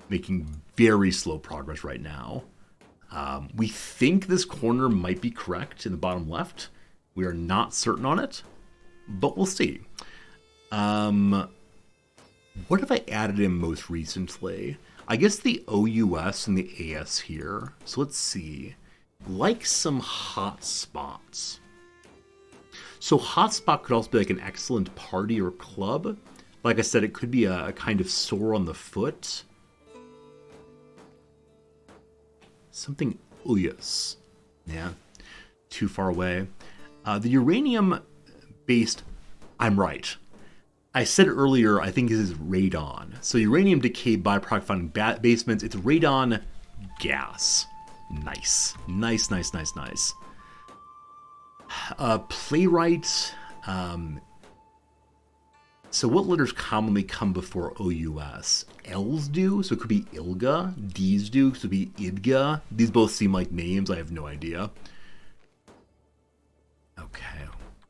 making very slow progress right now. We think this corner might be correct in the bottom left. We are not certain on it, but we'll see. What have I added in most recently? I guess the OUS and the AS here. So let's see. Like some hot spots. So hotspot could also be like an excellent party or club. Like I said, it could be a kind of sore on the foot. Something, oh yes. Yeah, too far away. The uranium-based, I'm right. I said earlier, I think this is radon. So uranium decay byproduct found in basements. It's radon gas. Nice. Nice, nice, nice, nice. Playwright. So what letters commonly come before OUS? L's do, so it could be Ilga. D's do, so it could be Idga. These both seem like names. I have no idea. Okay.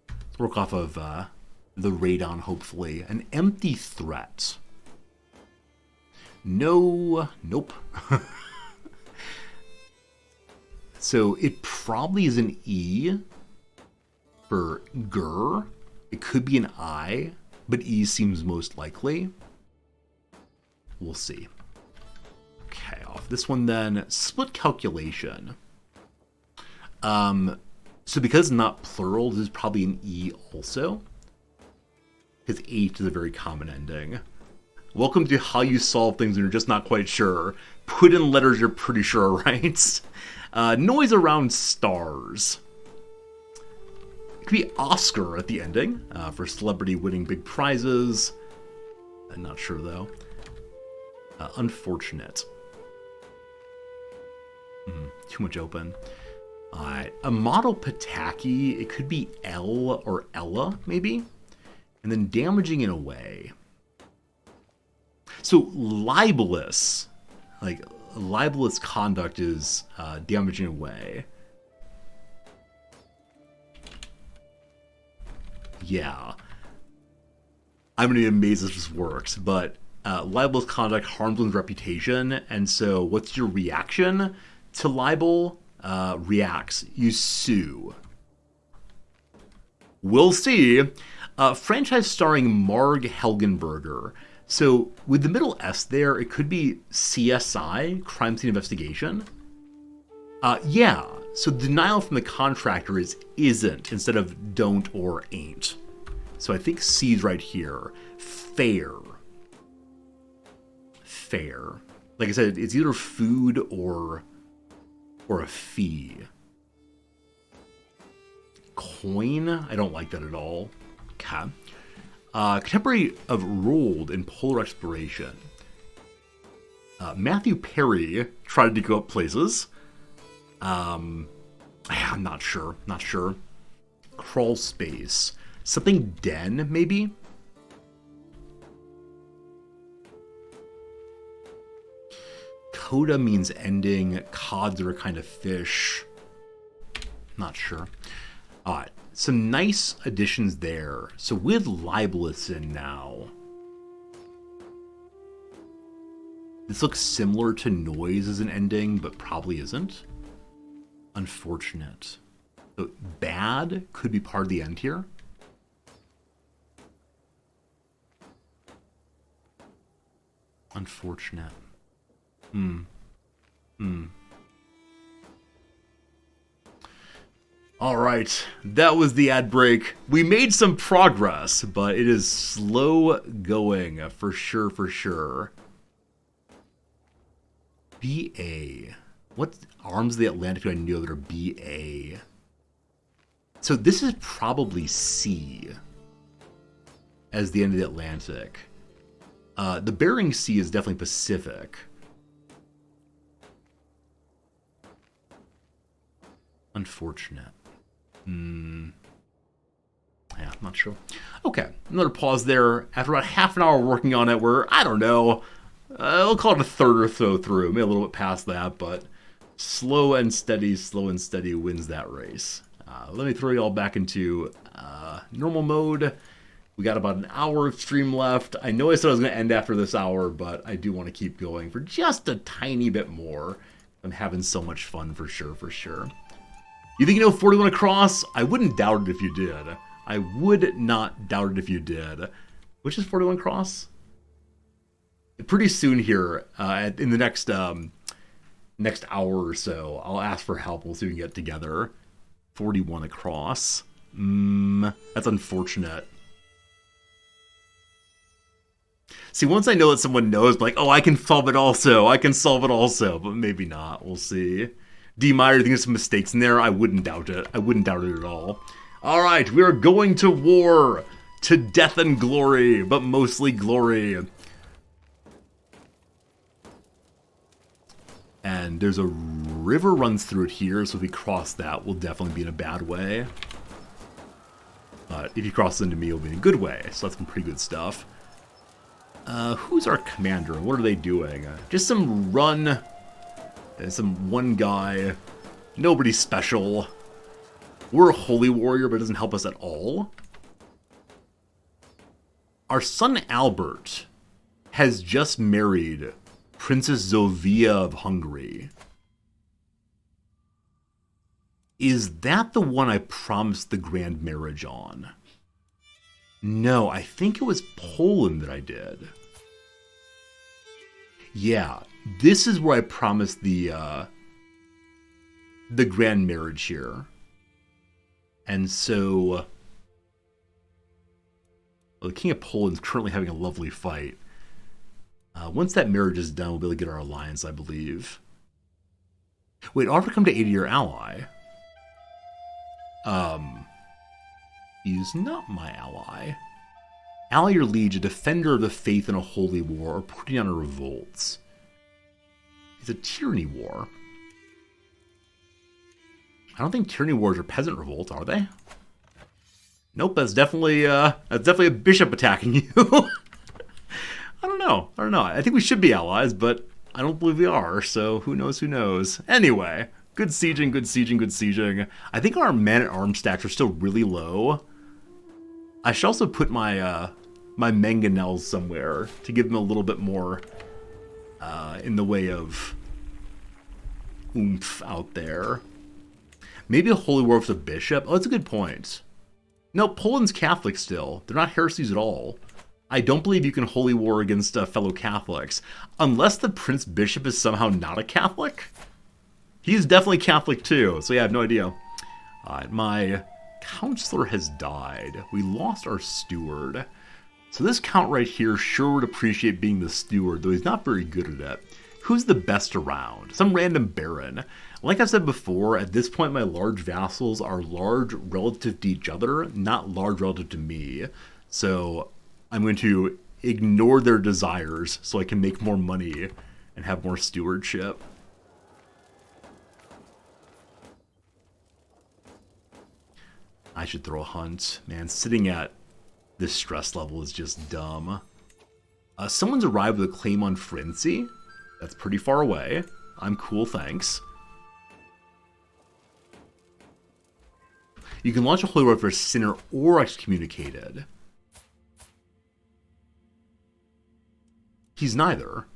Let's work off of the radon, hopefully. An empty threat. No. Nope. So it probably is an E for gur. It could be an I, but E seems most likely. We'll see. Okay, off this one then. Split calculation. So because it's not plural, this is probably an E also. Because H is a very common ending. Welcome to how you solve things when you're just not quite sure. Put in letters you're pretty sure, right? Noise around stars. It could be Oscar at the ending for celebrity winning big prizes. I'm not sure though. Unfortunate. Too much open. A model Pataki. It could be L or Ella maybe. And then damaging in a way. So libelous, like libelous conduct is damaging away. Yeah. I'm gonna be amazed if this works, but libelous conduct harms one's reputation, and so what's your reaction to libel? Reacts. You sue. We'll see. Franchise starring Marg Helgenberger. So with the middle S there, it could be CSI, Crime Scene Investigation. Yeah, so denial from the contractor is isn't instead of don't or ain't. So I think C's right here. Fair. Fair. Like I said, it's either food or a fee. Coin? I don't like that at all. Okay. Contemporary of rolled in polar exploration. Matthew Perry tried to go up places. I'm not sure. Not sure. Crawl space. Something den, maybe? Coda means ending. Cods are a kind of fish. Not sure. Alright. Some nice additions there. So with libelous in now, this looks similar to noise as an ending, but probably isn't. Unfortunate. So bad could be part of the end here. Unfortunate. All right, that was the ad break. We made some progress, but it is slow going for sure, for sure. BA. What arms of the Atlantic do I know that are BA? So this is probably C as the end of the Atlantic. The Bering Sea is definitely Pacific. Unfortunate. Yeah, I'm not sure. Okay, another pause there. After about half an hour working on it, we're, I don't know, we'll call it a third or so through. Maybe a little bit past that, but slow and steady wins that race. Let me throw you all back into normal mode. We got about an hour of stream left. I know I said I was going to end after this hour, but I do want to keep going for just a tiny bit more. I'm having so much fun for sure, for sure. You think you know 41 across? I wouldn't doubt it if you did. I would not doubt it if you did. Which is 41 across? Pretty soon here, in the next hour or so, I'll ask for help. We'll see if we can get together. 41 across. That's unfortunate. See, once I know that someone knows, I'm like, oh, I can solve it also. I can solve it also. But maybe not. We'll see. D. Meyer, you think there's some mistakes in there? I wouldn't doubt it. I wouldn't doubt it at all. All right, we are going to war. To death and glory, but mostly glory. And there's a river runs through it here, so if we cross that, we'll definitely be in a bad way. But if you cross into me, it'll be in a good way. So that's some pretty good stuff. Who's our commander? What are they doing? Just some run. Some one guy. Nobody special. We're a holy warrior, but it doesn't help us at all. Our son Albert has just married Princess Zofia of Hungary. Is that the one I promised the grand marriage on? No, I think it was Poland that I did. Yeah, this is where I promised the grand marriage here. And so, well, the King of Poland's currently having a lovely fight. Once that marriage is done, we'll be able to get our alliance, I believe. Wait, offer to come to aid your ally. He's not my ally. Ally your liege, a defender of the faith in a holy war, or putting on a revolt. It's a tyranny war. I don't think tyranny wars are peasant revolts, are they? Nope, that's definitely a bishop attacking you. I don't know. I think we should be allies, but I don't believe we are, so who knows. Anyway, good sieging. I think our man-at-arms stacks are still really low. I should also put my my mangonels somewhere to give them a little bit more in the way of oomph out there. Maybe a holy war with a bishop? Oh, that's a good point. No, Poland's Catholic still. They're not heresies at all. I don't believe you can holy war against fellow Catholics. Unless the Prince Bishop is somehow not a Catholic. He's definitely Catholic too, so yeah, I have no idea. My counselor has died. We lost our steward. So this count right here sure would appreciate being the steward, though he's not very good at it. Who's the best around? Some random baron. Like I said before, at this point my large vassals are large relative to each other, not large relative to me. So I'm going to ignore their desires so I can make more money and have more stewardship. I should throw a hunt. Man, sitting at this stress level is just dumb. Someone's arrived with a claim on Frenzy. That's pretty far away. I'm cool, thanks. You can launch a holy war for a sinner or excommunicated. He's neither.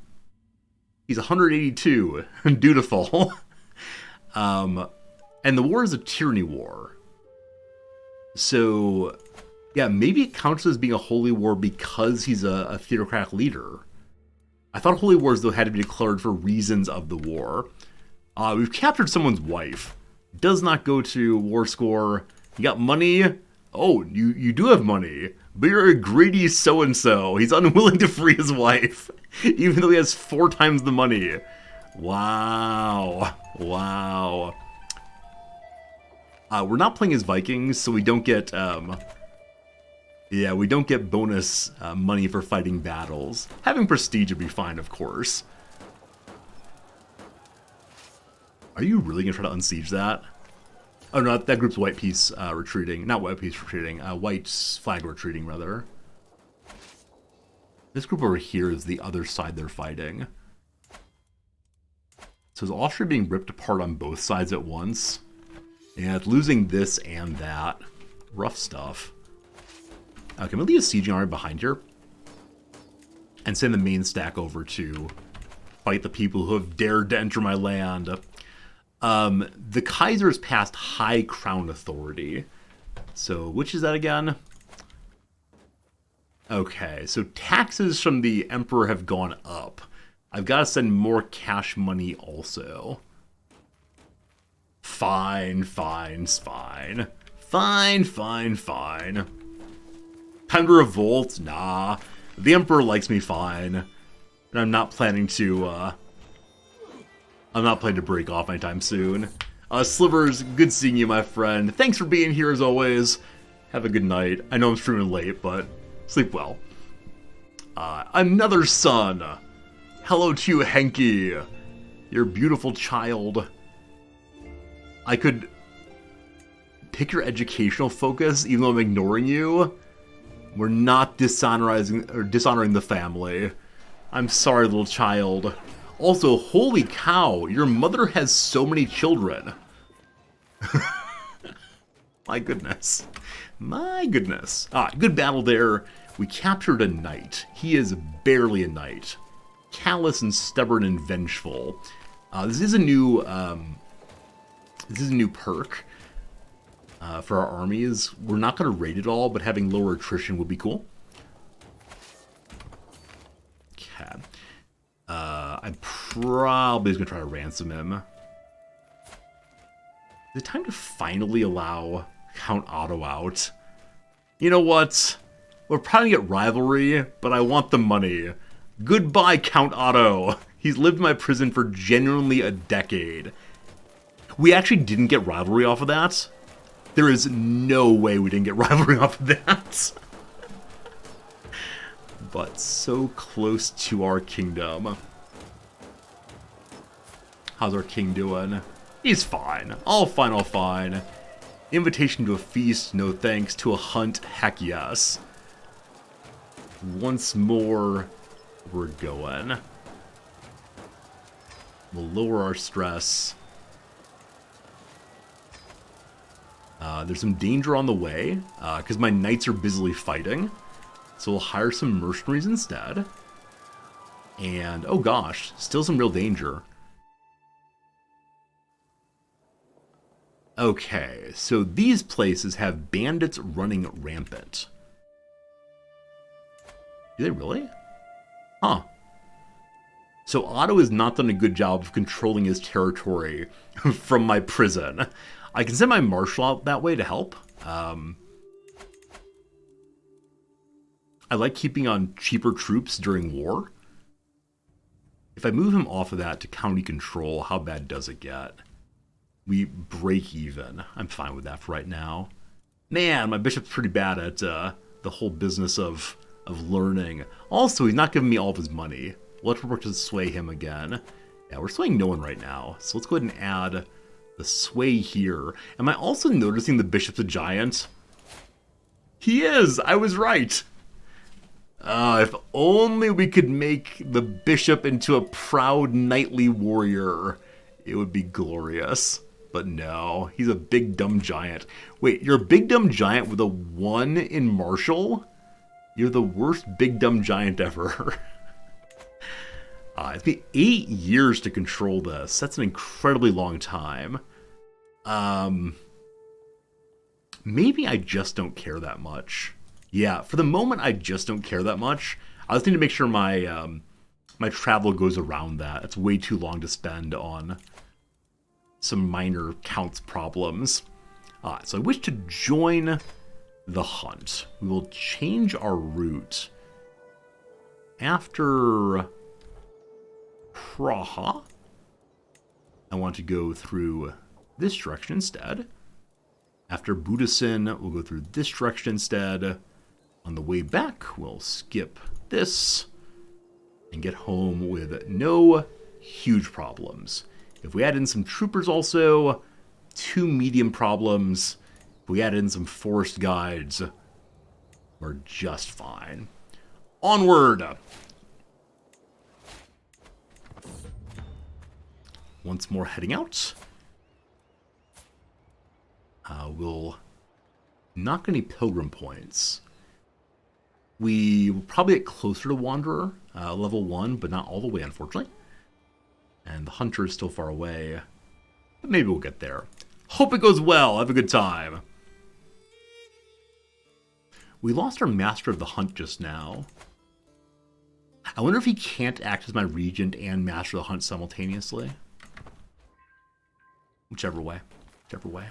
He's 182, dutiful. And the war is a tyranny war. So, yeah, maybe it counts as being a holy war because he's a theocratic leader. I thought holy wars, though, had to be declared for reasons of the war. We've captured someone's wife. Does not go to war score. You got money? Oh, you do have money. But you're a greedy so-and-so. He's unwilling to free his wife, even though he has 4 times the money. Wow. Wow. We're not playing as Vikings, so we don't get, we don't get bonus money for fighting battles. Having prestige would be fine, of course. Are you really going to try to unsiege that? Oh, no, that group's white piece retreating. Not white piece retreating. White flag retreating, rather. This group over here is the other side they're fighting. So is Austria being ripped apart on both sides at once? Yeah, it's losing this and that. Rough stuff. Can we leave a sieging army behind here? And send the main stack over to fight the people who have dared to enter my land. The Kaiser's passed High Crown Authority. So, which is that again? Okay, so taxes from the Emperor have gone up. I've got to send more cash money also. Fine. Time to revolt? Nah. The Emperor likes me fine. And I'm not planning to, break off anytime soon. Slivers, good seeing you, my friend. Thanks for being here as always. Have a good night. I know I'm streaming late, but sleep well. Another son. Hello to you, Henki. Your beautiful child. I could pick your educational focus, even though I'm ignoring you. We're not dishonoring the family. I'm sorry, little child. Also, holy cow, your mother has so many children. My goodness. Good battle there. We captured a knight. He is barely a knight. Callous and stubborn and vengeful. This is a new perk for our armies. We're not going to raid it all, but having lower attrition would be cool. Okay. I'm probably going to try to ransom him. Is it time to finally allow Count Otto out? You know what? We're probably going to get rivalry, but I want the money. Goodbye, Count Otto. He's lived in my prison for genuinely a decade. We actually didn't get rivalry off of that. There is no way we didn't get rivalry off of that. But so close to our kingdom. How's our king doing? He's fine. All fine. Invitation to a feast, no thanks. To a hunt, heck yes. Once more, we're going. We'll lower our stress. There's some danger on the way, because my knights are busily fighting. So we'll hire some mercenaries instead. And, oh gosh, still some real danger. Okay, so these places have bandits running rampant. Do they really? Huh. So Otto has not done a good job of controlling his territory from my prison. I can send my marshal out that way to help. I like keeping on cheaper troops during war. If I move him off of that to county control, how bad does it get? We break even. I'm fine with that for right now. Man, my bishop's pretty bad at the whole business of learning. Also, he's not giving me all of his money. Let's work to sway him again. Yeah, we're swaying no one right now. So let's go ahead and add the sway here. Am I also noticing the bishop's a giant? He is! I was right! If only we could make the bishop into a proud knightly warrior. It would be glorious. But no, he's a big dumb giant. Wait, you're a big dumb giant with a 1 in martial? You're the worst big dumb giant ever. It's been 8 years to control this. That's an incredibly long time. Maybe I just don't care that much. Yeah, for the moment, I just don't care that much. I just need to make sure my my travel goes around that. It's way too long to spend on some minor counts problems. So I wish to join the hunt. We will change our route after Praha. I want to go through this direction instead. After Budasin, we'll go through this direction instead. On the way back, we'll skip this and get home with no huge problems. If we add in some troopers also, 2 medium problems. If we add in some forest guides, we're just fine. Onward! Once more heading out. We'll not get any pilgrim points. We will probably get closer to Wanderer, level 1, but not all the way, unfortunately. And the Hunter is still far away, but maybe we'll get there. Hope it goes well. Have a good time. We lost our Master of the Hunt just now. I wonder if he can't act as my Regent and Master of the Hunt simultaneously. Whichever way. Whichever way.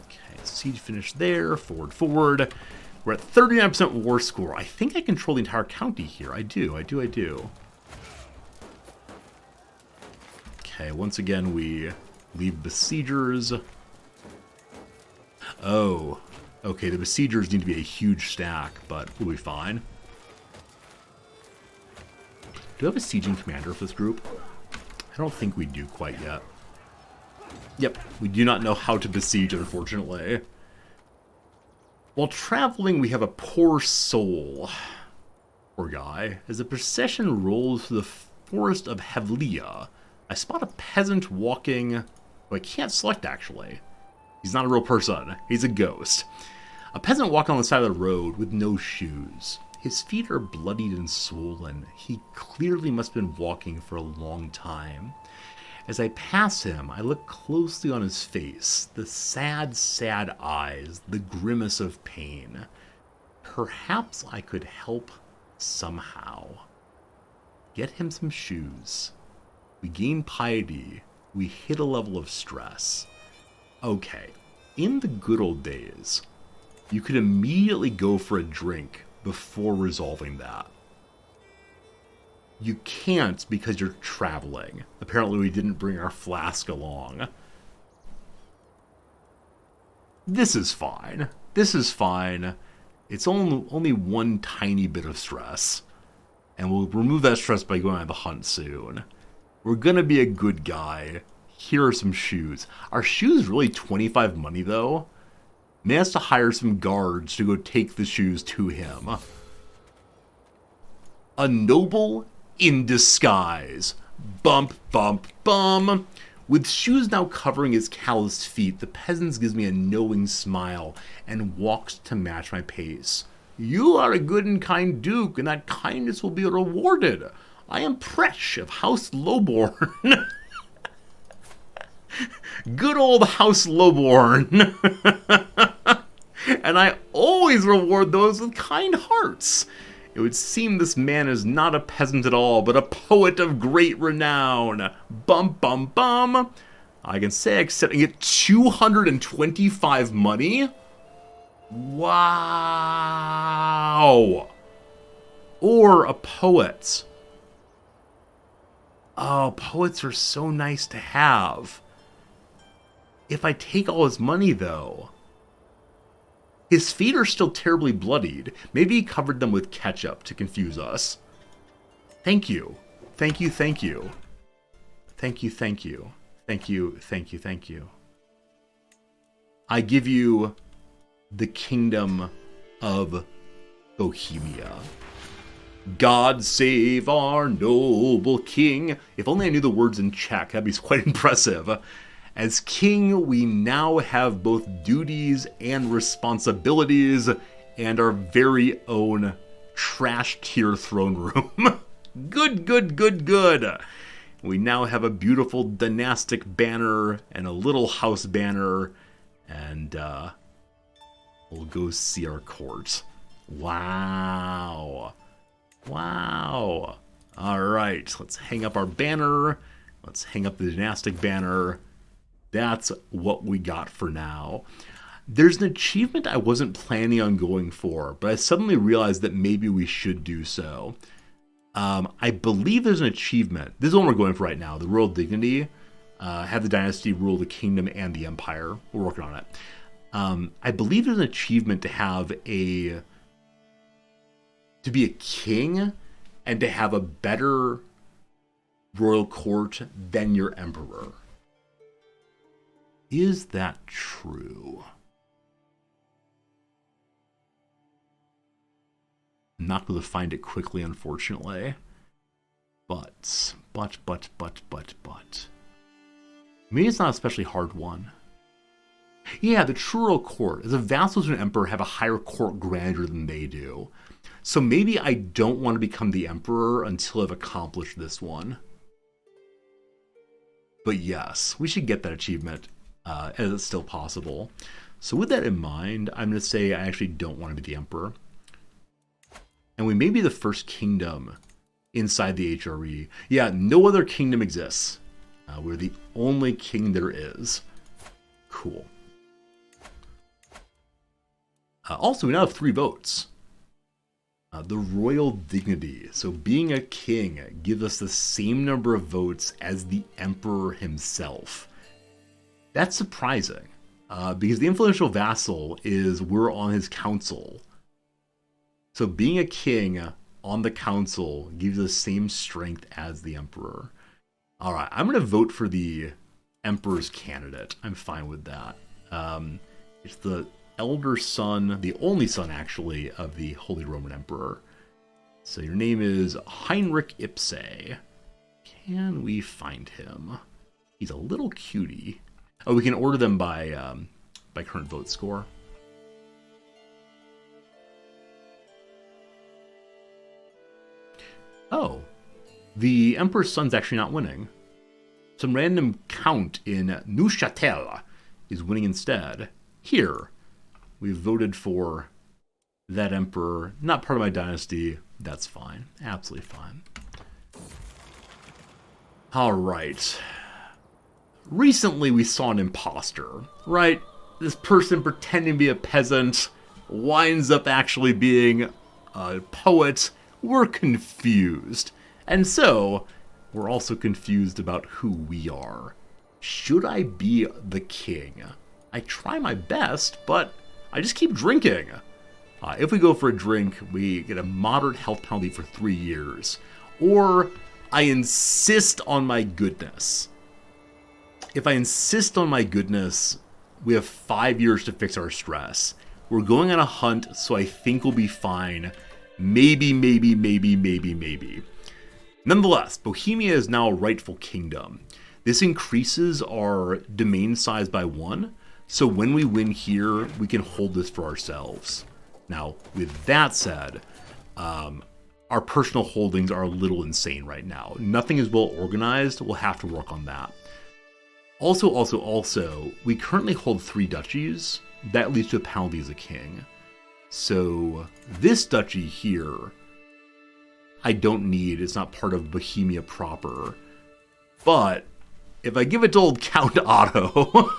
Okay, siege finished there. Forward, forward. We're at 39% war score. I think I control the entire county here. I do. Okay, once again, we leave besiegers. Oh, okay, the besiegers need to be a huge stack, but we'll be fine. Do we have a sieging commander for this group? I don't think we do quite yet. Yep, we do not know how to besiege, unfortunately. While traveling, we have a poor soul. Poor guy. As the procession rolls through the forest of Hevlia, I spot a peasant walking, who I can't select, actually. He's not a real person. He's a ghost. A peasant walking on the side of the road with no shoes. His feet are bloodied and swollen. He clearly must have been walking for a long time. As I pass him, I look closely on his face. The sad, sad eyes, the grimace of pain. Perhaps I could help somehow. Get him some shoes. We gain piety. We hit a level of stress. Okay, in the good old days, you could immediately go for a drink before resolving that. You can't because you're traveling. Apparently we didn't bring our flask along. This is fine. This is fine. It's only one tiny bit of stress. And we'll remove that stress by going on the hunt soon. We're gonna be a good guy. Here are some shoes. Are shoes really 25 money though? May has to hire some guards to go take the shoes to him. A noble in disguise. Bump, bump, bum. With shoes now covering his calloused feet, the peasant gives me a knowing smile and walks to match my pace. You are a good and kind duke, and that kindness will be rewarded. I am Presh of House Lowborn. Good old House Lowborn. And I always reward those with kind hearts. It would seem this man is not a peasant at all, but a poet of great renown. Bum, bum, bum. I can say accepting it 225 money. Wow. Or a poet. Oh, poets are so nice to have. If I take all his money, though... His feet are still terribly bloodied. Maybe he covered them with ketchup to confuse us. Thank you. Thank you, thank you. Thank you, thank you. Thank you, thank you, thank you. I give you the kingdom of Bohemia. God save our noble king. If only I knew the words in Czech, that'd be quite impressive. As king, we now have both duties and responsibilities and our very own trash tier throne room. Good, good, good, good. We now have a beautiful dynastic banner and a little house banner, and we'll go see our court. Wow. Wow. All right, let's hang up our banner. Let's hang up the dynastic banner. That's what we got for now. There's an achievement I wasn't planning on going for, but I suddenly realized that maybe we should do so. I believe there's an achievement. This is the one we're going for right now, the Royal Dignity. Have the dynasty rule the kingdom and the empire. We're working on it. I believe there's an achievement to be a king and to have a better royal court than your emperor. Is that true? I'm not going to find it quickly, unfortunately. But. Maybe it's not an especially hard one. Yeah, the true royal court. As a vassal to an emperor, have a higher court grandeur than they do. So maybe I don't want to become the emperor until I've accomplished this one. But yes, we should get that achievement as it's still possible. So with that in mind, I'm going to say I actually don't want to be the emperor. And we may be the first kingdom inside the HRE. Yeah, no other kingdom exists. We're the only king there is. Cool. Also, we now have 3 votes. The royal dignity. So being a king gives us the same number of votes as the emperor himself. That's surprising, because the influential vassal is we're on his council. So being a king on the council gives us the same strength as the emperor. All right, I'm going to vote for the emperor's candidate. I'm fine with that. It's the elder son, the only son actually, of the Holy Roman Emperor. So your name is Heinrich Ipse. Can we find him? He's a little cutie. Oh, we can order them by current vote score. Oh, the Emperor's son's actually not winning. Some random count in Neuchâtel is winning instead. Here, we've voted for that emperor. Not part of my dynasty. That's fine. Absolutely fine. All right. Recently, we saw an imposter, right? This person pretending to be a peasant winds up actually being a poet. We're confused. And so, we're also confused about who we are. Should I be the king? I try my best, but I just keep drinking. If we go for a drink, we get a moderate health penalty for 3 years. Or I insist on my goodness. If I insist on my goodness, we have 5 years to fix our stress. We're going on a hunt, so I think we'll be fine. Maybe. Nonetheless, Bohemia is now a rightful kingdom. This increases our domain size by 1, so when we win here, we can hold this for ourselves. Now, with that said, our personal holdings are a little insane right now. Nothing is well organized. We'll have to work on that. Also, we currently hold 3 duchies. That leads to a penalty as a king. So this duchy here, I don't need. It's not part of Bohemia proper. But if I give it to old Count Otto,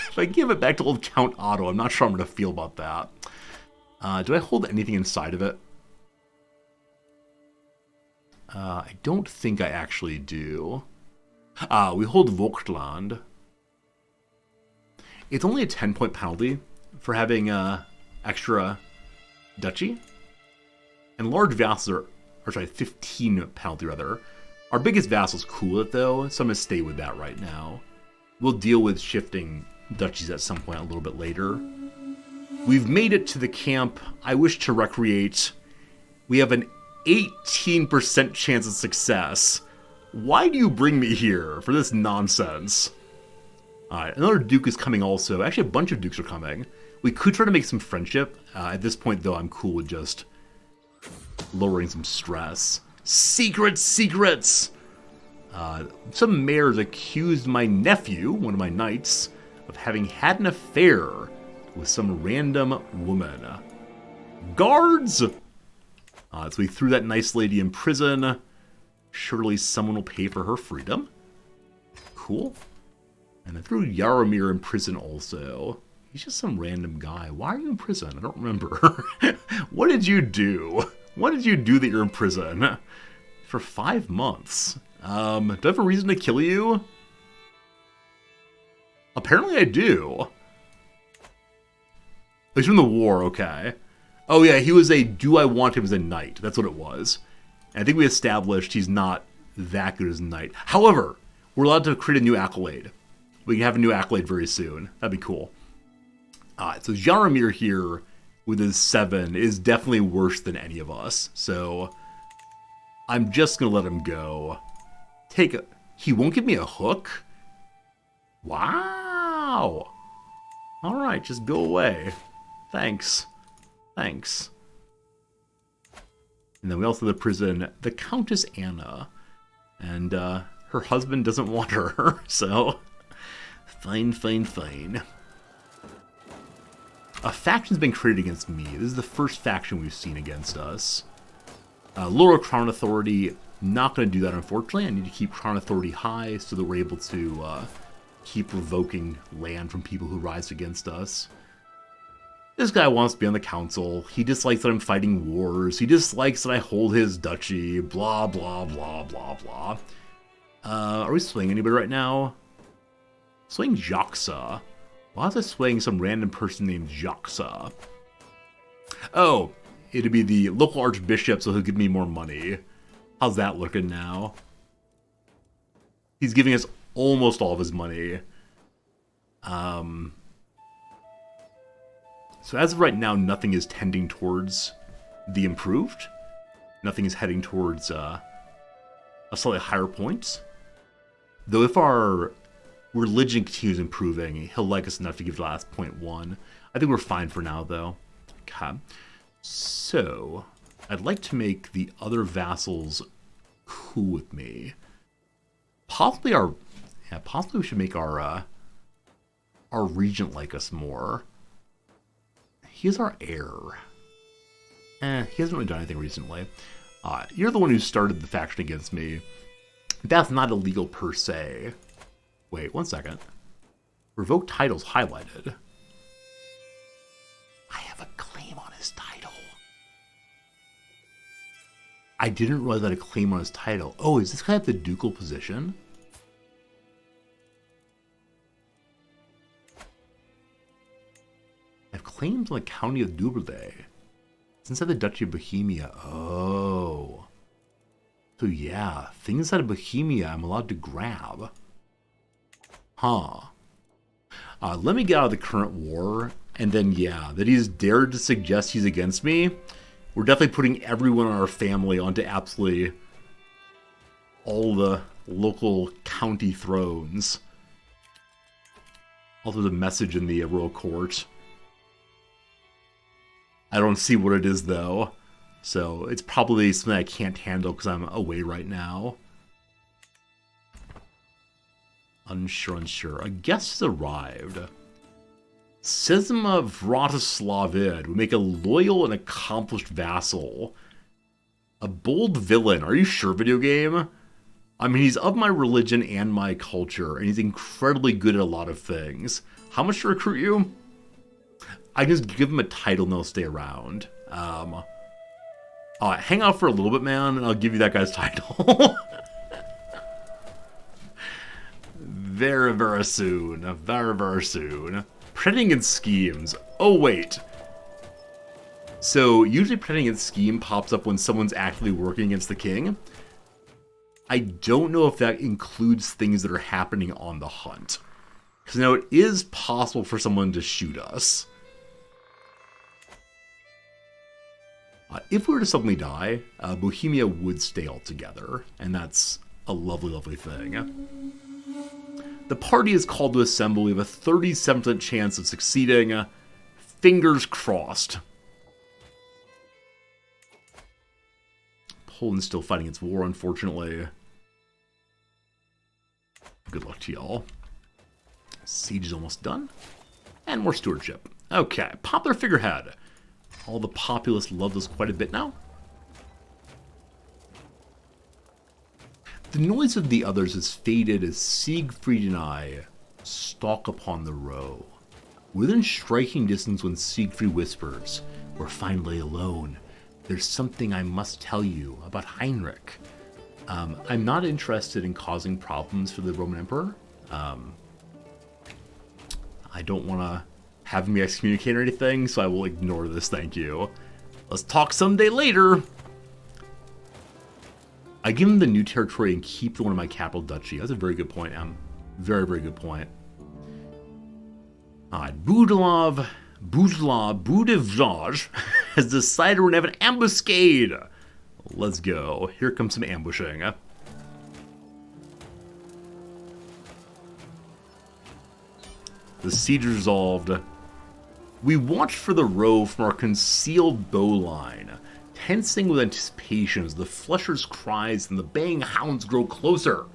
if I give it back to old Count Otto, I'm not sure I'm going to feel about that. Do I hold anything inside of it? I don't think I actually do. We hold Vogtland. It's only a 10-point penalty for having extra duchy. And large vassals are 15 penalty rather. Our biggest vassal's cool with it though, so I'm going to stay with that right now. We'll deal with shifting duchies at some point a little bit later. We've made it to the camp. I wish to recreate. We have an 18% chance of success. Why do you bring me here for this nonsense? Alright, another duke is coming also. Actually, a bunch of dukes are coming. We could try to make some friendship. At this point, though, I'm cool with just lowering some stress. Secrets! Some mayors accused my nephew, one of my knights, of having had an affair with some random woman. Guards! So we threw that nice lady in prison. Surely someone will pay for her freedom. Cool. And I threw Yaromir in prison also. He's just some random guy. Why are you in prison? I don't remember. What did you do? What did you do that you're in prison? For 5 months. Do I have a reason to kill you? Apparently I do. He's from the war, okay. Oh yeah, he was a do I want him as a knight. That's what it was. And I think we established he's not that good as a knight. However, we're allowed to create a new accolade. We can have a new accolade very soon. That'd be cool. So Jaromir here with his 7 is definitely worse than any of us. So I'm just going to let him go. He won't give me a hook? Wow. All right, just go away. Thanks. Thanks. And then we also have the prison, the Countess Anna. And her husband doesn't want her, so fine, fine, fine. A faction's been created against me. This is the first faction we've seen against us. Lower Crown Authority, not going to do that, unfortunately. I need to keep Crown Authority high so that we're able to keep revoking land from people who rise against us. This guy wants to be on the council. He dislikes that I'm fighting wars. He dislikes that I hold his duchy. Blah, blah, blah, blah, blah. Are we swaying anybody right now? Swaying Jaxa. Why is I swaying some random person named Jaxa? Oh, it'd be the local archbishop, so he'll give me more money. How's that looking now? He's giving us almost all of his money. So as of right now, nothing is tending towards the improved. Nothing is heading towards a slightly higher point. Though if our religion continues improving, he'll like us enough to give the last 0.1. I think we're fine for now, though. Okay. So, I'd like to make the other vassals cool with me. Possibly we should make our regent like us more. He is our heir. He hasn't really done anything recently. You're the one who started the faction against me. That's not illegal per se. Wait, 1 second. Revoke titles highlighted. I have a claim on his title. I didn't realize I had a claim on his title. Oh, is this guy at the ducal position? I have claims on the county of Duberday. It's inside the Duchy of Bohemia. Oh. So yeah, things inside of Bohemia I'm allowed to grab. Huh. Let me get out of the current war, and then yeah, that he's dared to suggest he's against me. We're definitely putting everyone in our family onto absolutely all the local county thrones. Also, the message in the royal court. I don't see what it is, though. So, it's probably something I can't handle because I'm away right now. Unsure. A guest has arrived. Sisma Vratislavid would make a loyal and accomplished vassal. A bold villain. Are you sure, video game? I mean, he's of my religion and my culture, and he's incredibly good at a lot of things. How much to recruit you? I can just give him a title and they'll stay around. Hang out for a little bit, man, and I'll give you that guy's title. Very, very soon. Very, very soon. Pretending in schemes. Oh, wait. So, usually pretending in scheme pops up when someone's actively working against the king. I don't know if that includes things that are happening on the hunt. Because now it is possible for someone to shoot us. If we were to suddenly die, Bohemia would stay altogether. And that's a lovely, lovely thing. The party is called to assemble. We have a 37% chance of succeeding. Fingers crossed. Poland's still fighting its war, unfortunately. Good luck to y'all. Siege is almost done. And more stewardship. Okay, popular figurehead. All the populace love this quite a bit now. The noise of the others has faded as Siegfried and I stalk upon the row. Within striking distance when Siegfried whispers, "We're finally alone. There's something I must tell you about Heinrich." I'm not interested in causing problems for the Roman Emperor. I don't want to have him be excommunicated or anything, so I will ignore this, thank you. Let's talk someday later. I give him the new territory and keep the one in my capital duchy. That's a very good point, Em. Very, very good point. Alright, Budlov has decided we're going to have an ambuscade. Let's go. Here comes some ambushing. The siege resolved. We watch for the row from our concealed bowline, tensing with anticipation as the flesher's cries and the baying hounds grow closer.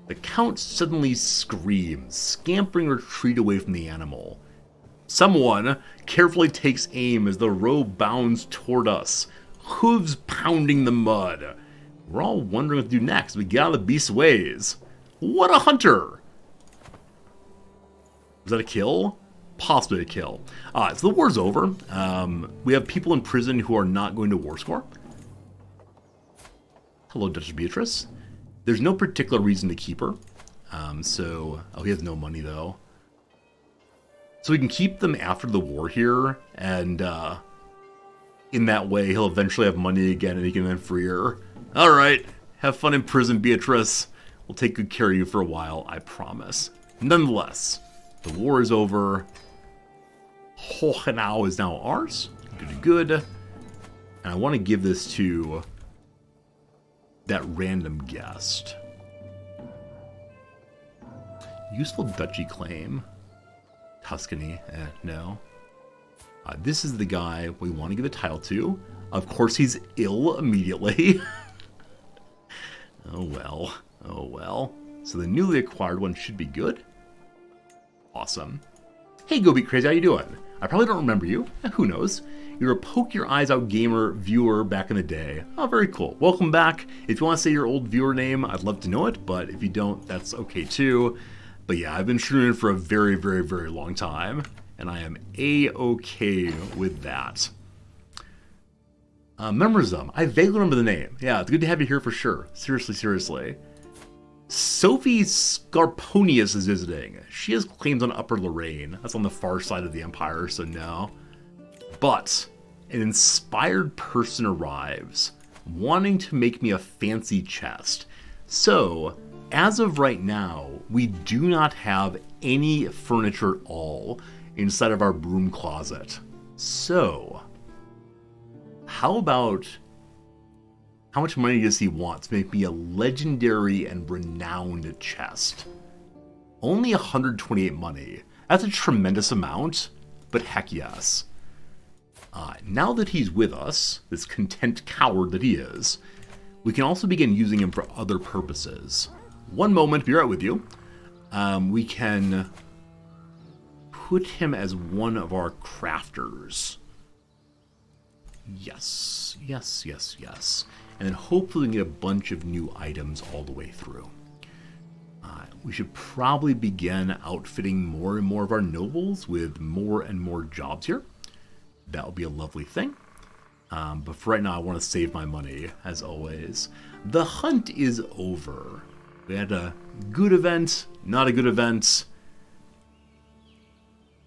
The count suddenly screams, scampering retreat away from the animal. Someone carefully takes aim as the row bounds toward us, hooves pounding the mud. We're all wondering what to do next. We get out of the beast's ways. What a hunter! Was that a kill? Possibly a kill. So the war's over. We have people in prison who are not going to war score. Hello, Duchess Beatrice. There's no particular reason to keep her. He has no money though. So we can keep them after the war here, and in that way he'll eventually have money again and he can then free her. Alright, have fun in prison, Beatrice. We'll take good care of you for a while, I promise. Nonetheless, the war is over. Hohenau is now ours. Good. And I want to give this to that random guest. Useful duchy claim. Tuscany, no. This is the guy we want to give the title to. Of course, he's ill immediately. Oh well. So the newly acquired one should be good. Awesome. Hey, Go Beat Crazy, how you doing? I probably don't remember you. Who knows? You were a Poke Your Eyes Out gamer viewer back in the day. Oh, very cool. Welcome back. If you want to say your old viewer name, I'd love to know it, but if you don't, that's okay too. But yeah, I've been streaming for a very, very, very long time, and I am A-okay with that. Memorism. I vaguely remember the name. Yeah, it's good to have you here for sure. Seriously. Sophie Scarponius is visiting. She has claims on Upper Lorraine. That's on the far side of the Empire, so no. But an inspired person arrives, wanting to make me a fancy chest. So, as of right now, we do not have any furniture at all inside of our broom closet. So, how much money does he want to make me a legendary and renowned chest? Only 128 money. That's a tremendous amount, but heck yes. Now that he's with us, this content coward that he is, we can also begin using him for other purposes. One moment, be right with you. We can put him as one of our crafters. Yes. And then hopefully we can get a bunch of new items all the way through. We should probably begin outfitting more and more of our nobles with more and more jobs here. That would be a lovely thing. But for right now, I want to save my money, as always. The hunt is over. We had a good event, not a good event.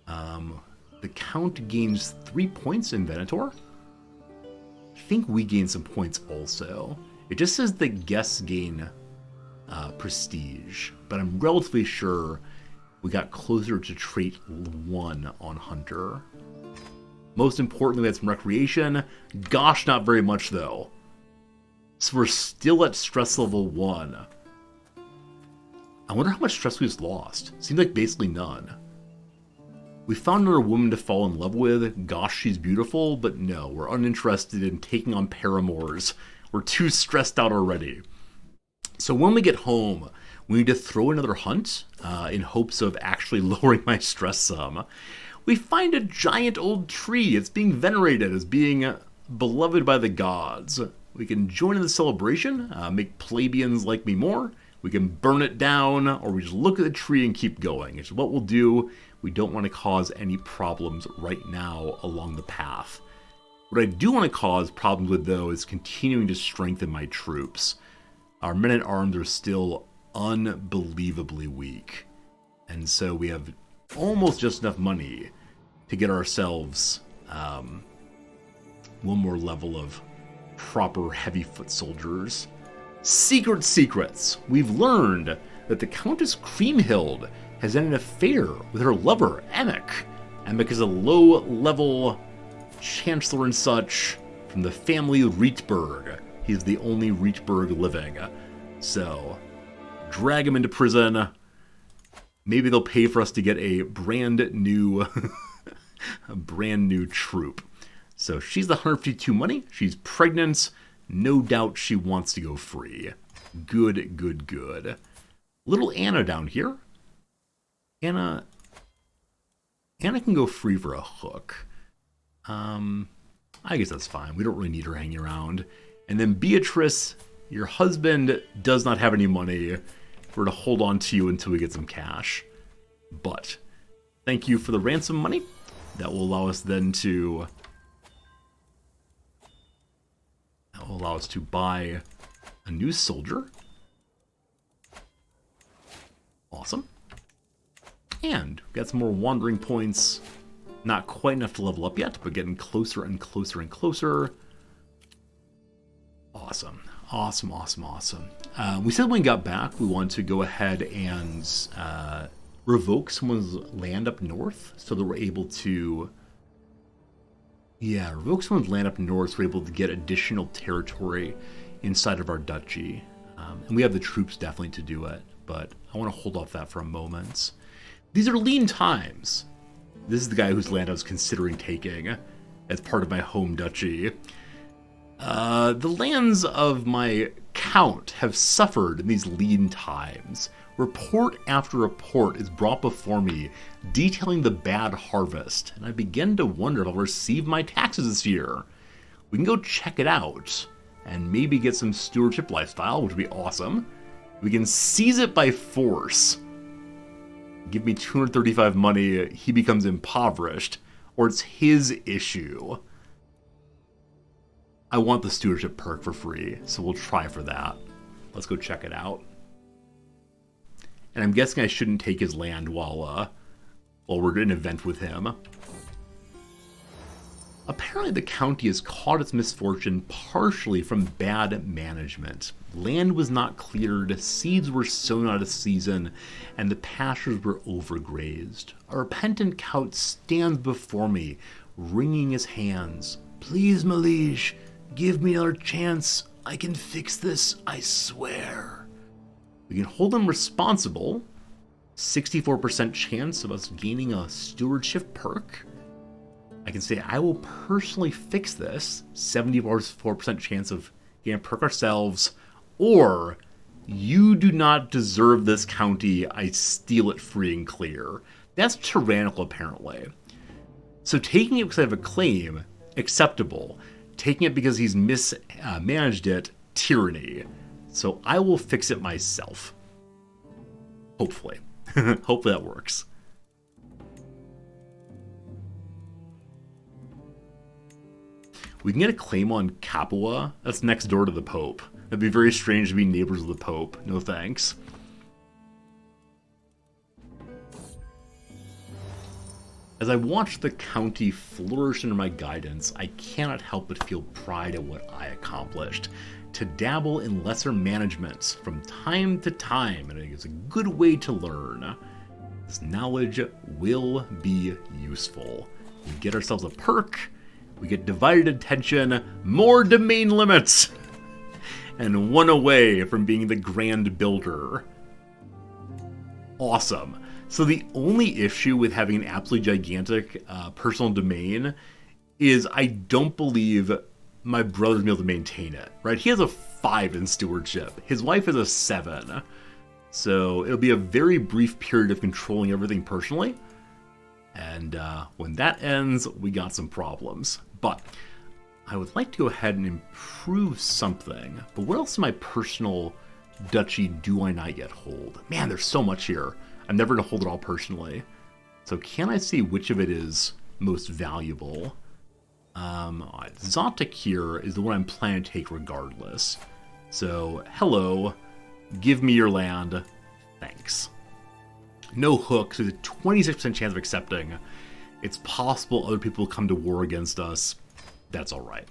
The Count gains 3 points in Venator. I think we gain some points also. It just says that guests gain prestige, but I'm relatively sure we got closer to trait 1 on Hunter. Most importantly, we had some recreation. Gosh, not very much though. So we're still at stress level 1. I wonder how much stress we just lost. Seems like basically none. We found another woman to fall in love with. Gosh, she's beautiful, but no, we're uninterested in taking on paramours. We're too stressed out already. So when we get home, we need to throw another hunt in hopes of actually lowering my stress some. We find a giant old tree. It's being venerated as being beloved by the gods. We can join in the celebration, make plebeians like me more. We can burn it down, or we just look at the tree and keep going. It's what we'll do. We don't want to cause any problems right now along the path. What I do want to cause problems with, though, is continuing to strengthen my troops. Our men-at-arms are still unbelievably weak. And so we have almost just enough money to get ourselves one more level of proper heavy foot soldiers. Secrets! We've learned that the Countess Kriemhild has had an affair with her lover, Emic. Emic is a low-level chancellor and such from the family Rietberg. He's the only Rietberg living. So, drag him into prison. Maybe they'll pay for us to get a brand new troop. So she's the 152 money. She's pregnant. No doubt she wants to go free. Good. Little Anna down here. Anna can go free for a hook. I guess that's fine. We don't really need her hanging around. And then Beatrice, your husband does not have any money. We're to hold on to you until we get some cash. But thank you for the ransom money. That will allow us then to buy a new soldier. Awesome. And we got some more wandering points. Not quite enough to level up yet, but getting closer and closer and closer. Awesome. We said when we got back, we wanted to go ahead and revoke someone's land up north, so that we're able to... Yeah, revoke someone's land up north, so we're able to get additional territory inside of our duchy. And we have the troops definitely to do it, but I want to hold off that for a moment. These are lean times. This is the guy whose land I was considering taking as part of my home duchy. The lands of my count have suffered in these lean times. Report after report is brought before me, detailing the bad harvest, and I begin to wonder if I'll receive my taxes this year. We can go check it out, and maybe get some stewardship lifestyle, which would be awesome. We can seize it by force. Give me 235 money, he becomes impoverished, or it's his issue. I want the stewardship perk for free, so we'll try for that. Let's go check it out. And I'm guessing I shouldn't take his land while we're in an event with him. Apparently the county has caught its misfortune partially from bad management. Land was not cleared, seeds were sown out of season, and the pastures were overgrazed. A repentant count stands before me, wringing his hands. Please, Malish, give me another chance. I can fix this, I swear. We can hold him responsible. 64% chance of us gaining a stewardship perk. I can say I will personally fix this. 74% chance of getting a perk ourselves. Or, you do not deserve this county. I steal it free and clear. That's tyrannical, apparently. So taking it because I have a claim, acceptable. Taking it because he's mismanaged it, tyranny. So I will fix it myself. Hopefully. Hopefully that works. We can get a claim on Capua. That's next door to the Pope. That'd be very strange to be neighbors of the Pope. No thanks. As I watch the county flourish under my guidance, I cannot help but feel pride at what I accomplished. To dabble in lesser managements from time to time, and it is a good way to learn. This knowledge will be useful. We get ourselves a perk, we get divided attention, more domain limits, and one away from being the grand builder. Awesome. So the only issue with having an absolutely gigantic personal domain is I don't believe my brother's going to be able to maintain it, right? He has a 5 in stewardship. His wife is a 7. So it'll be a very brief period of controlling everything personally. And when that ends, we got some problems. But I would like to go ahead and improve something, but what else in my personal duchy do I not yet hold? Man, there's so much here. I'm never going to hold it all personally. So can I see which of it is most valuable? Zotic here is the one I'm planning to take regardless. So, hello, give me your land, thanks. No hook, so there's a 26% chance of accepting. It's possible other people will come to war against us. That's alright.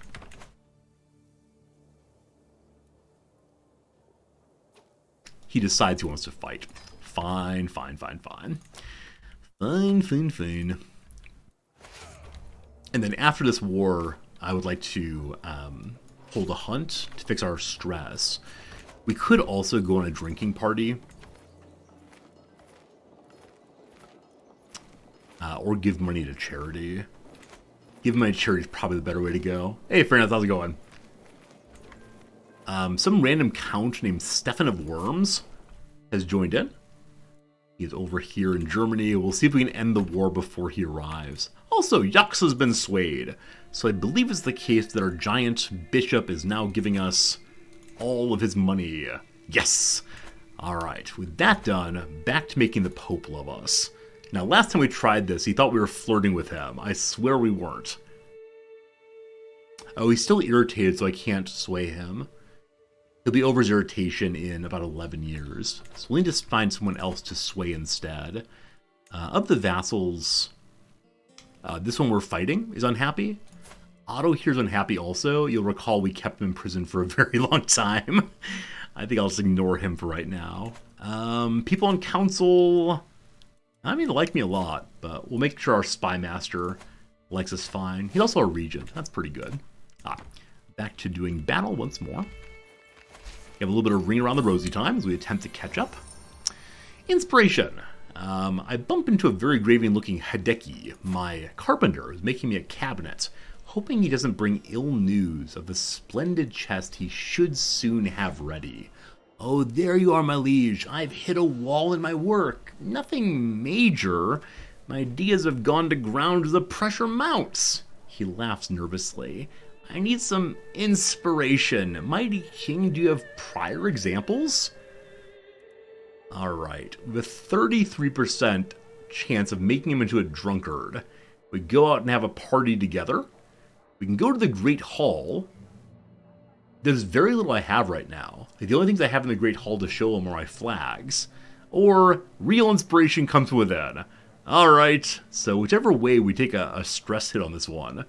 He decides he wants to fight. Fine, fine, fine, fine. Fine, fine, fine. And then after this war, I would like to hold a hunt to fix our stress. We could also go on a drinking party. Or give money to charity. Give money to charity is probably the better way to go. Hey, Fernand, how's it going? Some random count named Stefan of Worms has joined in. He's over here in Germany. We'll see if we can end the war before he arrives. Also, Yux has been swayed. So I believe it's the case that our giant bishop is now giving us all of his money. Yes! Alright, with that done, back to making the Pope love us. Now, last time we tried this, he thought we were flirting with him. I swear we weren't. Oh, he's still irritated, so I can't sway him. He'll be over his irritation in about 11 years. So we'll need to find someone else to sway instead. Of the vassals, this one we're fighting is unhappy. Otto here's unhappy also. You'll recall we kept him in prison for a very long time. I think I'll just ignore him for right now. People on council, I mean, they like me a lot, but we'll make sure our spy master likes us fine. He's also a regent. That's pretty good. Back to doing battle once more. We have a little bit of ring around the rosy time as we attempt to catch up. Inspiration. I bump into a very Gravian-looking Hideki, my carpenter, who's making me a cabinet, hoping he doesn't bring ill news of the splendid chest he should soon have ready. Oh, there you are, my liege. I've hit a wall in my work. Nothing major. My ideas have gone to ground as the pressure mounts. He laughs nervously. I need some inspiration. Mighty King, do you have prior examples? Alright, with 33% chance of making him into a drunkard, we go out and have a party together. We can go to the Great Hall. There's very little I have right now. The only things I have in the Great Hall to show him are my flags. Or real inspiration comes within. Alright, so whichever way we take a stress hit on this one.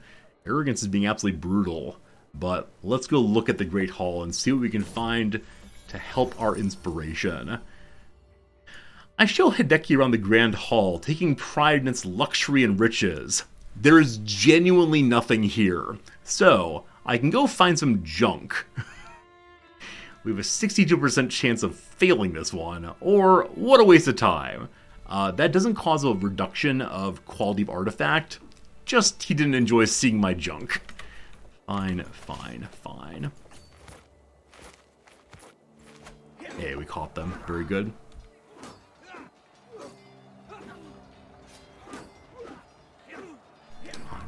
Arrogance is being absolutely brutal. But let's go look at the Great Hall and see what we can find to help our inspiration. I show Hideki around the Grand Hall, taking pride in its luxury and riches. There is genuinely nothing here. So, I can go find some junk. We have a 62% chance of failing this one, or what a waste of time. That doesn't cause a reduction of quality of artifact, just he didn't enjoy seeing my junk. Fine, fine, fine. Hey, we caught them. Very good.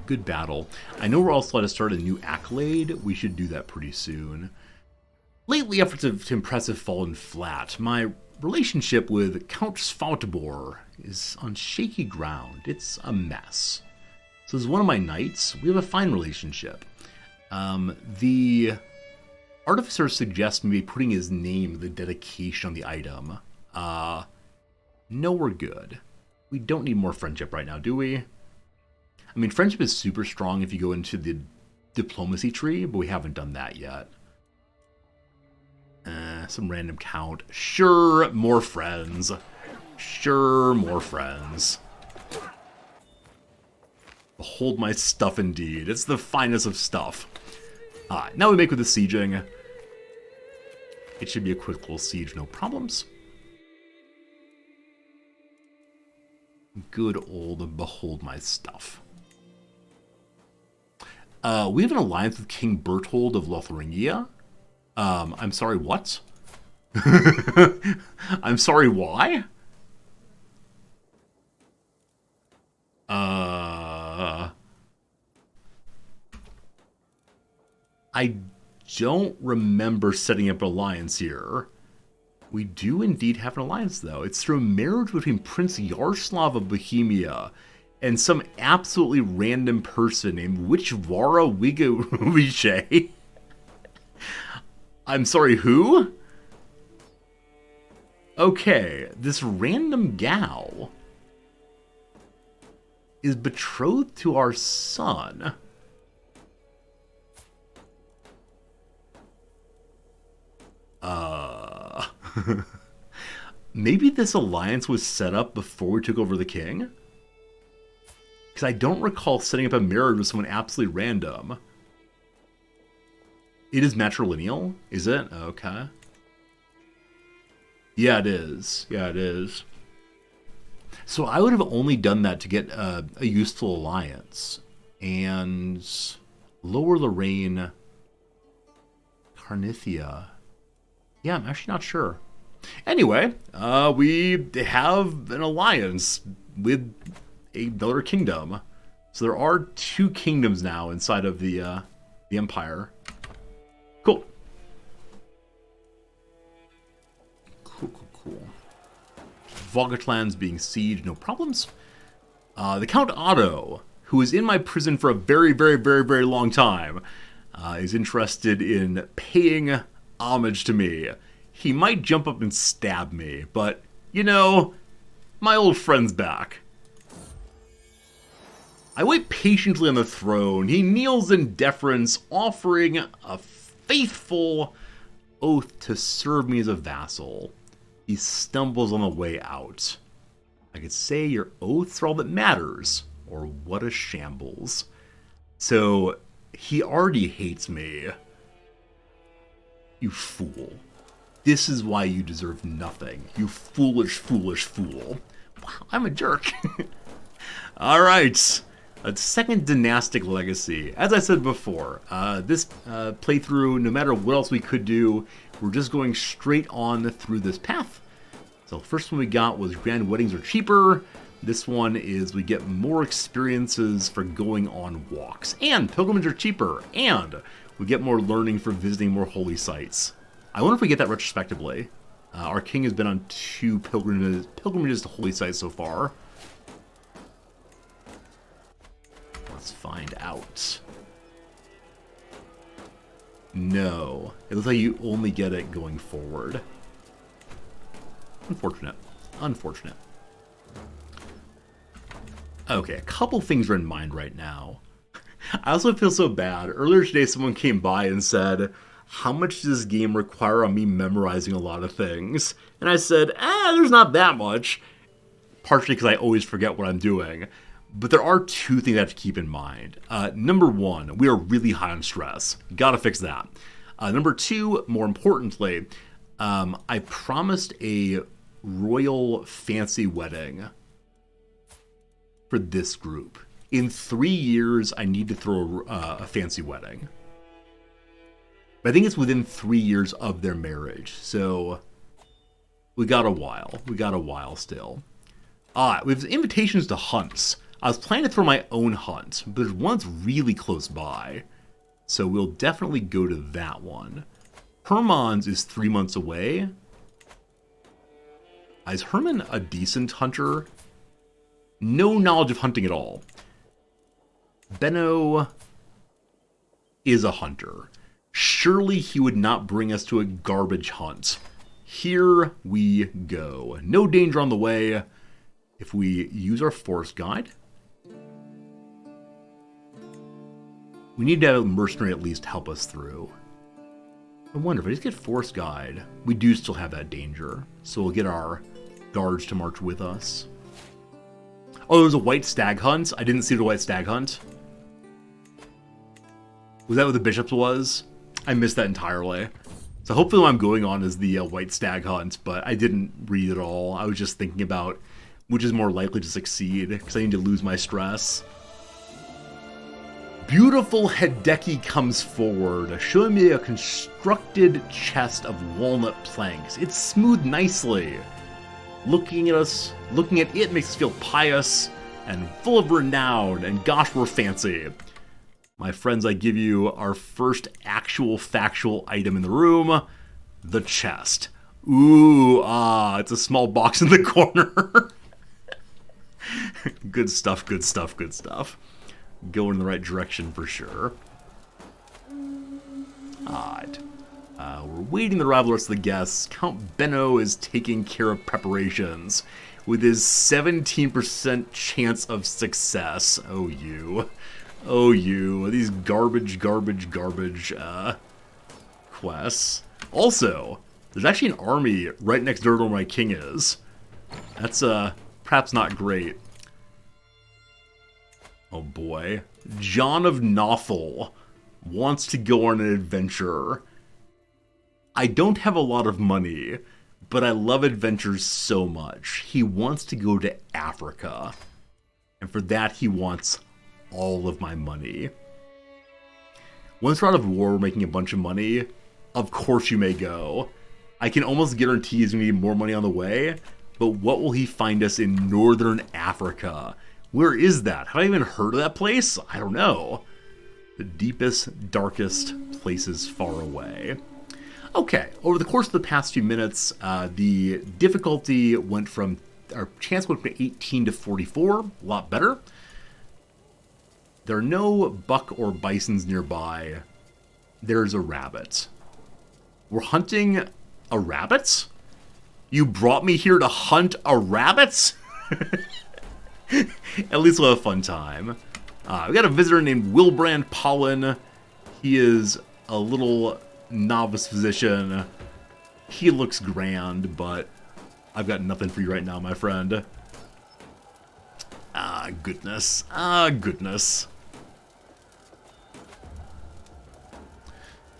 Good battle. I know we're also allowed to start a new accolade. We should do that pretty soon. Lately, efforts to impress have fallen flat. My relationship with Count Svautobor is on shaky ground. It's a mess. So as one of my knights, we have a fine relationship. The artificer suggests maybe putting his name, the dedication on the item. No, we're good. We don't need more friendship right now, do we? I mean, friendship is super strong if you go into the diplomacy tree, but we haven't done that yet. Some random count. Sure, more friends. Sure, more friends. Behold my stuff indeed. It's the finest of stuff. Now we make with the sieging. It should be a quick little siege, no problems. Good old behold my stuff. We have an alliance with King Berthold of Lotharingia. I'm sorry, what? I'm sorry, why? I don't remember setting up an alliance here. We do indeed have an alliance, though. It's through a marriage between Prince Yaroslav of Bohemia and some absolutely random person named Wichvara Wigowiche. I'm sorry, who? Okay, this random gal is betrothed to our son. Maybe this alliance was set up before we took over the king? Because I don't recall setting up a marriage with someone absolutely random. It is matrilineal, is it? Okay. Yeah, it is. Yeah, it is. So I would have only done that to get a useful alliance. And Lower Lorraine, Carnithia. Yeah, I'm actually not sure. Anyway, we have an alliance with another kingdom. So there are 2 kingdoms now inside of the Empire. Cool. Cool. Vogatlands being sieged, no problems. The Count Otto, who is in my prison for a very, very, very, very long time, is interested in paying homage to me. He might jump up and stab me, but, you know, my old friend's back. I wait patiently on the throne. He kneels in deference, offering a faithful oath to serve me as a vassal. He stumbles on the way out. I could say your oaths are all that matters, or what a shambles. So, he already hates me. You fool. This is why you deserve nothing. You foolish, foolish fool. Wow, I'm a jerk. Alright. A second dynastic legacy. As I said before, this playthrough, no matter what else we could do, we're just going straight on through this path. So the first one we got was Grand Weddings Are Cheaper. This one is we get more experiences for going on walks. And Pilgrimages Are Cheaper. And we get more learning for visiting more holy sites. I wonder if we get that retrospectively. Our king has been on 2 pilgrimages to holy sites so far. Let's find out. No. It looks like you only get it going forward. Unfortunate. Unfortunate. Okay, a couple things are in mind right now. I also feel so bad. Earlier today, someone came by and said, how much does this game require on me memorizing a lot of things? And I said, there's not that much. Partially because I always forget what I'm doing. But there are 2 things I have to keep in mind. Number 1, we are really high on stress. Gotta fix that. Number 2, more importantly, I promised a royal fancy wedding for this group. In 3 years, I need to throw a fancy wedding. But I think it's within 3 years of their marriage. So we got a while. We got a while still. We have invitations to hunts. I was planning to throw my own hunt, but there's one that's really close by. So we'll definitely go to that one. Herman's is 3 months away. Is Herman a decent hunter? No knowledge of hunting at all. Benno is a hunter. Surely he would not bring us to a garbage hunt. Here we go. No danger on the way. If we use our forest guide, we need to have a mercenary at least help us through. I wonder if I just get forest guide, we do still have that danger. So we'll get our guards to march with us. Oh, there was a white stag hunt? I didn't see the white stag hunt. Was that what the bishops was? I missed that entirely. So hopefully what I'm going on is the white stag hunt, but I didn't read it all. I was just thinking about which is more likely to succeed, because I need to lose my stress. Beautiful Hideki comes forward, showing me a constructed chest of walnut planks. It's smoothed nicely. Looking at it makes us feel pious and full of renown, and gosh, we're fancy. My friends, I give you our first actual factual item in the room, the chest. Ooh, it's a small box in the corner. Good stuff, good stuff, good stuff. Going in the right direction for sure. Alright. We're waiting the arrival of the rest of the guests. Count Benno is taking care of preparations with his 17% chance of success. Oh, you. Oh, you. These garbage quests. Also, there's actually an army right next door to where my king is. That's, perhaps not great. Oh boy. John of Nothel wants to go on an adventure. I don't have a lot of money, but I love adventures so much. He wants to go to Africa. And for that, he wants all of my money. Once we're out of war, making a bunch of money, of course you may go. I can almost guarantee he's going to need more money on the way, but what will he find us in Northern Africa? Where is that? Have I even heard of that place? I don't know. The deepest, darkest places far away. Okay, over the course of the past few minutes, the difficulty went from, our chance went from 18 to 44, a lot better. There are no buck or bisons nearby. There's a rabbit. We're hunting a rabbit? You brought me here to hunt a rabbit? At least we'll have a fun time. We got a visitor named Wilbrand Pollen. He is a little novice physician. He looks grand, but I've got nothing for you right now, my friend. Ah, goodness. Ah, goodness.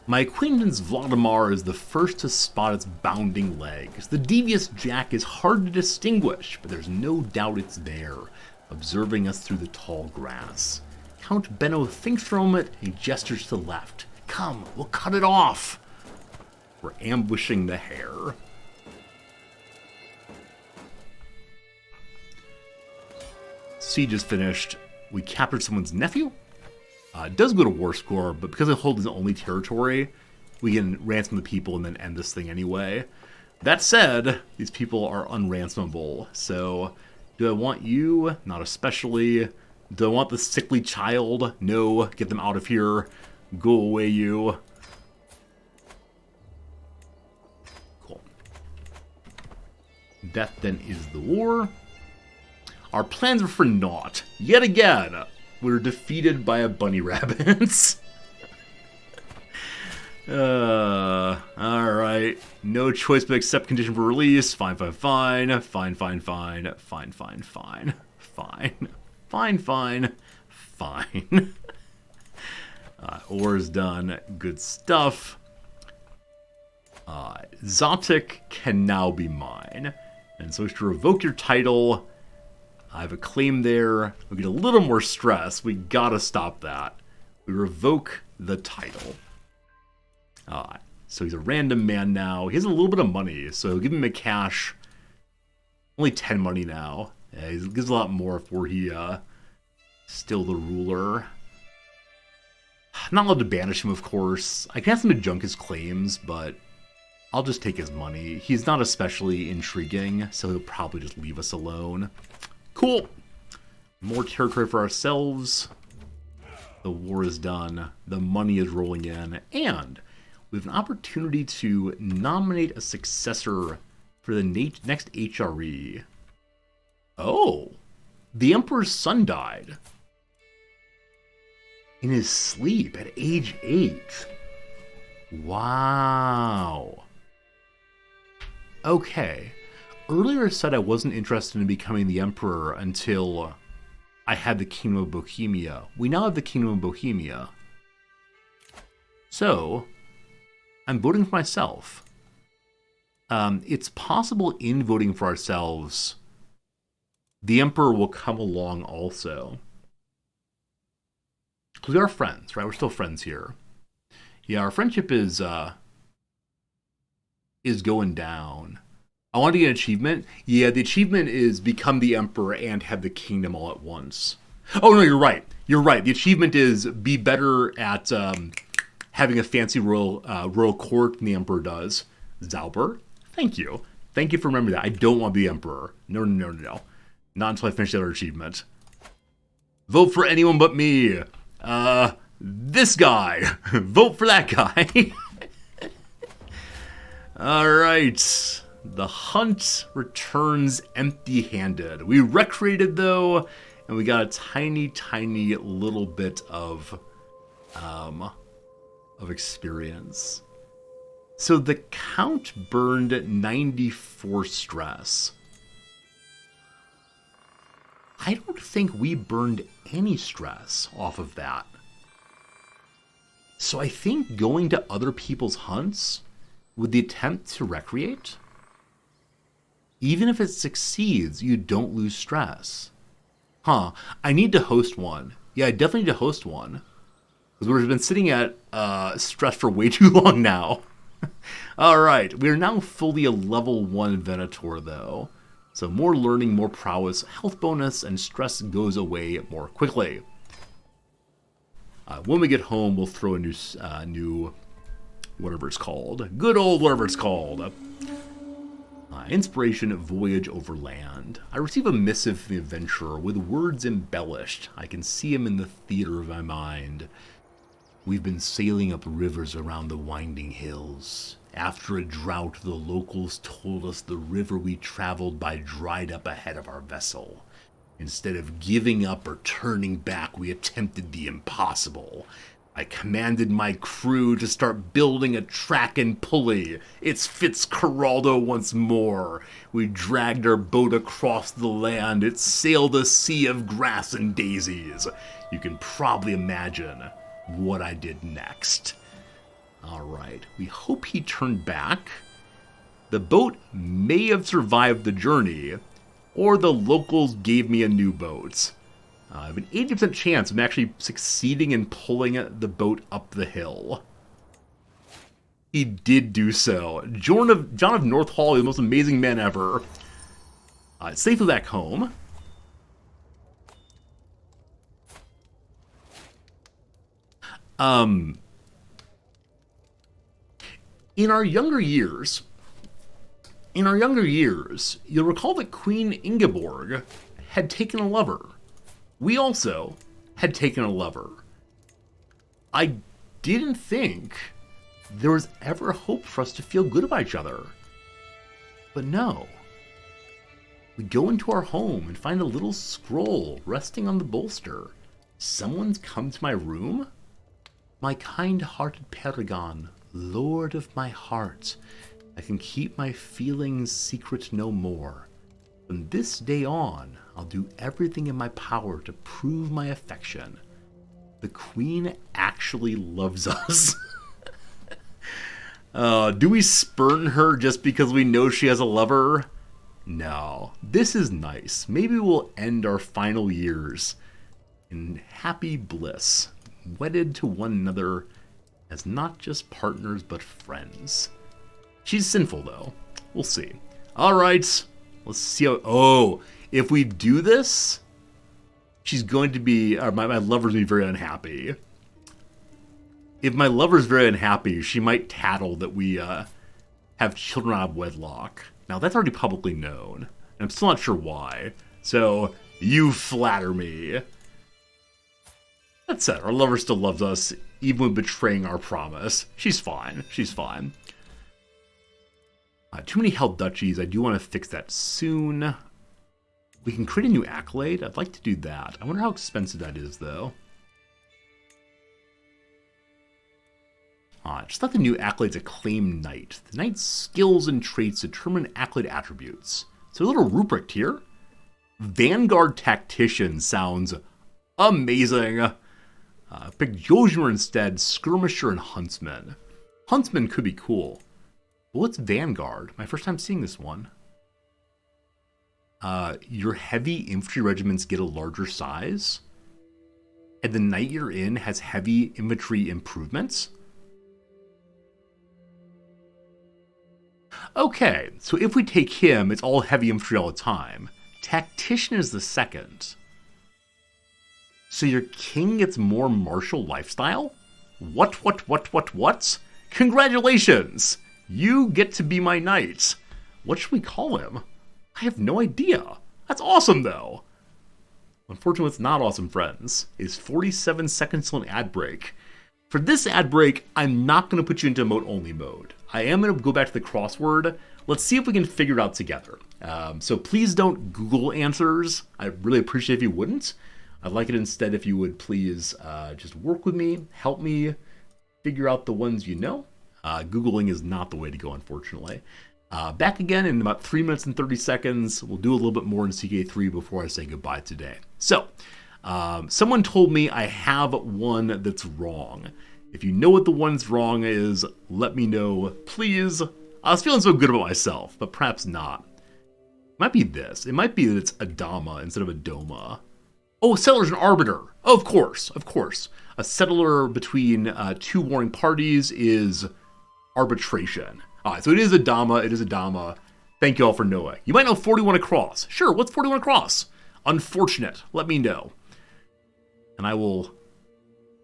My acquaintance Vladimir is the first to spot its bounding legs. The devious jack is hard to distinguish, but there's no doubt it's there, observing us through the tall grass. Count Benno thinks for a moment and gestures to the left. Come, we'll cut it off. We're ambushing the hare. Siege is finished. We captured someone's nephew. It does go to war score, but because it holds its only territory, we can ransom the people and then end this thing anyway. That said, these people are unransomable, so do I want you? Not especially. Do I want the sickly child? No, get them out of here. Go away, you. Cool. That then is the war. Our plans were for naught. Yet again, we were defeated by a bunny rabbit. Alright. No choice but accept condition for release. Fine. Ore is done. Good stuff. Zotic can now be mine. And so to revoke your title, I have a claim there. We get a little more stress. We gotta stop that. We revoke the title. So he's a random man now. He has a little bit of money, so give him a cash. Only 10 money now. Yeah, he gives a lot more if he still the ruler. I'm not allowed to banish him, of course. I can ask him to junk his claims, but I'll just take his money. He's not especially intriguing, so he'll probably just leave us alone. Cool. More territory for ourselves. The war is done. The money is rolling in. And we have an opportunity to nominate a successor for the next HRE. Oh. The Emperor's son died. In his sleep at age 8. Wow. Okay. Earlier I said I wasn't interested in becoming the Emperor until I had the Kingdom of Bohemia. We now have the Kingdom of Bohemia. So, I'm voting for myself. It's possible in voting for ourselves, the Emperor will come along also. Because we are friends, right? We're still friends here. Yeah, our friendship is going down. I want to get an achievement. Yeah, the achievement is become the Emperor and have the kingdom all at once. Oh, no, you're right. You're right. The achievement is be better at having a fancy royal court than the Emperor does. Zauber, thank you. Thank you for remembering that. I don't want to be the Emperor. No, no, no, no, no. Not until I finish the other achievement. Vote for anyone but me. This guy. Vote for that guy. All right. The hunt returns empty-handed. We recreated, though, and we got a tiny, tiny little bit of experience. So the Count burned 94 stress. I don't think we burned any stress off of that. So I think going to other people's hunts with the attempt to recreate, even if it succeeds, you don't lose stress. Huh, I need to host one. Yeah, I definitely need to host one. Because we've been sitting at stress for way too long now. Alright, we are now fully a level 1 Venator, though. So more learning, more prowess, health bonus, and stress goes away more quickly. When we get home, we'll throw a new whatever it's called. Good old whatever it's called. Inspiration Voyage Overland. I receive a missive from the adventurer with words embellished. I can see him in the theater of my mind. We've been sailing up rivers around the winding hills. After a drought, the locals told us the river we traveled by dried up ahead of our vessel. Instead of giving up or turning back, we attempted the impossible. I commanded my crew to start building a track and pulley. It's Fitzcarraldo once more. We dragged our boat across the land. It sailed a sea of grass and daisies. You can probably imagine what I did next. Alright, we hope he turned back. The boat may have survived the journey, or the locals gave me a new boat. I have an 80% chance of actually succeeding in pulling the boat up the hill. He did do so. John of North Hall, the most amazing man ever. Safely back home. In our younger years, you'll recall that Queen Ingeborg had taken a lover. We also had taken a lover. I didn't think there was ever hope for us to feel good about each other. But no. We go into our home and find a little scroll resting on the bolster. Someone's come to my room? My kind-hearted Paragon, Lord of my heart, I can keep my feelings secret no more. From this day on, I'll do everything in my power to prove my affection. The Queen actually loves us. Do we spurn her just because we know she has a lover? No. This is nice. Maybe we'll end our final years in happy bliss, wedded to one another as not just partners but friends. She's sinful, though. We'll see. Alright. Let's see how... Oh, if we do this, she's going to be... my lover's going to be very unhappy. If my lover's very unhappy, she might tattle that we have children out of wedlock. Now, that's already publicly known. And I'm still not sure why. So, you flatter me. That said, our lover still loves us, even with betraying our promise. She's fine. She's fine. Too many held duchies. I do want to fix that soon. We can create a new accolade. I'd like to do that. I wonder how expensive that is, though. Just let the new accolades acclaim knight. The knight's skills and traits determine accolade attributes. So a little rubric here. Vanguard Tactician sounds amazing. Pick Josmer instead, Skirmisher and Huntsman. Huntsman could be cool. But what's Vanguard? My first time seeing this one. Your heavy infantry regiments get a larger size. And the knight you're in has heavy infantry improvements. Okay, so if we take him, it's all heavy infantry all the time. Tactician is the second. So your king gets more martial lifestyle? What? Congratulations! You get to be my knight. What should we call him? I have no idea. That's awesome, though. Unfortunately, what's not awesome, friends, is 47 seconds till an ad break. For this ad break, I'm not going to put you into emote-only mode. I am going to go back to the crossword. Let's see if we can figure it out together. So please don't Google answers. I'd really appreciate if you wouldn't. I'd like it instead if you would please just work with me, help me figure out the ones you know. Googling is not the way to go, unfortunately. Back again in about 3 minutes and 30 seconds. We'll do a little bit more in CK3 before I say goodbye today. So, someone told me I have one that's wrong. If you know what the one's wrong is, let me know, please. I was feeling so good about myself, but perhaps not. It might be this. It might be that it's Adama instead of Adoma. Oh, settler's an arbiter. Oh, of course. A settler between two warring parties is arbitration. All right, so it is Adama. Thank you all for knowing. You might know 41 across. Sure, what's 41 across? Unfortunate. Let me know. And I will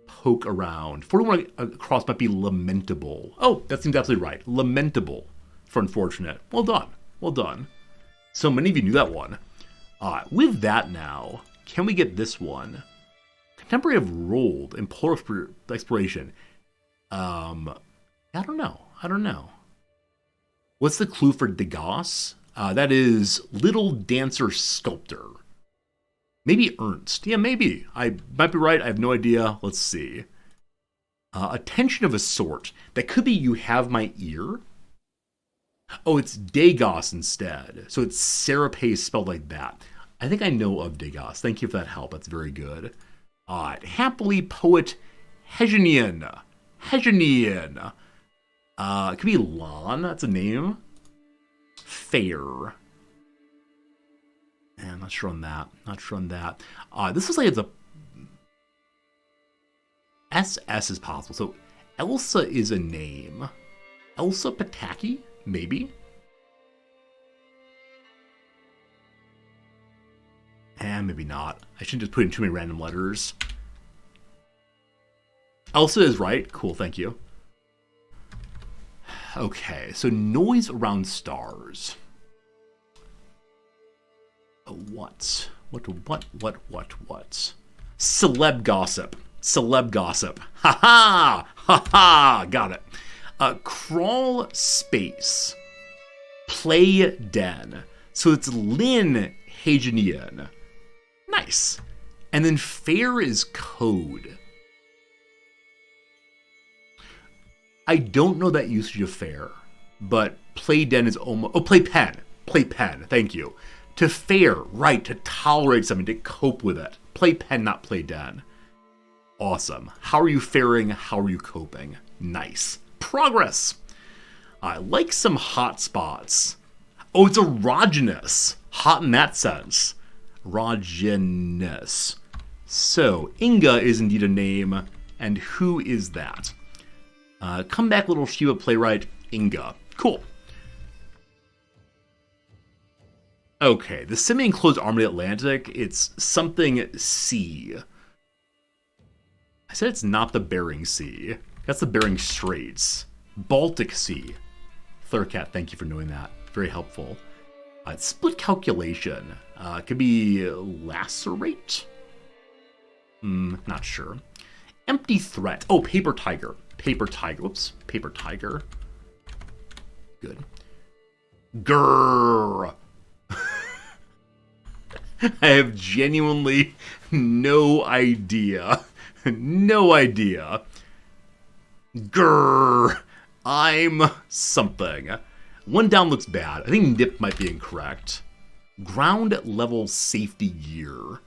poke around. 41 across might be lamentable. Oh, that seems absolutely right. Lamentable for unfortunate. Well done. So many of you knew that one. With that now, can we get this one? Contemporary have rolled in polar exploration. I don't know. What's the clue for Degas? That is Little Dancer Sculptor. Maybe Ernst. Yeah, maybe. I might be right. I have no idea. Let's see. Attention of a sort. That could be You Have My Ear. Oh, it's Degas instead. So it's Serape spelled like that. I think I know of Degas. Thank you for that help. That's very good. Happily Poet Hegenian. It could be Lon. That's a name. Fair. I'm not sure on that. This looks like it's a... SS is possible. So Elsa is a name. Elsa Pataki? Maybe? And maybe not. I shouldn't just put in too many random letters. Elsa is right. Cool, thank you. Okay, so noise around stars. What? Celeb gossip. Ha ha! Got it. Crawl space. Play den. So it's Lin Hagenian. Nice. And then fair is code. I don't know that usage of fair, but play den is almost... Oh, play pen. Thank you. To fare, right, to tolerate something, to cope with it. Play pen, not play den. Awesome. How are you faring? How are you coping? Nice. Progress. I like some hot spots. Oh, it's erogenous. Hot in that sense. Erogenous. So, Inga is indeed a name. And who is that? Come back, little Shiva playwright, Inga. Cool. Okay, the semi-enclosed arm of the Atlantic, it's something sea. I said it's not the Bering Sea. That's the Bering Straits. Baltic Sea. Thurcat, thank you for knowing that. Very helpful. It's split calculation. It could be lacerate? Not sure. Empty threat. Oh, paper tiger. Whoops. Paper tiger. Good. Grrr. I have genuinely no idea. Grrr. I'm something. One down looks bad. I think nip might be incorrect. Ground level safety gear.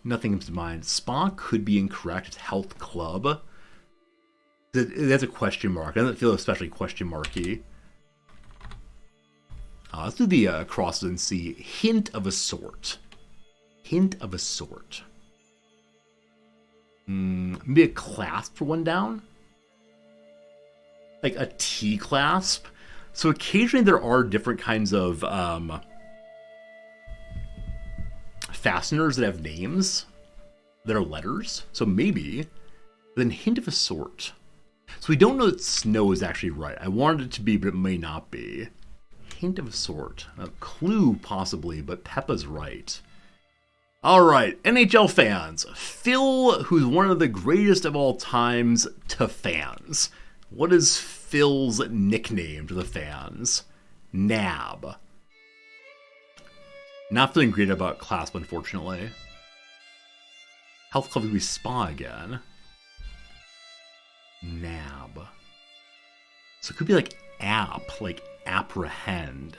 Nothing comes to mind. Spa could be incorrect. It's health club. That's a question mark. It doesn't feel especially question marky. Let's do the crosses and see. Hint of a sort. Maybe a clasp for one down? Like a T clasp? So occasionally there are different kinds of fasteners that have names that are letters. So maybe, then hint of a sort. So we don't know that snow is actually right. I wanted it to be, but it may not be. Hint of a sort. A clue, possibly, but Peppa's right. All right, NHL fans. Phil, who's one of the greatest of all times to fans. What is Phil's nickname to the fans? Nab. Not feeling great about Clasp, unfortunately. Health Club would be Spa again. Nab. So it could be like app, like apprehend.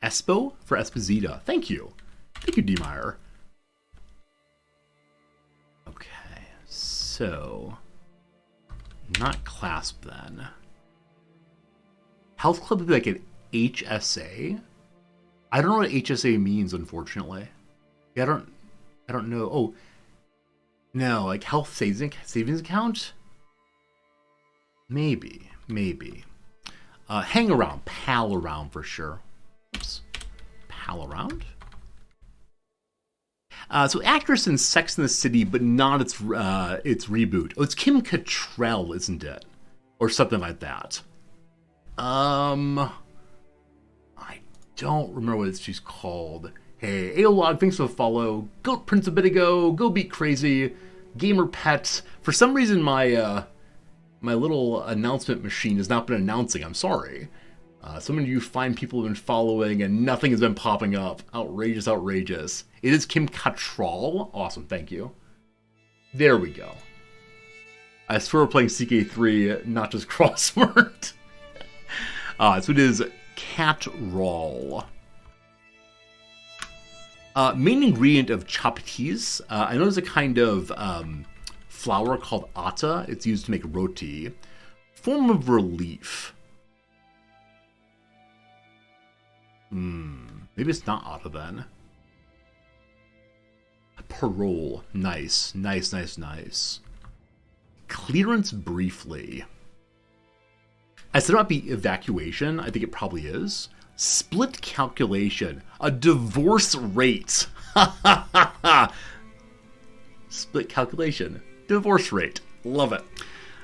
Espo for Esposita. Thank you. Thank you, D-Meyer. Okay, so not Clasp then. Health Club would be like an HSA. I don't know what HSA means, unfortunately. Yeah, I don't know. Oh, no, like health savings account? Maybe. Hang around, pal around for sure. Oops. Pal around? So actress in Sex and the City, but not its reboot. Oh, it's Kim Cattrall, isn't it? Or something like that. I don't remember what she's called. Hey, Aolog, thanks for the follow. Goat Prince a bit ago. Go Beat Crazy. Gamer Pet. For some reason, my little announcement machine has not been announcing. I'm sorry. Some of you fine people have been following and nothing has been popping up. Outrageous. It is Kim Cattrall. Awesome, thank you. There we go. I swear we're playing CK3, not just crossword. So it is Cattrall. Main ingredient of chapatis. I know there's a kind of flour called atta. It's used to make roti. Form of relief. Maybe it's not atta then. Parole. Nice. Clearance briefly. I said it might be evacuation. I think it probably is. Split calculation. A divorce rate. Split calculation. Divorce rate. Love it.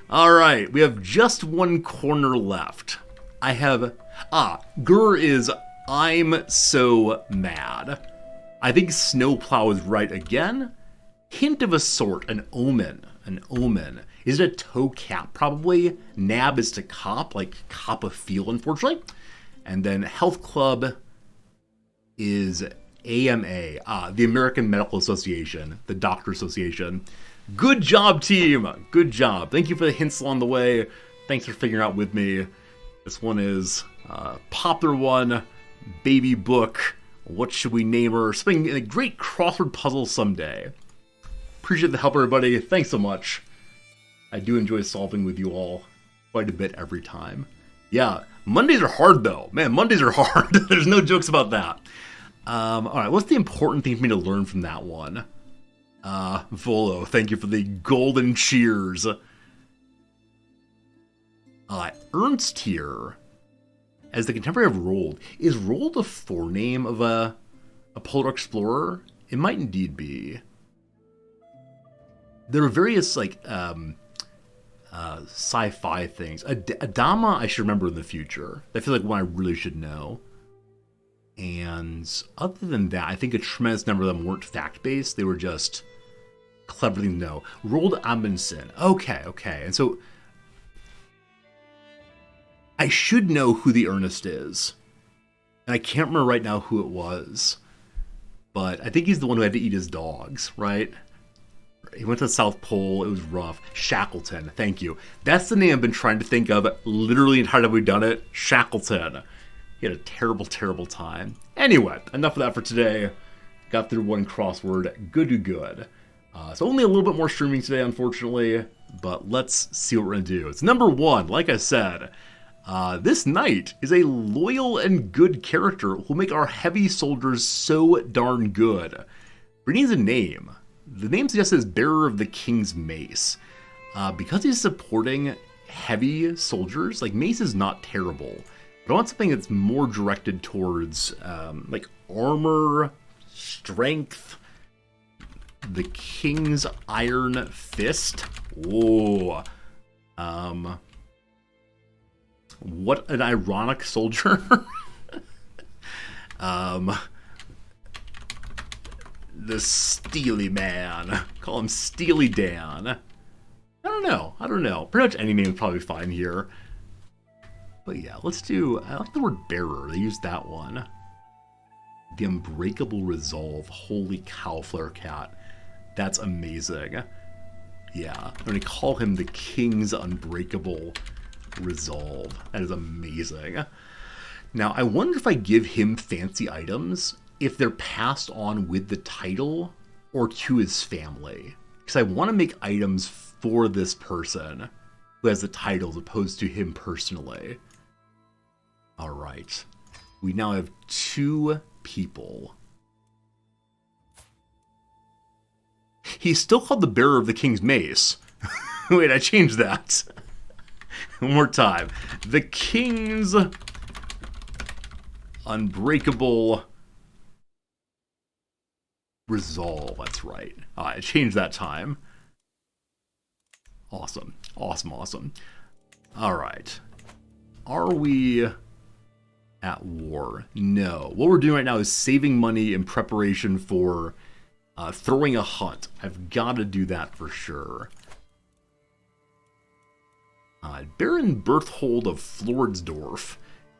All right. We have just one corner left. I have... Gur is I'm so mad. I think Snowplow is right again. Hint of a sort. An omen. Is it a toe cap? Probably. Nab is to cop, like cop a feel, unfortunately. And then Health Club is AMA, the American Medical Association, the Doctor Association. Good job, team. Good job. Thank you for the hints along the way. Thanks for figuring out with me. This one is Popular One, Baby Book. What should we name her? Something a great crossword puzzle someday. Appreciate the help, everybody. Thanks so much. I do enjoy solving with you all quite a bit every time. Yeah, Mondays are hard, though. Man, Mondays are hard. There's no jokes about that. All right, what's the important thing for me to learn from that one? Volo, thank you for the golden cheers. Ernst here, as the contemporary of Rold. Is Rold a forename of a polar explorer? It might indeed be. There are various, like, sci-fi things. Adama, I should remember in the future. I feel like one I really should know. And other than that, I think a tremendous number of them weren't fact-based. They were just clever things to know. Roald Amundsen. Okay. And so I should know who the Ernest is. And I can't remember right now who it was. But I think he's the one who had to eat his dogs, right? He went to the South Pole. It was rough. Shackleton. Thank you. That's the name I've been trying to think of literally entire time we've done it. Shackleton. He had a terrible, terrible time. Anyway, enough of that for today. Got through one crossword. Good. So only a little bit more streaming today, unfortunately. But let's see what we're going to do. It's number one. Like I said, this knight is a loyal and good character who will make our heavy soldiers so darn good. But he needs a name. The name suggests is Bearer of the King's Mace. Because he's supporting heavy soldiers. Like, mace is not terrible, but I want something that's more directed towards, like, armor, strength, the King's Iron Fist. Whoa. What an ironic soldier. The Steely Man. Call him Steely Dan. I don't know. Pretty much any name is probably fine here. But yeah, let's do... I like the word bearer. They use that one. The Unbreakable Resolve. Holy cow, Flare Cat. That's amazing. Yeah, I'm going to call him the King's Unbreakable Resolve. That is amazing. Now, I wonder if I give him fancy items, if they're passed on with the title or to his family. Because I want to make items for this person who has the title as opposed to him personally. All right. We now have 2 people. He's still called the bearer of the King's Mace. Wait, I changed that. One more time. The King's Unbreakable Resolve. That's right. I changed that time. Awesome. All right. Are we at war? No. What we're doing right now is saving money in preparation for throwing a hunt. I've got to do that for sure. Baron Berthold of Floridsdorf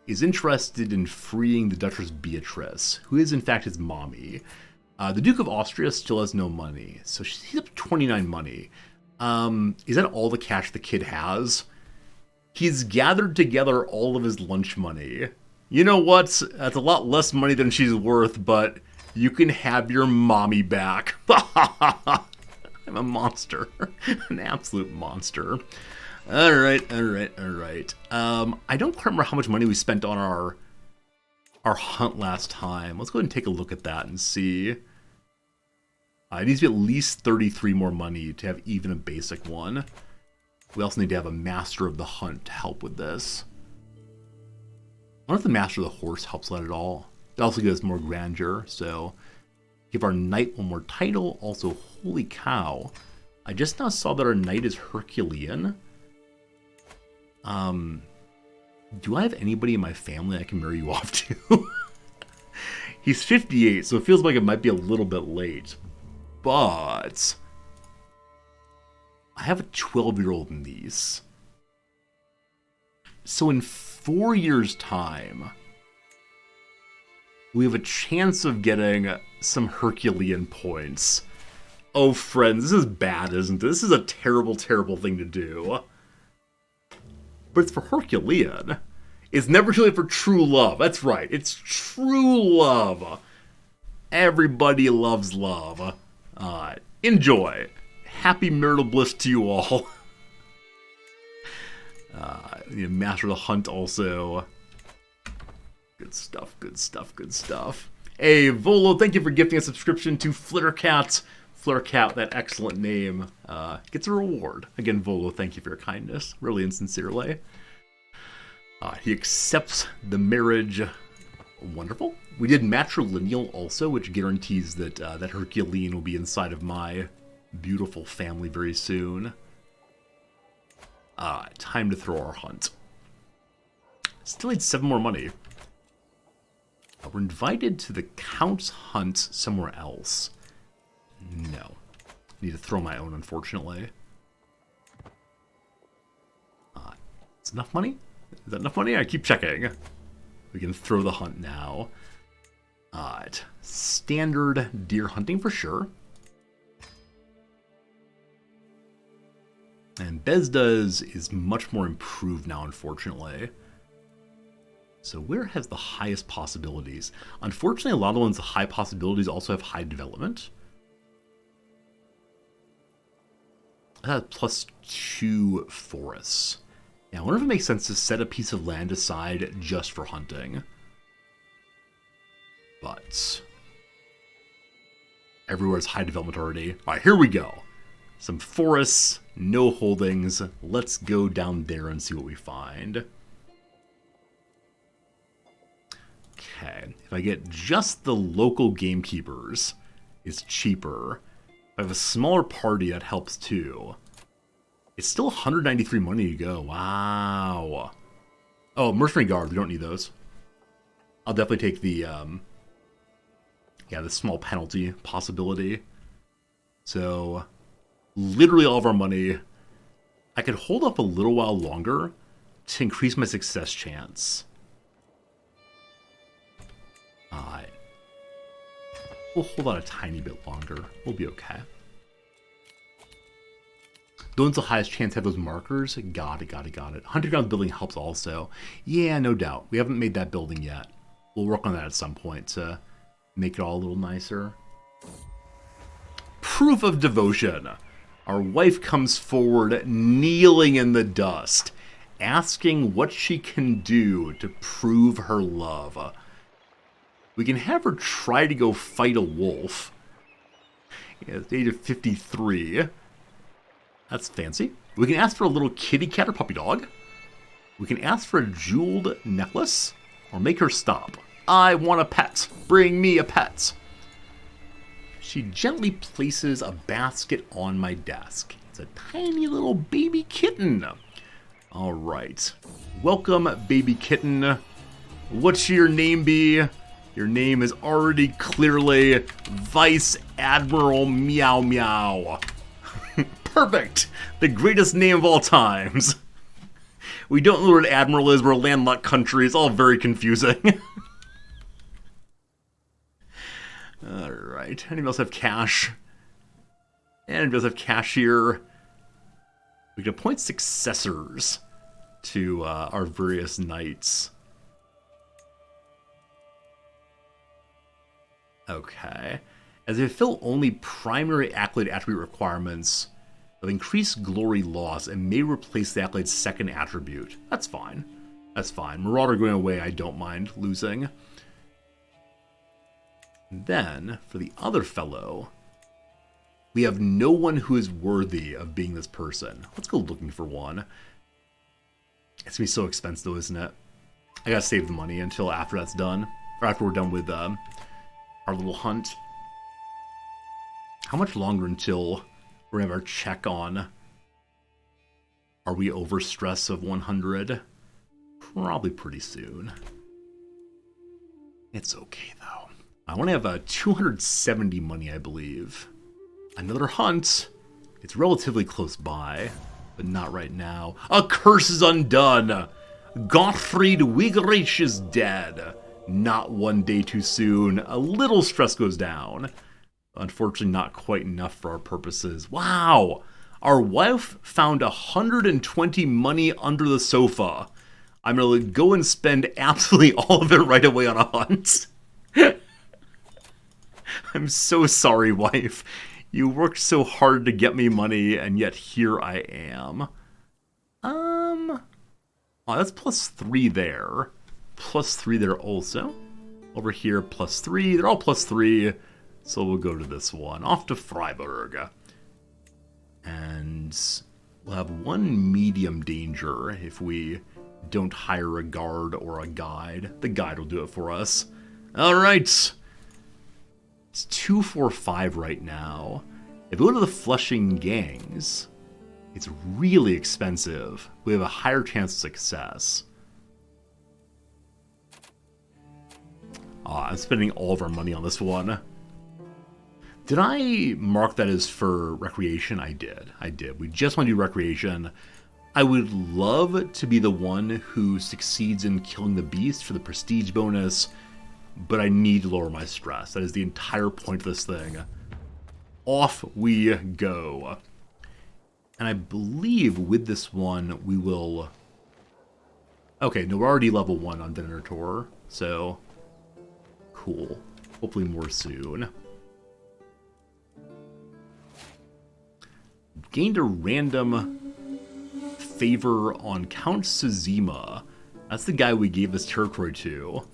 is interested in freeing the Duchess Beatrice, who is in fact his mommy. The Duke of Austria still has no money, so he's up to 29 money. Is that all the cash the kid has? He's gathered together all of his lunch money. You know what? That's a lot less money than she's worth, but you can have your mommy back. I'm a monster. An absolute monster. All right. I don't quite remember how much money we spent on our hunt last time. Let's go ahead and take a look at that and see. It needs to be at least 33 more money to have even a basic one. We also need to have a master of the hunt to help with this. I wonder if the master of the horse helps that at all. It also gives us more grandeur, so give our knight one more title. Also, holy cow. I just now saw that our knight is Herculean. Do I have anybody in my family I can marry you off to? He's 58, so it feels like it might be a little bit late. But I have a 12-year-old niece. So in 4 years' time, we have a chance of getting some Herculean points. Oh, friends, this is bad, isn't it? This is a terrible, terrible thing to do. But it's for Herculean. It's never really for true love. That's right. It's true love. Everybody loves love. Enjoy. Happy marital bliss to you all. Master of the hunt also. Good stuff. Hey, Volo, thank you for gifting a subscription to Flittercat. Flittercat, that excellent name, gets a reward. Again, Volo, thank you for your kindness, really and sincerely. He accepts the marriage. Wonderful. We did matrilineal also, which guarantees that that Herculean will be inside of my beautiful family very soon. Time to throw our hunt. Still need 7 more money. We're invited to the Count's hunt somewhere else. No. Need to throw my own, unfortunately. Is enough money? Is that enough money? I keep checking. We can throw the hunt now. Standard deer hunting for sure. And Bezda's is much more improved now, unfortunately. So where has the highest possibilities? Unfortunately, a lot of the ones with high possibilities also have high development. +2 forests. Yeah, I wonder if it makes sense to set a piece of land aside just for hunting. But everywhere is high development already. All right, here we go. some forests, no holdings. Let's go down there and see what we find. Okay, if I get just the local gamekeepers, it's cheaper. If I have a smaller party, that helps too. It's still 193 money to go. Wow. Oh, Mercenary Guard, we don't need those. I'll definitely take the, the small penalty possibility. So, literally all of our money. I could hold up a little while longer to increase my success chance. Alright. We'll hold on a tiny bit longer. We'll be okay. The ones with the highest chance have those markers. Got it. Hunting Grounds building helps also. Yeah, no doubt. We haven't made that building yet. We'll work on that at some point to make it all a little nicer. Proof of devotion. Our wife comes forward, kneeling in the dust, asking what she can do to prove her love. We can have her try to go fight a wolf. At the age of 53. That's fancy. We can ask for a little kitty cat or puppy dog. We can ask for a jeweled necklace. Or make her stop. I want a pet. Bring me a pet. She gently places a basket on my desk. It's a tiny little baby kitten. Alright. Welcome, baby kitten. What should your name be? Your name is already clearly Vice Admiral Meow Meow. Perfect! The greatest name of all times. We don't know what an admiral is. We're a landlocked country. It's all very confusing. Alright. Anybody else have cash? Anybody else have cash here? We can appoint successors to our various knights. Okay. As they fulfill only primary accolade attribute requirements of increased glory loss and may replace the accolade's second attribute. That's fine. That's fine. Marauder going away, I don't mind losing. Then, for the other fellow, we have no one who is worthy of being this person. Let's go looking for one. It's going to be so expensive though, isn't it? I gotta save the money until after that's done. Or after we're done with our little hunt. How much longer until we're going to have our check on? Are we over stress of 100? Probably pretty soon. It's okay though. I want to have 270 money, I believe. Another hunt. It's relatively close by, but not right now. A curse is undone. Gottfried Wigreich is dead. Not one day too soon. A little stress goes down. Unfortunately, not quite enough for our purposes. Wow! Our wife found 120 money under the sofa. I'm going to go and spend absolutely all of it right away on a hunt. I'm so sorry, wife. You worked so hard to get me money, and yet here I am. Oh, that's +3 there. +3 there also. Over here, +3. They're all +3. So we'll go to this one. Off to Freiburg. And we'll have one medium danger if we don't hire a guard or a guide. The guide will do it for us. Alright. It's 245 right now. If we go to the Flushing Gangs, it's really expensive. We have a higher chance of success. I'm spending all of our money on this one. Did I mark that as for recreation? I did. We just want to do recreation. I would love to be the one who succeeds in killing the beast for the prestige bonus, but I need to lower my stress. That is the entire point of this thing. Off we go. And I believe with this one, we will... Okay, no, we're already level 1 on Venator, so... Cool. Hopefully more soon. Gained a random favor on Count Suzima. That's the guy we gave this territory to.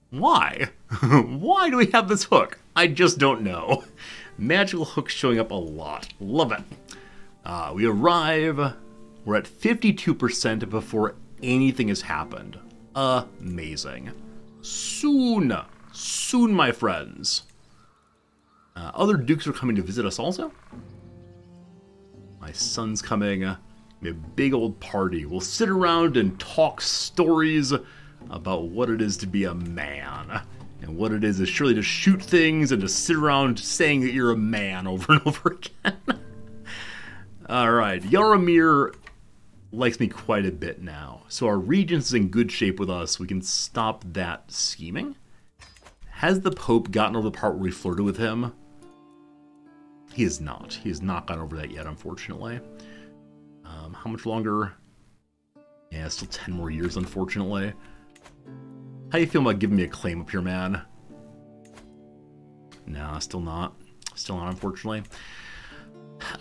Why? Why do we have this hook? I just don't know. Magical hooks showing up a lot. Love it. We arrive. We're at 52% before anything has happened. Amazing. Soon, my friends. Other dukes are coming to visit us also. My son's coming. A big old party. We'll sit around and talk stories about what it is to be a man. And what it is surely to shoot things and to sit around saying that you're a man over and over again. Alright, Yaramir likes me quite a bit now. So our regent's is in good shape with us. We can stop that scheming. Has the Pope gotten over the part where we flirted with him? He has not. He has not gotten over that yet, unfortunately. How much longer? Yeah, still 10 more years, unfortunately. How you feel about giving me a claim up here, man? Nah, still not. Still not, unfortunately.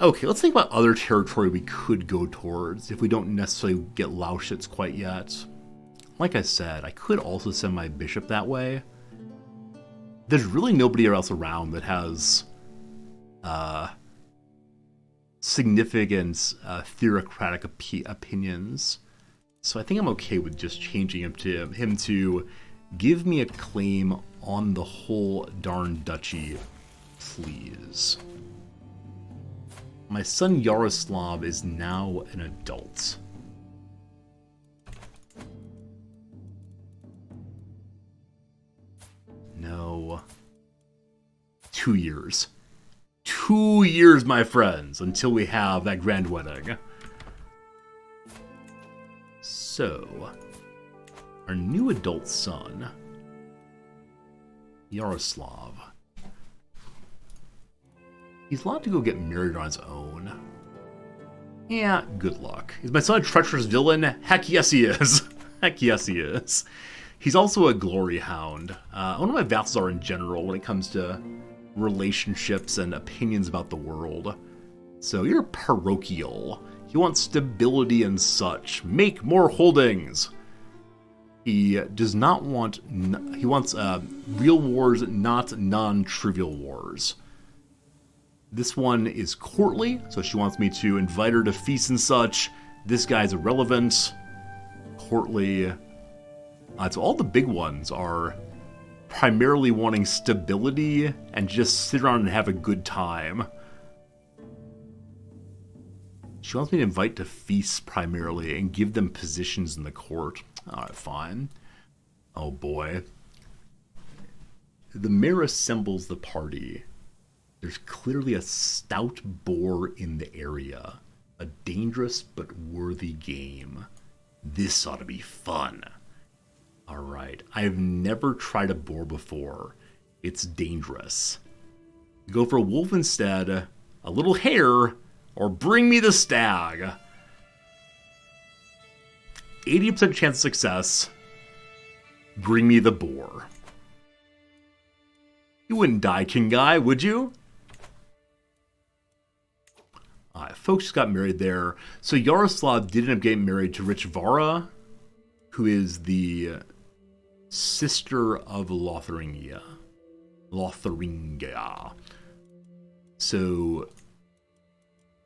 Okay, let's think about other territory we could go towards if we don't necessarily get Lausitz quite yet. Like I said, I could also send my bishop that way. There's really nobody else around that has significant theocratic opinions. So I think I'm okay with just changing him to give me a claim on the whole darn duchy, please. My son Yaroslav is now an adult. No. 2 years. 2 years, my friends, until we have that grand wedding. So, our new adult son, Yaroslav, he's allowed to go get married on his own. Yeah, good luck. Is my son a treacherous villain? Heck yes he is. Heck yes he is. He's also a glory hound. One of my vassals are in general when it comes to relationships and opinions about the world. So you're parochial. He wants stability and such. Make more holdings. He does not want... He wants real wars, not non-trivial wars. This one is courtly, so she wants me to invite her to feasts and such. This guy's irrelevant. Courtly. So all the big ones are primarily wanting stability and just sit around and have a good time. She wants me to invite to feasts primarily and give them positions in the court. Alright, fine. Oh boy. The mayor assembles the party. There's clearly a stout boar in the area. A dangerous but worthy game. This ought to be fun. Alright, I've never tried a boar before. It's dangerous. Go for a wolf instead, a little hare, or bring me the stag. 80% chance of success. Bring me the boar. You wouldn't die, King Guy, would you? Folks just got married there. So Yaroslav did end up getting married to Richvara, who is the sister of Lotharingia. So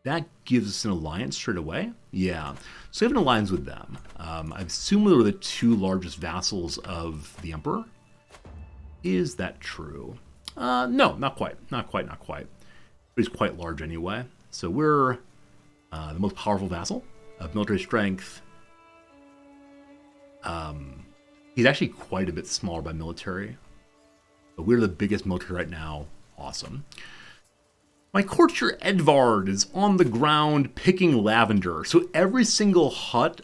that gives us an alliance straight away. Yeah. So we have an alliance with them. I assume we were the two largest vassals of the Emperor. Is that true? No, not quite. Not quite. But he's quite large anyway. So we're the most powerful vassal of military strength. He's actually quite a bit smaller by military. But we're the biggest military right now. Awesome. My courtier Edvard is on the ground picking lavender. So every single hunt,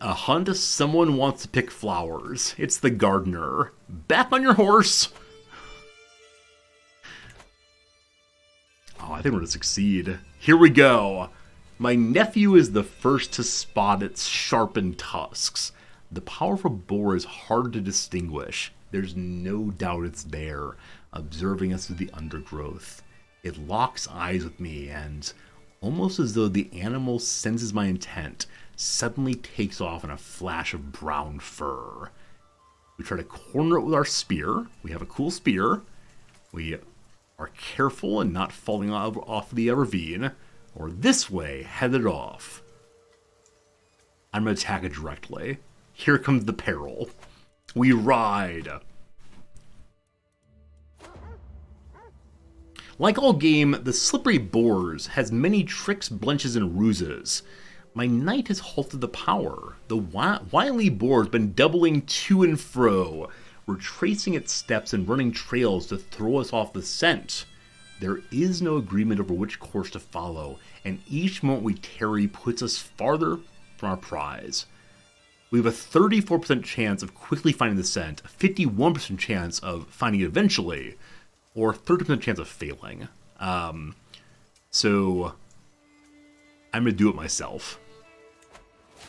someone wants to pick flowers. It's the gardener. Back on your horse. Oh, I think we're going to succeed. Here we go. My nephew is the first to spot its sharpened tusks. The powerful boar is hard to distinguish. There's no doubt it's there, observing us through the undergrowth. It locks eyes with me and, almost as though the animal senses my intent, suddenly takes off in a flash of brown fur. We try to corner it with our spear. We have a cool spear. We are careful and not falling off the ravine, or this way, headed off. I'm going to attack it directly. Here comes the peril. We ride. Like all game, the Slippery Boars has many tricks, blenches, and ruses. My knight has halted the power. The wily boar has been doubling to and fro, retracing its steps and running trails to throw us off the scent. There is no agreement over which course to follow, and each moment we tarry puts us farther from our prize. We have a 34% chance of quickly finding the scent, a 51% chance of finding it eventually, or 30% chance of failing. So I'm going to do it myself.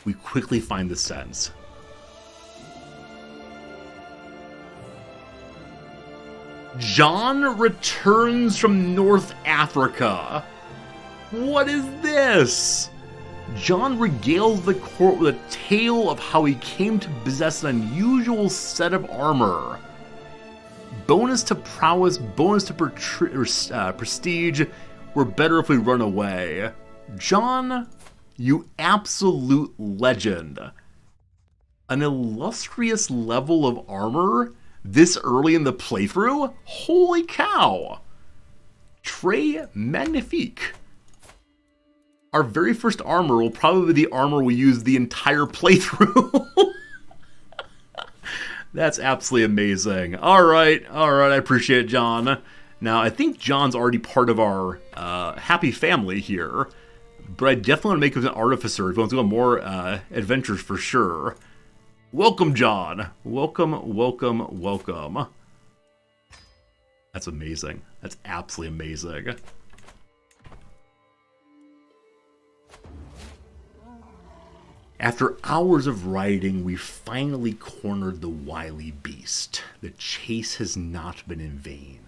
We quickly find the scent. John returns from North Africa. What is this? John regales the court with a tale of how he came to possess an unusual set of armor. Bonus to prowess, bonus to prestige. We're better if we run away. John, you absolute legend. An illustrious level of armor this early in the playthrough? Holy cow! Très magnifique. Our very first armor will probably be the armor we use the entire playthrough. That's absolutely amazing. Alright, I appreciate it, John. Now, I think John's already part of our happy family here, but I definitely want to make him an artificer if he wants to go on more adventures for sure. Welcome, John. Welcome, welcome, welcome. That's amazing. That's absolutely amazing. After hours of riding, we finally cornered the wily beast. The chase has not been in vain.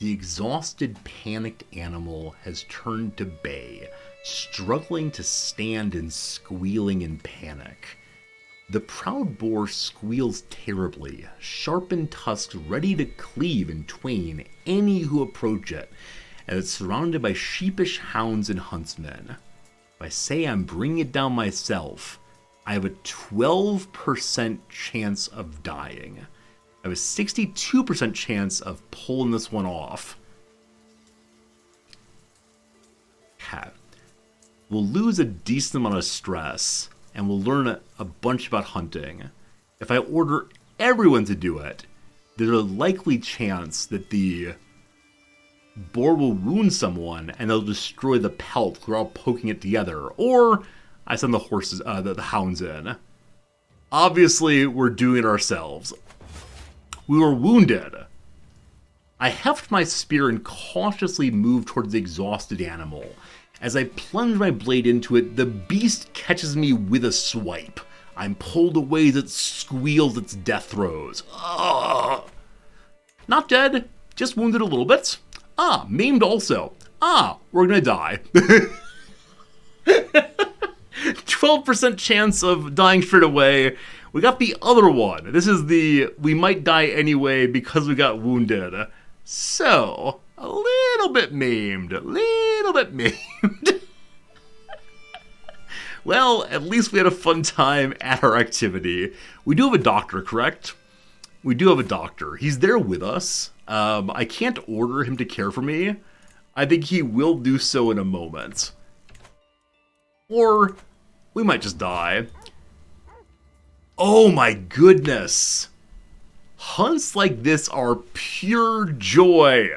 The exhausted, panicked animal has turned to bay, struggling to stand and squealing in panic. The proud boar squeals terribly, sharpened tusks ready to cleave in twain any who approach it, and it's surrounded by sheepish hounds and huntsmen. If I say I'm bringing it down myself, I have a 12% chance of dying. I have a 62% chance of pulling this one off. Okay. We'll lose a decent amount of stress, and we'll learn a bunch about hunting. If I order everyone to do it, there's a likely chance that the boar will wound someone and they'll destroy the pelt because we're all poking it together. Or I send the horses, the hounds in. Obviously, we're doing it ourselves. We were wounded. I heft my spear and cautiously moved towards the exhausted animal. As I plunge my blade into it, the beast catches me with a swipe. I'm pulled away as it squeals its death throes. Ugh. Not dead, just wounded a little bit. Maimed also. We're gonna die. 12% chance of dying straight away. We got the other one. This is the we might die anyway because we got wounded. So, a little bit maimed. Well, at least we had a fun time at our activity. We do have a doctor, correct? We do have a doctor. He's there with us. I can't order him to care for me. I think he will do so in a moment. Or we might just die. Oh my goodness. Hunts like this are pure joy.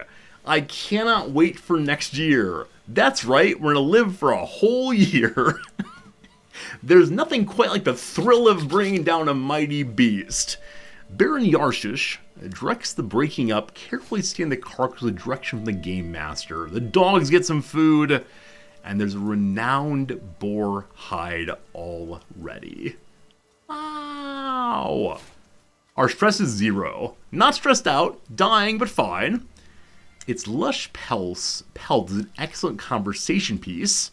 I cannot wait for next year. That's right, we're going to live for a whole year. There's nothing quite like the thrill of bringing down a mighty beast. Baron Yarshish directs the breaking up, carefully steering the carcass with direction from the game master. The dogs get some food, and there's a renowned boar hide already. Wow. Our stress is 0. Not stressed out, dying, but fine. Its lush pelt is an excellent conversation piece,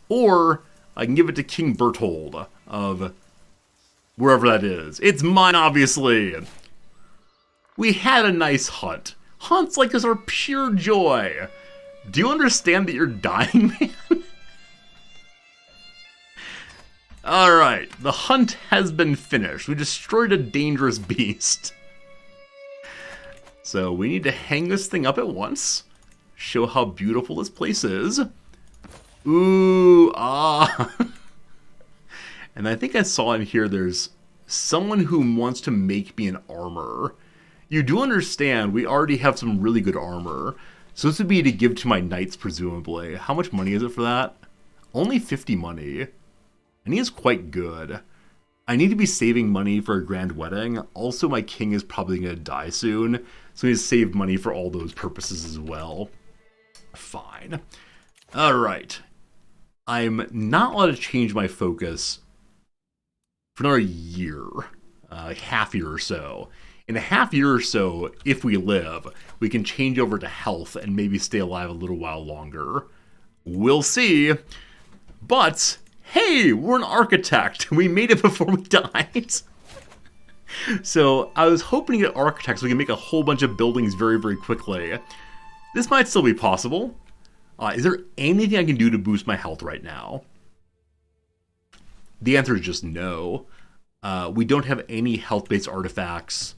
or I can give it to King Berthold of wherever that is. It's mine, obviously. We had a nice hunt. Hunts like this are pure joy. Do you understand that you're dying, man? Alright, the hunt has been finished. We destroyed a dangerous beast. So we need to hang this thing up at once. Show how beautiful this place is. Ooh, ah. And I think I saw in here there's someone who wants to make me an armor. You do understand we already have some really good armor. So this would be to give to my knights, presumably. How much money is it for that? Only 50 money. And he is quite good. I need to be saving money for a grand wedding. Also, my king is probably going to die soon. So I need to save money for all those purposes as well. Fine. Alright. I'm not allowed to change my focus for another year. Half year or so. In a half year or so, if we live, we can change over to health and maybe stay alive a little while longer. We'll see. But, hey, we're an architect. We made it before we died. So I was hoping to get architects so we can make a whole bunch of buildings very, very quickly. This might still be possible. Is there anything I can do to boost my health right now? The answer is just no. We don't have any health-based artifacts.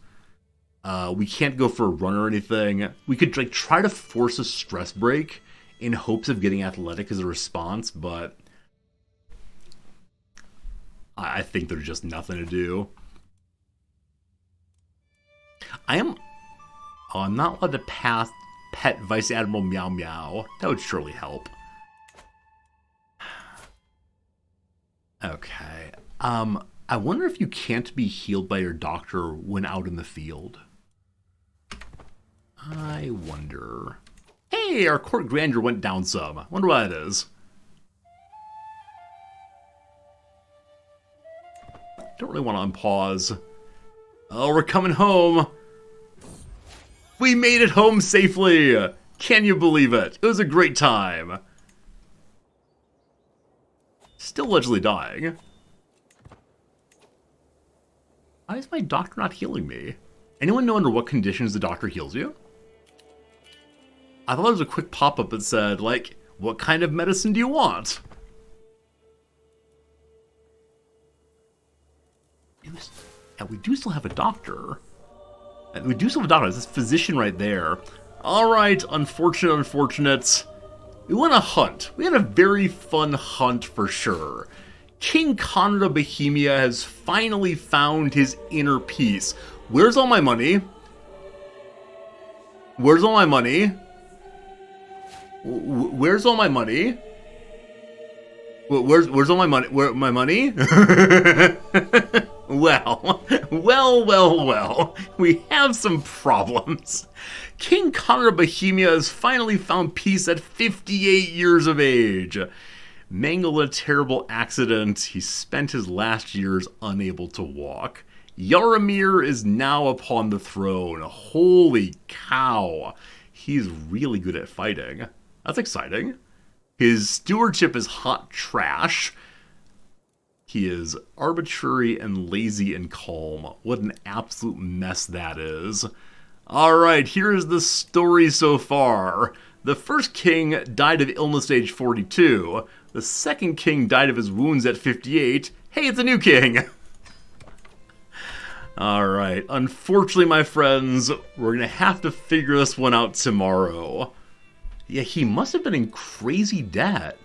We can't go for a run or anything. We could like try to force a stress break in hopes of getting athletic as a response, but I think there's just nothing to do. I'm not allowed to pet Vice Admiral Meow Meow. That would surely help. Okay. I wonder if you can't be healed by your doctor when out in the field. I wonder. Hey, our court grandeur went down some. I wonder why that is. Don't really want to unpause. Oh, we're coming home. We made it home safely. Can you believe it? It was a great time. Still allegedly dying. Why is my doctor not healing me? Anyone know under what conditions the doctor heals you? I thought there was a quick pop-up that said, like, what kind of medicine do you want? Yeah, we do still have a doctor. We do still have a doctor. There's this physician right there. Alright, unfortunate. We went on a hunt. We had a very fun hunt for sure. King Conrad of Bohemia has finally found his inner peace. Where's all my money? Where's all my money? Where's all my money? Where's all my money? Where my money? Well. We have some problems. King Conrad of Bohemia has finally found peace at 58 years of age. Mangled in a terrible accident, he spent his last years unable to walk. Yaramir is now upon the throne. Holy cow. He's really good at fighting. That's exciting. His stewardship is hot trash. He is arbitrary and lazy and calm. What an absolute mess that is. Alright, here's the story so far. The first king died of illness at age 42. The second king died of his wounds at 58. Hey, it's a new king! Alright, unfortunately, my friends, we're gonna have to figure this one out tomorrow. Yeah, he must have been in crazy debt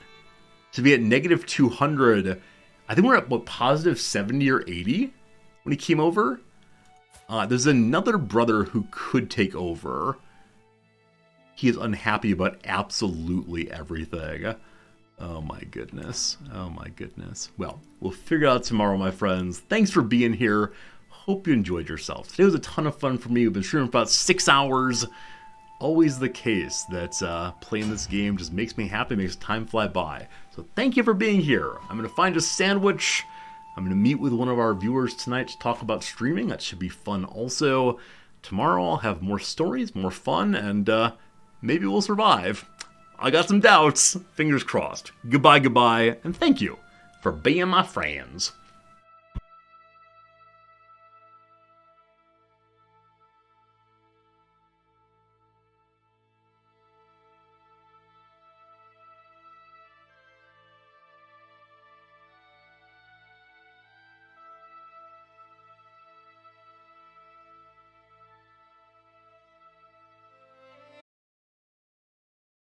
to be at negative 200. I think we're at, what, positive 70 or 80 when he came over? There's another brother who could take over. He is unhappy about absolutely everything. Oh my goodness. Well, we'll figure it out tomorrow, my friends. Thanks for being here. Hope you enjoyed yourself. Today was a ton of fun for me. We've been streaming for about 6 hours. Always the case that playing this game just makes me happy, makes time fly by. So thank you for being here. I'm going to find a sandwich. I'm going to meet with one of our viewers tonight to talk about streaming. That should be fun also. Tomorrow I'll have more stories, more fun, and maybe we'll survive. I got some doubts. Fingers crossed. Goodbye, and thank you for being my friends.